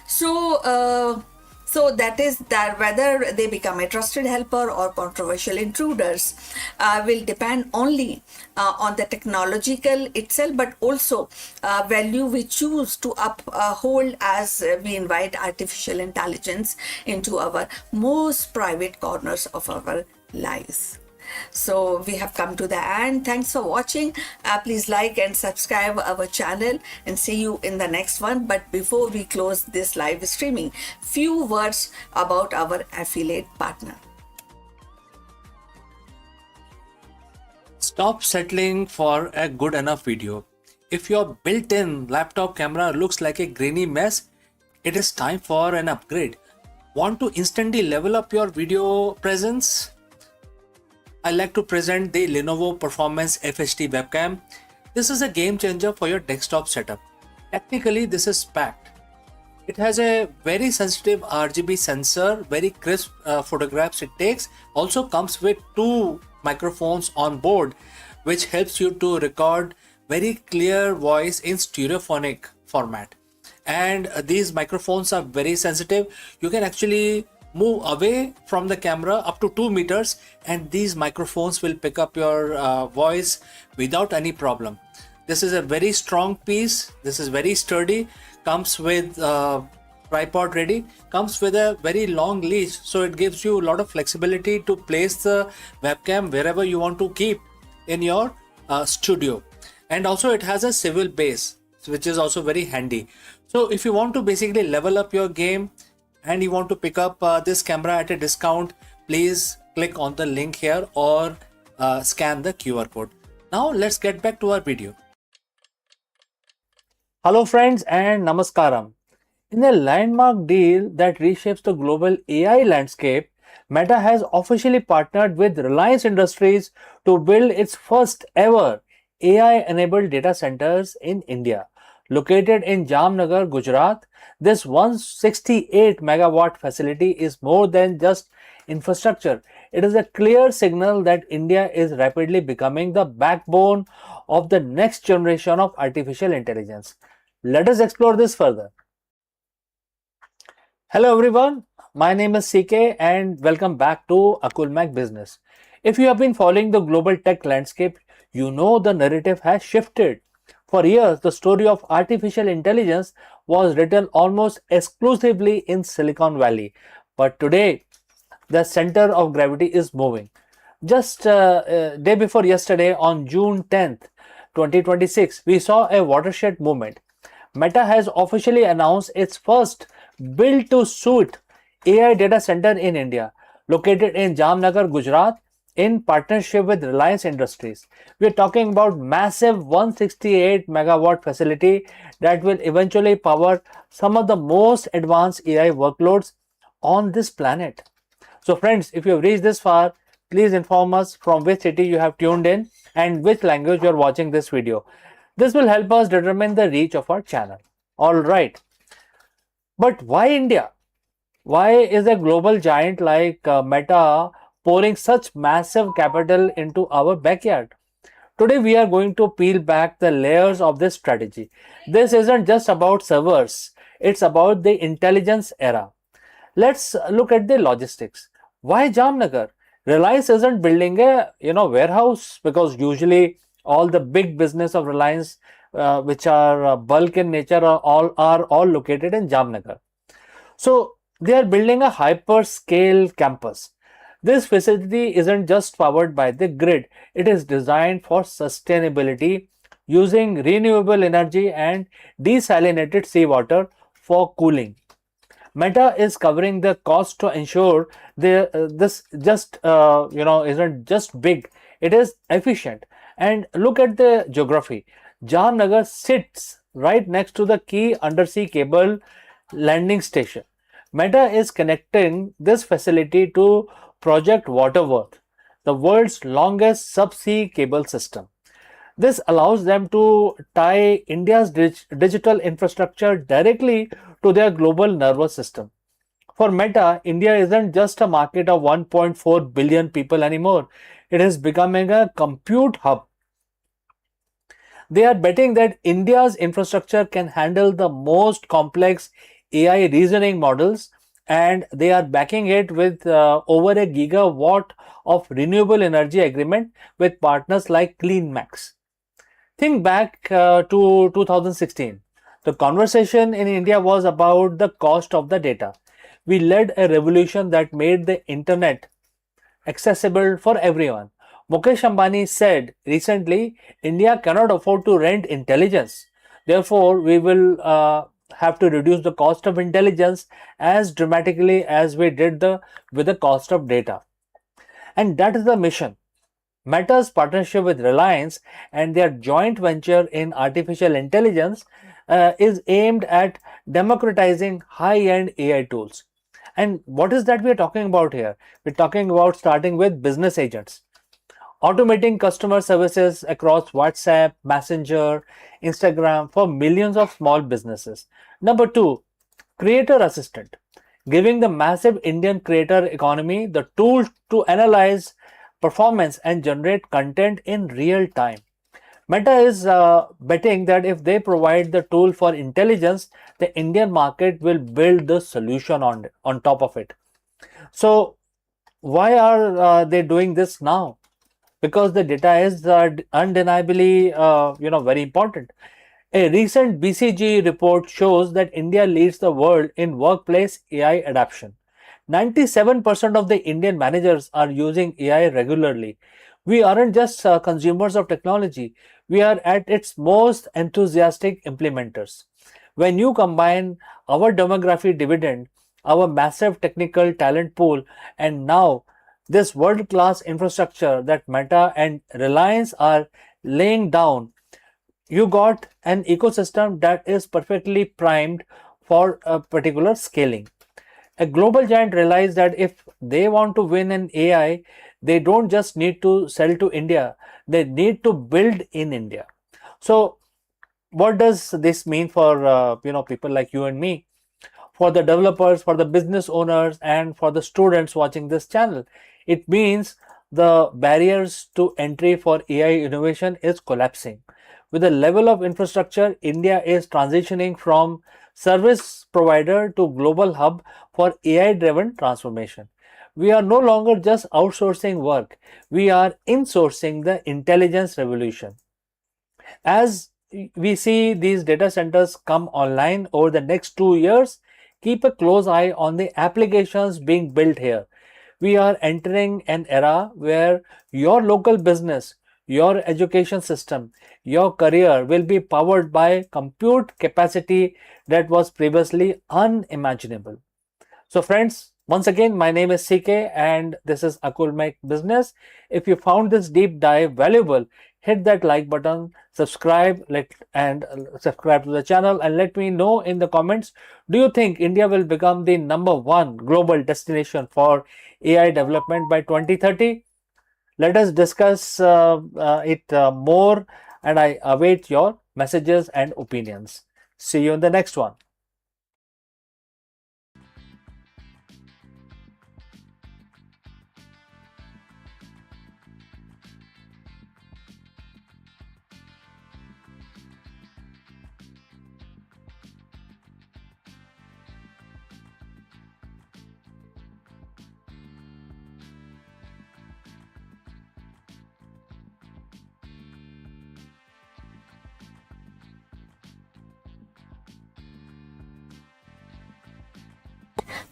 So that is that whether they become a trusted helper or controversial intruders will depend only on the technological itself, but also value we choose to uphold as we invite artificial intelligence into our most private corners of our lives. So we have come to the end. Thanks for watching. Please like and subscribe our channel, and see you in the next one. But before we close this live streaming, few words about our affiliate partner. Stop settling for a good enough video. If your built-in laptop camera looks like a grainy mess, it is time for an upgrade. Want to instantly level up your video presence? I like to present the Lenovo Performance FHD webcam. This is a game changer for your desktop setup. Technically, this is packed. It has a very sensitive RGB sensor, very crisp photographs it takes. Also comes with 2 microphones on board, which helps you to record very clear voice in stereophonic format. And these microphones are very sensitive. You can actually move away from the camera up to 2 meters, and these microphones will pick up your voice without any problem. This is a very strong piece. This is very sturdy. Comes with tripod ready. Comes with a very long leash, so it gives you a lot of flexibility to place the webcam wherever you want to keep in your studio. And also it has a swivel base, which is also very handy. So if you want to basically level up your game and you want to pick up this camera at a discount, please click on the link here or scan the QR code. Now let's get back to our video. Hello friends and namaskaram. In a landmark deal that reshapes the global AI landscape, Meta has officially partnered with Reliance Industries to build its first ever AI-enabled data centers in India. Located in Jamnagar, Gujarat, this 168 megawatt facility is more than just infrastructure. It is a clear signal that India is rapidly becoming the backbone of the next generation of artificial intelligence. Let us explore this further. Hello everyone, my name is CK and welcome back to Akulmach Business. If you have been following the global tech landscape, you know the narrative has shifted. For years, the story of artificial intelligence was written almost exclusively in Silicon Valley. But today, the center of gravity is moving. Just day before yesterday, on June 10th, 2026, we saw a watershed movement. Meta has officially announced its first build-to-suit AI data center in India, located in Jamnagar, Gujarat. in partnership with Reliance Industries. We are talking about massive 168 megawatt facility that will eventually power some of the most advanced AI workloads on this planet. So friends, if you have reached this far, please inform us from which city you have tuned in and which language you are watching this video. This will help us determine the reach of our channel. Alright, but why India? Why is a global giant like Meta pouring such massive capital into our backyard? Today we are going to peel back the layers of this strategy. This isn't just about servers, it's about the intelligence era. Let's look at the logistics. Why Jamnagar? Reliance isn't building a warehouse, because usually all the big business of Reliance, which are bulk in nature, are all located in Jamnagar. So they are building a hyperscale campus. This facility isn't just powered by the grid, it is designed for sustainability using renewable energy and desalinated seawater for cooling. Meta is covering the cost to ensure this just isn't just big, it is efficient. And look at the geography. Jamnagar sits right next to the key undersea cable landing station. Meta is connecting this facility to Project Waterworth, the world's longest subsea cable system. This allows them to tie India's digital infrastructure directly to their global nervous system. For Meta, India isn't just a market of 1.4 billion people anymore. It is becoming a compute hub. They are betting that India's infrastructure can handle the most complex AI reasoning models, and they are backing it with over a gigawatt of renewable energy agreement with partners like CleanMax. Think back to 2016. The conversation in India was about the cost of the data. We led a revolution that made the internet accessible for everyone. Mukesh Ambani said recently, India cannot afford to rent intelligence. Therefore, we will have to reduce the cost of intelligence as dramatically as we did with the cost of data. And that is the mission. Meta's partnership with Reliance and their joint venture in artificial intelligence is aimed at democratizing high-end AI tools. And what is that we are talking about here? We're talking about starting with business agents, automating customer services across WhatsApp, Messenger, Instagram for millions of small businesses. Number two, creator assistant, giving the massive Indian creator economy the tools to analyze performance and generate content in real time. Meta is betting that if they provide the tool for intelligence, the Indian market will build the solution on top of it. So why are they doing this now? Because the data is undeniably very important. A recent BCG report shows that India leads the world in workplace AI adoption. 97% of the Indian managers are using AI regularly. We aren't just consumers of technology, we are at its most enthusiastic implementers. When you combine our demographic dividend, our massive technical talent pool, and now this world class infrastructure that Meta and Reliance are laying down, you got an ecosystem that is perfectly primed for a particular scaling. A global giant realized that if they want to win in AI, they don't just need to sell to India, they need to build in India. So what does this mean for people like you and me, for the developers, for the business owners, and for the students watching this channel? It means the barriers to entry for AI innovation is collapsing. With the level of infrastructure, India is transitioning from service provider to global hub for AI driven transformation. We are no longer just outsourcing work, we are insourcing the intelligence revolution. As we see these data centers come online over the next 2 years, keep a close eye on the applications being built here. We are entering an era where your local business, your education system, your career will be powered by compute capacity that was previously unimaginable. So friends, Once again, my name is CK and this is Akulmach Business. If you found this deep dive valuable, hit that like button, subscribe subscribe to the channel, and let me know in the comments, do you think India will become the #1 global destination for AI development by 2030? Let us discuss it more, and I await your messages and opinions. See you in the next one.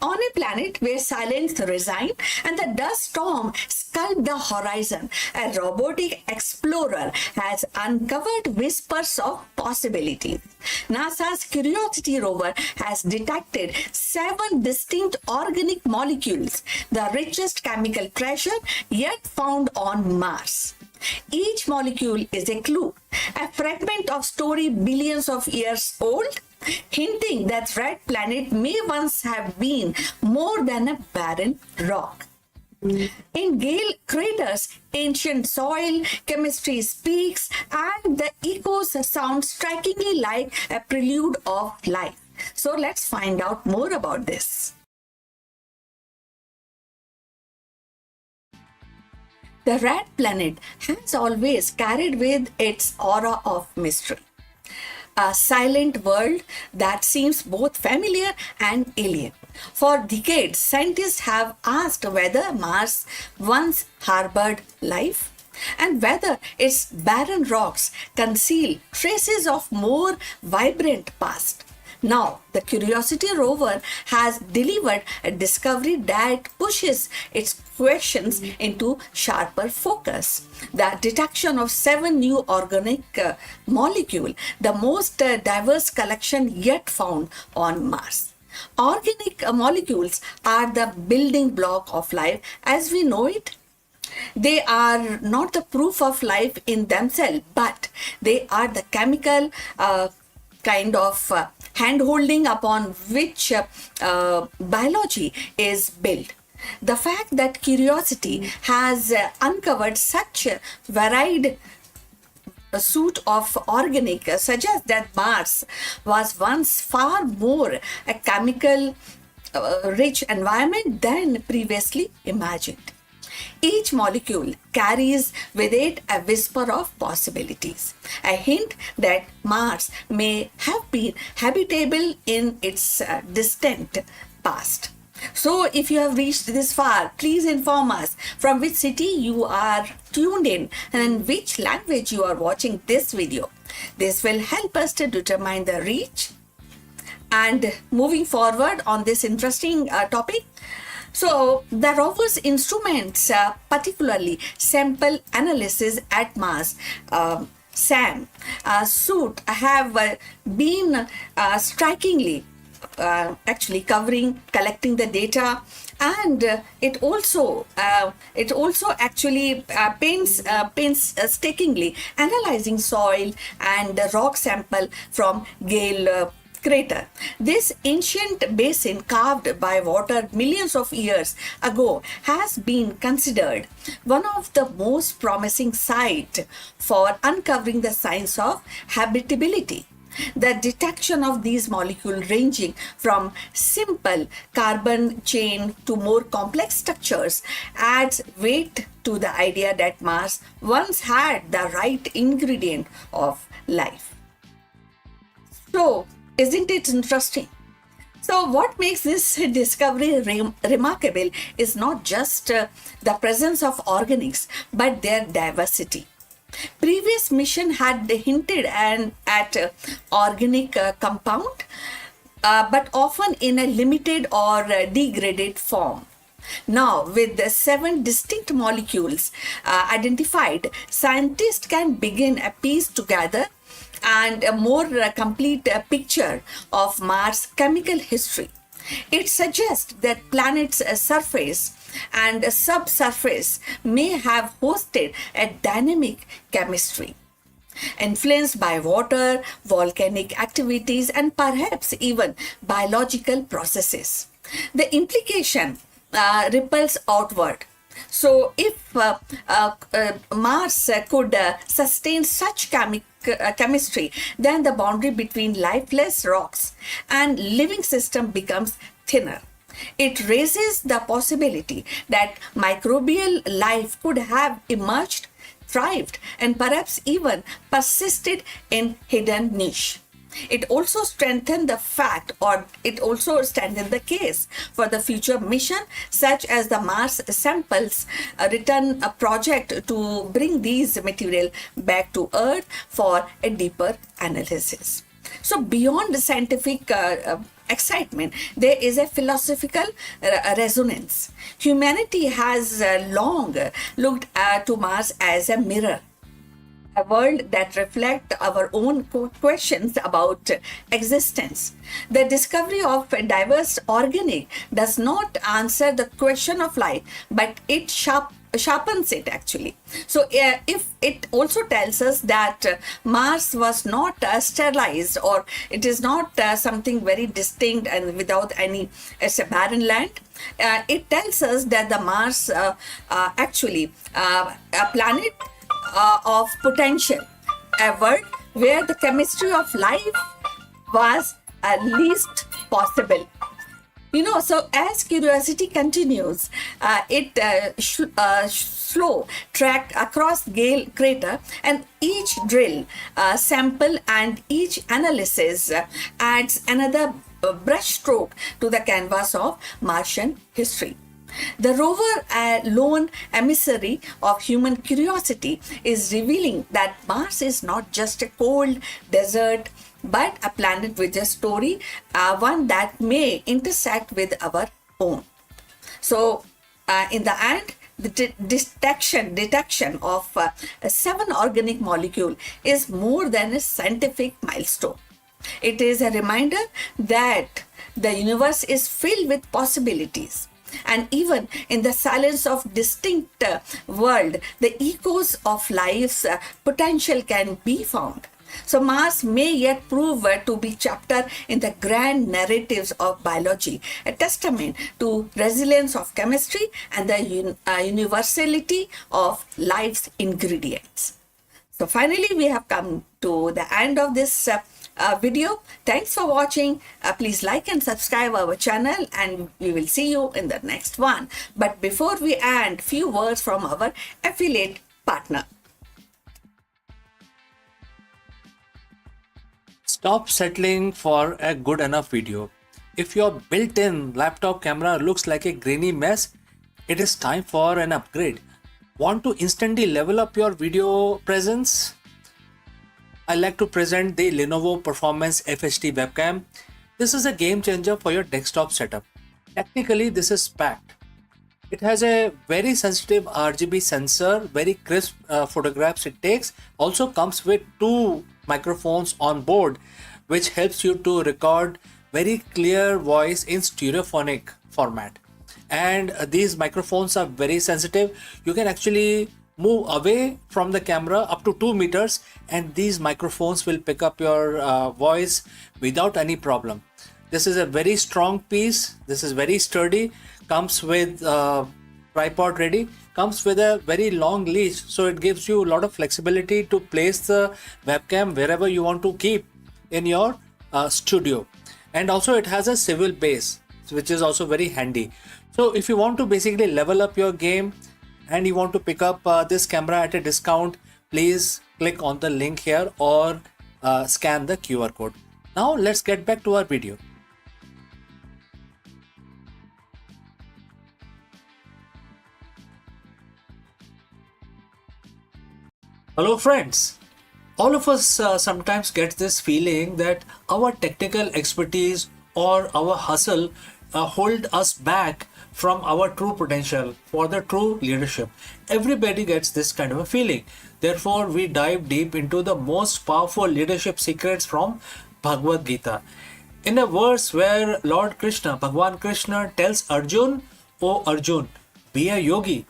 On a planet where silence resigned and the dust storm sculpted the horizon, a robotic explorer has uncovered whispers of possibilities. NASA's Curiosity rover has detected 7 distinct organic molecules, the richest chemical treasure yet found on Mars. Each molecule is a clue, a fragment of story billions of years old, hinting that Red Planet may once have been more than a barren rock. In Gale craters, ancient soil, chemistry speaks, and the echoes sound strikingly like a prelude of life. So let's find out more about this. The Red Planet has always carried with its aura of mystery. A silent world that seems both familiar and alien. For decades, scientists have asked whether Mars once harbored life and whether its barren rocks conceal traces of more vibrant past. Now, the Curiosity rover has delivered a discovery that pushes its questions into sharper focus. The detection of 7 new organic molecules, the most diverse collection yet found on Mars. Organic molecules are the building block of life as we know it. They are not the proof of life in themselves, but they are the chemical kind of hand-holding upon which biology is built. The fact that Curiosity has uncovered such a varied suite of organic suggests that Mars was once far more a chemical rich environment than previously imagined. Each molecule carries with it a whisper of possibilities, a hint that Mars may have been habitable in its distant past. So, if you have reached this far, please inform us from which city you are tuned in and in which language you are watching this video. This will help us to determine the reach. And moving forward on this interesting topic, so the rover's instruments, particularly sample analysis at Mars, SAM, suit have been strikingly actually collecting the data, and it also actually painstakingly analyzing soil and rock sample from Gale crater. This ancient basin carved by water millions of years ago has been considered one of the most promising sites for uncovering the signs of habitability. The detection of these molecules ranging from simple carbon chain to more complex structures adds weight to the idea that Mars once had the right ingredient of life. So, isn't it interesting? So, what makes this discovery remarkable is not just the presence of organics, but their diversity. Previous mission had hinted at organic compound, but often in a limited or degraded form. Now, with the 7 distinct molecules identified, scientists can begin a piece together and a more complete picture of Mars' chemical history. It suggests that planet's surface and subsurface may have hosted a dynamic chemistry influenced by water, volcanic activities, and perhaps even biological processes. The implication ripples outward. So, if Mars could sustain such chemistry, then the boundary between lifeless rocks and living system becomes thinner. It raises the possibility that microbial life could have emerged, thrived, and perhaps even persisted in hidden niche. It also strengthened the fact, or it also strengthened the case for the future mission, such as the Mars samples return a project to bring these material back to Earth for a deeper analysis. So, beyond the scientific excitement, there is a philosophical resonance. Humanity has long looked to Mars as a mirror, a world that reflects our own questions about existence. The discovery of a diverse organic does not answer the question of life, but it sharpens it actually. So, if it also tells us that Mars was not sterilized, or it is not something very distinct and without any, it's a barren land. It tells us that the Mars actually a planet of potential, a world where the chemistry of life was least possible. So as curiosity continues, it slow track across Gale crater, and each drill, sample, and each analysis adds another brushstroke to the canvas of Martian history. The rover, a lone emissary of human curiosity, is revealing that Mars is not just a cold desert, but a planet with a story, one that may intersect with our own. So, in the end, the detection of 7 organic molecules is more than a scientific milestone. It is a reminder that the universe is filled with possibilities. And even in the silence of distinct world, the echoes of life's potential can be found. So Mars may yet prove to be chapter in the grand narratives of biology, a testament to resilience of chemistry and the universality of life's ingredients. So finally, we have come to the end of this video. Thanks for watching. Please like and subscribe our channel, and we will see you in the next one. But before we end, few words from our affiliate partner. Stop settling for a good enough video. If your built-in laptop camera looks like a grainy mess, it is time for an upgrade. Want to instantly level up your video presence? I like to present the Lenovo Performance FHD webcam. This is a game changer for your desktop setup. Technically, this is packed. It has a very sensitive RGB sensor, very crisp photographs it takes. Also comes with 2 microphones on board, which helps you to record very clear voice in stereophonic format. And these microphones are very sensitive. You can actually move away from the camera up to 2 meters, and these microphones will pick up your voice without any problem. This is a very strong piece. This is very sturdy. Comes with tripod ready. Comes with a very long leash, so it gives you a lot of flexibility to place the webcam wherever you want to keep in your studio. And also it has a swivel base, which is also very handy. So if you want to basically level up your game and you want to pick up this camera at a discount, please click on the link here or scan the QR code. Now let's get back to our video. Hello friends, all of us sometimes get this feeling that our technical expertise or our hustle hold us back from our true potential for the true leadership. Everybody gets this kind of a feeling. Therefore, we dive deep into the most powerful leadership secrets from Bhagavad Gita. In a verse where Lord Krishna, Bhagwan Krishna, tells Arjun, "O Arjun, be a yogi."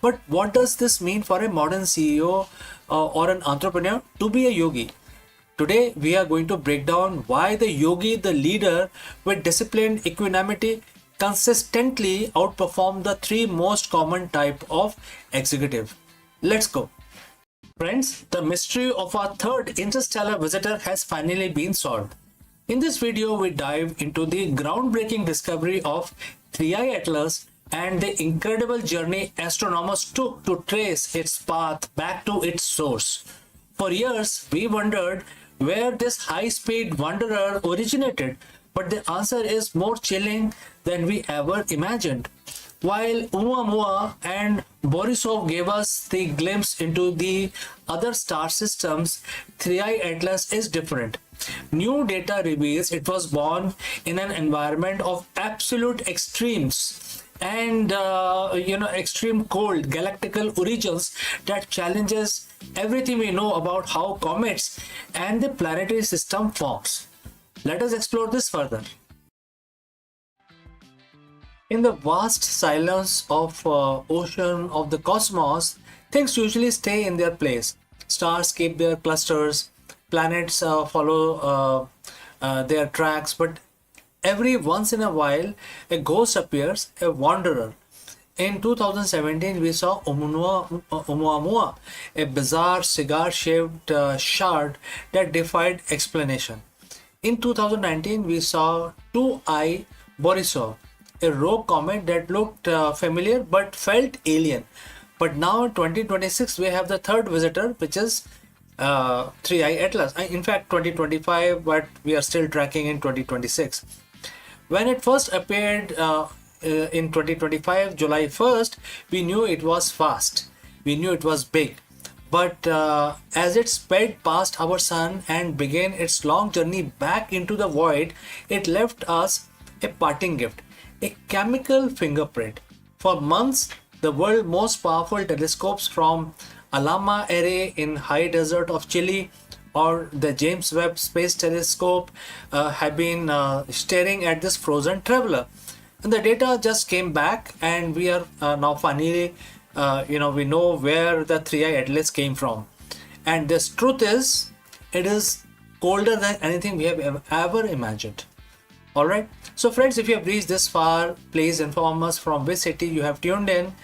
But what does this mean for a modern CEO or an entrepreneur to be a yogi? Today, we are going to break down why the yogi, the leader with disciplined equanimity, consistently outperform the three most common type of executive. Let's go. Friends, the mystery of our third interstellar visitor has finally been solved. In this video, we dive into the groundbreaking discovery of 3i Atlas and the incredible journey astronomers took to trace its path back to its source. For years, we wondered where this high-speed wanderer originated, but the answer is more chilling than we ever imagined. While Oumuamua and Borisov gave us the glimpse into the other star systems, 3i Atlas is different. New data reveals it was born in an environment of absolute extremes and extreme cold galactical origins that challenges everything we know about how comets and the planetary system forms. Let us explore this further. In the vast silence of ocean of the cosmos, things usually stay in their place. Stars keep their clusters, planets follow their tracks, but every once in a while a ghost appears, a wanderer. In 2017, we saw Oumuamua, a bizarre cigar-shaped shard that defied explanation. In 2019, we saw 2i Borisov, a rogue comet that looked familiar but felt alien. But now in 2026, we have the third visitor, which is 3i Atlas. In fact, 2025, but we are still tracking in 2026. When it first appeared in 2025, July 1st, we knew it was fast. We knew it was big. But as it sped past our sun and began its long journey back into the void, it left us a parting gift, a chemical fingerprint. For months, the world's most powerful telescopes from Alama Array in high desert of Chile or the James Webb Space Telescope have been staring at this frozen traveler. And the data just came back, and we are now finally, we know where the 3i Atlas came from. And this truth is, it is colder than anything we have ever imagined. Alright, so friends, if you have reached this far, please inform us from which city you have tuned in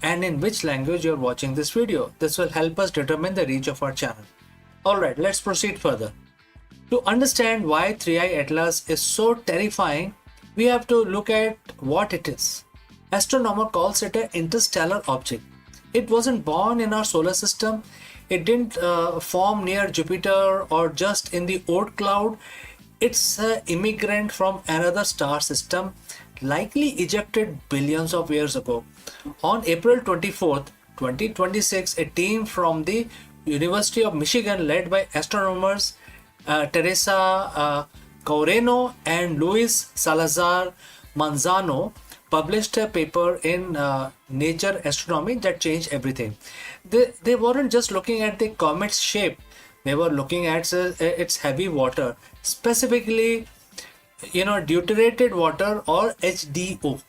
and in which language you are watching this video. This will help us determine the reach of our channel. Alright, let's proceed further. To understand why 3i Atlas is so terrifying, we have to look at what it is. Astronomer calls it an interstellar object. It wasn't born in our solar system. It didn't form near Jupiter or just in the Oort cloud. It's an immigrant from another star system, likely ejected billions of years ago. On April 24th, 2026, a team from the University of Michigan led by astronomers Teresa Caureno and Luis Salazar Manzano published a paper in Nature Astronomy that changed everything. They weren't just looking at the comet's shape, they were looking at its heavy water, specifically deuterated water or HDO.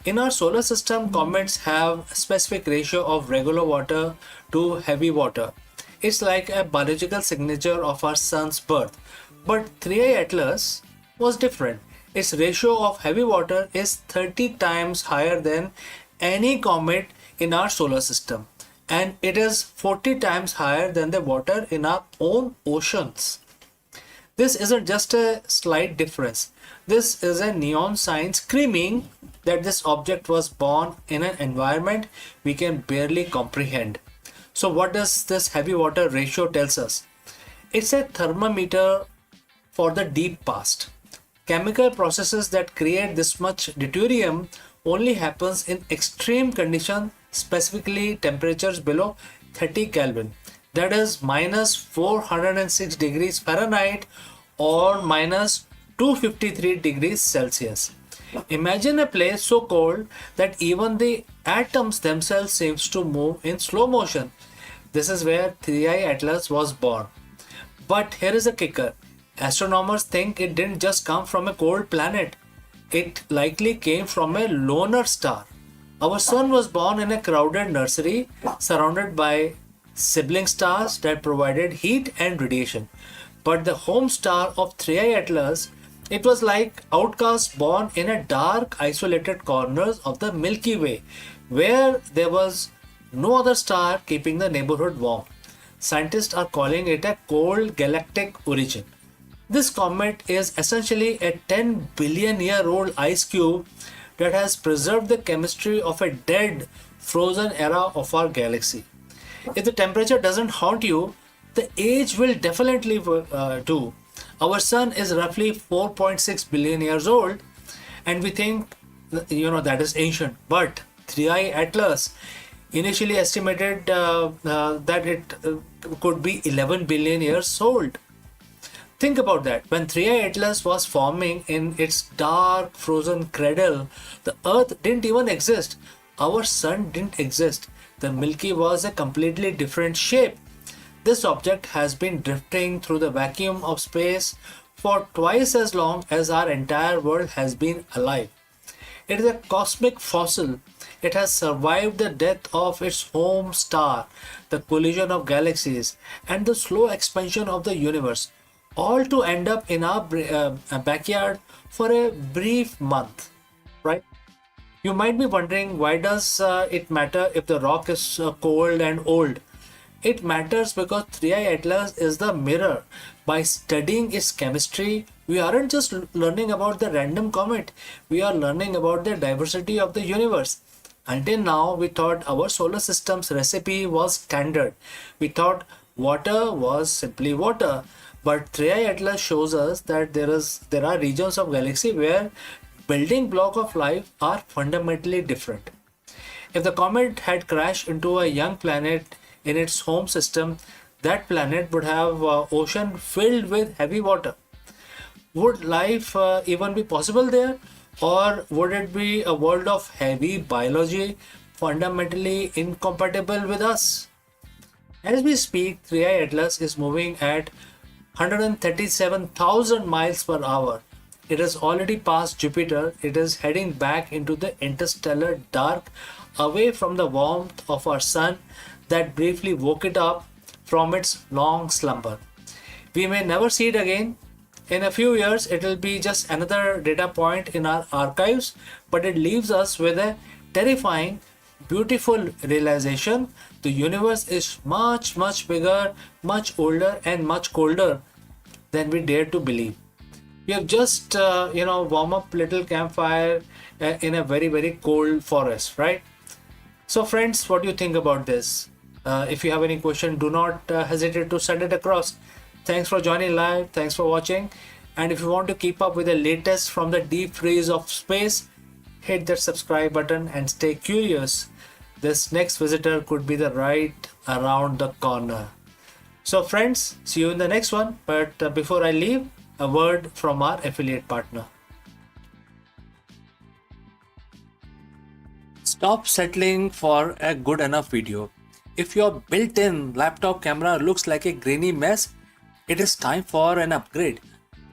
In our solar system, comets have a specific ratio of regular water to heavy water. It's like a biological signature of our sun's birth. But 3i Atlas was different. Its ratio of heavy water is 30 times higher than any comet in our solar system, and it is 40 times higher than the water in our own oceans. This isn't just a slight difference. This is a neon sign screaming that this object was born in an environment we can barely comprehend. So what does this heavy water ratio tells us? It's a thermometer for the deep past. Chemical processes that create this much deuterium only happens in extreme conditions, specifically temperatures below 30 Kelvin. That is minus 406 degrees Fahrenheit or minus 253 degrees Celsius. Imagine a place so cold that even the atoms themselves seems to move in slow motion. This is where 3i Atlas was born. But here is a kicker. Astronomers think it didn't just come from a cold planet. It likely came from a loner star. Our sun was born in a crowded nursery surrounded by sibling stars that provided heat and radiation. But the home star of 3i Atlas, it was like outcasts born in a dark, isolated corners of the Milky Way, where there was no other star keeping the neighborhood warm. Scientists are calling it a cold galactic origin. This comet is essentially a 10 billion year old ice cube that has preserved the chemistry of a dead, frozen era of our galaxy. If the temperature doesn't haunt you, the age will definitely do. Our sun is roughly 4.6 billion years old, and we think that is ancient. But 3i Atlas initially estimated that it could be 11 billion years old. Think about that. When 3i Atlas was forming in its dark, frozen cradle, the Earth didn't even exist. Our sun didn't exist. The Milky was a completely different shape. This object has been drifting through the vacuum of space for twice as long as our entire world has been alive. It is a cosmic fossil. It has survived the death of its home star, the collision of galaxies, and the slow expansion of the universe, all to end up in our backyard for a brief month, right? You might be wondering, why does it matter if the rock is cold and old? It matters because 3i Atlas is the mirror. By studying its chemistry, we aren't just learning about the random comet, we are learning about the diversity of the universe. Until now, we thought our solar system's recipe was standard. We thought water was simply water. But 3i Atlas shows us that there are regions of galaxy where building block of life are fundamentally different. If the comet had crashed into a young planet in its home system, that planet would have ocean filled with heavy water. Would life even be possible there? Or would it be a world of heavy biology fundamentally incompatible with us? As we speak, 3i Atlas is moving at 137,000 miles per hour. It has already passed Jupiter. It is heading back into the interstellar dark, away from the warmth of our sun that briefly woke it up from its long slumber. We may never see it again. In a few years, it will be just another data point in our archives, but it leaves us with a terrifying, beautiful realization. The universe is much, much bigger, much older, and much colder than we dare to believe. We have just, warm up little campfire in a very, very cold forest, right? So friends, what do you think about this? If you have any question, do not hesitate to send it across. Thanks for joining live. Thanks for watching. And if you want to keep up with the latest from the deep freeze of space, hit that subscribe button and stay curious. This next visitor could be the right around the corner. So friends, see you in the next one. But before I leave, a word from our affiliate partner. Stop settling for a good enough video. If your built-in laptop camera looks like a grainy mess, it is time for an upgrade.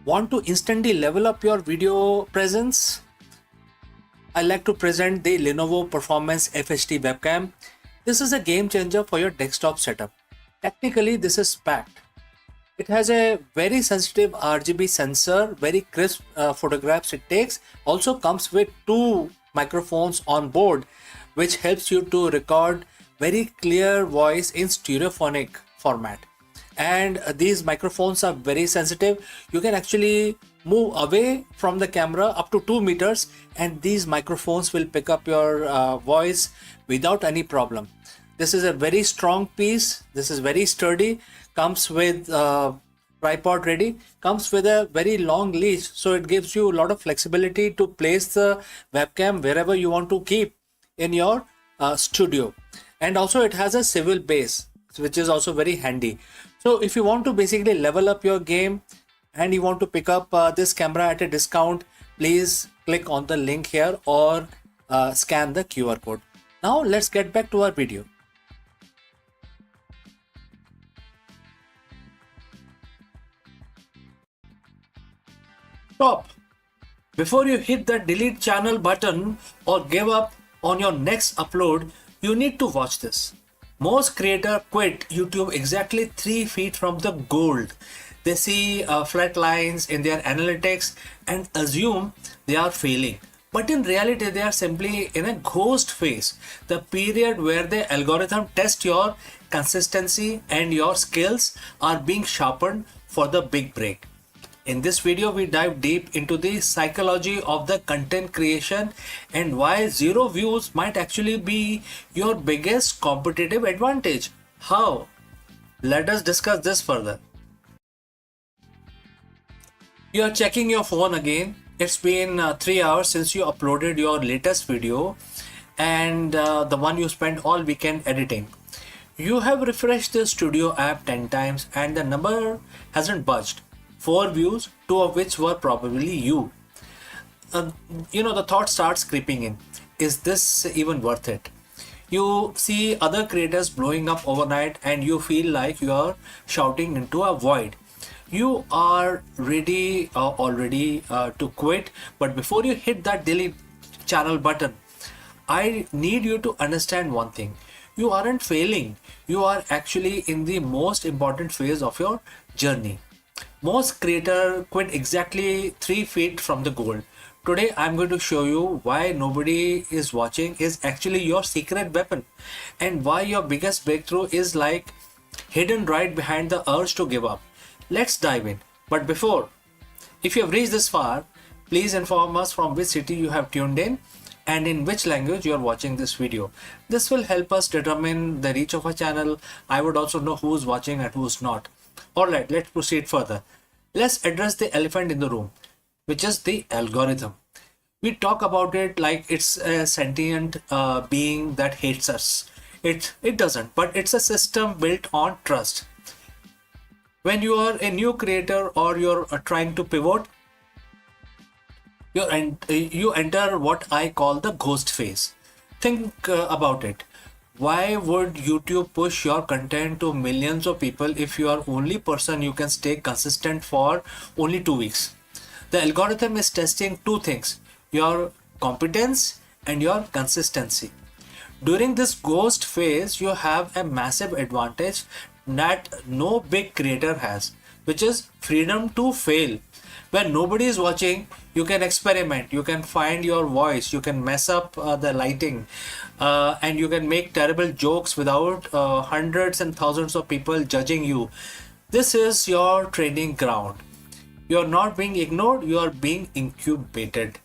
Want to instantly level up your video presence? I like to present the Lenovo Performance FHD webcam. This is a game changer for your desktop setup. Technically, this is packed. It has a very sensitive RGB sensor, very crisp photographs it takes. Also comes with 2 microphones on board, which helps you to record very clear voice in stereophonic format. And these microphones are very sensitive. You can actually move away from the camera up to 2 meters and these microphones will pick up your voice without any problem. This is a very strong piece. This is very sturdy. Comes with tripod ready. Comes with a very long leash, so it gives you a lot of flexibility to place the webcam wherever you want to keep in your studio. And also it has a swivel base, which is also very handy. So if you want to basically level up your game and you want to pick up this camera at a discount, please click on the link here or scan the QR code. Now let's get back to our video. Stop. Before you hit the delete channel button or give up on your next upload, you need to watch this. Most creators quit YouTube exactly 3 feet from the gold. They see flat lines in their analytics and assume they are failing. But in reality, they are simply in a ghost phase, the period where the algorithm tests your consistency and your skills are being sharpened for the big break. In this video, we dive deep into the psychology of the content creation and why zero views might actually be your biggest competitive advantage. How? Let us discuss this further. You are checking your phone again. It's been 3 hours since you uploaded your latest video and the one you spent all weekend editing. You have refreshed the studio app 10 times and the number hasn't budged. 4 views, 2 of which were probably you. The thought starts creeping in. Is this even worth it? You see other creators blowing up overnight and you feel like you are shouting into a void. You are ready already to quit, but before you hit that delete channel button, I need you to understand one thing. You aren't failing. You are actually in the most important phase of your journey. Most creators quit exactly 3 feet from the goal. Today I'm going to show you why nobody is watching is actually your secret weapon and why your biggest breakthrough is like hidden right behind the urge to give up. Let's dive in. But before, if you have reached this far, please inform us from which city you have tuned in and in which language you are watching this video. This will help us determine the reach of our channel. I would also know who's watching and who's not. Alright, let's proceed further. Let's address the elephant in the room, which is the algorithm. We talk about it like it's a sentient being that hates us. It doesn't, but it's a system built on trust. When you are a new creator or you're trying to pivot, you enter what I call the ghost phase. Think about it. Why would YouTube push your content to millions of people if you are only person you can stay consistent for only 2 weeks? The algorithm is testing two things, your competence and your consistency. During this ghost phase, you have a massive advantage that no big creator has, which is freedom to fail. When nobody is watching, you can experiment, you can find your voice, you can mess up the lighting, and you can make terrible jokes without hundreds and thousands of people judging you. This is your training ground. You are not being ignored, you are being incubated.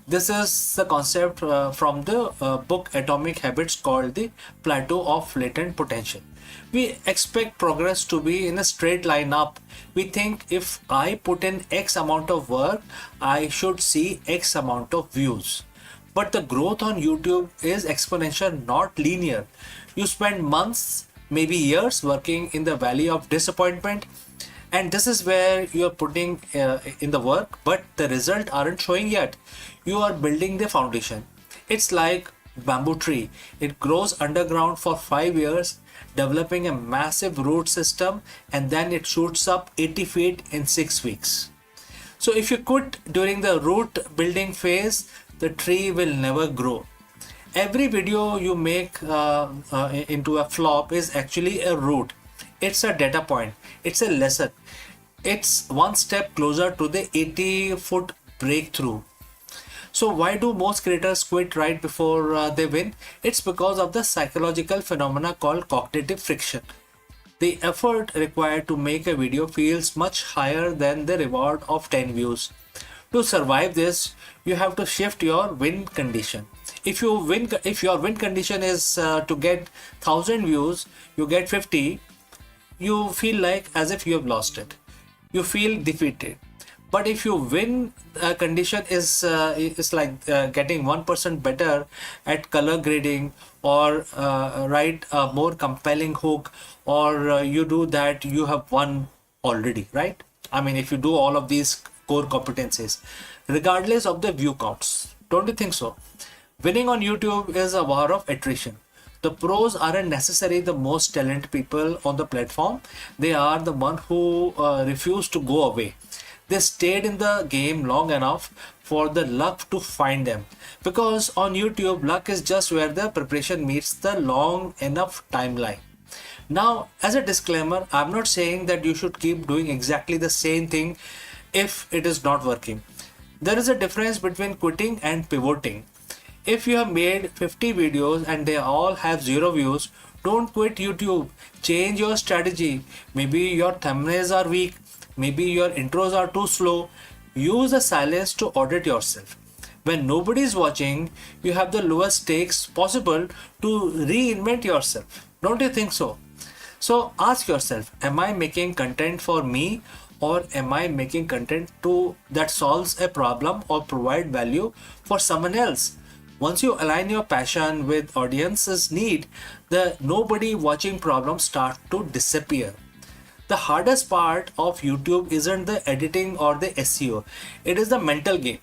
This is the concept from the book Atomic Habits called the plateau of latent potential. We expect progress to be in a straight line up. We think if I put in X amount of work, I should see X amount of views. But the growth on YouTube is exponential, not linear. You spend months, maybe years working in the valley of disappointment, and this is where you are putting in the work, but the results aren't showing yet. You are building the foundation. It's like bamboo tree. It grows underground for 5 years, developing a massive root system, and then it shoots up 80 feet in 6 weeks. So if you quit during the root building phase, the tree will never grow. Every video you make into a flop is actually a root. It's a data point. It's a lesson. It's one step closer to the 80-foot breakthrough. So why do most creators quit right before they win? It's because of the psychological phenomena called cognitive friction. The effort required to make a video feels much higher than the reward of 10 views. To survive this, you have to shift your win condition. If your win condition is to get 1000 views, you get 50, you feel like as if you have lost it. You feel defeated. But if you win condition is like getting 1% better at color grading or write a more compelling hook, or you do that, you have won already, right? I mean, if you do all of these core competencies, regardless of the view counts, don't you think so? Winning on YouTube is a war of attrition. The pros aren't necessarily the most talented people on the platform. They are the one who refuse to go away. They stayed in the game long enough for the luck to find them. Because on YouTube, luck is just where the preparation meets the long enough timeline. Now, as a disclaimer, I'm not saying that you should keep doing exactly the same thing if it is not working. There is a difference between quitting and pivoting. If you have made 50 videos and they all have 0 views, don't quit YouTube. Change your strategy. Maybe your thumbnails are weak. Maybe your intros are too slow. Use the silence to audit yourself. When nobody is watching, you have the lowest stakes possible to reinvent yourself. Don't you think so? So ask yourself, am I making content for me, or am I making content to that solves a problem or provide value for someone else? Once you align your passion with audience's need, the nobody watching problem start to disappear. The hardest part of YouTube isn't the editing or the SEO. It is the mental game.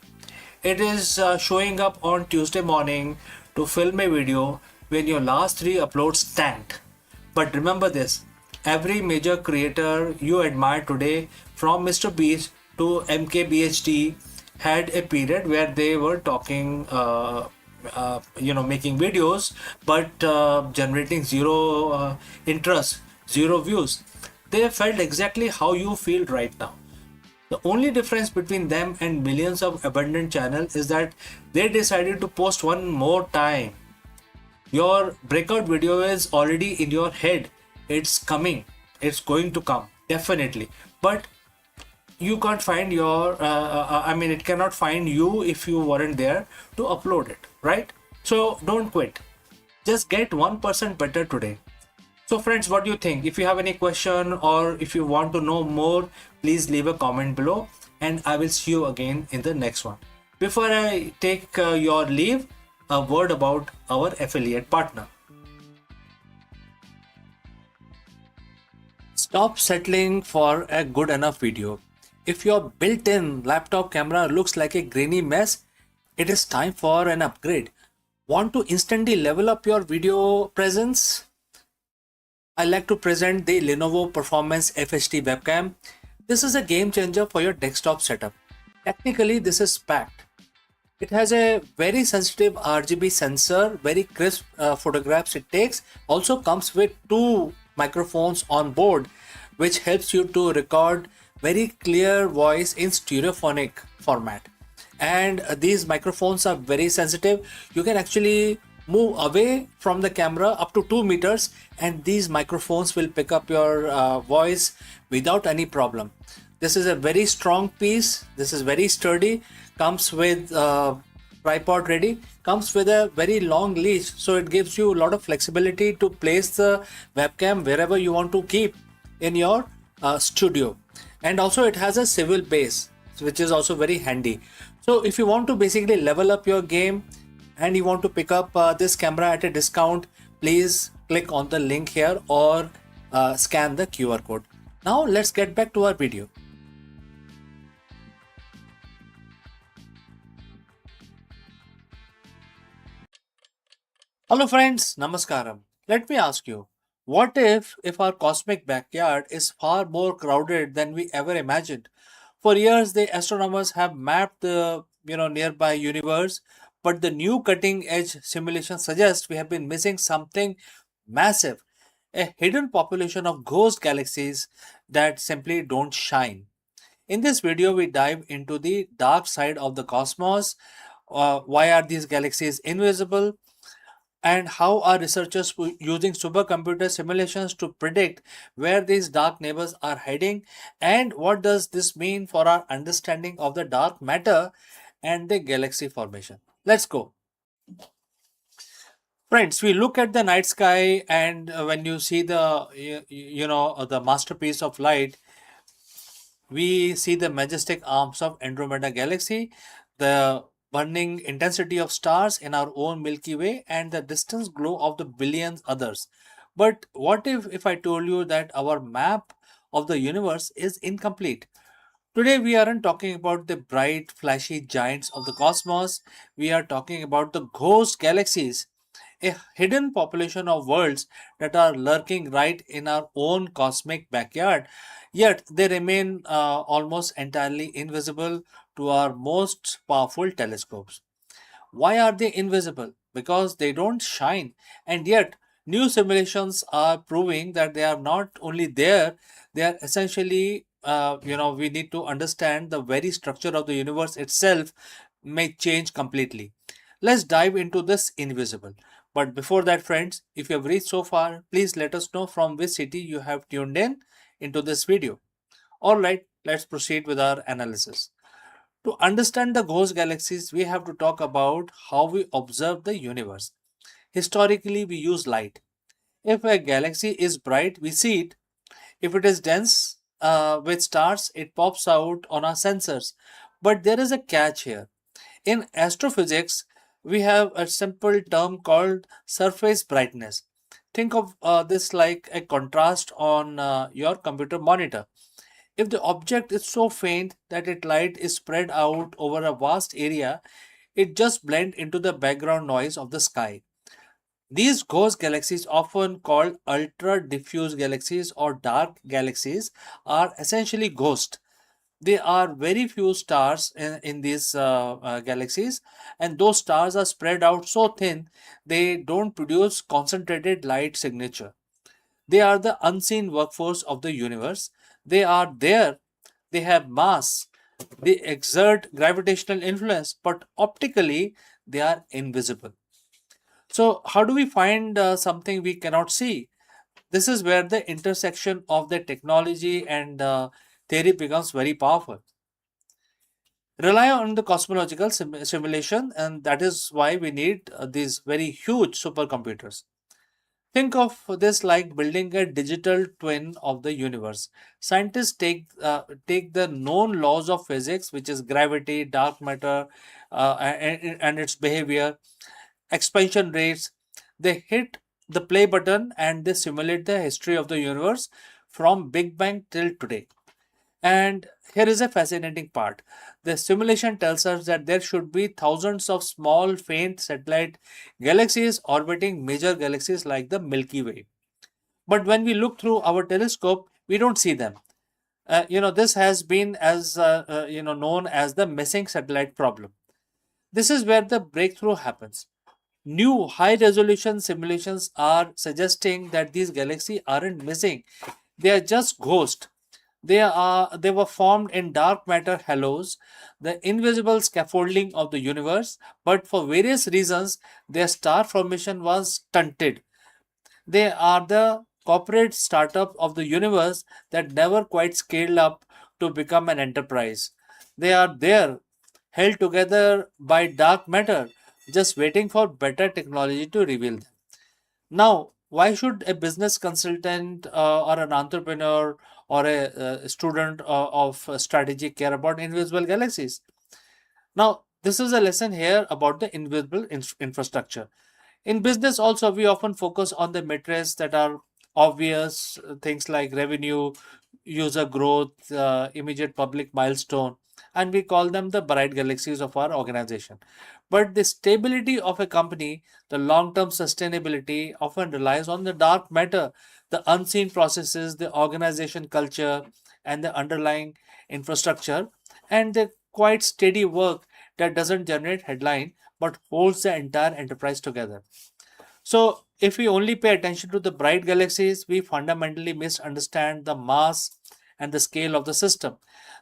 It is showing up on Tuesday morning to film a video when your last 3 uploads tanked. But remember this, every major creator you admire today, from Mr. Beast to MKBHD, had a period where they were talking, making videos, but generating zero interest, 0 views. They felt exactly how you feel right now. The only difference between them and millions of abandoned channels is that they decided to post one more time. Your breakout video is already in your head. It's coming. It's going to come. Definitely. But you can't find it cannot find you if you weren't there to upload it, right? So don't quit. Just get 1% better today. So friends, what do you think? If you have any question or if you want to know more, please leave a comment below and I will see you again in the next one. Before I take your leave, a word about our affiliate partner. Stop settling for a good enough video. If your built-in laptop camera looks like a grainy mess, it is time for an upgrade. Want to instantly level up your video presence? I like to present the Lenovo Performance FHD webcam. This is a game changer for your desktop setup. Technically, this is packed. It has a very sensitive RGB sensor, very crisp photographs it takes. Also comes with 2 microphones on board, which helps you to record very clear voice in stereophonic format. And these microphones are very sensitive. You can actually move away from the camera up to 2 meters and these microphones will pick up your voice without any problem. This is a very strong piece. This is very sturdy. Comes with tripod ready. Comes with a very long leash, so it gives you a lot of flexibility to place the webcam wherever you want to keep in your studio. And also it has a swivel base, which is also very handy. So if you want to basically level up your game and you want to pick up this camera at a discount, please click on the link here or scan the QR code. Now let's get back to our video. Hello friends, Namaskaram. Let me ask you, what if our cosmic backyard is far more crowded than we ever imagined? For years, the astronomers have mapped the nearby universe, but the new cutting edge simulation suggests we have been missing something massive, a hidden population of ghost galaxies that simply don't shine. In this video, we dive into the dark side of the cosmos. Why are these galaxies invisible? And how are researchers using supercomputer simulations to predict where these dark neighbors are hiding? And what does this mean for our understanding of the dark matter and the galaxy formation? Let's go. Friends, we look at the night sky, and when you see the masterpiece of light, we see the majestic arms of Andromeda Galaxy, the burning intensity of stars in our own Milky Way, and the distant glow of the billions others. But what if I told you that our map of the universe is incomplete? Today, we aren't talking about the bright, flashy giants of the cosmos. We are talking about the ghost galaxies. a hidden population of worlds that are lurking right in our own cosmic backyard, yet they remain almost entirely invisible to our most powerful telescopes. Why are they invisible? Because they don't shine, and yet new simulations are proving that they are not only there, they are essentially, we need to understand the very structure of the universe itself may change completely. Let's dive into this invisible. But before that, friends, if you have reached so far, please let us know from which city you have tuned in into this video. All right, let's proceed with our analysis. To understand the ghost galaxies, we have to talk about how we observe the universe. Historically, we use light. If a galaxy is bright, we see it. If it is dense with stars, it pops out on our sensors. But there is a catch here. In astrophysics, we have a simple term called surface brightness. Think of this like a contrast on your computer monitor. If the object is so faint that its light is spread out over a vast area, it just blends into the background noise of the sky. These ghost galaxies, often called ultra diffuse galaxies or dark galaxies, are essentially ghosts. There are very few stars in these galaxies, and those stars are spread out so thin they don't produce concentrated light signature. They are the unseen workforce of the universe. They are there, they have mass, they exert gravitational influence, but optically they are invisible. So, how do we find something we cannot see? This is where the intersection of the technology and theory becomes very powerful. Rely on the cosmological simulation, and that is why we need these very huge supercomputers. Think of this like building a digital twin of the universe. Scientists take the known laws of physics, which is gravity, dark matter, and its behavior, expansion rates. They hit the play button and they simulate the history of the universe from Big Bang till today. And here is a fascinating part. The simulation tells us that there should be thousands of small, faint satellite galaxies orbiting major galaxies like the Milky Way. But when we look through our telescope, we don't see them. This has been as known as the missing satellite problem. This is where the breakthrough happens. New high resolution simulations are suggesting that these galaxies aren't missing, they are just ghosts. They were formed in dark matter halos, the invisible scaffolding of the universe, but for various reasons their star formation was stunted. They are the corporate startup of the universe that never quite scaled up to become an enterprise. They are there, held together by dark matter, just waiting for better technology to reveal them. Now, why should a business consultant or an entrepreneur or a student of strategy care about invisible galaxies? Now, this is a lesson here about the invisible infrastructure. In business, also, we often focus on the metrics that are obvious, things like revenue, user growth, immediate public milestone, and we call them the bright galaxies of our organization. But the stability of a company, the long term sustainability, often relies on the dark matter, the unseen processes, the organization culture, and the underlying infrastructure, and the quite steady work that doesn't generate headline but holds the entire enterprise together. So, if we only pay attention to the bright galaxies, we fundamentally misunderstand the mass and the scale of the system.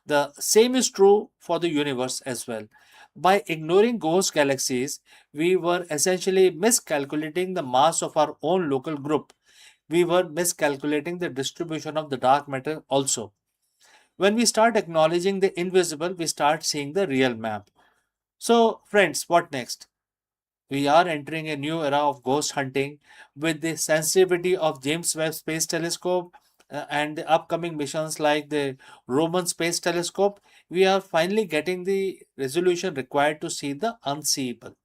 The same is true for the universe as well. By ignoring ghost galaxies, we were essentially miscalculating the mass of our own local group. We were miscalculating the distribution of the dark matter also. When we start acknowledging the invisible, we start seeing the real map. So, friends, what next? We are entering a new era of ghost hunting with the sensitivity of James Webb Space Telescope and the upcoming missions like the Roman Space Telescope. We are finally getting the resolution required to see the unseeable.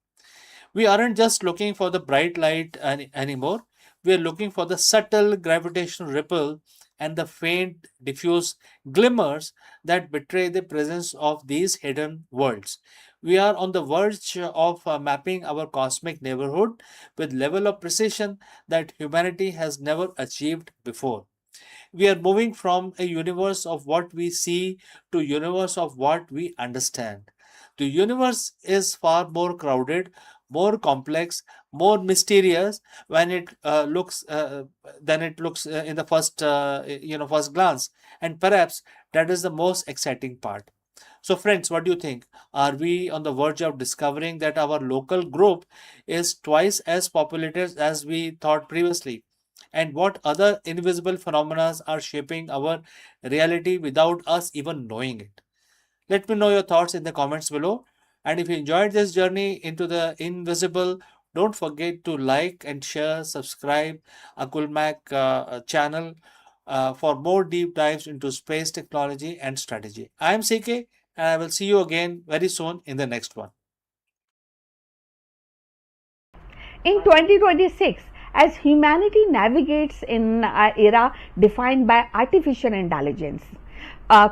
We aren't just looking for the bright light anymore. We are looking for the subtle gravitational ripple and the faint, diffuse glimmers that betray the presence of these hidden worlds. We are on the verge of mapping our cosmic neighborhood with level of precision that humanity has never achieved before. We are moving from a universe of what we see to universe of what we understand. The universe is far more crowded, more complex, more mysterious when it looks than it looks in the first glance, and perhaps that is the most exciting part. So, friends, what do you think? Are we on the verge of discovering that our local group is twice as populated as we thought previously? And what other invisible phenomena are shaping our reality without us even knowing it? Let me know your thoughts in the comments below. And if you enjoyed this journey into the invisible, don't forget to like and share, subscribe Akulmach channel for more deep dives into space technology and strategy. I am CK, and I will see you again very soon in the next one. In 2026, as humanity navigates in an era defined by artificial intelligence,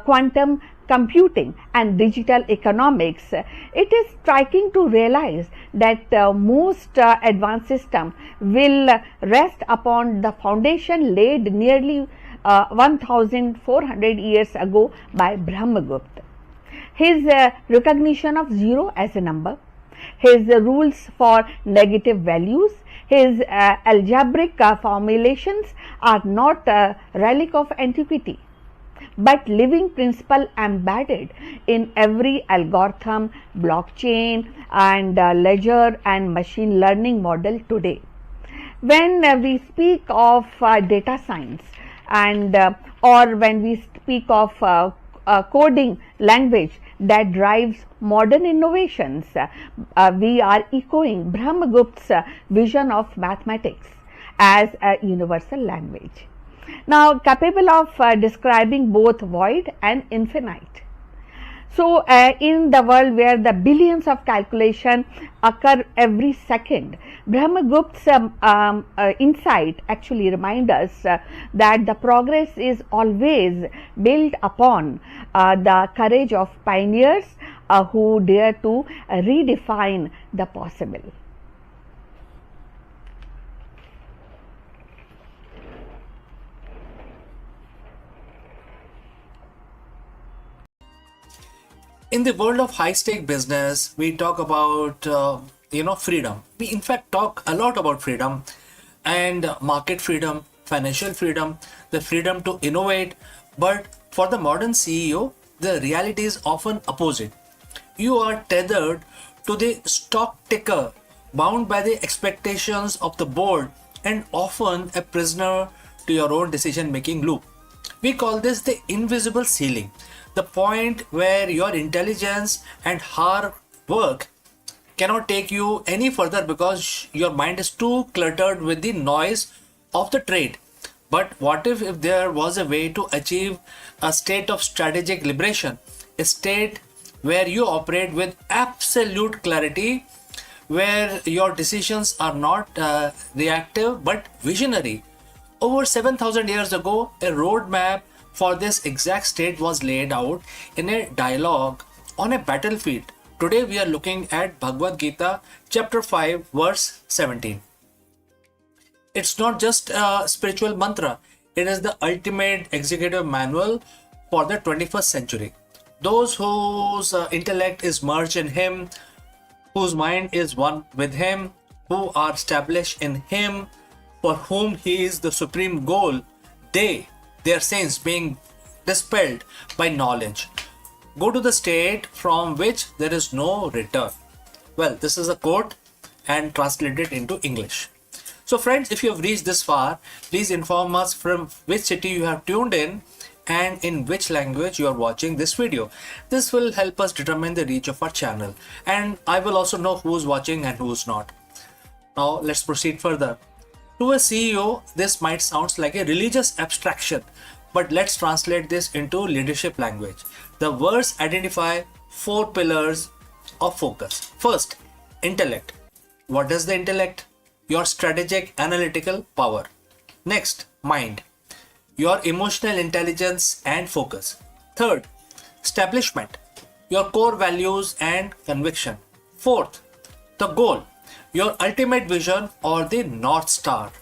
quantum computing, and digital economics, it is striking to realize that most advanced systems will rest upon the foundation laid nearly 1400 years ago by Brahmagupta. His recognition of zero as a number, his rules for negative values, his algebraic formulations are not a relic of antiquity, but living principle embedded in every algorithm, blockchain, and ledger and machine learning model today. When we speak of data science and or when we speak of coding language that drives modern innovations, we are echoing Brahmagupta's vision of mathematics as a universal language, now capable of describing both void and infinite. So, in the world where the billions of calculations occur every second, Brahmagupta's insight actually reminds us that the progress is always built upon the courage of pioneers who dare to redefine the possible. In the world of high stake business, we talk about freedom. We in fact talk a lot about freedom and market freedom, financial freedom, the freedom to innovate. But for the modern CEO, the reality is often opposite. You are tethered to the stock ticker, bound by the expectations of the board, and often a prisoner to your own decision making loop. We call this the invisible ceiling, the point where your intelligence and hard work cannot take you any further because your mind is too cluttered with the noise of the trade. But what if there was a way to achieve a state of strategic liberation, a state where you operate with absolute clarity, where your decisions are not reactive but visionary? Over 7,000 years ago, a roadmap for this exact state was laid out in a dialogue on a battlefield. Today we are looking at Bhagavad Gita chapter 5 verse 17. It's not just a spiritual mantra, it is the ultimate executive manual for the 21st century. Those whose intellect is merged in Him, whose mind is one with Him, who are established in Him, for whom He is the supreme goal, their sins being dispelled by knowledge, go to the state from which there is no return. Well, this is a quote and translated into English. So friends, if you have reached this far, please inform us from which city you have tuned in and in which language you are watching this video. This will help us determine the reach of our channel, and I will also know who's watching and who's not. Now let's proceed further. To a CEO, this might sound like a religious abstraction, but let's translate this into leadership language. The words identify 4 pillars of focus. First, intellect. What is the intellect? Your strategic analytical power. Next, mind. Your emotional intelligence and focus. Third, establishment. your core values and conviction. Fourth, the goal, your ultimate vision or the North Star.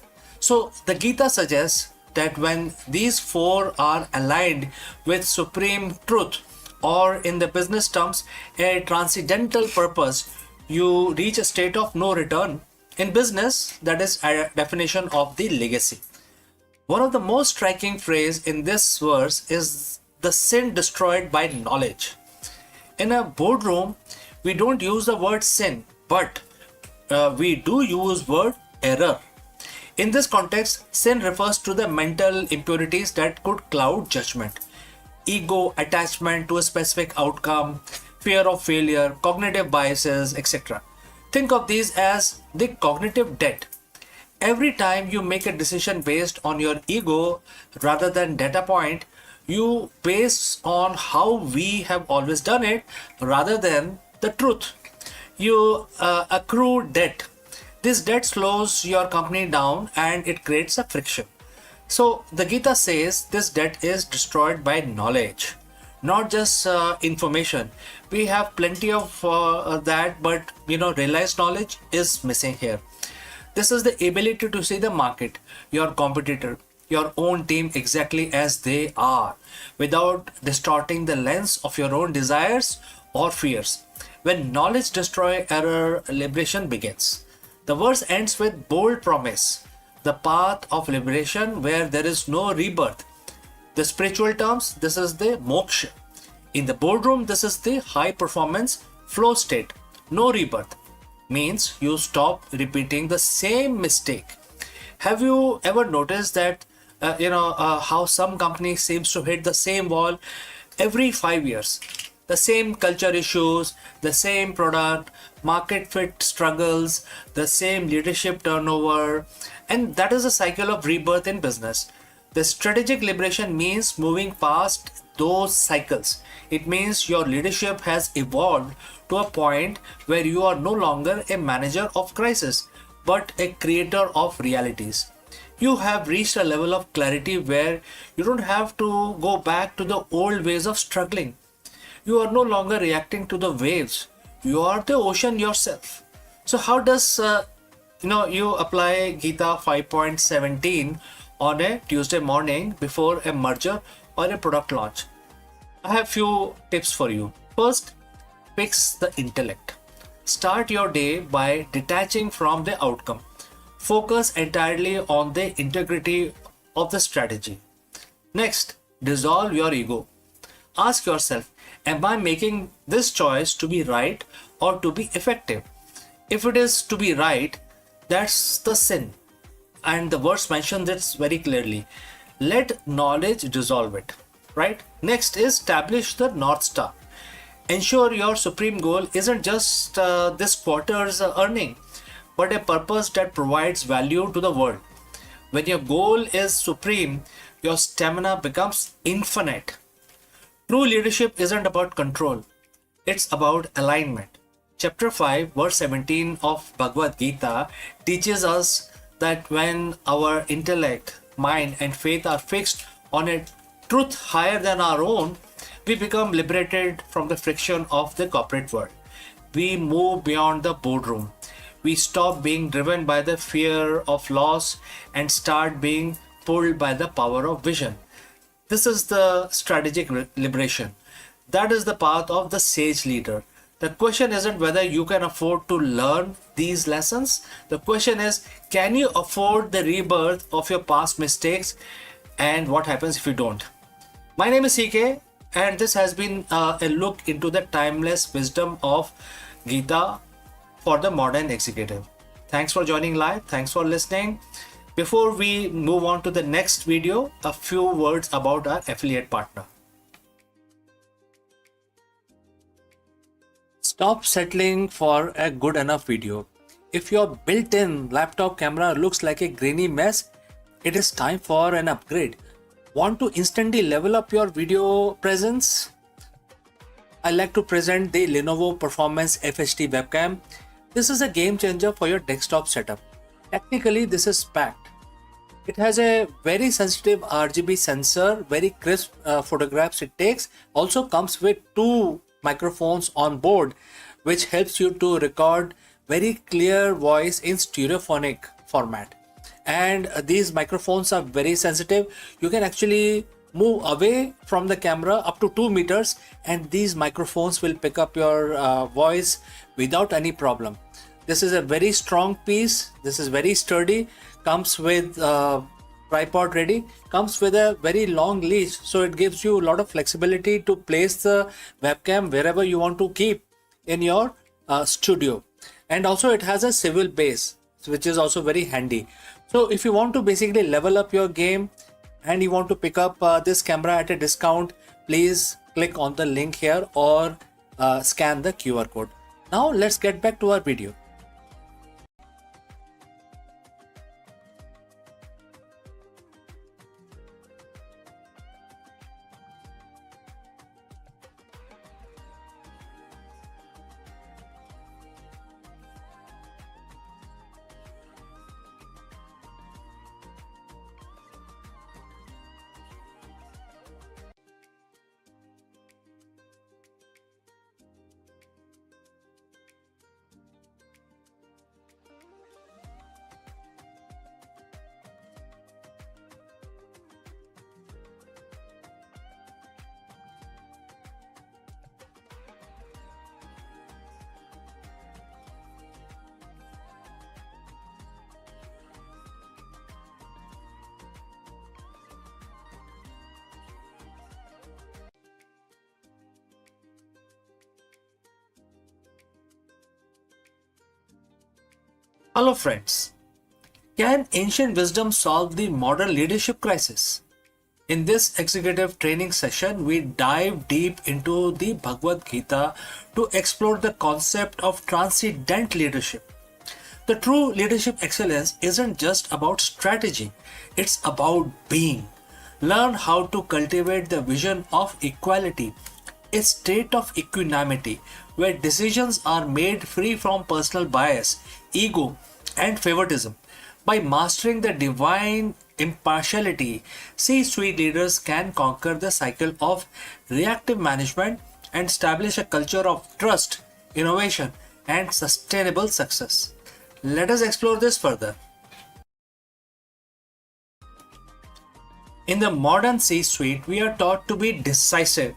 So the Gita suggests that when these four are aligned with supreme truth, or in the business terms, a transcendental purpose, you reach a state of no return. In business, that is a definition of the legacy. One of the most striking phrases in this verse is the sin destroyed by knowledge. In a boardroom, we don't use the word sin, but we do use word error. In this context, sin refers to the mental impurities that could cloud judgment. Ego, attachment to a specific outcome, fear of failure, cognitive biases, etc. Think of these as the cognitive debt. Every time you make a decision based on your ego rather than data point, you base on how we have always done it rather than the truth. You accrue debt. This debt slows your company down and it creates a friction. So the Gita says this debt is destroyed by knowledge, not just information. We have plenty of that, but realized knowledge is missing here. This is the ability to see the market, your competitor, your own team exactly as they are, without distorting the lens of your own desires or fears. When knowledge destroys error, liberation begins. The verse ends with bold promise, the path of liberation where there is no rebirth. The spiritual terms, this is the moksha. In the boardroom, this is the high performance flow state. No rebirth means you stop repeating the same mistake. Have you ever noticed that how some company seems to hit the same wall every 5 years? The same culture issues, the same product, market fit struggles, the same leadership turnover, and that is a cycle of rebirth in business. The strategic liberation means moving past those cycles. It means your leadership has evolved to a point where you are no longer a manager of crisis, but a creator of realities. You have reached a level of clarity where you don't have to go back to the old ways of struggling. You are no longer reacting to the waves. You are the ocean yourself. So how does you apply Gita 5.17 on a Tuesday morning before a merger or a product launch? I have few tips for you. First, fix the intellect. Start your day by detaching from the outcome. Focus entirely on the integrity of the strategy. Next, dissolve your ego. Ask yourself, am I making this choice to be right or to be effective? If it is to be right, that's the sin. And the verse mentions it very clearly. Let knowledge dissolve it. Right? Next is establish the North Star. Ensure your supreme goal isn't just this quarter's earning, but a purpose that provides value to the world. When your goal is supreme, your stamina becomes infinite. True leadership isn't about control, it's about alignment. Chapter 5, verse 17 of Bhagavad Gita teaches us that when our intellect, mind, and faith are fixed on a truth higher than our own, we become liberated from the friction of the corporate world. We move beyond the boardroom. We stop being driven by the fear of loss and start being pulled by the power of vision. This is the strategic liberation. That is the path of the sage leader. The question isn't whether you can afford to learn these lessons. The question is, can you afford the rebirth of your past mistakes, and what happens if you don't? My name is CK, and this has been a look into the timeless wisdom of Gita for the modern executive. Thanks for joining live. Thanks for listening. Before we move on to the next video, a few words about our affiliate partner. Stop settling for a good enough video. If your built-in laptop camera looks like a grainy mess, it is time for an upgrade. Want to instantly level up your video presence? I like to present the Lenovo Performance FHD webcam. This is a game changer for your desktop setup. Technically, this is packed. It has a very sensitive RGB sensor, very crisp photographs it takes. Also comes with two microphones on board, which helps you to record very clear voice in stereophonic format. And these microphones are very sensitive. You can actually move away from the camera up to 2 meters, and these microphones will pick up your voice without any problem. This is a very strong piece. This is very sturdy. Comes with tripod ready. Comes with a very long leash, so it gives you a lot of flexibility to place the webcam wherever you want to keep in your studio. And also it has a swivel base, which is also very handy. So if you want to basically level up your game and you want to pick up this camera at a discount, please click on the link here or scan the QR code. Now let's get back to our video. Hello friends, can ancient wisdom solve the modern leadership crisis? In this executive training session, we dive deep into the Bhagavad Gita to explore the concept of transcendent leadership. The true leadership excellence isn't just about strategy, it's about being. Learn how to cultivate the vision of equality, a state of equanimity where decisions are made free from personal bias, ego, and favoritism. By mastering the divine impartiality, C-suite leaders can conquer the cycle of reactive management and establish a culture of trust, innovation, and sustainable success. Let us explore this further. In the modern C-suite, we are taught to be decisive.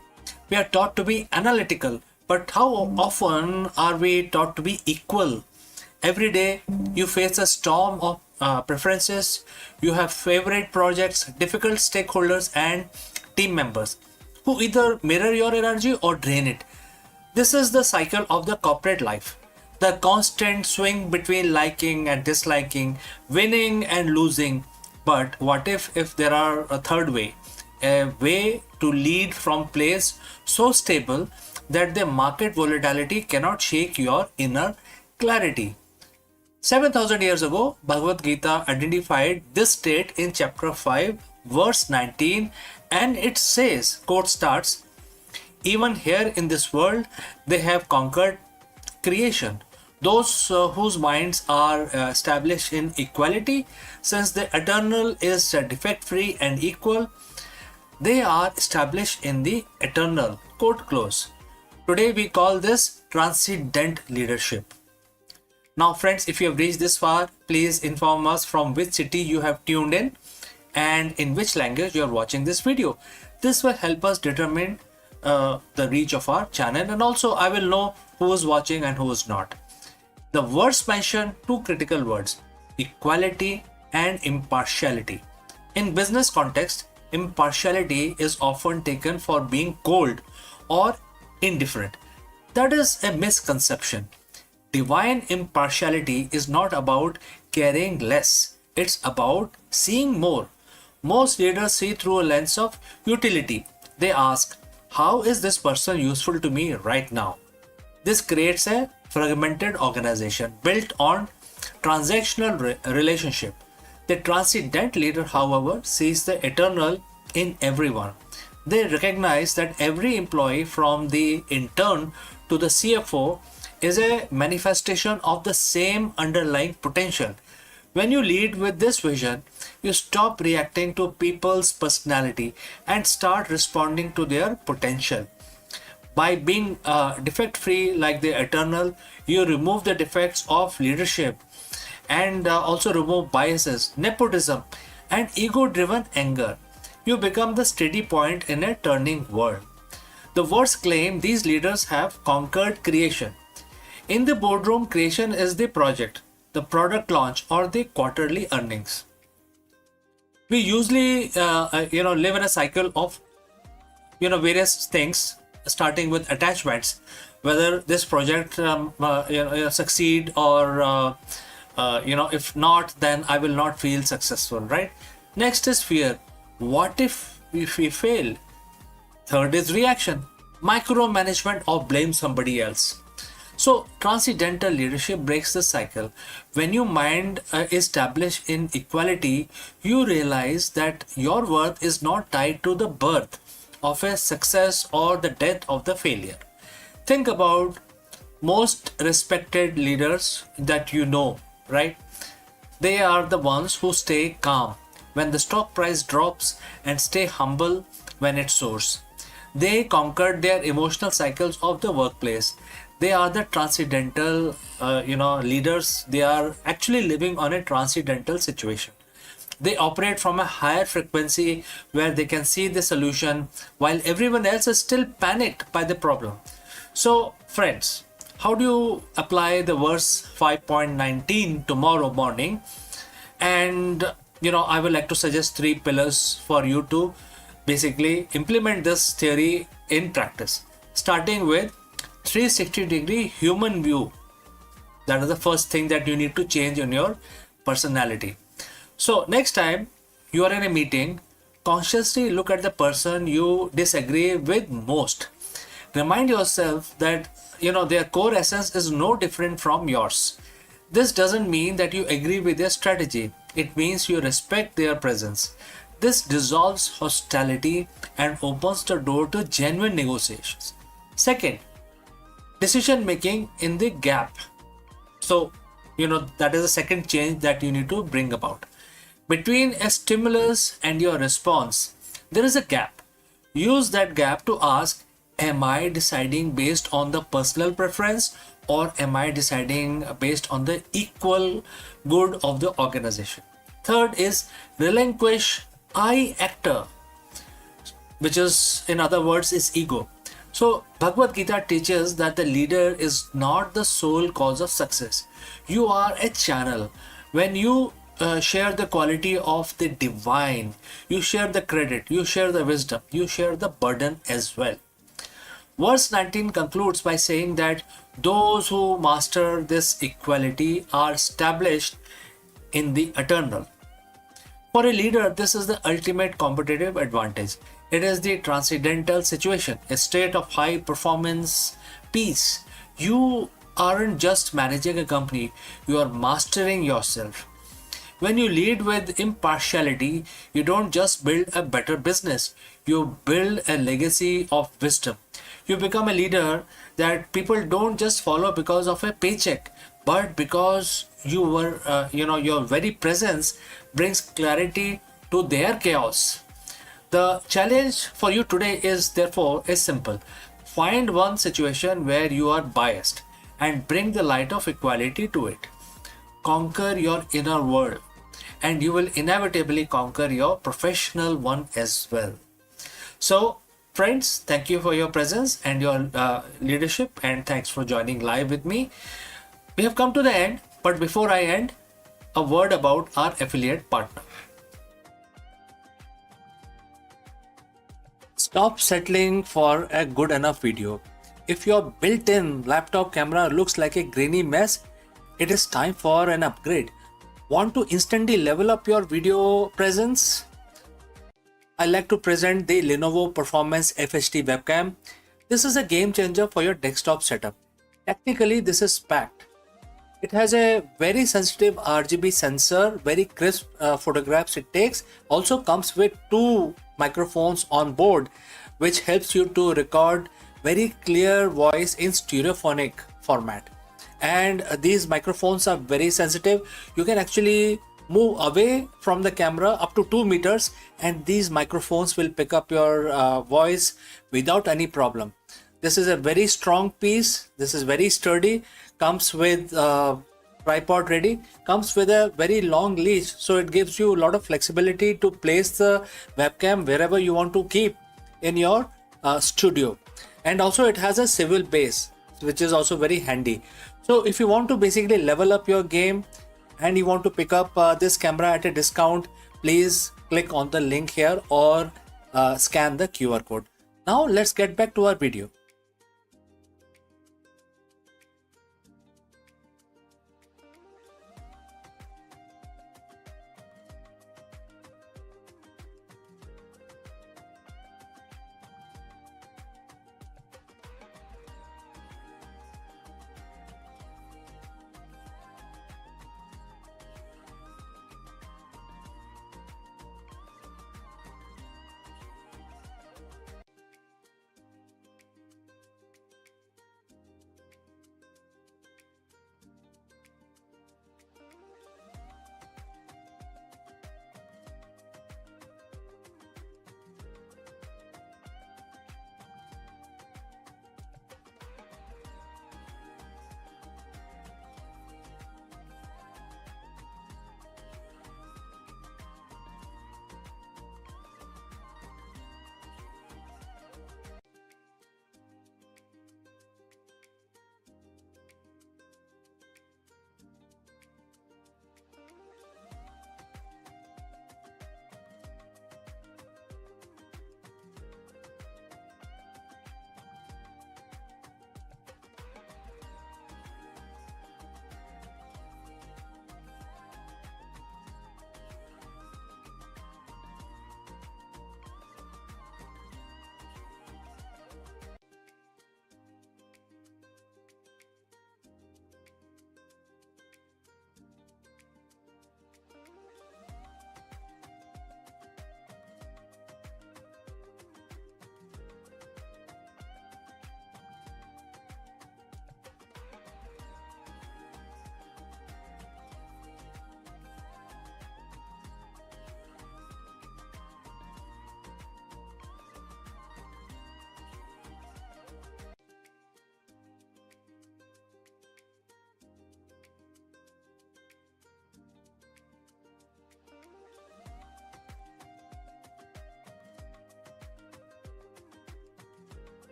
We are taught to be analytical. But how often are we taught to be equal? Every day you face a storm of preferences. You have favorite projects, difficult stakeholders, and team members who either mirror your energy or drain it. This is the cycle of the corporate life. The constant swing between liking and disliking, winning and losing. But what if there are a third way? A way to lead from place so stable that the market volatility cannot shake your inner clarity. 7,000 years ago, Bhagavad Gita identified this state in chapter 5, verse 19, and it says, quote starts, "Even here in this world, they have conquered creation. Those whose minds are established in equality, since the eternal is defect-free and equal, they are established in the eternal." Quote close. Today we call this transcendent leadership. Now friends, if you have reached this far, please inform us from which city you have tuned in and in which language you are watching this video. This will help us determine the reach of our channel, and also I will know who is watching and who is not. The words mention two critical words: equality and impartiality. In business context, impartiality is often taken for being cold or indifferent. That is a misconception. Divine impartiality is not about caring less, it's about seeing more. Most leaders see through a lens of utility. They ask, how is this person useful to me right now? This creates a fragmented organization built on transactional relationship. The transcendent leader, however, sees the eternal in everyone. They recognize that every employee, from the intern to the CFO, is a manifestation of the same underlying potential. When you lead with this vision, you stop reacting to people's personality and start responding to their potential. By being defect free like the eternal, you remove the defects of leadership and also remove biases, nepotism, and ego driven anger. You become the steady point in a turning world. The words claim these leaders have conquered creation. In the boardroom, creation is the project, the product launch, or the quarterly earnings. We usually live in a cycle of various things, starting with attachments, whether this project succeed or if not, then I will not feel successful, right? Next is fear. What if we fail? Third is reaction, micromanagement, or blame somebody else. So transcendental leadership breaks the cycle. When your mind is established in equality, you realize that your worth is not tied to the birth of a success or the death of the failure. Think about most respected leaders that you know, right? They are the ones who stay calm when the stock price drops and stay humble when it soars. They conquered their emotional cycles of the workplace. They are the transcendental leaders. They are actually living on a transcendental situation. They operate from a higher frequency where they can see the solution while everyone else is still panicked by the problem. So friends, how do you apply the verse 5.19 tomorrow morning? And I would like to suggest 3 pillars for you to basically implement this theory in practice, starting with 360-degree human view. That is the first thing that you need to change in your personality. So next time you are in a meeting, consciously look at the person you disagree with most. Remind yourself that their core essence is no different from yours. This doesn't mean that you agree with their strategy. It means you respect their presence. This dissolves hostility and opens the door to genuine negotiations. Second, decision making in the gap. So, that is the second change that you need to bring about. Between a stimulus and your response, there is a gap. Use that gap to ask, am I deciding based on the personal preference, or am I deciding based on the equal good of the organization? Third is relinquish I actor, which is, in other words, is ego. So Bhagavad Gita teaches that the leader is not the sole cause of success. You are a channel. When you share the quality of the divine, you share the credit, you share the wisdom, you share the burden as well. Verse 19 concludes by saying that those who master this equality are established in the eternal. For a leader, this is the ultimate competitive advantage. It is the transcendental situation, a state of high performance peace. You aren't just managing a company, you are mastering yourself. When you lead with impartiality, you don't just build a better business, you build a legacy of wisdom. You become a leader that people don't just follow because of a paycheck, but because your very presence brings clarity to their chaos. The challenge for you today is therefore simple. Find one situation where you are biased and bring the light of equality to it. Conquer your inner world, and you will inevitably conquer your professional one as well. So friends, thank you for your presence and your leadership, and thanks for joining live with me. We have come to the end, but before I end, a word about our affiliate partner. Stop settling for a good enough video. If your built-in laptop camera looks like a grainy mess, it is time for an upgrade. Want to instantly level up your video presence? I like to present the Lenovo Performance FHD webcam. This is a game changer for your desktop setup. Technically, this is packed. It has a very sensitive RGB sensor, very crisp photographs it takes. Also comes with 2 microphones on board, which helps you to record very clear voice in stereophonic format. And these microphones are very sensitive. You can actually move away from the camera up to 2 meters and these microphones will pick up your voice without any problem. This is a very strong piece. This is very sturdy. Comes with tripod ready. Comes with a very long leash, so it gives you a lot of flexibility to place the webcam wherever you want to keep in your studio. And also it has a swivel base, which is also very handy. So if you want to basically level up your game and you want to pick up this camera at a discount, please click on the link here or scan the QR code. Now let's get back to our video.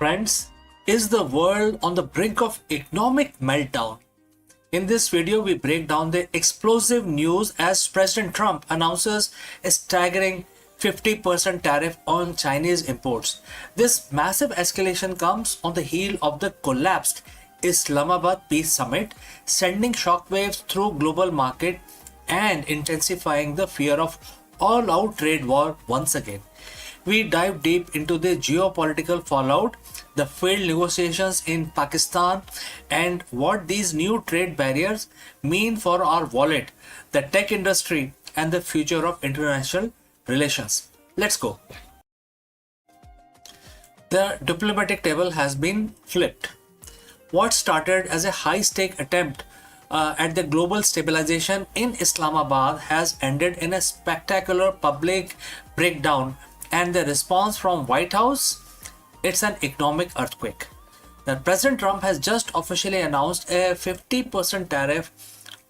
Friends, is the world on the brink of economic meltdown? In this video, we break down the explosive news as President Trump announces a staggering 50% tariff on Chinese imports. This massive escalation comes on the heel of the collapsed Islamabad Peace Summit, sending shockwaves through global market and intensifying the fear of all-out trade war once again. We dive deep into the geopolitical fallout, the failed negotiations in Pakistan, and what these new trade barriers mean for our wallet, the tech industry, and the future of international relations. Let's go. The diplomatic table has been flipped. What started as a high-stake attempt at the global stabilization in Islamabad has ended in a spectacular public breakdown, and the response from White House it's an economic earthquake. That President Trump has just officially announced a 50% tariff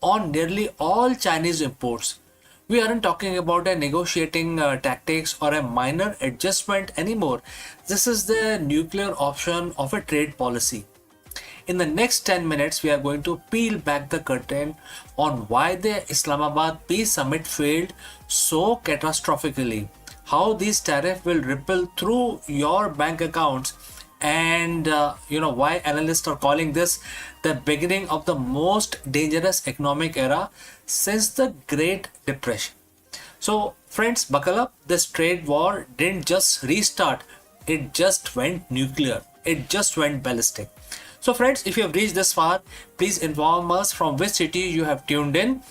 on nearly all Chinese imports. We aren't talking about a negotiating tactics or a minor adjustment anymore. This is the nuclear option of a trade policy. In the next 10 minutes, we are going to peel back the curtain on why the Islamabad Peace Summit failed so catastrophically, how these tariffs will ripple through your bank accounts, and why analysts are calling this the beginning of the most dangerous economic era since the Great Depression. So friends, buckle up. This trade war didn't just restart, it just went nuclear, it just went ballistic. So friends, if you have reached this far, please inform us from which city you have tuned in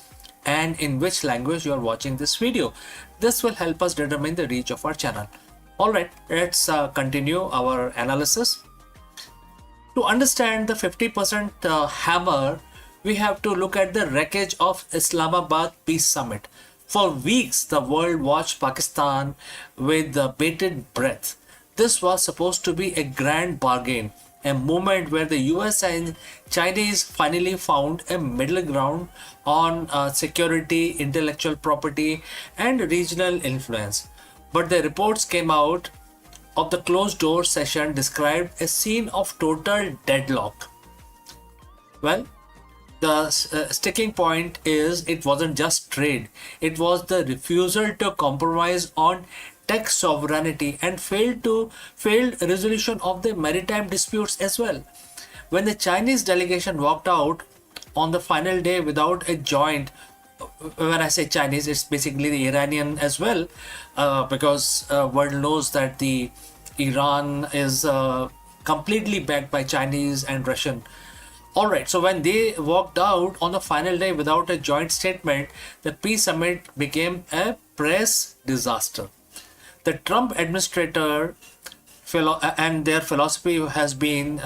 and in which language you are watching this video. This will help us determine the reach of our channel. Alright, let's continue our analysis. To understand the 50% hammer, we have to look at the wreckage of Islamabad Peace Summit. For weeks, the world watched Pakistan with bated breath. This was supposed to be a grand bargain, a moment where the US and Chinese finally found a middle ground on security, intellectual property, and regional influence. But the reports came out of the closed door session described a scene of total deadlock. Well, the sticking point is it wasn't just trade, it was the refusal to compromise on tech sovereignty and failed resolution of the maritime disputes as well. When the Chinese delegation walked out on the final day without a joint, when I say Chinese, it's basically the Iranian as well, because world knows that the Iran is completely backed by Chinese and Russian. Alright, so when they walked out on the final day without a joint statement, the peace summit became a press disaster. The Trump administrator and their philosophy has been,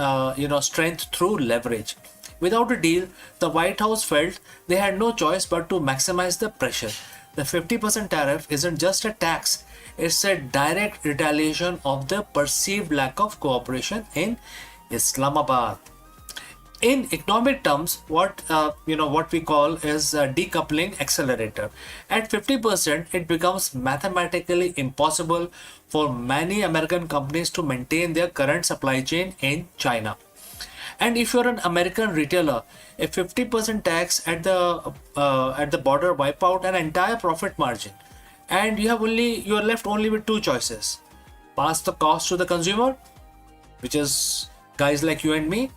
strength through leverage. Without a deal, the White House felt they had no choice but to maximize the pressure. The 50% tariff isn't just a tax, it's a direct retaliation of the perceived lack of cooperation in Islamabad. In economic terms, what we call is a decoupling accelerator. At 50%, it becomes mathematically impossible for many American companies to maintain their current supply chain in China. And if you're an American retailer, a 50% tax at the border wipe out an entire profit margin, and you're left only with two choices: pass the cost to the consumer, which is guys like you and me,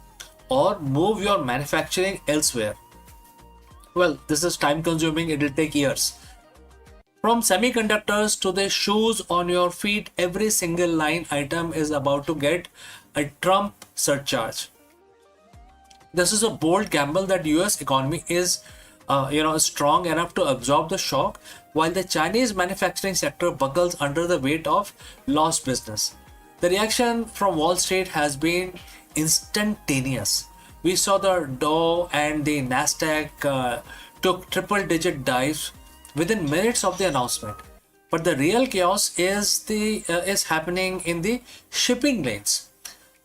or move your manufacturing elsewhere. Well, this is time consuming, it will take years. From semiconductors to the shoes on your feet, every single line item is about to get a Trump surcharge. This is a bold gamble that US economy is strong enough to absorb the shock, while the Chinese manufacturing sector buckles under the weight of lost business. The reaction from Wall Street has been instantaneous. We saw the Dow and the Nasdaq took triple-digit dives within minutes of the announcement. But the real chaos is happening in the shipping lanes.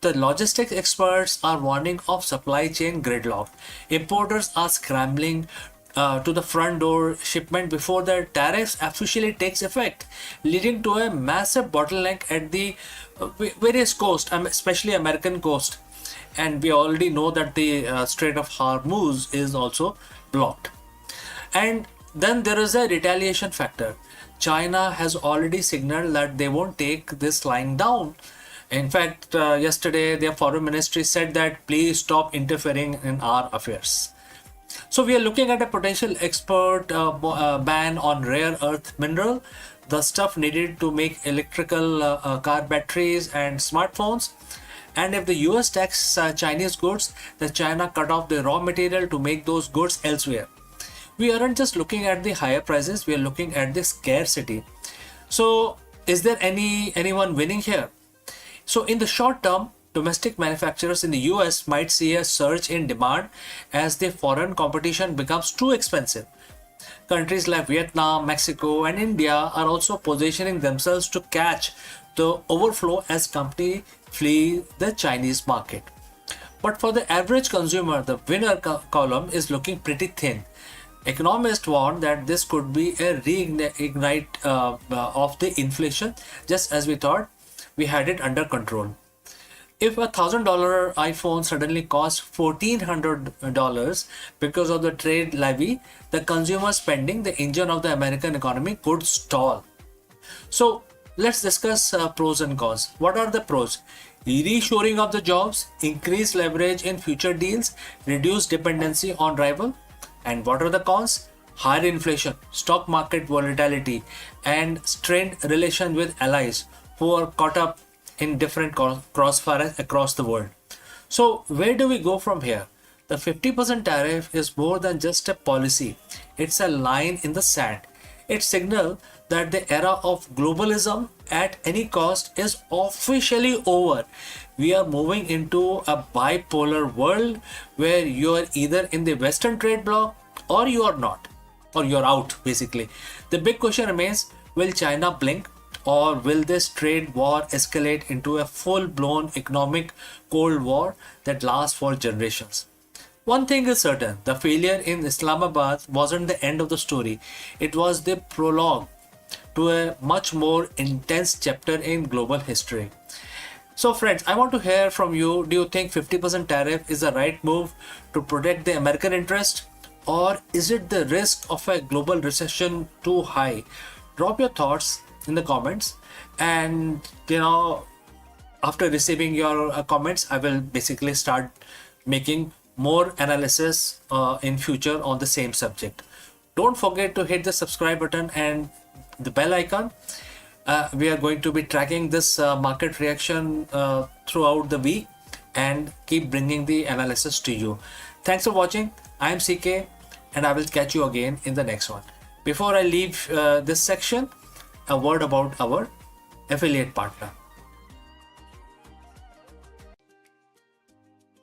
The logistics experts are warning of supply chain gridlock. Importers are scrambling to the front door shipment before the tariffs officially takes effect, leading to a massive bottleneck at the various coasts, especially American coast. And we already know that the Strait of Hormuz is also blocked. And then there is a retaliation factor. China has already signaled that they won't take this lying down. In fact, yesterday their foreign ministry said that please stop interfering in our affairs. So we are looking at a potential export ban on rare earth mineral, the stuff needed to make electrical car batteries and smartphones. And if the US tax Chinese goods, then China cut off the raw material to make those goods elsewhere. We aren't just looking at the higher prices, we are looking at the scarcity. So is there anyone winning here? So in the short term, domestic manufacturers in the US might see a surge in demand as the foreign competition becomes too expensive. Countries like Vietnam, Mexico, and India are also positioning themselves to catch the overflow as companies flee the Chinese market. But for the average consumer, the winner column is looking pretty thin. Economists warn that this could be a reignite of the inflation, just as we thought we had it under control. If $1,000 iPhone suddenly costs $1,400 because of the trade levy, the consumer spending, the engine of the American economy, could stall. So let's discuss pros and cons. What are the pros? Reshoring of the jobs, increased leverage in future deals, reduced dependency on rival. And what are the cons? Higher inflation, stock market volatility, and strained relation with allies who are caught up in different crossfires across the world. So where do we go from here? The 50% tariff is more than just a policy. It's a line in the sand. It signals that the era of globalism at any cost is officially over. We are moving into a bipolar world where you are either in the Western trade bloc or you are not, or you're out basically. The big question remains, will China blink, or will this trade war escalate into a full-blown economic Cold War that lasts for generations? One thing is certain, the failure in Islamabad wasn't the end of the story. It was the prologue to a much more intense chapter in global history. So friends, I want to hear from you. Do you think 50% tariff is the right move to protect the American interest? Or is it the risk of a global recession too high? Drop your thoughts in the comments, and after receiving your comments, I will basically start making more analysis in future on the same subject. Don't forget to hit the subscribe button and the bell icon. We are going to be tracking this market reaction throughout the week and keep bringing the analysis to you. Thanks for watching. I am CK, and I will catch you again in the next one. Before I leave this section, a word about our affiliate partner.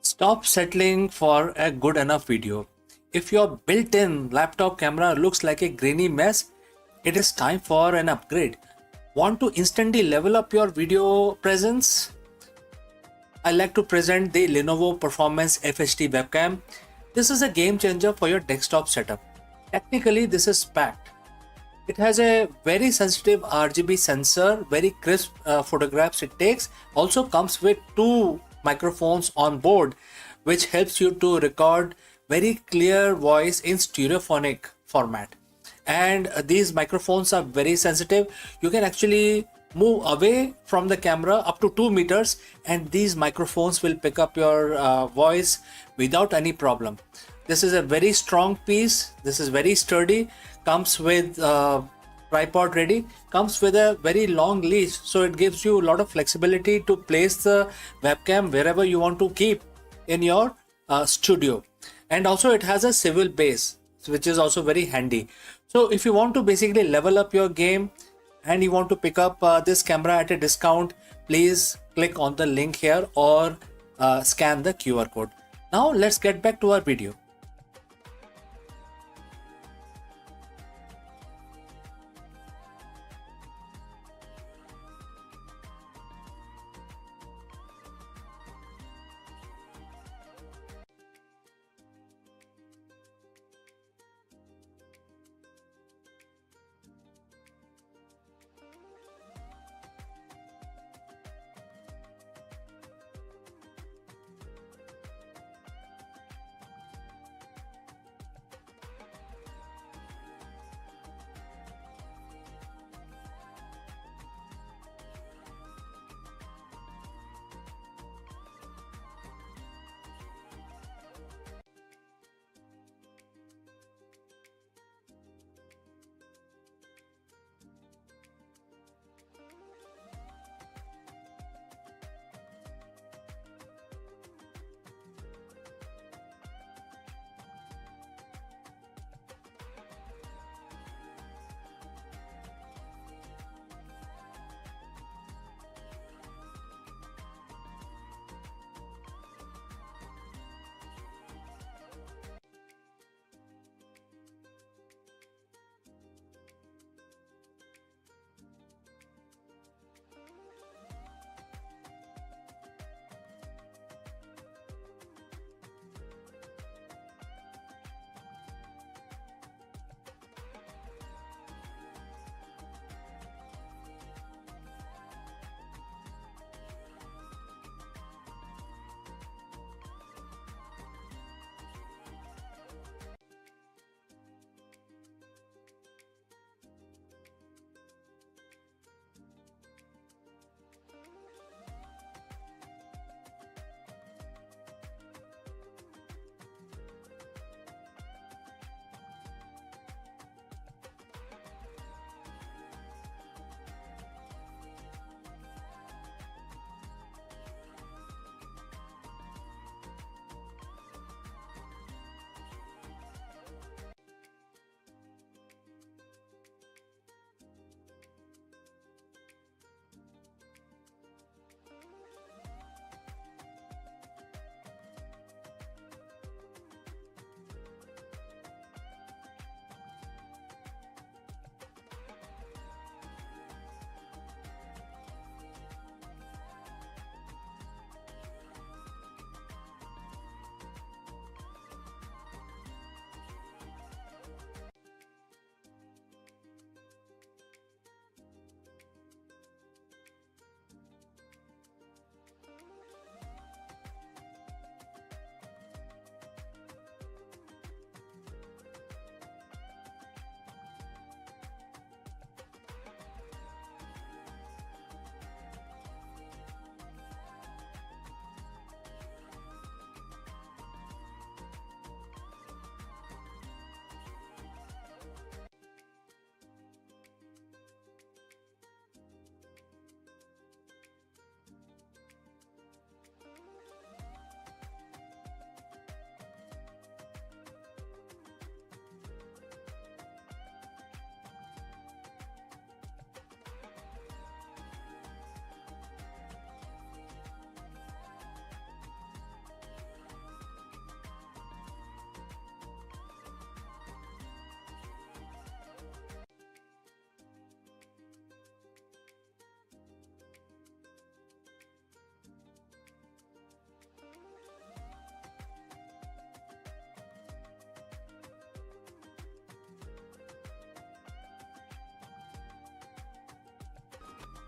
Stop settling for a good enough video. If your built-in laptop camera looks like a grainy mess, it is time for an upgrade. Want to instantly level up your video presence? I like to present the Lenovo Performance FHD webcam. This is a game changer for your desktop setup. Technically, this is packed. It has a very sensitive RGB sensor, very crisp photographs it takes. Also comes with 2 microphones on board, which helps you to record very clear voice in stereophonic format. And these microphones are very sensitive. You can actually move away from the camera up to 2 meters, and these microphones will pick up your voice without any problem. This is a very strong piece. This is very sturdy. Comes with tripod ready. Comes with a very long leash, so it gives you a lot of flexibility to place the webcam wherever you want to keep in your studio. And also it has a swivel base, which is also very handy. So if you want to basically level up your game and you want to pick up this camera at a discount, please click on the link here or scan the QR code. Now let's get back to our video.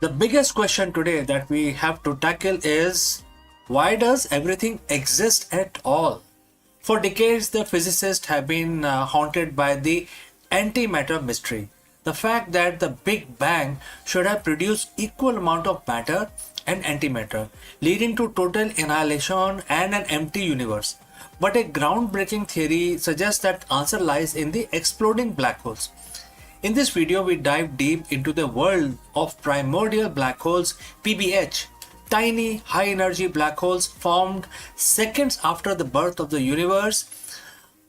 The biggest question today that we have to tackle is, why does everything exist at all? For decades, the physicists have been haunted by the antimatter mystery. The fact that the Big Bang should have produced equal amount of matter and antimatter, leading to total annihilation and an empty universe. But a groundbreaking theory suggests that answer lies in the exploding black holes. In this video, we dive deep into the world of primordial black holes, PBH, tiny high energy black holes formed seconds after the birth of the universe.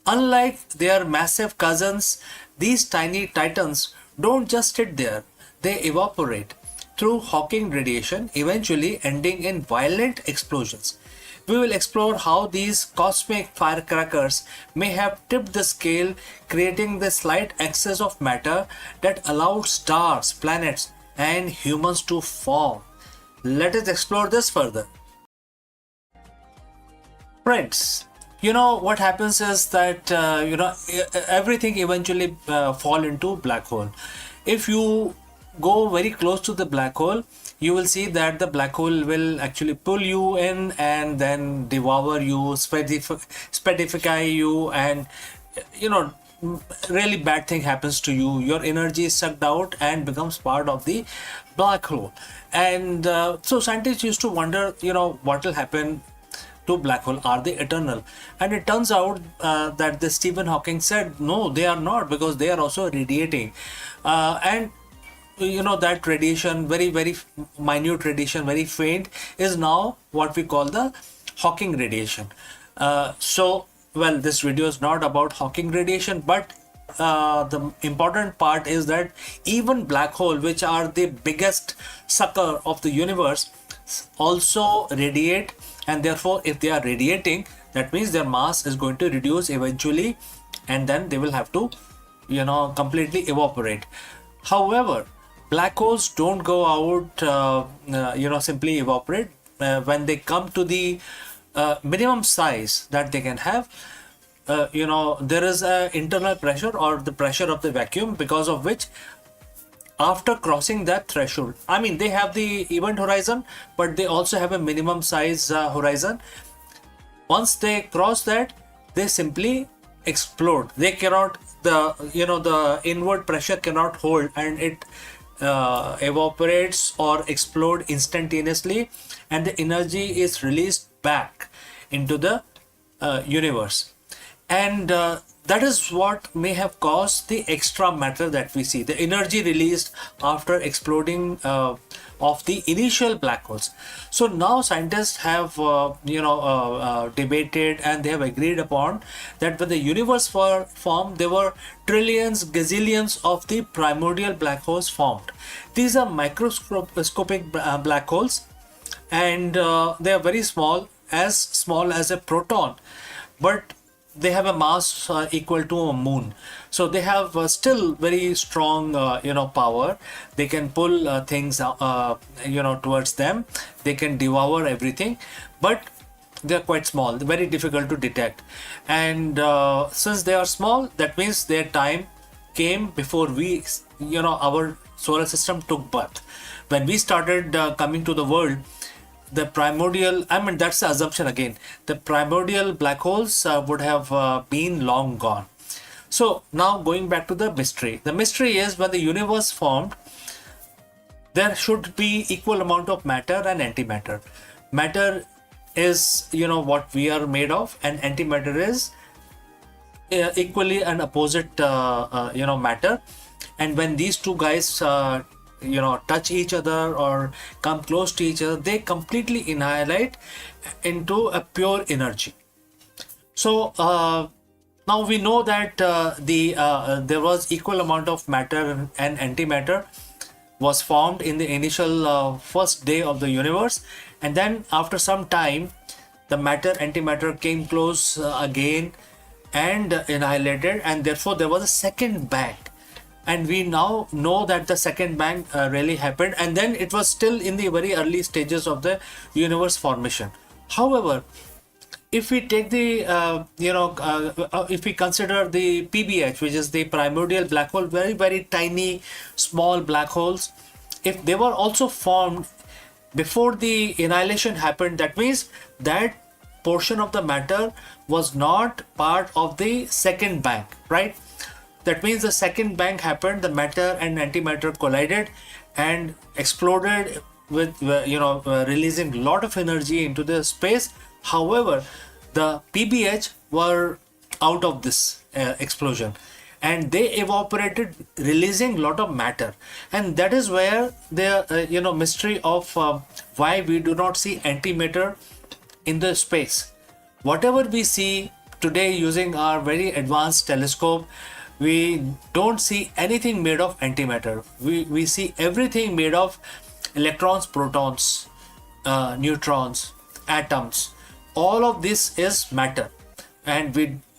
Unlike their massive cousins, these tiny titans don't just sit there, they evaporate through Hawking radiation, eventually ending in violent explosions. We will explore how these cosmic firecrackers may have tipped the scale, creating the slight excess of matter that allowed stars, planets, and humans to form. Let us explore this further. Friends, what happens is that everything eventually fall into black hole. If you go very close to the black hole, you will see that the black hole will actually pull you in and then devour you, spedify you, and really bad thing happens to you. Your energy is sucked out and becomes part of the black hole. And so scientists used to wonder, what will happen to black hole. Are they eternal? And it turns out that the Stephen Hawking said no, they are not, because they are also radiating, and that radiation, very very minute radiation, very faint, is now what we call the Hawking radiation. Well, this video is not about Hawking radiation, but the important part is that even black hole, which are the biggest sucker of the universe, also radiate, and therefore if they are radiating, that means their mass is going to reduce eventually, and then they will have to completely evaporate. However, black holes don't go out simply evaporate. When they come to the minimum size that they can have, there is a internal pressure, or the pressure of the vacuum, because of which after crossing that threshold, they have the event horizon, but they also have a minimum size horizon. Once they cross that, they simply explode. They cannot, the inward pressure cannot hold, and it evaporates or explode instantaneously, and the energy is released back into the universe. And that is what may have caused the extra matter that we see, the energy released after exploding of the initial black holes. So now scientists have debated, and they have agreed upon that when the universe formed, there were trillions, gazillions of the primordial black holes formed. These are microscopic black holes, and they are very small as a proton, but they have a mass equal to a moon. So they have still very strong power. They can pull things towards them. They can devour everything, but they are quite small, very difficult to detect. And since they are small, that means their time came before our solar system took birth. When we started coming to the world, the primordial, that's the assumption again, the primordial black holes would have been long gone. So now going back to the mystery. The mystery is, when the universe formed, there should be equal amount of matter and antimatter. Matter is, what we are made of, and antimatter is equally an opposite, matter. And when these two guys touch each other or come close to each other, they completely annihilate into a pure energy. So now we know that there was equal amount of matter and antimatter was formed in the initial first day of the universe, and then after some time the matter antimatter came close again and annihilated, and therefore there was a second bang. And we now know that the second bang really happened, and then it was still in the very early stages of the universe formation. However, if we take the if we consider the PBH, which is the primordial black hole, very very tiny small black holes, if they were also formed before the annihilation happened, that means that portion of the matter was not part of the second bang, right? That means the second bang happened, the matter and antimatter collided and exploded with releasing a lot of energy into the space. However, the PBH were out of this explosion, and they evaporated, releasing a lot of matter. And that is where the mystery of why we do not see antimatter in the space. Whatever we see today using our very advanced telescope, we don't see anything made of antimatter. We see everything made of electrons, protons, neutrons, atoms. All of this is matter, and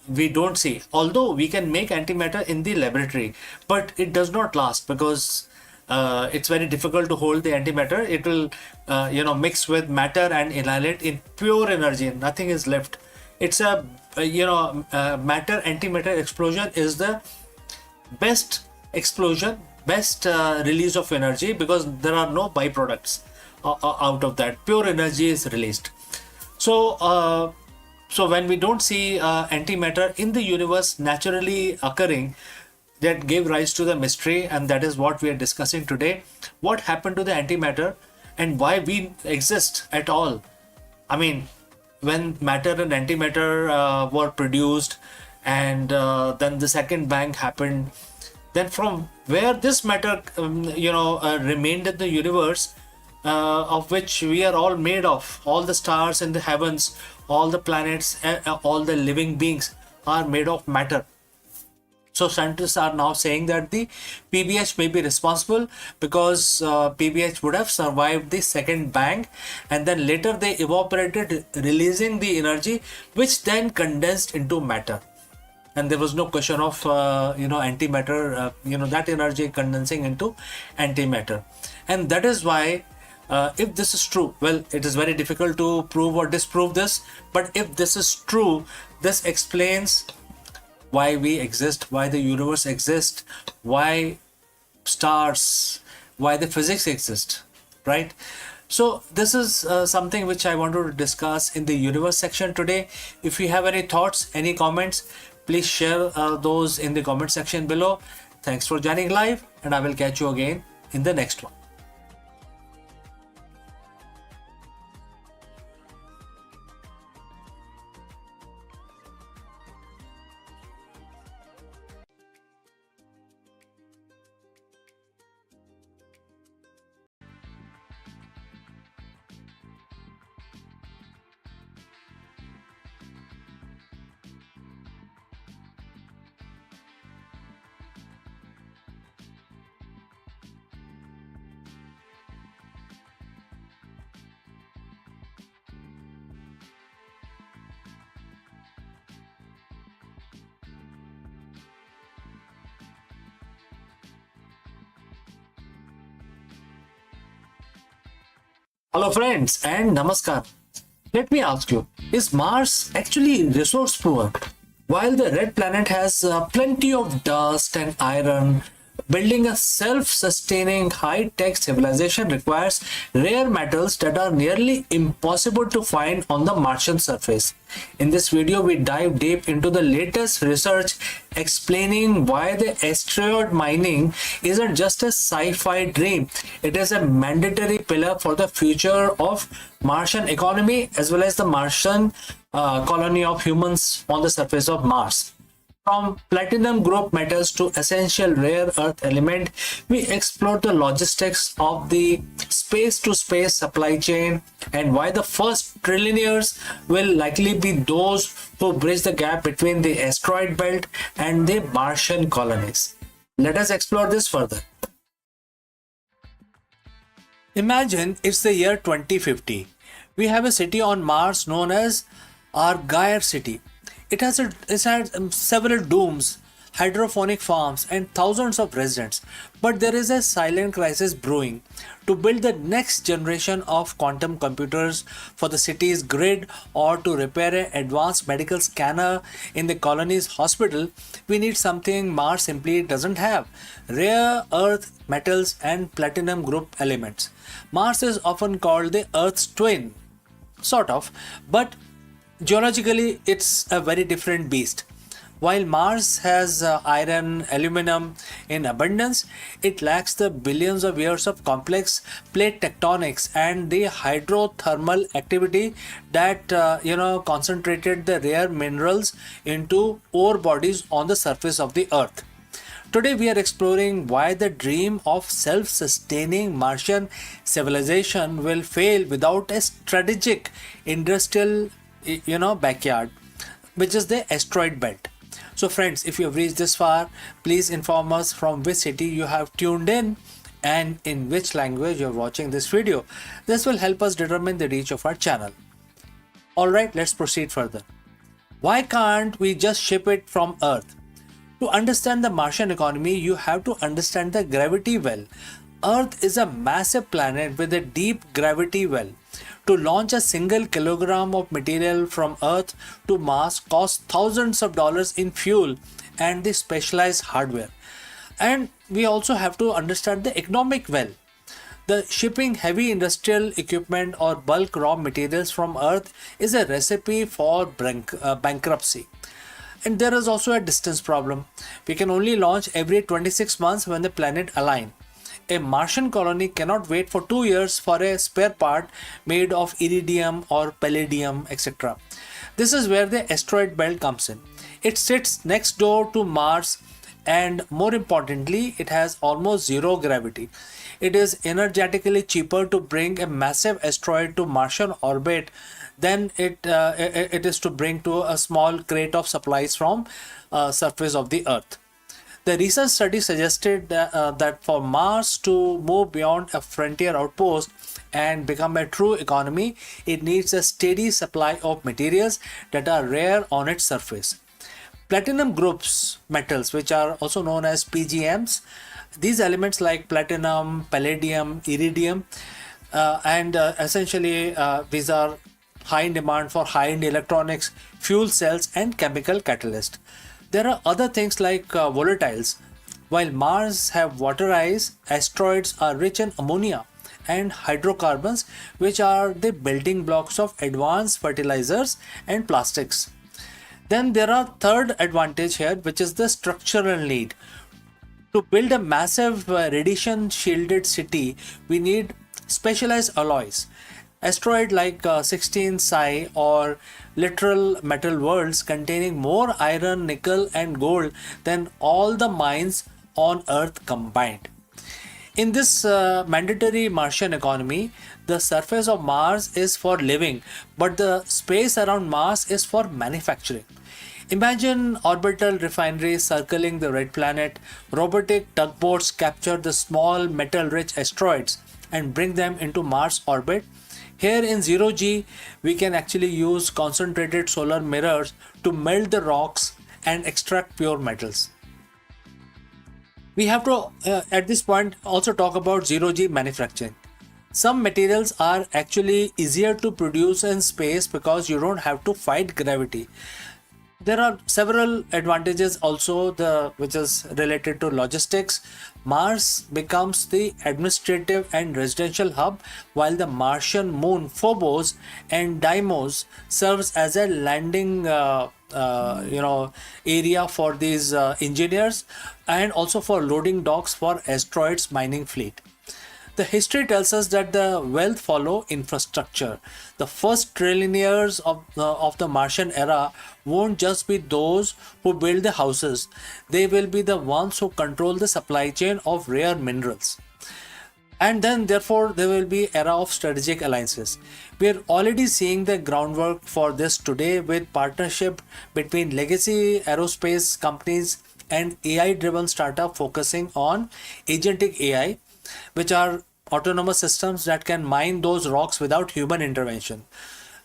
we don't see. Although we can make antimatter in the laboratory, but it does not last because it's very difficult to hold the antimatter. It will mix with matter and annihilate in pure energy. Nothing is left. It's a matter antimatter explosion is the best explosion, best release of energy, because there are no byproducts out of that. Pure energy is released. So when we don't see antimatter in the universe naturally occurring, that gave rise to the mystery, and that is what we are discussing today. What happened to the antimatter and why we exist at all? I mean, when matter and antimatter were produced, and then the second bang happened, then from where this matter remained in the universe, of which we are all made of, all the stars in the heavens, all the planets, all the living beings are made of matter. So scientists are now saying that the PBH may be responsible, because PBH would have survived the second bang, and then later they evaporated, releasing the energy, which then condensed into matter. And there was no question of antimatter, that energy condensing into antimatter. And that is why, if this is true, well, it is very difficult to prove or disprove this, but if this is true, this explains why we exist, why the universe exists, why stars, why the physics exist, right? So this is something which I wanted to discuss in the universe section today. If you have any thoughts, any comments, please share those in the comment section below. Thanks for joining live, and I will catch you again in the next one. Hello friends and namaskar. Let me ask you, is Mars actually resource poor? While the red planet has plenty of dust and iron, building a self-sustaining high-tech civilization requires rare metals that are nearly impossible to find on the Martian surface. In this video, we dive deep into the latest research explaining why the asteroid mining isn't just a sci-fi dream. It is a mandatory pillar for the future of Martian economy, as well as the Martian colony of humans on the surface of Mars. From platinum group metals to essential rare earth element, we explore the logistics of the space-to-space supply chain and why the first trillionaires will likely be those who bridge the gap between the asteroid belt and the Martian colonies. Let us explore this further. Imagine it's the year 2050. We have a city on Mars known as our Gaia city. It has several domes, hydroponic farms, and thousands of residents. But there is a silent crisis brewing. To build the next generation of quantum computers for the city's grid or to repair an advanced medical scanner in the colony's hospital, we need something Mars simply doesn't have: rare earth metals and platinum group elements. Mars is often called the Earth's twin, sort of, but geologically it's a very different beast. While Mars has iron, aluminum in abundance, it lacks the billions of years of complex plate tectonics and the hydrothermal activity that concentrated the rare minerals into ore bodies on the surface of the Earth. Today we are exploring why the dream of self-sustaining Martian civilization will fail without a strategic industrial backyard, which is the asteroid belt. So friends, if you have reached this far, please inform us from which city you have tuned in and in which language you are watching this video. This will help us determine the reach of our channel. Alright, let's proceed further. Why can't we just ship it from Earth? To understand the Martian economy, you have to understand the gravity well. Earth is a massive planet with a deep gravity well. To launch a single kilogram of material from Earth to Mars costs thousands of dollars in fuel and the specialized hardware. And we also have to understand the economic well. The shipping heavy industrial equipment or bulk raw materials from Earth is a recipe for bankruptcy. And there is also a distance problem. We can only launch every 26 months when the planet aligns. A Martian colony cannot wait for 2 years for a spare part made of iridium or palladium, etc. This is where the asteroid belt comes in. It sits next door to Mars, and more importantly, it has almost zero gravity. It is energetically cheaper to bring a massive asteroid to Martian orbit than it is to bring to a small crate of supplies from surface of the Earth. The recent study suggested that for Mars to move beyond a frontier outpost and become a true economy, it needs a steady supply of materials that are rare on its surface. Platinum groups metals, which are also known as PGMs, these elements like platinum, palladium, iridium, and essentially these are high in demand for high-end electronics, fuel cells, and chemical catalysts. There are other things like volatiles. While Mars have water ice, asteroids are rich in ammonia and hydrocarbons, which are the building blocks of advanced fertilizers and plastics. Then there are third advantage here, which is the structural need. To build a massive radiation shielded city, we need specialized alloys. Asteroid like 16 Psi or literal metal worlds containing more iron, nickel and gold than all the mines on Earth combined. In this mandatory Martian economy, the surface of Mars is for living, but the space around Mars is for manufacturing. Imagine orbital refineries circling the red planet. Robotic tugboats capture the small metal-rich asteroids and bring them into Mars orbit. Here in 0G, we can actually use concentrated solar mirrors to melt the rocks and extract pure metals. We have to, at this point, also talk about 0G manufacturing. Some materials are actually easier to produce in space because you don't have to fight gravity. There are several advantages also, which is related to logistics. Mars becomes the administrative and residential hub, while the Martian moon Phobos and Deimos serves as a landing area for these engineers and also for loading docks for asteroids mining fleet. The history tells us that the wealth follow infrastructure. The first trillionaires of the Martian era won't just be those who build the houses. They will be the ones who control the supply chain of rare minerals. And then therefore there will be era of strategic alliances. We are already seeing the groundwork for this today with partnership between legacy aerospace companies and AI-driven startup focusing on agentic AI, which are autonomous systems that can mine those rocks without human intervention.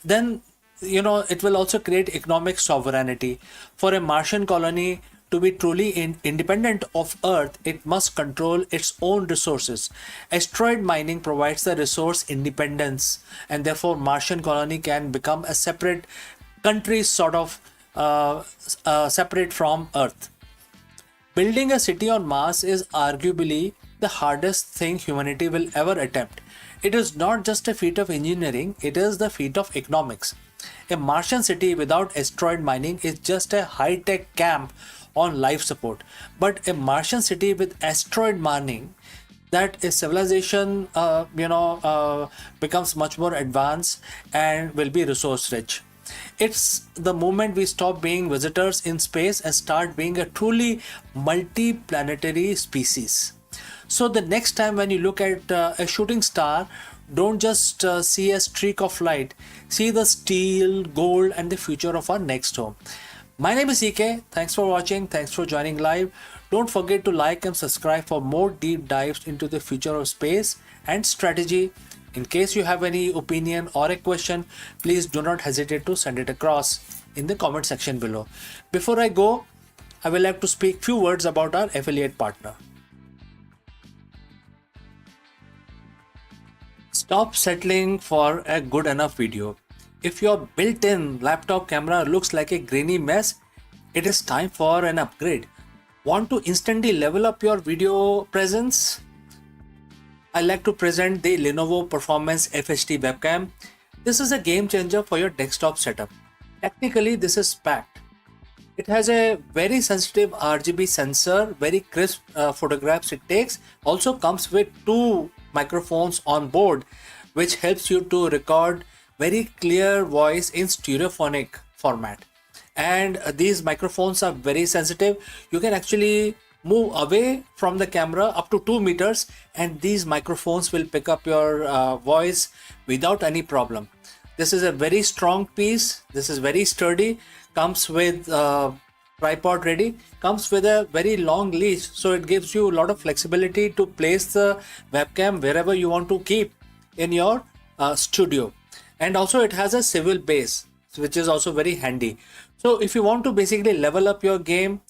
Then, it will also create economic sovereignty. For a Martian colony to be truly independent of Earth, it must control its own resources. Asteroid mining provides the resource independence, and therefore Martian colony can become a separate country, sort of separate from Earth. Building a city on Mars is arguably the hardest thing humanity will ever attempt. It is not just a feat of engineering, it is the feat of economics. A Martian city without asteroid mining is just a high-tech camp on life support. But a Martian city with asteroid mining, that a civilization becomes much more advanced and will be resource rich. It's the moment we stop being visitors in space and start being a truly multi-planetary species. So the next time when you look at a shooting star, don't just see a streak of light, see the steel, gold and the future of our next home. My name is EK. Thanks for watching. Thanks for joining live. Don't forget to like and subscribe for more deep dives into the future of space and strategy. In case you have any opinion or a question, please do not hesitate to send it across in the comment section below. Before I go, I will like to speak few words about our affiliate partner. Stop settling for a good enough video. If your built-in laptop camera looks like a grainy mess, it is time for an upgrade. Want to instantly level up your video presence? I like to present the Lenovo Performance FHD webcam. This is a game changer for your desktop setup. Technically, this is packed. It has a very sensitive RGB sensor, very crisp photographs it takes. Also comes with 2 microphones on board, which helps you to record very clear voice in stereophonic format. And these microphones are very sensitive. You can actually move away from the camera up to 2 meters and these microphones will pick up your voice without any problem. This is a very strong piece. This is very sturdy. Comes with tripod ready. Comes with a very long leash, so it gives you a lot of flexibility to place the webcam wherever you want to keep in your studio. And also it has a swivel base, which is also very handy. So if you want to basically level up your game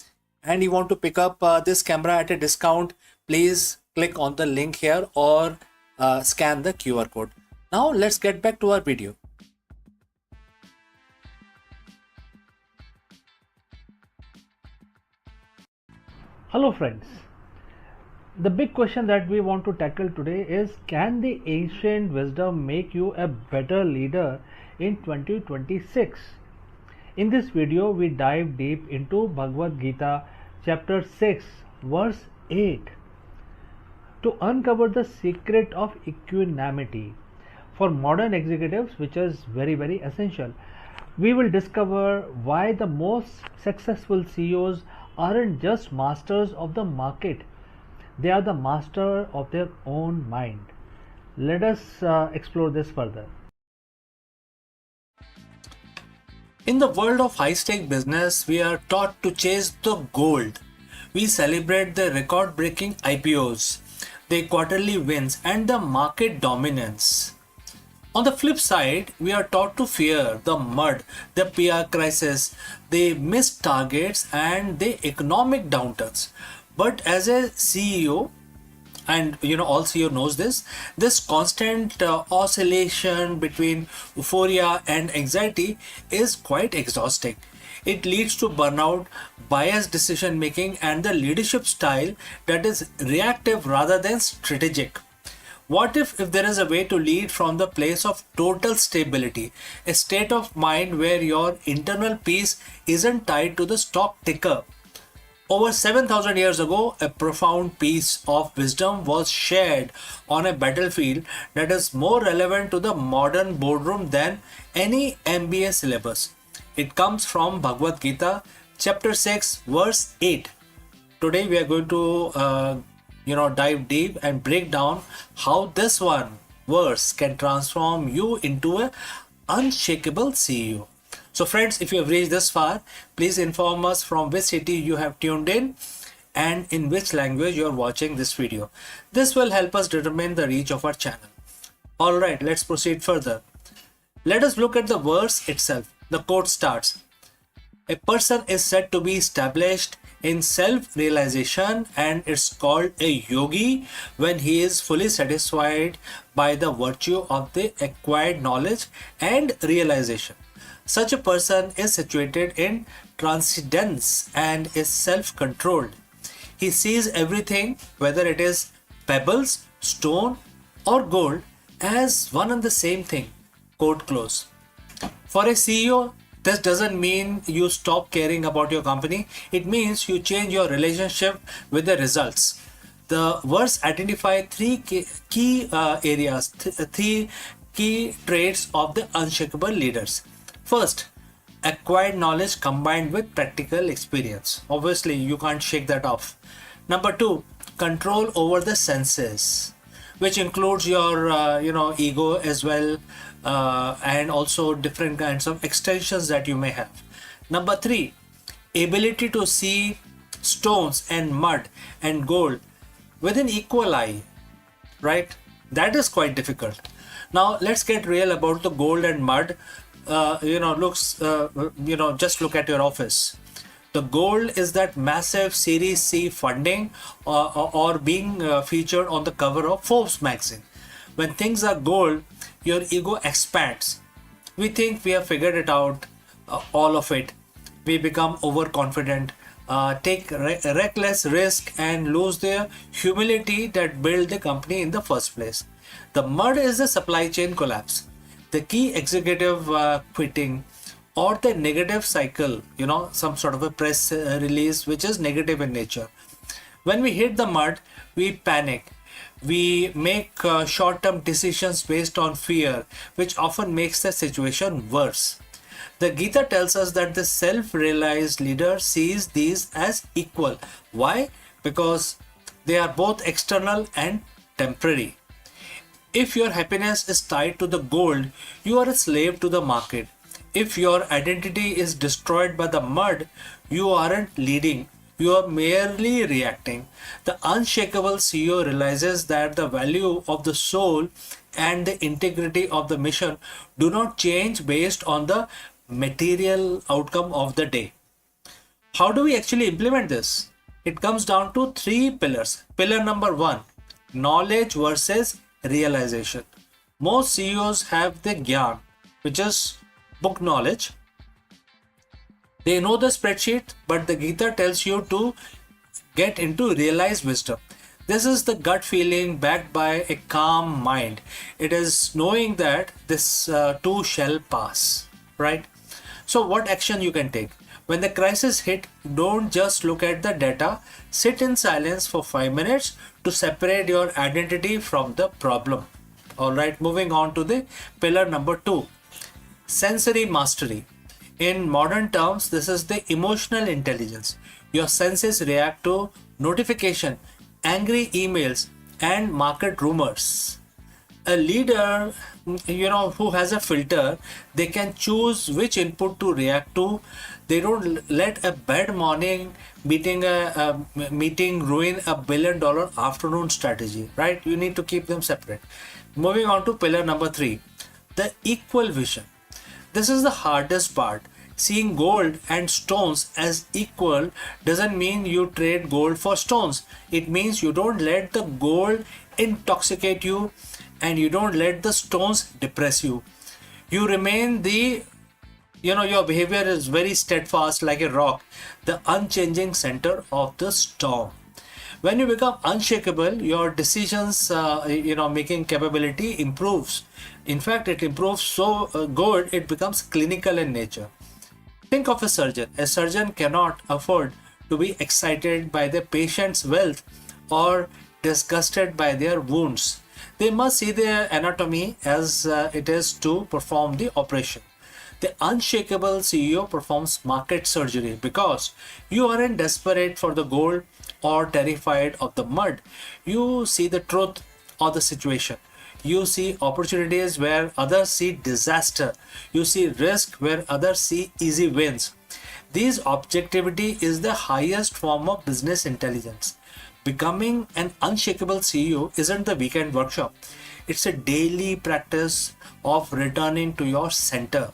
and you want to pick up this camera at a discount, please click on the link here or scan the QR code. Now let's get back to our video. Hello friends. The big question that we want to tackle today is, can the ancient wisdom make you a better leader in 2026? In this video, we dive deep into Bhagavad Gita chapter 6 verse 8 to uncover the secret of equanimity for modern executives, which is very essential. We will discover why the most successful CEOs aren't just masters of the market, they are the master of their own mind. Let us explore this further. In the world of high-stake business, we are taught to chase the gold. We celebrate the record-breaking IPOs, the quarterly wins, and the market dominance. On the flip side, we are taught to fear the mud, the PR crisis, the missed targets, and the economic downturns. But as a CEO, and all CEO knows this constant oscillation between euphoria and anxiety is quite exhausting. It leads to burnout, biased decision making, and the leadership style that is reactive rather than strategic. What if there is a way to lead from the place of total stability, a state of mind where your internal peace isn't tied to the stock ticker? Over 7,000 years ago, a profound piece of wisdom was shared on a battlefield that is more relevant to the modern boardroom than any MBA syllabus. It comes from Bhagavad Gita, chapter 6, verse 8. Today we are going to dive deep and break down how this one verse can transform you into an unshakable CEO. So friends, if you have reached this far, please inform us from which city you have tuned in and in which language you are watching this video. This will help us determine the reach of our channel. Alright, let's proceed further. Let us look at the verse itself. The quote starts, "A person is said to be established in self-realization, and it's called a yogi when he is fully satisfied by the virtue of the acquired knowledge and realization. Such a person is situated in transcendence and is self-controlled. He sees everything, whether it is pebbles, stone, or gold, as one and the same thing. Quote close. For a CEO, this doesn't mean you stop caring about your company. It means you change your relationship with the results. The verse identify three key areas, three key traits of the unshakable leaders. First, acquired knowledge combined with practical experience. Obviously, you can't shake that off. Number two, control over the senses, which includes your ego as well, and also different kinds of extensions that you may have. Number three, ability to see stones and mud and gold with an equal eye, right? That is quite difficult. Now let's get real about the gold and mud. Just look at your office. The gold is that massive Series C funding or being featured on the cover of Forbes magazine. When things are gold, your ego expands. We think we have figured it out, all of it. We become overconfident, take reckless risk, and lose the humility that built the company in the first place. The mud is the supply chain collapse, the key executive quitting, or the negative cycle, some sort of a press release which is negative in nature. When we hit the mud, we panic. We make short-term decisions based on fear, which often makes the situation worse. The Gita tells us that the self-realized leader sees these as equal. Why? Because they are both external and temporary. If your happiness is tied to the gold, you are a slave to the market. If your identity is destroyed by the mud, you aren't leading, you are merely reacting. The unshakable CEO realizes that the value of the soul and the integrity of the mission do not change based on the material outcome of the day. How do we actually implement this? It comes down to three pillars. Pillar number one, knowledge versus realization. Most CEOs have the gyan, which is book knowledge. They know the spreadsheet, but the Gita tells you to get into realized wisdom. This is the gut feeling backed by a calm mind. It is knowing that this too shall pass, right? So what action you can take? When the crisis hit, don't just look at the data. Sit in silence for 5 minutes to separate your identity from the problem. All right, moving on to the pillar number 2. Sensory mastery. In modern terms, this is the emotional intelligence. Your senses react to notification, angry emails, and market rumors. A leader, who has a filter, they can choose which input to react to. They don't let a bad morning meeting ruin $1 billion afternoon strategy, right? You need to keep them separate. Moving on to pillar number 3, the equal vision. This is the hardest part. Seeing gold and stones as equal doesn't mean you trade gold for stones. It means you don't let the gold intoxicate you and you don't let the stones depress you. You remain your behavior is very steadfast like a rock, the unchanging center of the storm. When you become unshakable, your decisions, making capability improves. In fact, it improves so good, it becomes clinical in nature. Think of a surgeon. A surgeon cannot afford to be excited by the patient's wealth or disgusted by their wounds. They must see their anatomy as it is to perform the operation. The unshakable CEO performs market surgery because you aren't desperate for the gold or terrified of the mud. You see the truth of the situation. You see opportunities where others see disaster. You see risk where others see easy wins. This objectivity is the highest form of business intelligence. Becoming an unshakable CEO isn't the weekend workshop. It's a daily practice of returning to your center.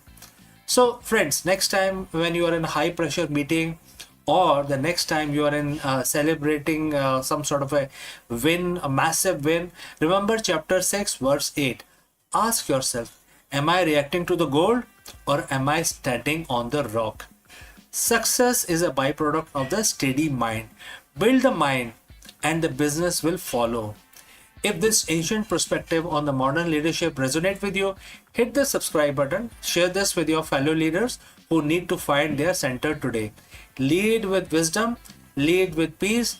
So friends, next time when you are in a high pressure meeting or the next time you are in celebrating some sort of a win, a massive win, remember chapter 6 verse 8. Ask yourself, am I reacting to the gold or am I standing on the rock? Success is a byproduct of the steady mind. Build the mind and the business will follow. If this ancient perspective on the modern leadership resonate with you, hit the subscribe button, share this with your fellow leaders who need to find their center today. Lead with wisdom, lead with peace,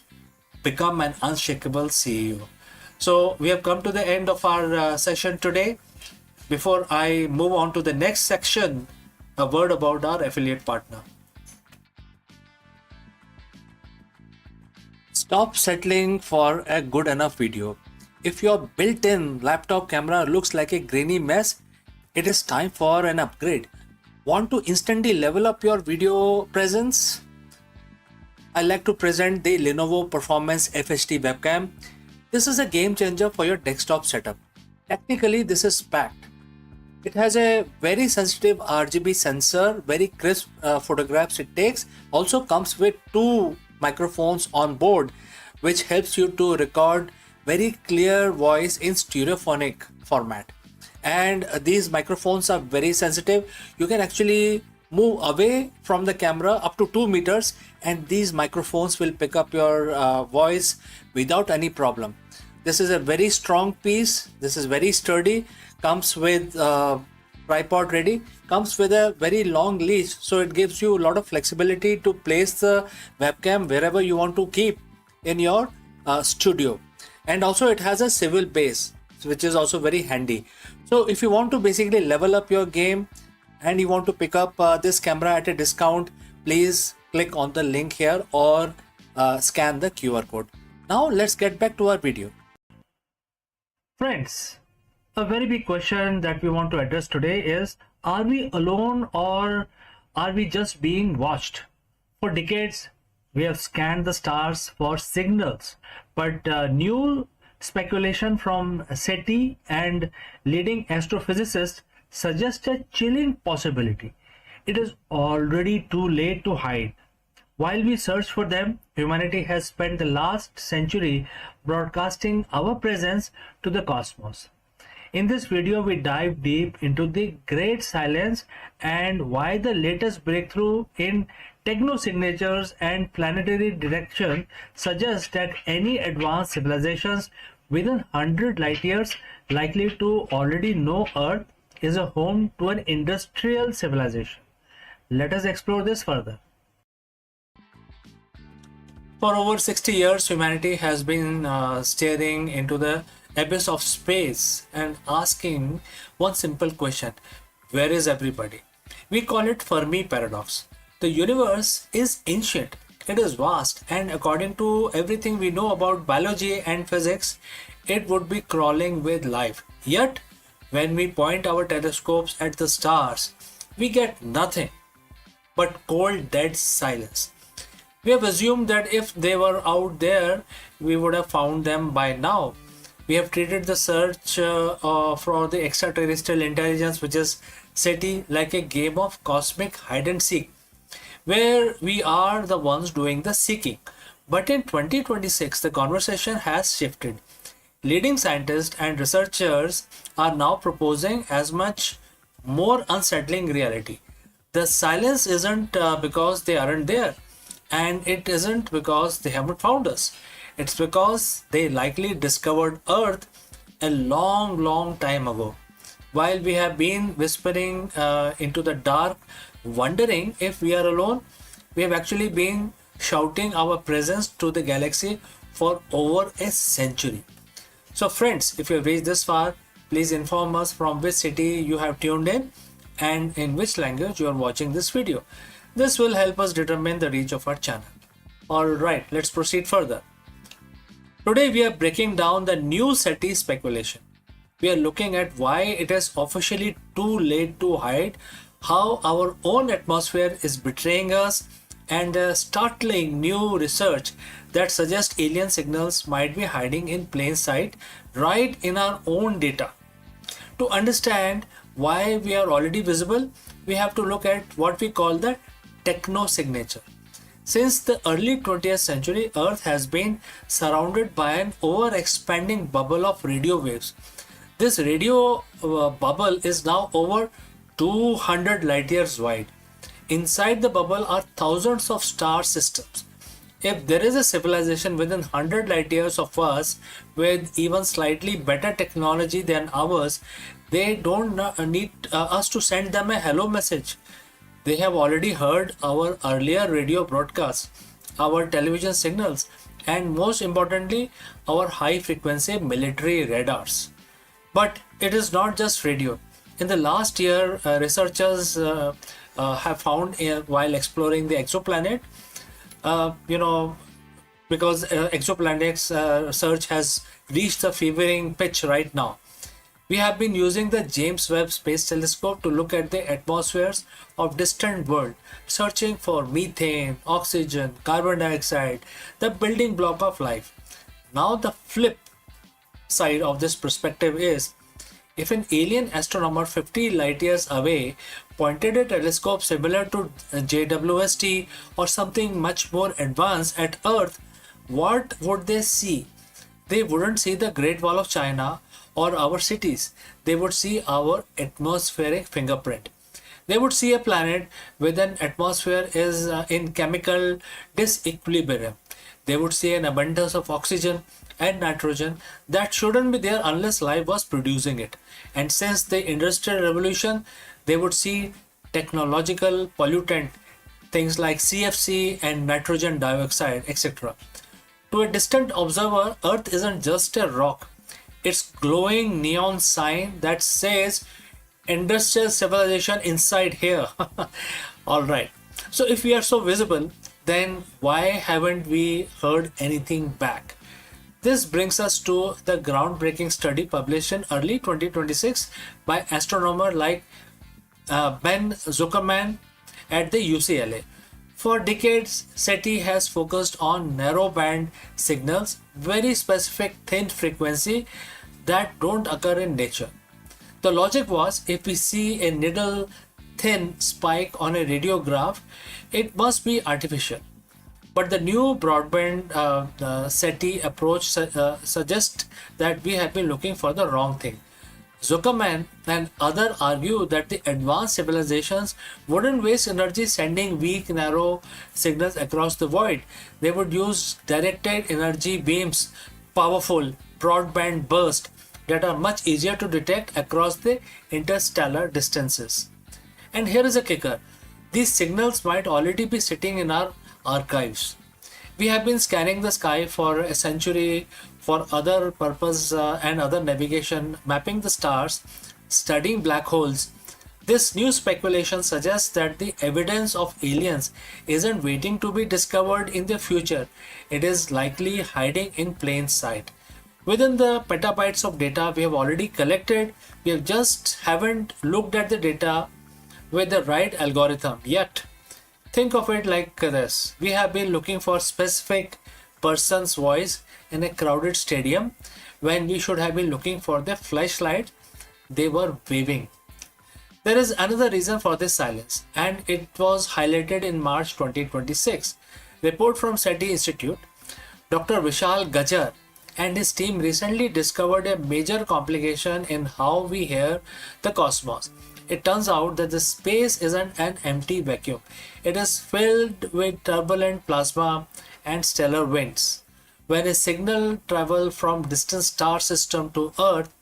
become an unshakable CEO. So we have come to the end of our session today. Before I move on to the next section, a word about our affiliate partner. Stop settling for a good enough video. If your built-in laptop camera looks like a grainy mess, it is time for an upgrade. Want to instantly level up your video presence? I like to present the Lenovo Performance FHD webcam. This is a game changer for your desktop setup. Technically, this is packed. It has a very sensitive RGB sensor, very crisp photographs it takes. Also comes with 2 microphones on board, which helps you to record very clear voice in stereophonic format. And these microphones are very sensitive. You can actually move away from the camera up to 2 meters and these microphones will pick up your voice without any problem. This is a very strong piece. This is very sturdy. Comes with tripod ready. Comes with a very long leash, so it gives you a lot of flexibility to place the webcam wherever you want to keep in your studio. And also it has a swivel base, which is also very handy. So if you want to basically level up your game and you want to pick up this camera at a discount, please click on the link here or scan the QR code. Now let's get back to our video. Friends, a very big question that we want to address today is, are we alone or are we just being watched? For decades, we have scanned the stars for signals, but new speculation from SETI and leading astrophysicists suggest a chilling possibility. It is already too late to hide. While we search for them, humanity has spent the last century broadcasting our presence to the cosmos. In this video, we dive deep into the great silence and why the latest breakthrough in technosignatures and planetary direction suggests that any advanced civilizations within 100 light years likely to already know Earth is a home to an industrial civilization. Let us explore this further. For over 60 years, humanity has been staring into the abyss of space and asking one simple question: where is everybody? We call it Fermi paradox. The universe is ancient, it is vast, and according to everything we know about biology and physics, it would be crawling with life. Yet, when we point our telescopes at the stars, we get nothing but cold, dead silence. We have assumed that if they were out there, we would have found them by now. We have treated the search for the extraterrestrial intelligence, which is SETI, like a game of cosmic hide and seek, where we are the ones doing the seeking. But in 2026, the conversation has shifted. Leading scientists and researchers are now proposing as much more unsettling reality. The silence isn't because they aren't there, and it isn't because they haven't found us. It's because they likely discovered Earth a long time ago. While we have been whispering into the dark, wondering if we are alone, we have actually been shouting our presence to the galaxy for over a century. So friends, if you have reached this far, please inform us from which city you have tuned in and in which language you are watching this video. This will help us determine the reach of our channel. Alright, let's proceed further. Today we are breaking down the new SETI speculation. We are looking at why it is officially too late to hide, how our own atmosphere is betraying us, and the startling new research that suggests alien signals might be hiding in plain sight right in our own data. To understand why we are already visible, we have to look at what we call the technosignature. Since the early 20th century, Earth has been surrounded by an over-expanding bubble of radio waves. This radio bubble is now over 200 light years wide. Inside the bubble are thousands of star systems. If there is a civilization within 100 light years of us with even slightly better technology than ours, they don't need us to send them a hello message. They have already heard our earlier radio broadcasts, our television signals, and most importantly, our high frequency military radars. But it is not just radio. In the last year, researchers have found while exploring the exoplanet, because exoplanets search has reached a fevering pitch right now. We have been using the James Webb Space Telescope to look at the atmospheres of distant worlds, searching for methane, oxygen, carbon dioxide, the building block of life. Now the flip side of this perspective is, if an alien astronomer 50 light years away pointed a telescope similar to JWST or something much more advanced at Earth, what would they see? They wouldn't see the Great Wall of China or our cities. They would see our atmospheric fingerprint. They would see a planet with an atmosphere is in chemical disequilibrium. They would see an abundance of oxygen and nitrogen that shouldn't be there unless life was producing it. And since the Industrial Revolution, they would see technological pollutant, things like CFC and nitrogen dioxide, etc. To a distant observer, Earth isn't just a rock. It's glowing neon sign that says industrial civilization inside here. Alright. So if we are so visible, then why haven't we heard anything back? This brings us to the groundbreaking study published in early 2026 by astronomer like Ben Zuckerman at the UCLA. For decades, SETI has focused on narrowband signals, very specific thin frequency that don't occur in nature. The logic was, if we see a needle thin spike on a radiograph, it must be artificial. But the new broadband SETI approach suggests that we have been looking for the wrong thing. Zuckerman and others argue that the advanced civilizations wouldn't waste energy sending weak, narrow signals across the void. They would use directed energy beams, powerful broadband bursts that are much easier to detect across the interstellar distances. And here is a kicker. These signals might already be sitting in our archives. We have been scanning the sky for a century for other purpose and other navigation, mapping the stars, studying black holes. This new speculation suggests that the evidence of aliens isn't waiting to be discovered in the future. It is likely hiding in plain sight. Within the petabytes of data we have already collected, we just haven't looked at the data with the right algorithm yet. Think of it like this. We have been looking for specific person's voice in a crowded stadium when we should have been looking for the flashlight they were waving. There is another reason for this silence, and it was highlighted in March 2026. Report from SETI Institute. Dr. Vishal Gajar and his team recently discovered a major complication in how we hear the cosmos. It turns out that the space isn't an empty vacuum. It is filled with turbulent plasma and stellar winds. When a signal travels from distant star system to Earth,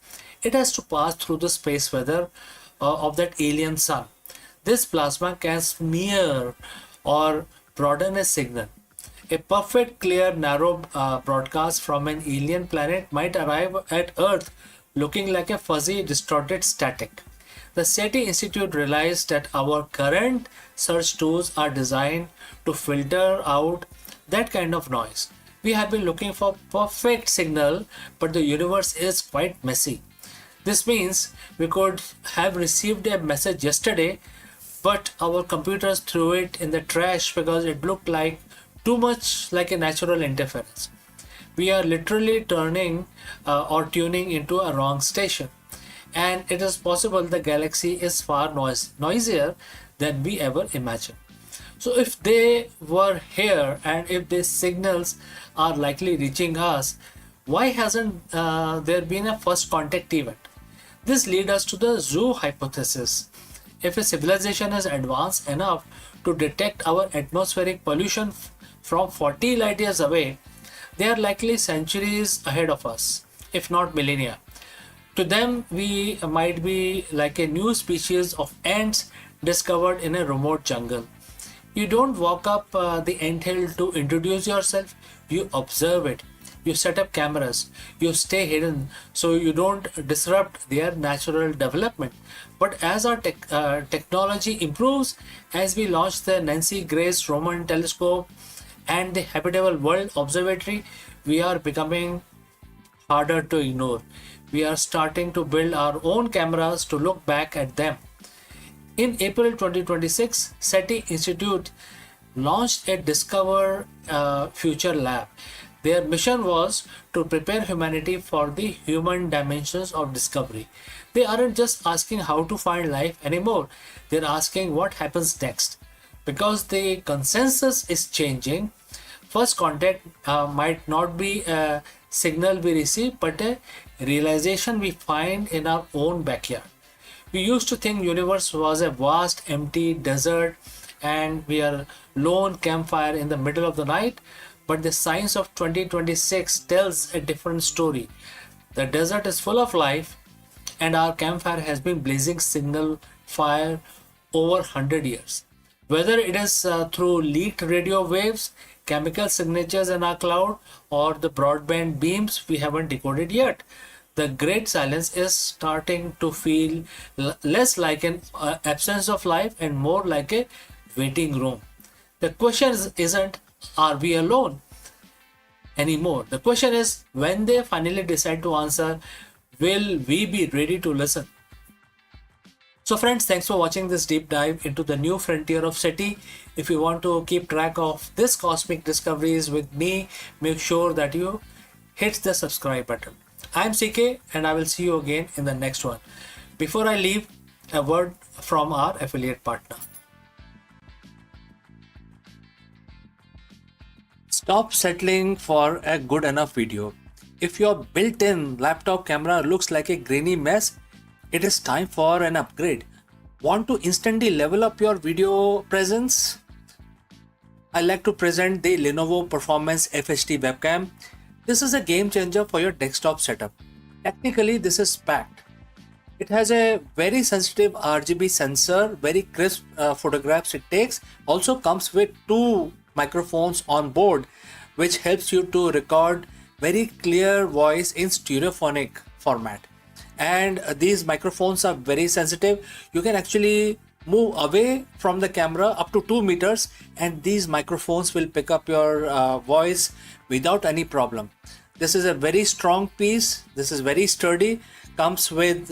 it has to pass through the space weather of that alien sun. This plasma can smear or broaden a signal. A perfect, clear, narrow broadcast from an alien planet might arrive at Earth looking like a fuzzy, distorted static. The SETI Institute realized that our current search tools are designed to filter out that kind of noise. We have been looking for perfect signal, but the universe is quite messy. This means we could have received a message yesterday, but our computers threw it in the trash because it looked like too much like a natural interference. We are literally turning or tuning into a wrong station. And it is possible the galaxy is far noisier than we ever imagined. So if they were here and if these signals are likely reaching us, why hasn't there been a first contact event? This leads us to the zoo hypothesis. If a civilization is advanced enough to detect our atmospheric pollution from 40 light years away, they are likely centuries ahead of us, if not millennia. To them, we might be like a new species of ants discovered in a remote jungle. You don't walk up the anthill to introduce yourself, you observe it. You set up cameras, you stay hidden so you don't disrupt their natural development. But as our technology improves, as we launch the Nancy Grace Roman telescope and the Habitable World Observatory, we are becoming harder to ignore. We are starting to build our own cameras to look back at them. In April 2026, SETI Institute launched a Discover Future Lab. Their mission was to prepare humanity for the human dimensions of discovery. They aren't just asking how to find life anymore, they're asking what happens next. Because the consensus is changing, first contact might not be a signal we receive, but a realization we find in our own backyard. We used to think universe was a vast empty desert and we are lone campfire in the middle of the night, but the science of 2026 tells a different story. The desert is full of life and our campfire has been blazing single fire over 100 years. Whether it is through leaked radio waves, chemical signatures in our cloud, or the broadband beams we haven't decoded yet, the great silence is starting to feel less like an absence of life and more like a waiting room. The question isn't, are we alone anymore? The question is, when they finally decide to answer, will we be ready to listen? So friends, thanks for watching this deep dive into the new frontier of SETI. If you want to keep track of this cosmic discoveries with me, make sure that you hit the subscribe button. I'm CK and I will see you again in the next one. Before I leave, a word from our affiliate partner. Stop settling for a good enough video. If your built-in laptop camera looks like a grainy mess, it is time for an upgrade. Want to instantly level up your video presence? I like to present the Lenovo Performance FHD webcam. This is a game changer for your desktop setup. Technically, this is packed. It has a very sensitive RGB sensor, very crisp photographs it takes. Also comes with two microphones on board, which helps you to record very clear voice in stereophonic format. And these microphones are very sensitive. You can actually move away from the camera up to 2 meters and these microphones will pick up your voice without any problem. This is a very strong piece. This is very sturdy. Comes with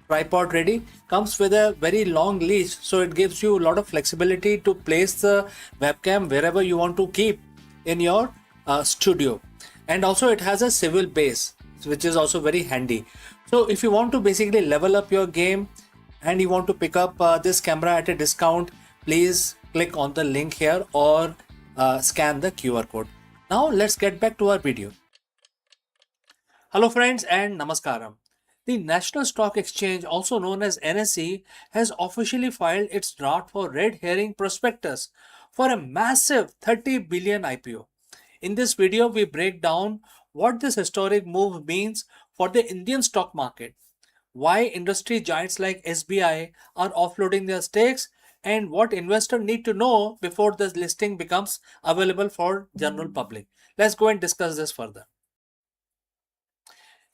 tripod ready. Comes with a very long leash, so it gives you a lot of flexibility to place the webcam wherever you want to keep in your studio. And also it has a swivel base, which is also very handy. So if you want to basically level up your game and you want to pick up this camera at a discount, please click on the link here or scan the QR code. Now let's get back to our video. Hello friends and Namaskaram. The National Stock Exchange, also known as NSE, has officially filed its draft for red herring prospectus for a massive 30 billion IPO. In this video, we break down what this historic move means for the Indian stock market, why industry giants like SBI are offloading their stakes, and what investors need to know before this listing becomes available for general public. Let's go and discuss this further.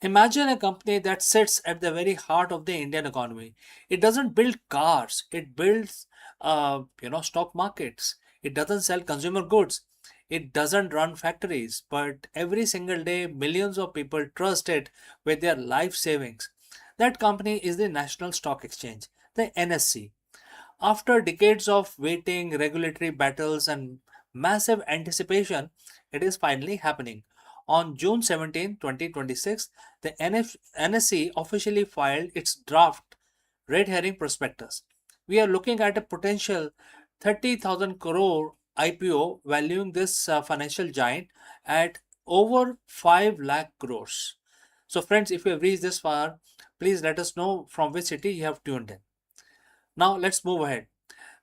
Imagine a company that sits at the very heart of the Indian economy. It doesn't build cars, it builds stock markets. It doesn't sell consumer goods. It doesn't run factories, but every single day millions of people trust it with their life savings. That company is the National Stock Exchange, the NSC. After decades of waiting, regulatory battles, and massive anticipation, it is finally happening. On June 17, 2026, the NSE officially filed its draft red herring prospectus. We are looking at a potential 30,000 crore IPO valuing this financial giant at over 5 lakh crores. So friends, if you have reached this far, please let us know from which city you have tuned in. Now let's move ahead.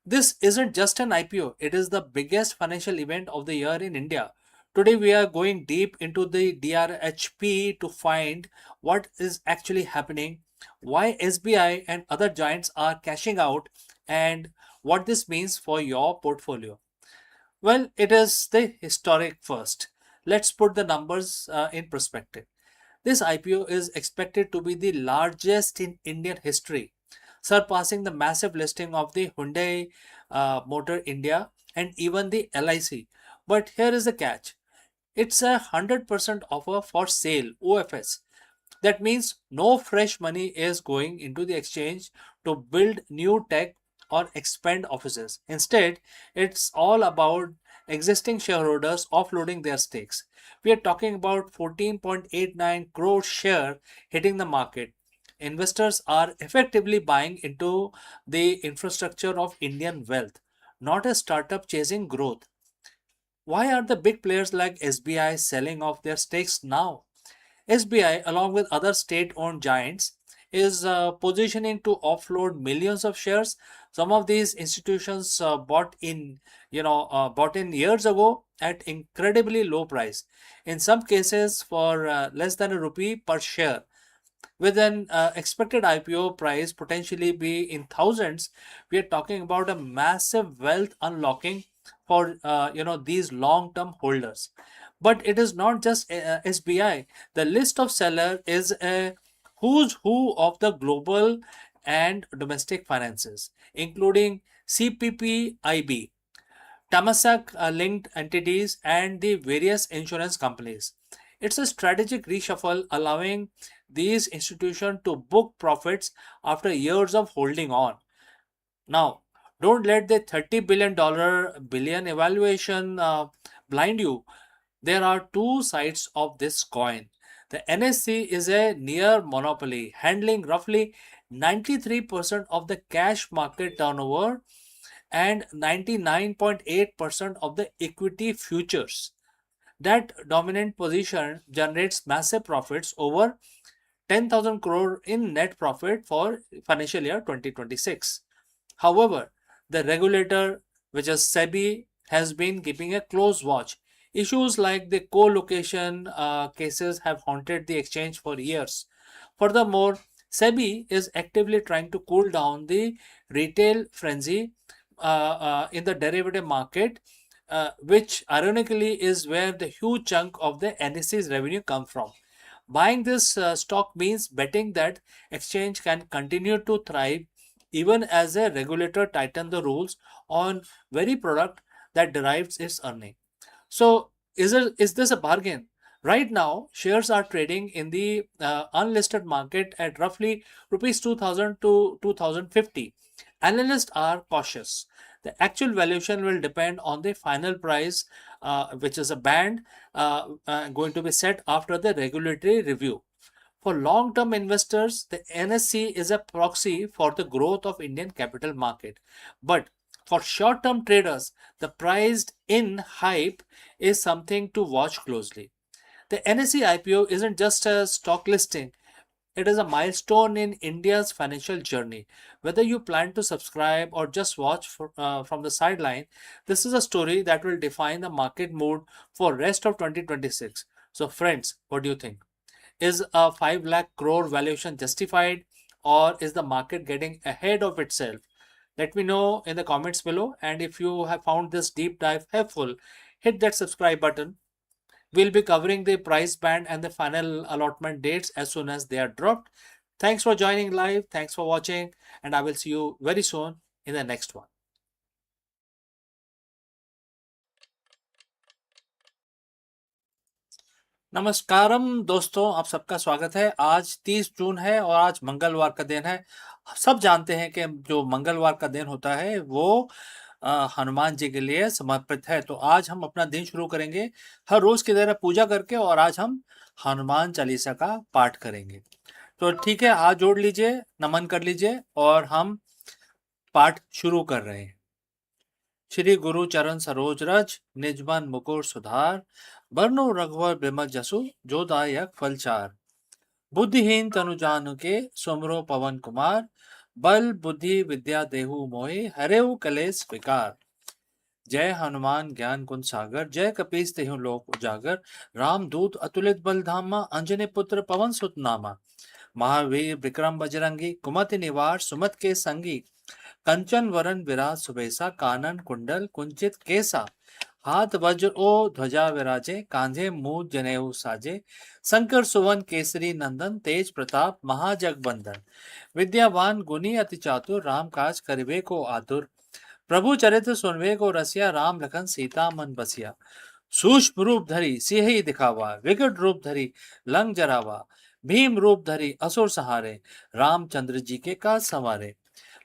This isn't just an IPO, it is the biggest financial event of the year in India. Today, we are going deep into the DRHP to find what is actually happening, why SBI and other giants are cashing out, and what this means for your portfolio. Well, it is the historic first. Let's put the numbers in perspective. This IPO is expected to be the largest in Indian history, surpassing the massive listing of the Hyundai Motor India and even the LIC. But here is the catch. It's a 100% offer for sale, OFS. That means no fresh money is going into the exchange to build new tech or expand offices. Instead, it's all about existing shareholders offloading their stakes. We are talking about 14.89 crore share hitting the market. Investors are effectively buying into the infrastructure of Indian wealth, not a startup chasing growth. Why are the big players like SBI selling off their stakes now? SBI, along with other state-owned giants, is positioning to offload millions of shares. Some of these institutions bought in years ago at incredibly low price. In some cases, for less than a rupee per share. With an expected IPO price potentially be in thousands, we are talking about a massive wealth unlocking for these long-term holders. But it is not just SBI. The list of seller is a who's who of the global and domestic finances, including CPPIB, Tamasak linked entities, and the various insurance companies. It's a strategic reshuffle allowing these institutions to book profits after years of holding on. Now, don't let the $30 billion evaluation blind you. There are two sides of this coin. The NSC is a near monopoly, handling roughly 93% of the cash market turnover and 99.8% of the equity futures. That dominant position generates massive profits, over 10,000 crore in net profit for financial year 2026. However, the regulator, which is SEBI, has been keeping a close watch. Issues like the co-location cases have haunted the exchange for years. Furthermore, SEBI is actively trying to cool down the retail frenzy in the derivative market, which ironically is where the huge chunk of the NSE's revenue comes from. Buying this stock means betting that exchange can continue to thrive even as a regulator tighten the rules on very product that derives its earning. So is this a bargain? Right now, shares are trading in the unlisted market at roughly rupees 2000 to 2050. Analysts are cautious. The actual valuation will depend on the final price, which is a band going to be set after the regulatory review. For long-term investors, the NSC is a proxy for the growth of Indian capital market. But for short-term traders, the priced in hype is something to watch closely. The NSE IPO isn't just a stock listing, it is a milestone in India's financial journey. Whether you plan to subscribe or just watch from the sideline, this is a story that will define the market mood for rest of 2026. So friends, what do you think? Is a 5 lakh crore valuation justified, or is the market getting ahead of itself? Let me know in the comments below, and if you have found this deep dive helpful, hit that subscribe button. We'll be covering the price band and the final allotment dates as soon as they are dropped. Thanks for joining live. Thanks for watching, and I will see you very soon in the next one. नमस्कारम दोस्तों, आप सबका स्वागत है। आज 30 जून है और आज मंगलवार का दिन है। सब जानते हैं कि जो मंगलवार का दिन होता है वो हनुमान जी के लिए समर्पित है। तो आज हम अपना दिन शुरू करेंगे हर रोज की तरह पूजा करके, और आज हम हनुमान चालीसा का पाठ करेंगे। तो ठीक है, हाथ जोड़ लीजिए, नमन कर लीजिए और हम पाठ शुरू कर रहे हैं। श्री गुरु चरण सरोज रज, निजमन मुकुर सुधार, बरनो रघुवर बिमल जसु, जो दायक फल चार। बुद्धिहीन तनु जानुके, सुमरो पवन कुमार, बल बुद्धि विद्या देहु मोहि, हरेउ कलेस विकार। जय हनुमान ज्ञान गुण सागर, जय कपीस तिहुँ लोक उजागर, राम दूत अतुलित बल धामा, अंजनी पुत्र पवन सुत नामा। महावीर विक्रम बजरंगी, कुमति निवार सुमत के संगी, कंचन वरन विराज सुबेसा, कानन कुंडल कुंचित केसा। हाथ वज्र ओ ध्वजा विराजे, कांधे मूज जनेऊ साजे, शंकर सुवन केसरी नंदन, तेज प्रताप महाजगबंदन। विद्यावान गुणी अति चातुर, राम काज करिबे को आतुर। प्रभु चरित्र सुनबे को रसिया, राम लखन सीता मन बसिया। सूक्ष्म रूप धरी सिंह दिखावा, विकट रूप धरी लंक जरावा। भीम रूप धरी असुर सहारे, रामचंद्र जी के काज संवारे।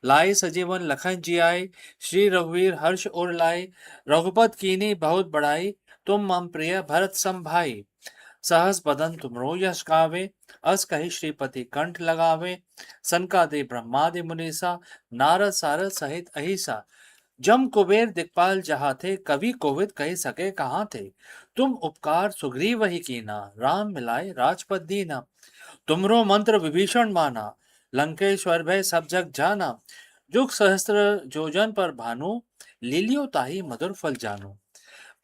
लाए सजीवन लखन जी आए, श्री रघुवीर हर्ष उर लाए। रघुपत कीनी बहुत बड़ाई, तुम मम प्रिय भरत सम भाई। सहस बदन तुमरो यश गावे, अस कहि श्रीपति कंठ लगावे। सनकादि ब्रह्मादि मुनीसा, नारद सारद सहित अहिसा। जम कुबेर दिक्पाल जहाँ थे, कवि कोविद कह सके कहाँ थे। तुम उपकार सुग्रीव ही कीना, राम मिलाए राजपद दीना। तुमरो मंत्र विभीषण माना, लंकेश्वर भय सब जग जाना। जुग सहस्त्र जोजन पर भानु, लीलियो ताही मधुर फल जानु।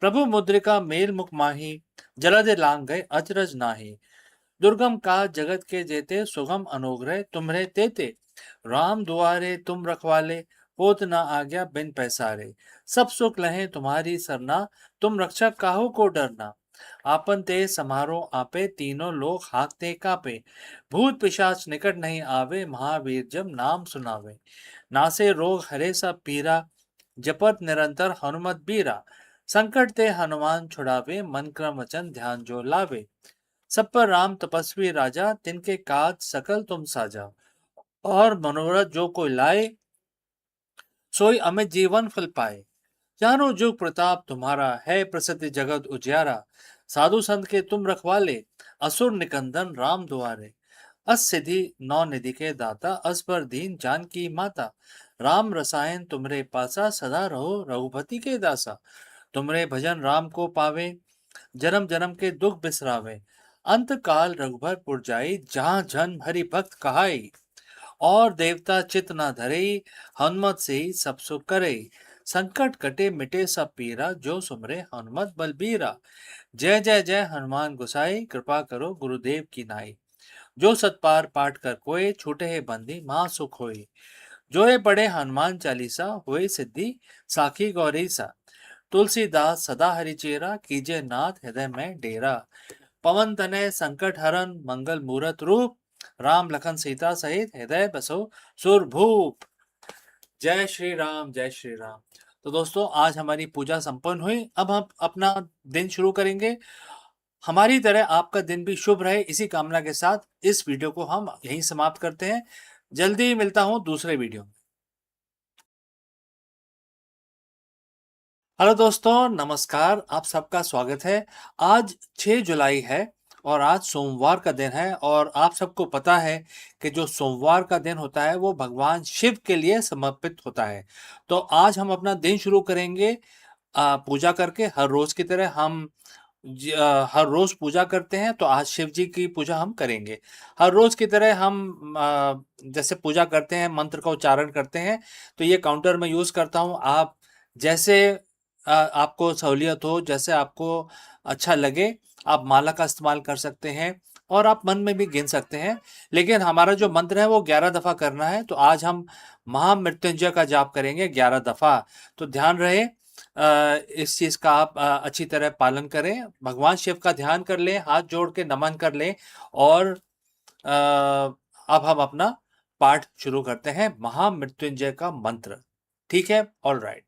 प्रभु मुद्रिका मेल मुख माही, जलद लांग गए अचरज नाही। दुर्गम काज जगत के जेते, सुगम अनुग्रह तुम्हरे तेते। राम दुआरे तुम रखवाले, पोत न आज्ञा बिन पैसारे। सब सुख लहे तुम्हारी सरना, तुम रक्षक काहू को डरना। आपन ते समारो आपे, तीनों लोग हाँकते कापे। भूत पिशाच निकट नहीं आवे, महावीर जब नाम सुनावे। नासे रोग हरे सब पीरा, जपत निरंतर हनुमत बीरा। संकट ते हनुमान छुड़ावे, मन क्रम वचन ध्यान जो लावे। सब पर राम तपस्वी राजा, तिनके काज सकल तुम साजा। और मनोरथ जो कोई लाए, सोई अमित जीवन फल पाए। जानो जुग प्रताप तुम्हारा, है प्रसिद्ध जगत उजियारा। साधु संत के तुम रखवाले, असुर निकंदन राम दुआरे। अस सिद्धि नौ निधि के दाता, अस पर दीन जान की माता। राम रसायन तुमरे पासा, सदा रहो रघुपति के दासा। तुमरे भजन राम को पावे, जन्म जन्म के दुख बिसरावे। अंत काल रघुबर पुर जाई, जहाँ जन हरि भक्त कहाई। और देवता चित न धरे, हनुमत से ही सब सुख करे। संकट कटे मिटे सब पीरा, जो सुमरे हनुमत बलबीरा। जय जय जय हनुमान गोसाई, कृपा करो गुरुदेव की नाई। जो सतपार पाठ कर कोय, छूटे है बंदी महा सुख होई। जो ये पढ़े हनुमान चालीसा, हुए सिद्धि साखी गौरी सा। तुलसीदास सदा हरिचेरा, कीजे नाथ हृदय में डेरा। पवन तनय संकट हरन, मंगल मूरत रूप। राम लखन सीता सहित हृदय बसो सुरभूप। जय श्री राम, जय श्री राम। तो दोस्तों, आज हमारी पूजा संपन्न हुई। अब हम अपना दिन शुरू करेंगे। हमारी तरह आपका दिन भी शुभ रहे, इसी कामना के साथ इस वीडियो को हम यहीं समाप्त करते हैं। जल्दी मिलता हूं दूसरे वीडियो में। हेलो दोस्तों, नमस्कार। आप सबका स्वागत है। आज 6 जुलाई है और आज सोमवार का दिन है। और आप सबको पता है कि जो सोमवार का दिन होता है वो भगवान शिव के लिए समर्पित होता है। तो आज हम अपना दिन शुरू करेंगे पूजा करके। हर रोज की तरह हम हर रोज पूजा करते हैं, तो आज शिव जी की पूजा हम करेंगे। हर रोज की तरह हम जैसे पूजा करते हैं, मंत्र का उच्चारण करते हैं। तो ये काउंटर मैं यूज करता हूँ। आप जैसे आपको सहूलियत हो, जैसे आपको अच्छा लगे, आप माला का इस्तेमाल कर सकते हैं और आप मन में भी गिन सकते हैं। लेकिन हमारा जो मंत्र है वो 11 दफा करना है। तो आज हम महामृत्युंजय का जाप करेंगे 11 दफा। तो ध्यान रहे, इस चीज का आप अच्छी तरह पालन करें। भगवान शिव का ध्यान कर लें, हाथ जोड़ के नमन कर लें। और अब हम अपना पाठ शुरू करते हैं, महामृत्युंजय का मंत्र। ठीक है, ऑल राइट।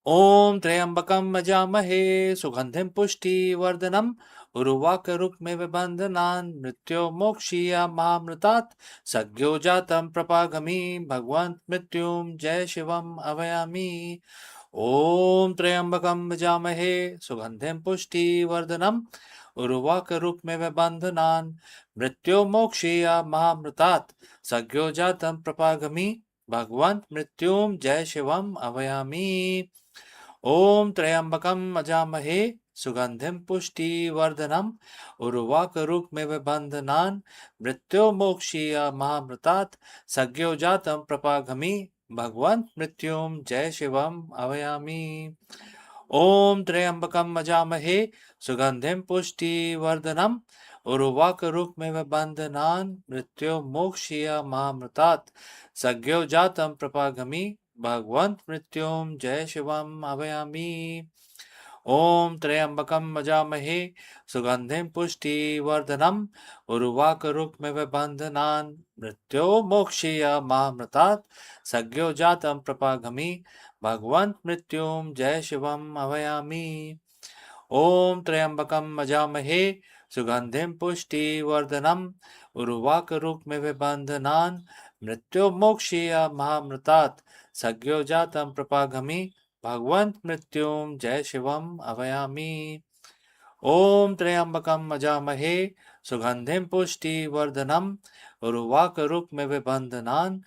ओम त्र्यंबकं यजामहे, सुगंधिं पुष्टिवर्धनम्, उर्वारुकमिव बन्धनान्, मृत्योर्मोक्षीयमामृतात्। सद्यो जातं प्रपागामि, भगवन् मृत्युं जय शिवम् अभयामि। ओम त्र्यंबकं यजामहे, सुगंधिं पुष्टिवर्धनम्, उर्वारुकमिव बन्धनान्, मृत्योर्मोक्षीयमामृतात्। सद्यो जातं प्रपागामि, भगवंत मृत्युम जय शिवम अभयामी। ओम त्र्यंबकम अजामहे सुगंधिम पुष्टिवर्धनम उर्वाकरुक्मिव बंधनान् मृत्योर्मोक्षीय महामृतात् सज्ञो जातम प्रपाघमि भगवंत मृत्युम जय शिवम अभयामी। ओम त्र्यंबकम अजामहे सुगंधिम पुष्टिवर्धनम उर्वाकरुक्मिव बंधनान् मृत्योर्मोक्षीय महामृतात् सज्ञो जातम प्रपाघमि भगवंत मृत्युम जय शिवम अभयामी। ओम त्र्यंबकम अजामहे सुगंधिम पुष्टिवर्धनम उर्वाकरुक्मिव बंधनान् मृत्योर्मोक्षीय महामृतात् सज्ञो जातम प्रपाघमि भगवंत मृत्युम जय शिवम अभयामी। ओम त्र्यंबकम अजामहे सुगंधिम पुष्टिवर्धनम उर्वाकरुक्मिव बंधनान् मृत्योर्मोक्षीय महामृतात् सज्ञो जातम प्रपाघमि भगवंत मृत्युम जय शिवम अभयामी। ओम त्र्यंबकम अजामहे सुगंधिम पुष्टिवर्धनम उर्वाकरुक्मिव बंधनान्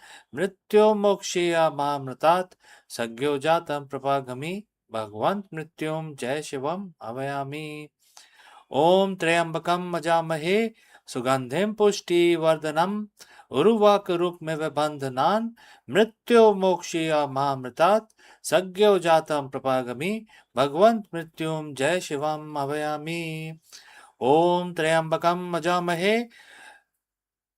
मृत्योर्मोक्षीय महामृतात् सज्ञो जातम प्रपाघमि भगवंत मृत्युम जय शिवम अभयामी। ओम त्र्यंबकम अजामहे सुगंधिम पुष्टिवर्धनम उर्वाकरुक्मिव बंधनान् मृत्योर्मोक्षीय महामृतात् सज्ञो जातम प्रपाघमि भगवंत मृत्युम जय शिवम अभयामी। ओम त्र्यंबकम अजामहे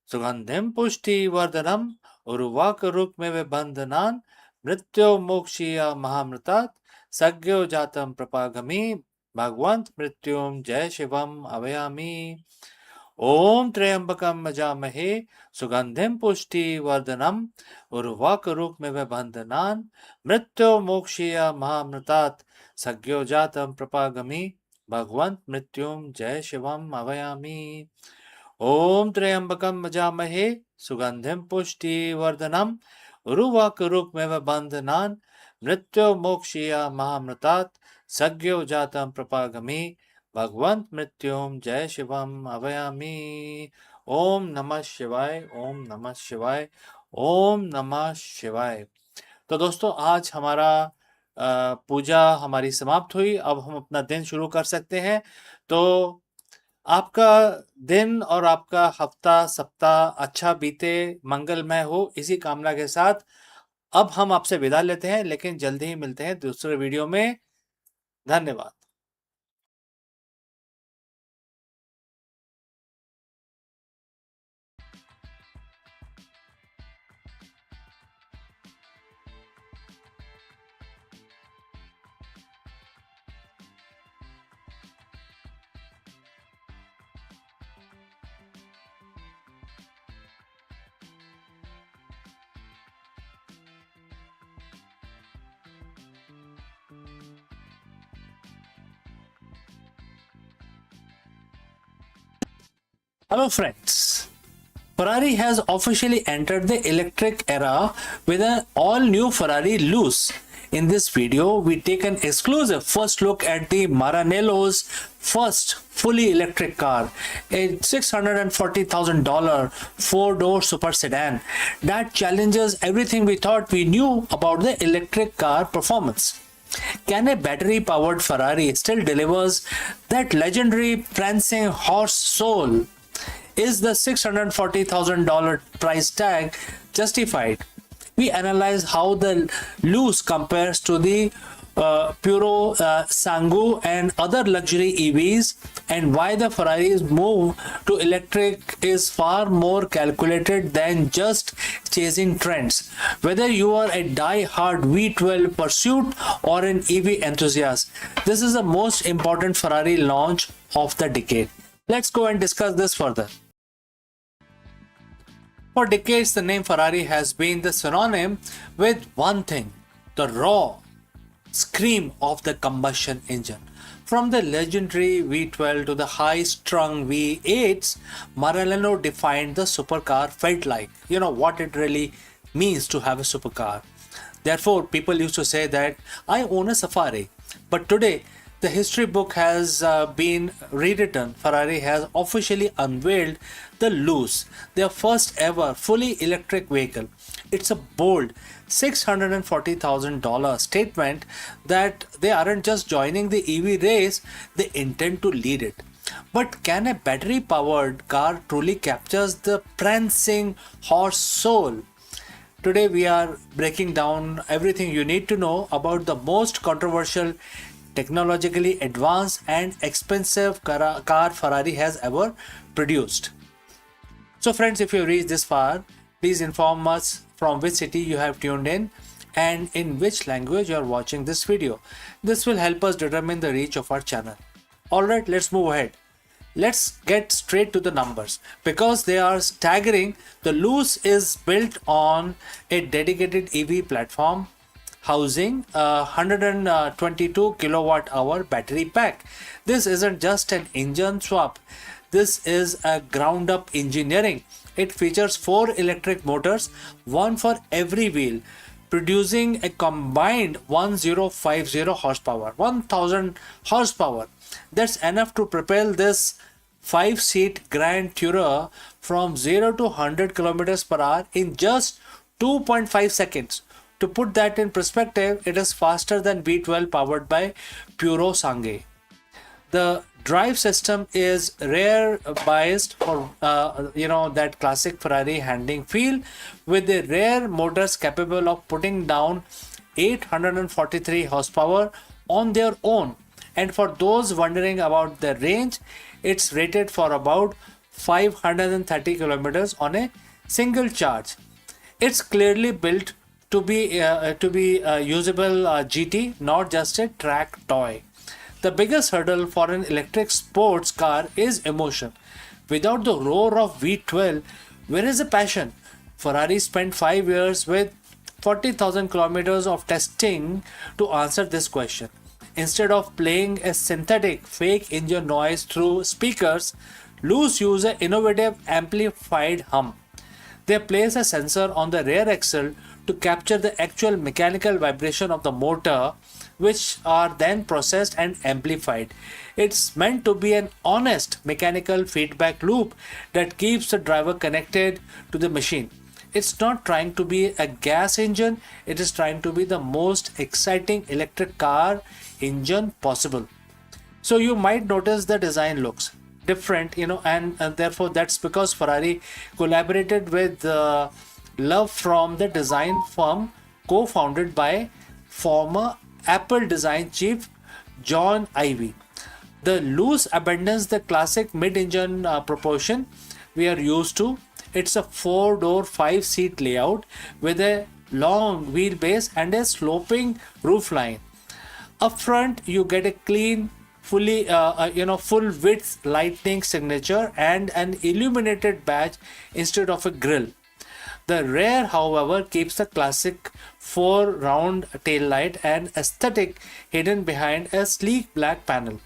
सुगंधिम पुष्टिवर्धनम उर्वाकरुक्मिव बंधनान् मृत्योर्मोक्षीय महामृतात् सज्ञो जातम प्रपाघमि भगवंत मृत्युम जय शिवम अभयामी। ओम त्र्यंबकम अजामहे सुगंधिम पुष्टिवर्धनम उर्वाकरुक्मिव बंधनान् मृत्योर्मोक्षीय महामृतात् सज्ञो जातम प्रपाघमि भगवंत मृत्युम जय शिवम अभयामी। ओम त्र्यंबकम अजामहे सुगंधिम पुष्टिवर्धनम उर्वाकरुक्मिव बंधनान् मृत्योर्मोक्षीय महामृतात् सज्ञो जातम प्रपाघमि भगवंत मृत्युम जय शिवम अभयामी। ओम नमः शिवाय, ओम नमः शिवाय, ओम नमः शिवाय। तो दोस्तों, आज हमारा पूजा हमारी समाप्त हुई। अब हम अपना दिन शुरू कर सकते हैं। तो आपका दिन और आपका हफ्ता सप्ताह अच्छा बीते, मंगलमय हो, इसी कामना के साथ अब हम आपसे विदा लेते हैं, लेकिन जल्दी ही मिलते हैं दूसरे वीडियो में। धन्यवाद। Hello friends. Ferrari has officially entered the electric era with an all-new Ferrari Luce. In this video, we take an exclusive first look at the Maranello's first fully electric car, a $640,000 four-door super sedan that challenges everything we thought we knew about the electric car performance. Can a battery-powered Ferrari still delivers that legendary prancing horse soul? Is the $640,000 price tag justified? We analyze how the Luce compares to the Puro Sangu and other luxury EVs, and why the Ferrari's move to electric is far more calculated than just chasing trends. Whether you are a die-hard V12 pursuit or an EV enthusiast, this is the most important Ferrari launch of the decade. Let's go and discuss this further. For decades, the name Ferrari has been the synonym with one thing: the raw scream of the combustion engine. From the legendary V12 to the high-strung V8s, Maranello defined the supercar felt like. You know what it really means to have a supercar. Therefore, people used to say that I own a Safari. But today, The history book has been rewritten. Ferrari has officially unveiled the Luce, their first ever fully electric vehicle. It's a bold $640,000 statement that they aren't just joining the EV race, they intend to lead it. But can a battery powered car truly captures the prancing horse soul? Today we are breaking down everything you need to know about the most controversial, technologically advanced and expensive car Ferrari has ever produced. So friends, if you reached this far, please inform us from which city you have tuned in and in which language you are watching this video. This will help us determine the reach of our channel. Alright, let's move ahead. Let's get straight to the numbers because they are staggering. The Luce is built on a dedicated EV platform housing a 122 kilowatt hour battery pack. This isn't just an engine swap. This is a ground up engineering. It features 4 electric motors, one for every wheel, producing a combined 1050 horsepower, 1000 horsepower. That's enough to propel this 5-seat Grand Tourer from 0 to 100 kilometers per hour in just 2.5 seconds. To put that in perspective, it is faster than V12 powered by Puro Sangue. The drive system is rear biased for that classic Ferrari handling feel, with the rear motors capable of putting down 843 horsepower on their own. And for those wondering about the range, it's rated for about 530 kilometers on a single charge. It's clearly built to be usable GT, not just a track toy. The biggest hurdle for an electric sports car is emotion. Without the roar of V12, where is the passion? Ferrari spent 5 years with 40,000 kilometers of testing to answer this question. Instead of playing a synthetic fake engine noise through speakers, Luce use an innovative amplified hum. They place a sensor on the rear axle to capture the actual mechanical vibration of the motor, which are then processed and amplified. It's meant to be an honest mechanical feedback loop that keeps the driver connected to the machine. It's not trying to be a gas engine, it is trying to be the most exciting electric car engine possible. So you might notice the design looks different, and therefore that's because Ferrari collaborated with love from the design firm co-founded by former Apple design chief John Ive. The Luce abandons the classic mid-engine proportion we are used to. It's a 4-door, 5-seat layout with a long wheelbase and a sloping roofline. Up front, you get a clean, fully, full width lightning signature and an illuminated badge instead of a grille. The rear, however, keeps the classic 4-round taillight and aesthetic hidden behind a sleek black panel.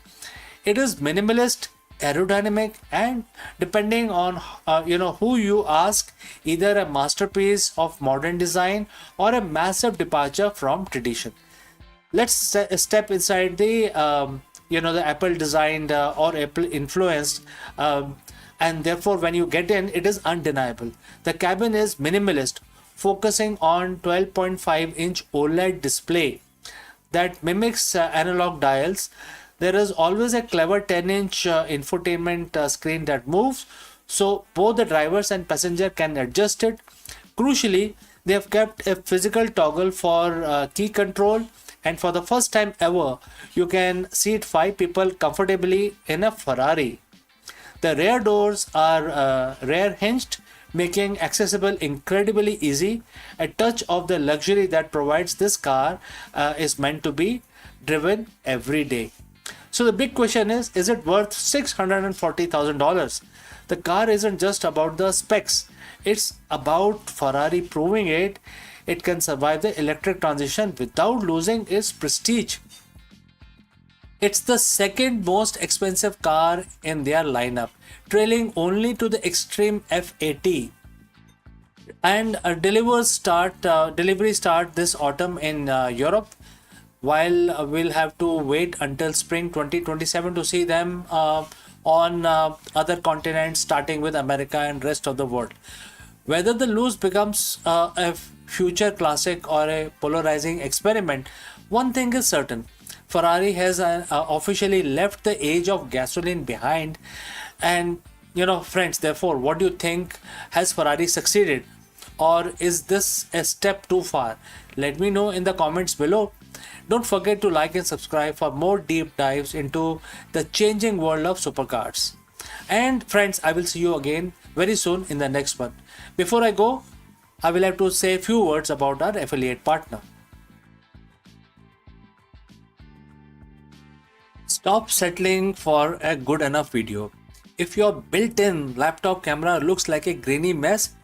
It is minimalist, aerodynamic, and depending on who you ask, either a masterpiece of modern design or a massive departure from tradition. Let's step inside the the Apple designed or Apple influenced. And therefore when you get in, it is undeniable. The cabin is minimalist, focusing on 12.5-inch OLED display that mimics analog dials. There is always a clever 10-inch infotainment screen that moves, so both the drivers and passenger can adjust it. Crucially, they have kept a physical toggle for key control, and for the first time ever, you can seat 5 people comfortably in a Ferrari. The rear doors are rear hinged, making accessible incredibly easy. A touch of the luxury that provides this car is meant to be driven every day. So the big question is it worth $640,000? The car isn't just about the specs, it's about Ferrari proving it can survive the electric transition without losing its prestige. It's the second most expensive car in their lineup, trailing only to the Extreme F80. And delivery start this autumn in Europe, while we'll have to wait until spring 2027 to see them on other continents, starting with America and rest of the world. Whether the lose becomes a future classic or a polarizing experiment, one thing is certain: Ferrari has officially left the age of gasoline behind. And friends, therefore, what do you think? Has Ferrari succeeded, or is this a step too far? Let me know in the comments below. Don't forget to like and subscribe for more deep dives into the changing world of supercars. And friends, I will see you again very soon in the next one. Before I go, I will have to say a few words about our affiliate partner. Stop settling for a good enough video. If your built-in laptop camera looks like a grainy mess,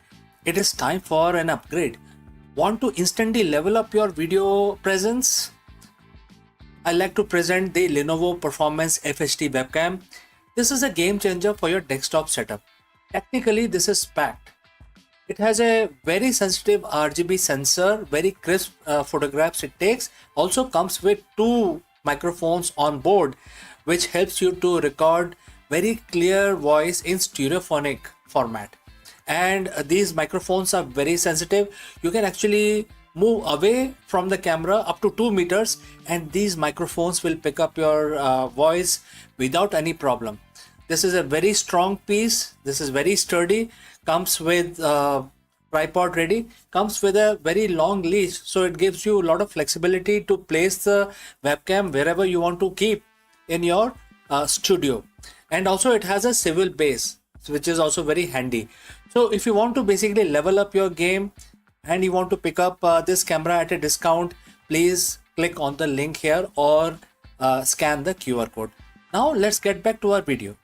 it is time for an upgrade. Want to instantly level up your video presence? I like to present the Lenovo Performance FHD webcam. This is a game changer for your desktop setup. Technically, this is packed. It has a very sensitive RGB sensor, very crisp photographs it takes. Also comes with two microphones on board, which helps you to record very clear voice in stereophonic format. And these microphones are very sensitive. You can actually move away from the camera up to 2 meters, and these microphones will pick up your voice without any problem. This is a very strong piece. This is very sturdy. Comes with tripod ready. Comes with a very long leash, so it gives you a lot of flexibility to place the webcam wherever you want to keep in your studio. And also it has a swivel base, which is also very handy. So if you want to basically level up your game and you want to pick up this camera at a discount, please click on the link here or scan the QR code. Now let's get back to our video.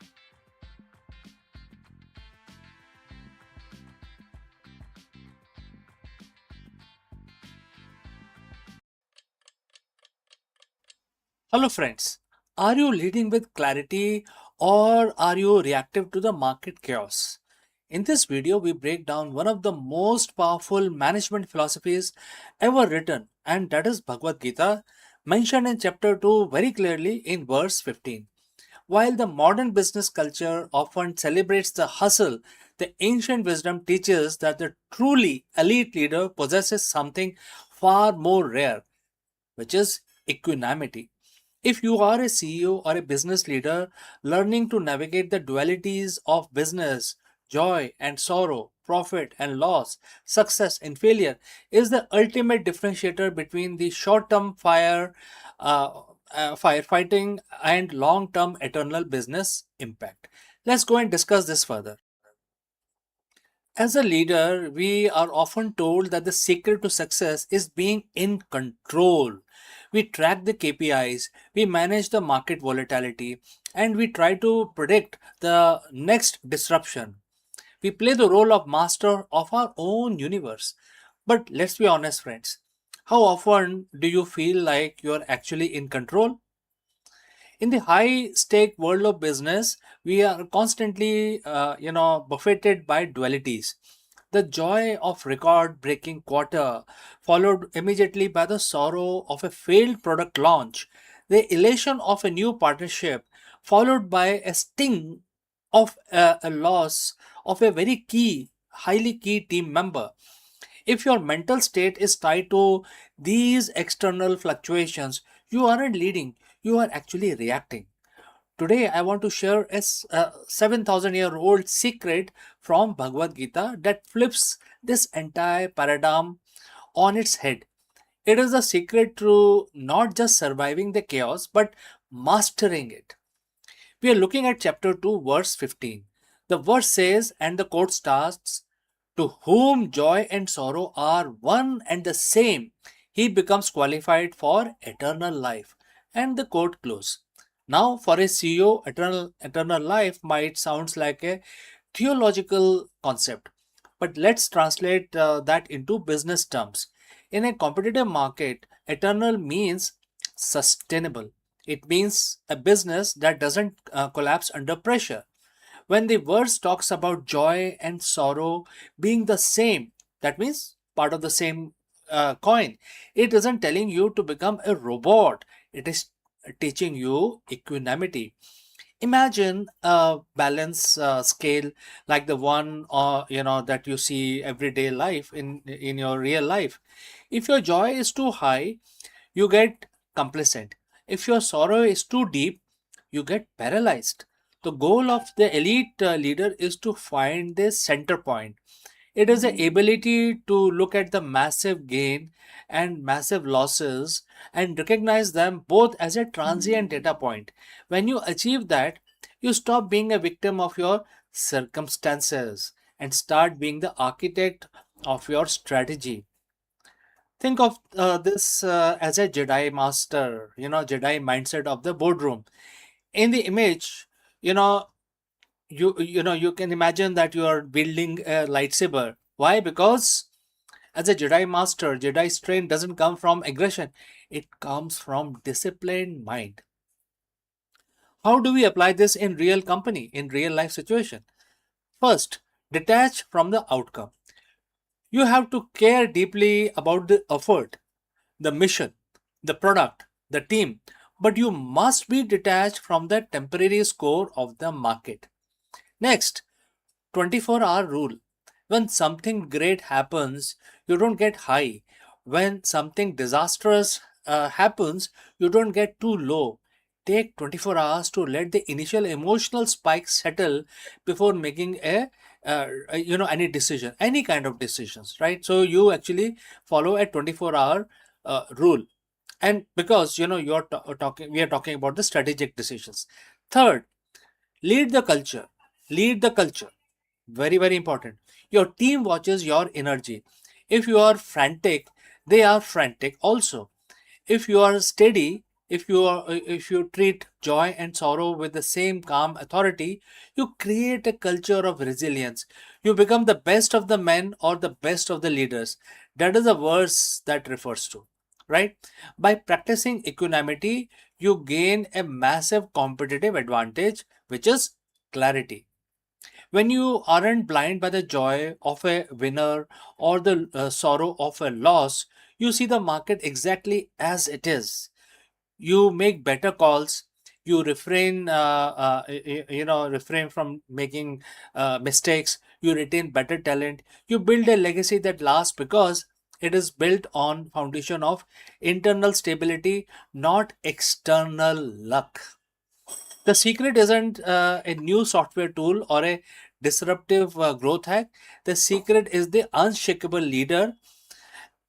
Hello friends, are you leading with clarity or are you reactive to the market chaos? In this video, we break down one of the most powerful management philosophies ever written, and that is Bhagavad Gita, mentioned in chapter 2 very clearly in verse 15. While the modern business culture often celebrates the hustle, the ancient wisdom teaches that the truly elite leader possesses something far more rare, which is equanimity. If you are a CEO or a business leader learning to navigate the dualities of business, joy and sorrow, profit and loss, success and failure is the ultimate differentiator between the short-term firefighting and long-term eternal business impact. Let's go and discuss this further. As a leader, we are often told that the secret to success is being in control. We track the KPIs, we manage the market volatility, and we try to predict the next disruption. We play the role of master of our own universe. But let's be honest, friends. How often do you feel like you're actually in control? In the high stake world of business, we are constantly buffeted by dualities: the joy of record breaking quarter followed immediately by the sorrow of a failed product launch, the elation of a new partnership followed by a sting of a loss of a very highly key team member. If your mental state is tied to these external fluctuations, you aren't leading, you are actually reacting. Today, I want to share a 7,000-year-old secret from Bhagavad Gita that flips this entire paradigm on its head. It is a secret to not just surviving the chaos, but mastering it. We are looking at chapter 2, verse 15. The verse says, and the quote starts, to whom joy and sorrow are one and the same, he becomes qualified for eternal life. And the quote close. Now, for a CEO, eternal life might sound like a theological concept, but let's translate that into business terms. In a competitive market, eternal means sustainable. It means a business that doesn't collapse under pressure. When the verse talks about joy and sorrow being the same, that means part of the same coin. It isn't telling you to become a robot. It is teaching you equanimity. Imagine a balance scale like the one that you see everyday life in your real life. If your joy is too high, you get complacent. If your sorrow is too deep, you get paralyzed. The goal of the elite leader is to find this center point. It is the ability to look at the massive gain and massive losses and recognize them both as a transient data point. When you achieve that, you stop being a victim of your circumstances and start being the architect of your strategy. Think of this as a Jedi master, Jedi mindset of the boardroom. In the image, you know, you can imagine that you are building a lightsaber. Why? Because as a Jedi master, Jedi strength doesn't come from aggression; it comes from disciplined mind. How do we apply this in real company, in real life situation? First, detach from the outcome. You have to care deeply about the effort, the mission, the product, the team, but you must be detached from the temporary score of the market. Next, 24-hour rule. When something great happens, you don't get high. When something disastrous happens, you don't get too low. Take 24 hours to let the initial emotional spike settle before making any decision, any kind of decisions, right? So you actually follow a 24-hour rule. And because we are talking about the strategic decisions. Third, lead the culture. Lead the culture. Very, very important. Your team watches your energy. If you are frantic, they are frantic also. If you are steady, if you treat joy and sorrow with the same calm authority, you create a culture of resilience. You become the best of the men or the best of the leaders. That is a verse that refers to, right? By practicing equanimity, you gain a massive competitive advantage, which is clarity. When you aren't blind by the joy of a winner or the sorrow of a loss, you see the market exactly as it is. You make better calls. You refrain from making mistakes. You retain better talent. You build a legacy that lasts because it is built on foundation of internal stability, not external luck. The secret isn't a new software tool or a disruptive growth hack. The secret is the unshakable leader.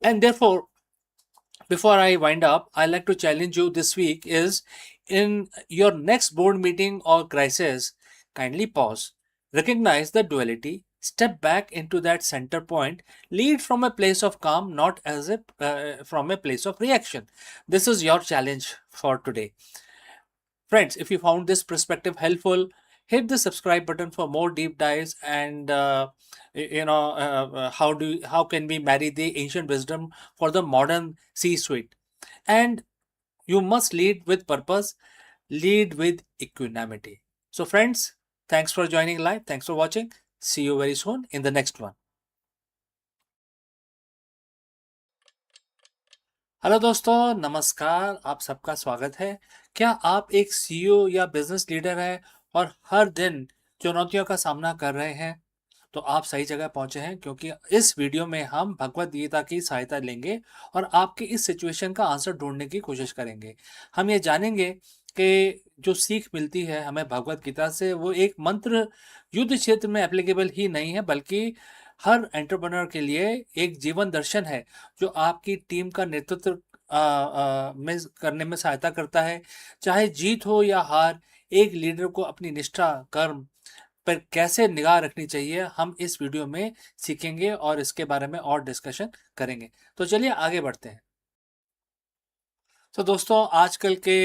And therefore, before I wind up, I like to challenge you this week is in your next board meeting or crisis, kindly pause, recognize the duality, step back into that center point, lead from a place of calm, not as a from a place of reaction. This is your challenge for today. Friends, if you found this perspective helpful, hit the subscribe button for more deep dives and how can we marry the ancient wisdom for the modern C-suite? And you must lead with purpose, lead with equanimity. So friends, thanks for joining live. Thanks for watching. See you very soon in the next one. Hello दोस्तों, नमस्कार। आप सबका स्वागत है। क्या आप एक CEO या बिजनेस लीडर हैं और हर दिन चुनौतियों का सामना कर रहे हैं? तो आप सही जगह पहुंचे हैं, क्योंकि इस वीडियो में हम भगवत गीता की सहायता लेंगे और आपके इस सिचुएशन का आंसर ढूंढने की कोशिश करेंगे। हम ये जानेंगे कि जो सीख मिलती है हमें भगवत गीता से, वो एक मंत्र युद्ध क्षेत्र में एप्लीकेबल ही नहीं है, बल्कि हर एंटरप्रेन्योर के लिए एक जीवन दर्शन है जो आपकी टीम का नेतृत्व में करने में सहायता करता है। चाहे जीत हो या हार, एक लीडर को अपनी निष्ठा, कर्म पर कैसे निगाह रखनी चाहिए, हम इस वीडियो में सीखेंगे और इसके बारे में और डिस्कशन करेंगे। तो चलिए आगे बढ़ते हैं। तो दोस्तों, आजकल के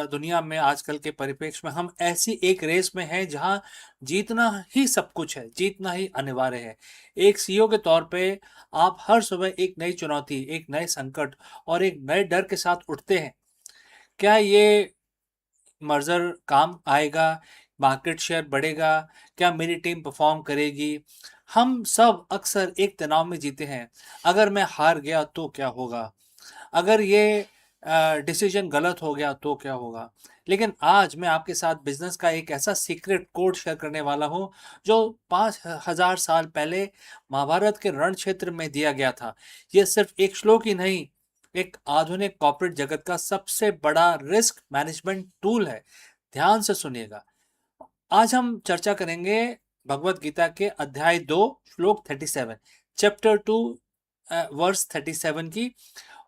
दुनिया में, आजकल के परिप्रेक्ष्य में हम ऐसी एक रेस में हैं जहां जीतना ही सब कुछ है, जीतना ही अनिवार्य है। एक सीईओ के तौर पे आप हर सुबह एक नई चुनौती, एक नए संकट और एक नए डर के साथ उठते हैं। क्या ये मर्जर काम आएगा मार्केट शेयर बढ़ेगा, क्या मेरी टीम परफॉर्म करेगी। हम सब अक्सर एक तनाव में जीते हैं, अगर मैं हार गया तो क्या होगा, अगर ये डिसीजन गलत हो गया तो क्या होगा। लेकिन आज मैं आपके साथ बिजनेस का एक ऐसा सीक्रेट कोड शेयर करने वाला हूँ जो 5000 साल पहले महाभारत के रण क्षेत्र में दिया गया था। ये सिर्फ एक श्लोक ही नहीं, एक आधुनिक कॉर्पोरेट जगत का सबसे बड़ा रिस्क मैनेजमेंट टूल है। ध्यान से सुनिएगा। आज हम चर्चा करेंगे भगवत गीता के अध्याय 2 श्लोक 37, चैप्टर 2 वर्स 37 की।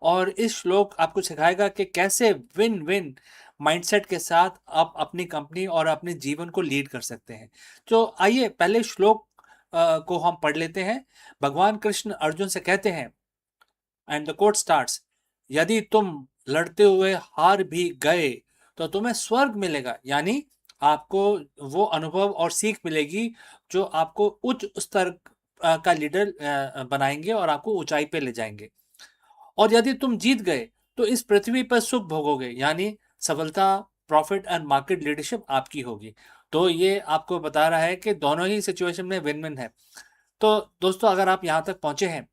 और इस श्लोक आपको सिखाएगा कि कैसे विन विन माइंडसेट के साथ आप अपनी कंपनी और अपने जीवन को लीड कर सकते हैं। तो आइए पहले श्लोक को हम पढ़ लेते हैं। भगवान कृष्ण अर्जुन से कहते हैं, एंड द कोट स्टार्ट्स, यदि तुम लड़ते हुए हार भी गए तो तुम्हें स्वर्ग मिलेगा, यानी आपको वो अनुभव और सीख मिलेगी जो आपको उच्च स्तर का लीडर बनाएंगे और आपको ऊंचाई पे ले जाएंगे। और यदि तुम जीत गए तो इस पृथ्वी पर सुख भोगोगे, यानी सफलता, प्रॉफिट एंड मार्केट लीडरशिप आपकी होगी। तो ये आपको बता रहा है कि दोनों ही सिचुएशन में विन विन है। तो दोस्तों, अगर आप यहाँ तक पहुंचे हैं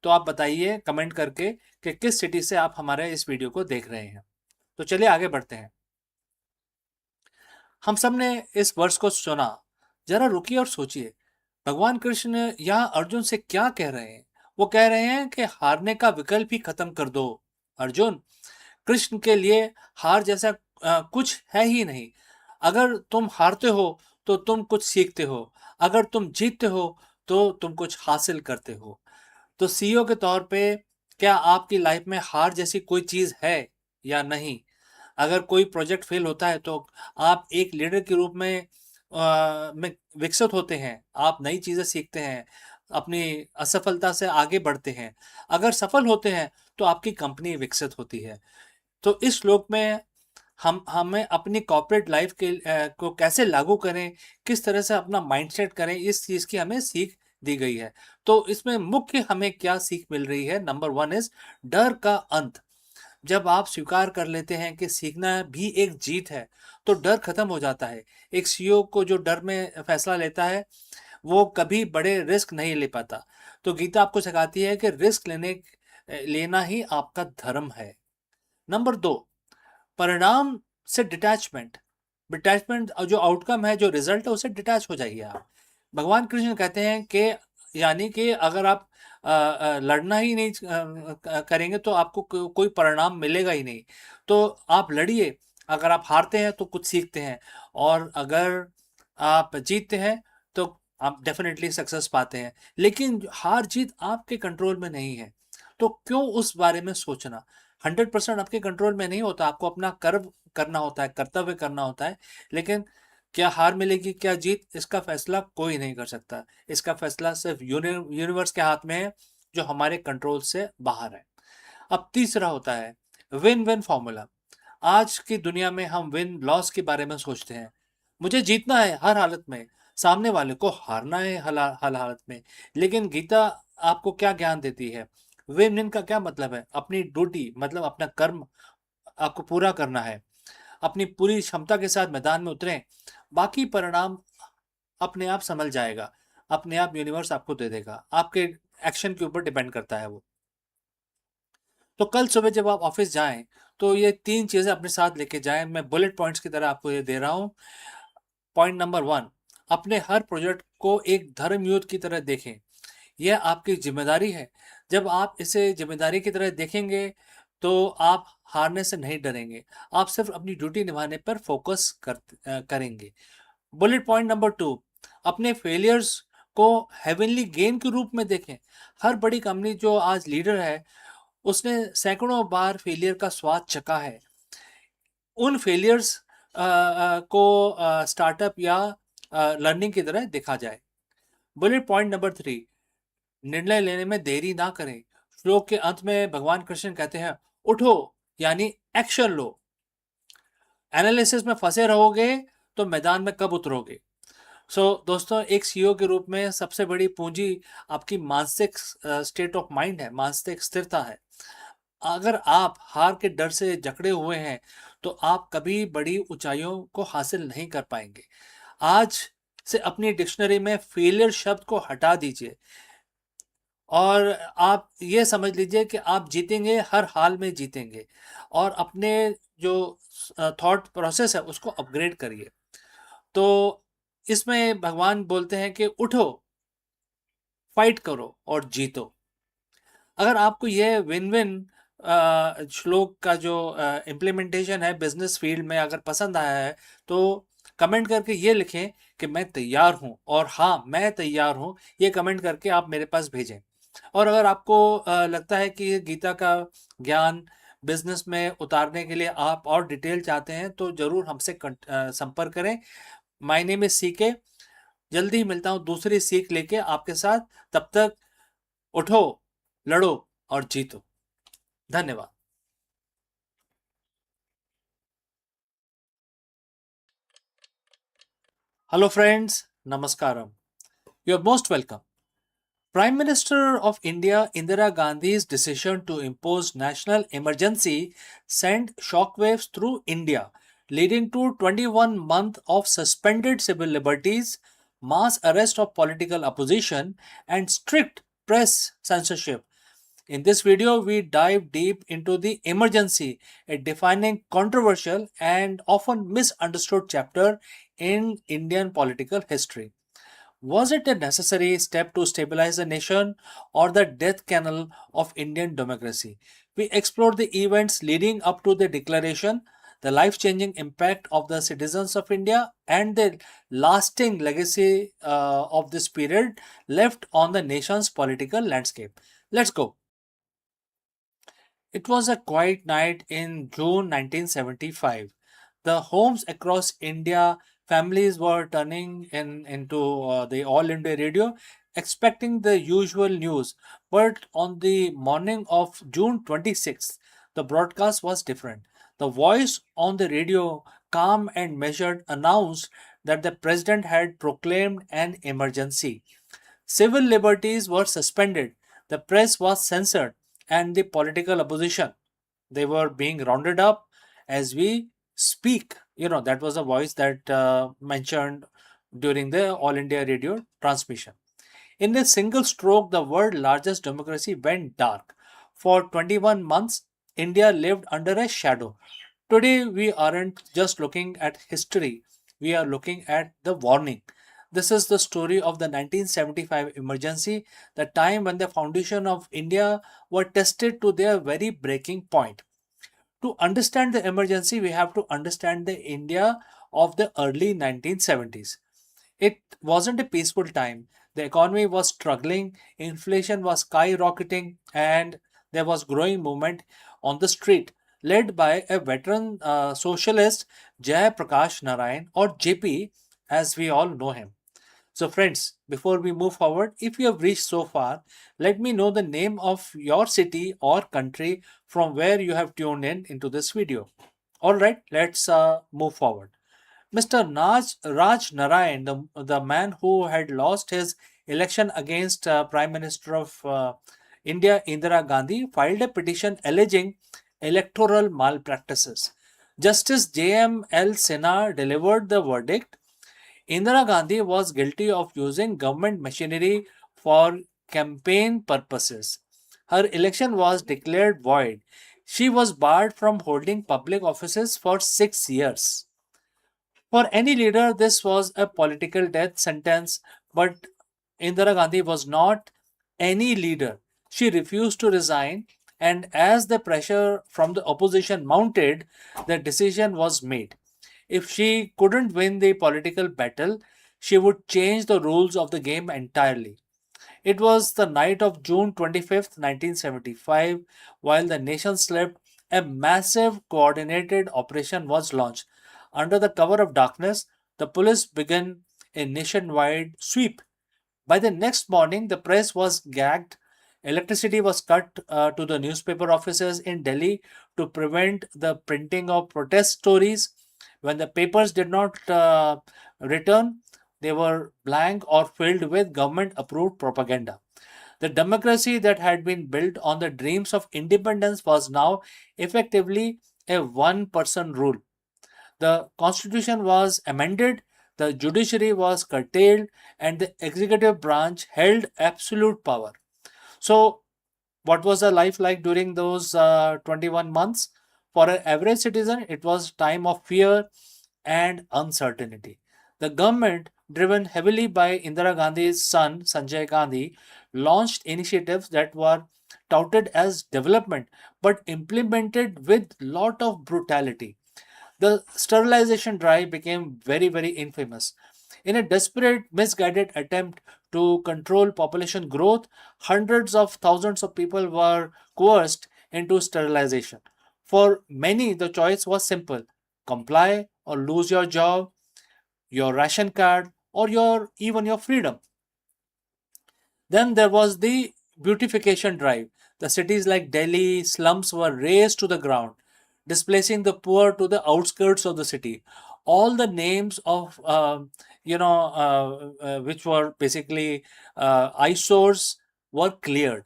तो आप बताइए कमेंट करके कि किस सिटी से आप हमारे इस वीडियो को देख रहे हैं। तो चलिए आगे बढ़ते हैं। हम सब ने इस वर्ष को सुना, जरा रुकिए और सोचिए, भगवान कृष्ण यहाँ अर्जुन से क्या कह रहे हैं। वो कह रहे हैं कि हारने का विकल्प ही खत्म कर दो अर्जुन। कृष्ण के लिए हार जैसा कुछ है ही नहीं। अगर तुम हारते हो तो तुम कुछ सीखते हो, अगर तुम जीतते हो तो तुम कुछ हासिल करते हो। तो सीईओ के तौर पे क्या आपकी लाइफ में हार जैसी कोई चीज है या नहीं? अगर कोई प्रोजेक्ट फेल होता है तो आप एक लीडर के रूप में विकसित होते हैं, आप नई चीजें सीखते हैं, अपनी असफलता से आगे बढ़ते हैं। अगर सफल होते हैं तो आपकी कंपनी विकसित होती है। तो इस श्लोक में हम हमें अपनी कॉर्पोरेट लाइफ को कैसे लागू करें, किस तरह से अपना माइंडसेट करें, इस चीज की हमें सीख दी गई है। तो इसमें मुख्य हमें क्या सीख मिल रही है? नंबर 1 इज डर का अंत। जब आप स्वीकार कर लेते हैं कि सीखना भी एक जीत है तो डर खत्म हो जाता है। एक सीईओ को जो डर में फैसला लेता है वो कभी बड़े रिस्क नहीं ले पाता। तो गीता आपको सिखाती है कि रिस्क लेना ही आपका धर्म है। नंबर 2, परिणाम से डिटैचमेंट। डिटैचमेंट जो आउटकम है, जो रिजल्ट है, उससे डिटैच हो जाइए आप। भगवान कृष्ण कहते हैं कि यानी कि अगर आप लड़ना ही नहीं करेंगे तो आपको कोई परिणाम मिलेगा ही नहीं। तो आप लड़िए। अगर आप हारते हैं तो कुछ सीखते हैं, और अगर आप जीतते हैं तो आप डेफिनेटली सक्सेस पाते हैं। लेकिन हार जीत आपके कंट्रोल में नहीं है, तो क्यों उस बारे में सोचना? 100% आपके कंट्रोल में नहीं होता। आपको अपना कर्म करना होता है, कर्तव्य करना होता है। लेकिन क्या हार मिलेगी, क्या जीत, इसका फैसला कोई नहीं कर सकता। इसका फैसला सिर्फ यूनिवर्स के हाथ में है, जो हमारे कंट्रोल से बाहर है। अब तीसरा होता है विन विन फॉर्मूला। आज की दुनिया में हम विन लॉस के बारे में सोचते हैं। मुझे जीतना है हर हालत में, सामने वाले को हारना है हर हालत में। लेकिन गीता आपको क्या ज्ञान देती है? विन विन का क्या मतलब है? अपनी ड्यूटी मतलब अपना कर्म आपको पूरा करना है। अपनी पूरी क्षमता के साथ मैदान में उतरें, बाकी परिणाम अपने आप संभल जाएगा। अपने आप यूनिवर्स आपको दे देगा। आपके एक्शन के ऊपर डिपेंड करता है वो। तो कल सुबह जब आप ऑफिस जाएं तो ये 3 चीजें अपने साथ लेके जाएं। मैं बुलेट पॉइंट्स की तरह आपको ये दे रहा हूं। पॉइंट नंबर 1, अपने हर प्रोजेक्ट को एक धर्म युद्ध की तरह देखें। यह आपकी जिम्मेदारी है। जब आप इसे जिम्मेदारी की तरह देखेंगे तो आप हारने से नहीं डरेंगे। आप सिर्फ अपनी ड्यूटी निभाने पर फोकस करेंगे। बुलेट पॉइंट नंबर 2, अपने फेलियर्स को हेवनली गेम के रूप में देखें। हर बड़ी कंपनी जो आज लीडर है, उसने सैकड़ों बार फेलियर का स्वाद चखा है। उन फेलियर्स को स्टार्टअप या लर्निंग की तरह देखा जाए। बुलेट पॉइंट नंबर 3, निर्णय लेने में देरी ना करें। श्लोक के अंत में भगवान कृष्ण कहते हैं, उठो, यानी एक्शन लो। एनालिसिस में फंसे रहोगे तो मैदान में कब उतरोगे? दोस्तों, एक सीईओ के रूप में सबसे बड़ी पूंजी आपकी मानसिक स्टेट ऑफ माइंड है, मानसिक स्थिरता है। अगर आप हार के डर से जकड़े हुए हैं तो आप कभी बड़ी ऊंचाइयों को हासिल नहीं कर पाएंगे। आज से अपनी डिक्शनरी में फेलियर शब्द को हटा दीजिए और आप ये समझ लीजिए कि आप जीतेंगे, हर हाल में जीतेंगे, और अपने जो थॉट प्रोसेस है उसको अपग्रेड करिए। तो इसमें भगवान बोलते हैं कि उठो, फाइट करो और जीतो। अगर आपको ये विन विन श्लोक का जो इम्प्लीमेंटेशन है बिजनेस फील्ड में अगर पसंद आया है तो कमेंट करके ये लिखें कि मैं तैयार हूँ, और हाँ मैं तैयार हूँ, ये कमेंट करके आप मेरे पास भेजें। और अगर आपको लगता है कि गीता का ज्ञान बिजनेस में उतारने के लिए आप और डिटेल चाहते हैं तो ज़रूर हमसे संपर्क करें। My name is CK. जल्दी ही मिलता हूँ दूसरी सीख लेके आपके साथ। तब तक उठो, लड़ो और जीतो। धन्यवाद। Hello friends, Namaskaram. You are most welcome. Prime Minister of India Indira Gandhi's decision to impose national emergency sent shockwaves through India, leading to 21 months of suspended civil liberties, mass arrest of political opposition, and strict press censorship. In this video, we dive deep into the emergency, a defining, controversial, and often misunderstood chapter in Indian political history. Was it a necessary step to stabilize the nation or the death knell of Indian democracy? We explored the events leading up to the declaration, the life changing impact of the citizens of India, and the lasting legacy of this period left on the nation's political landscape. Let's go. It was a quiet night in June 1975. The homes across India, families were turning into the All India radio, expecting the usual news. But on the morning of June 26th, the broadcast was different. The voice on the radio, calm and measured, announced that the president had proclaimed an emergency. Civil liberties were suspended, the press was censored, and the political opposition, they were being rounded up as we speak. That was a voice that mentioned during the All India radio transmission. In a single stroke, the world's largest democracy went dark. For 21 months, India lived under a shadow. Today, we aren't just looking at history, we are looking at the warning. This is the story of the 1975 emergency, the time when the foundation of India were tested to their very breaking point. To understand the emergency, we have to understand the India of the early 1970s. It wasn't a peaceful time. The economy was struggling, inflation was skyrocketing, and there was growing movement on the street, led by a veteran socialist, Jay Prakash Narayan, or JP, as we all know him. So, friends, before we move forward, if you have reached so far, let me know the name of your city or country from where you have tuned in into this video. All right, let's move forward. Mr. Raj Narayan, the man who had lost his election against Prime Minister of India Indira Gandhi, filed a petition alleging electoral malpractices. Justice J.M.L. Sinha delivered the verdict. Indira Gandhi was guilty of using government machinery for campaign purposes. Her election was declared void. She was barred from holding public offices for 6 years. For any leader, this was a political death sentence, but Indira Gandhi was not any leader. She refused to resign, and as the pressure from the opposition mounted, the decision was made. If she couldn't win the political battle, she would change the rules of the game entirely. It was the night of June 25th, 1975, while the nation slept, a massive coordinated operation was launched. Under the cover of darkness, the police began a nationwide sweep. By the next morning, the press was gagged. Electricity was cut to the newspaper offices in Delhi to prevent the printing of protest stories. When the papers did not return, they were blank or filled with government approved propaganda. The democracy that had been built on the dreams of independence was now effectively a one person rule. The constitution was amended, The judiciary was curtailed and the executive branch held absolute power. So, what was the life like during those 21 months? For an average citizen, it was time of fear and uncertainty. The government, driven heavily by Indira Gandhi's son Sanjay Gandhi, launched initiatives that were touted as development but implemented with lot of brutality. The sterilization drive became very infamous. In a desperate, misguided attempt to control population growth, hundreds of thousands of people were coerced into sterilization. For many, the choice was simple: comply or lose your job, your ration card, or even your freedom. Then there was the beautification drive. The cities like Delhi slums were razed to the ground, displacing the poor to the outskirts of the city. All the names of which were basically eyesores were cleared.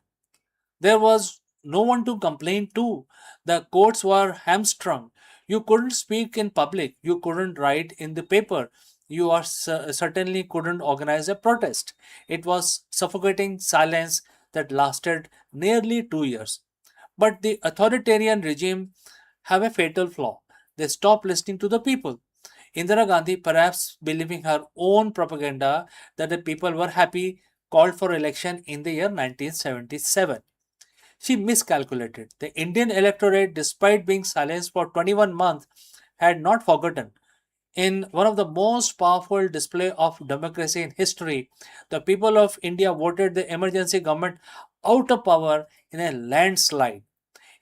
There was no one to complain to. The courts were hamstrung. You couldn't speak in public. You couldn't write in the paper. You certainly couldn't organize a protest. It was suffocating silence that lasted nearly 2 years. But the authoritarian regime have a fatal flaw. They stopped listening to the people. Indira Gandhi, perhaps believing her own propaganda that the people were happy, called for election in the year 1977. She miscalculated. The Indian electorate, despite being silenced for 21 months, had not forgotten. In one of the most powerful display of democracy in history, the people of India voted the emergency government out of power in a landslide.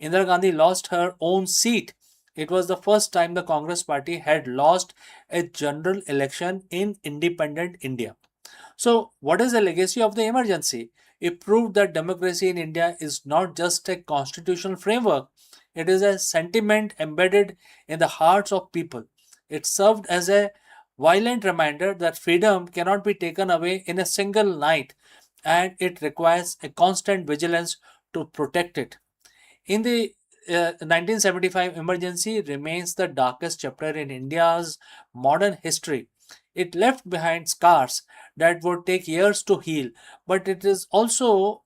Indira Gandhi lost her own seat. It was the first time the Congress party had lost a general election in independent India. So, what is the legacy of the emergency? It proved that democracy in India is not just a constitutional framework, it is a sentiment embedded in the hearts of people. It served as a violent reminder that freedom cannot be taken away in a single night, and it requires a constant vigilance to protect it. In the 1975 emergency remains the darkest chapter in India's modern history. It left behind scars that would take years to heal, but it is also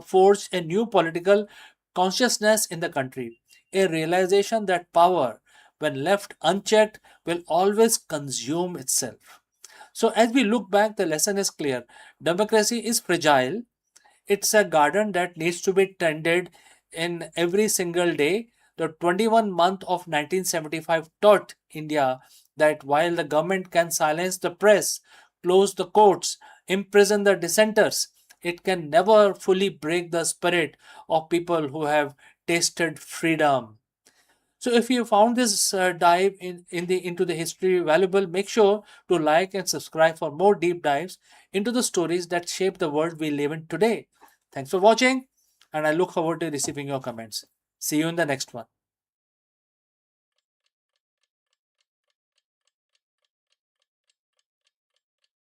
forged a new political consciousness in the country, a realization that power, when left unchecked, will always consume itself. So, as we look back, the lesson is clear: democracy is fragile, it's a garden that needs to be tended in every single day. The 21 month of 1975 taught India that while the government can silence the press, close the courts, imprison the dissenters, it can never fully break the spirit of people who have tasted freedom. So if you found this dive into the history valuable, make sure to like and subscribe for more deep dives into the stories that shape the world we live in today. Thanks for watching, and I look forward to receiving your comments. See you in the next one.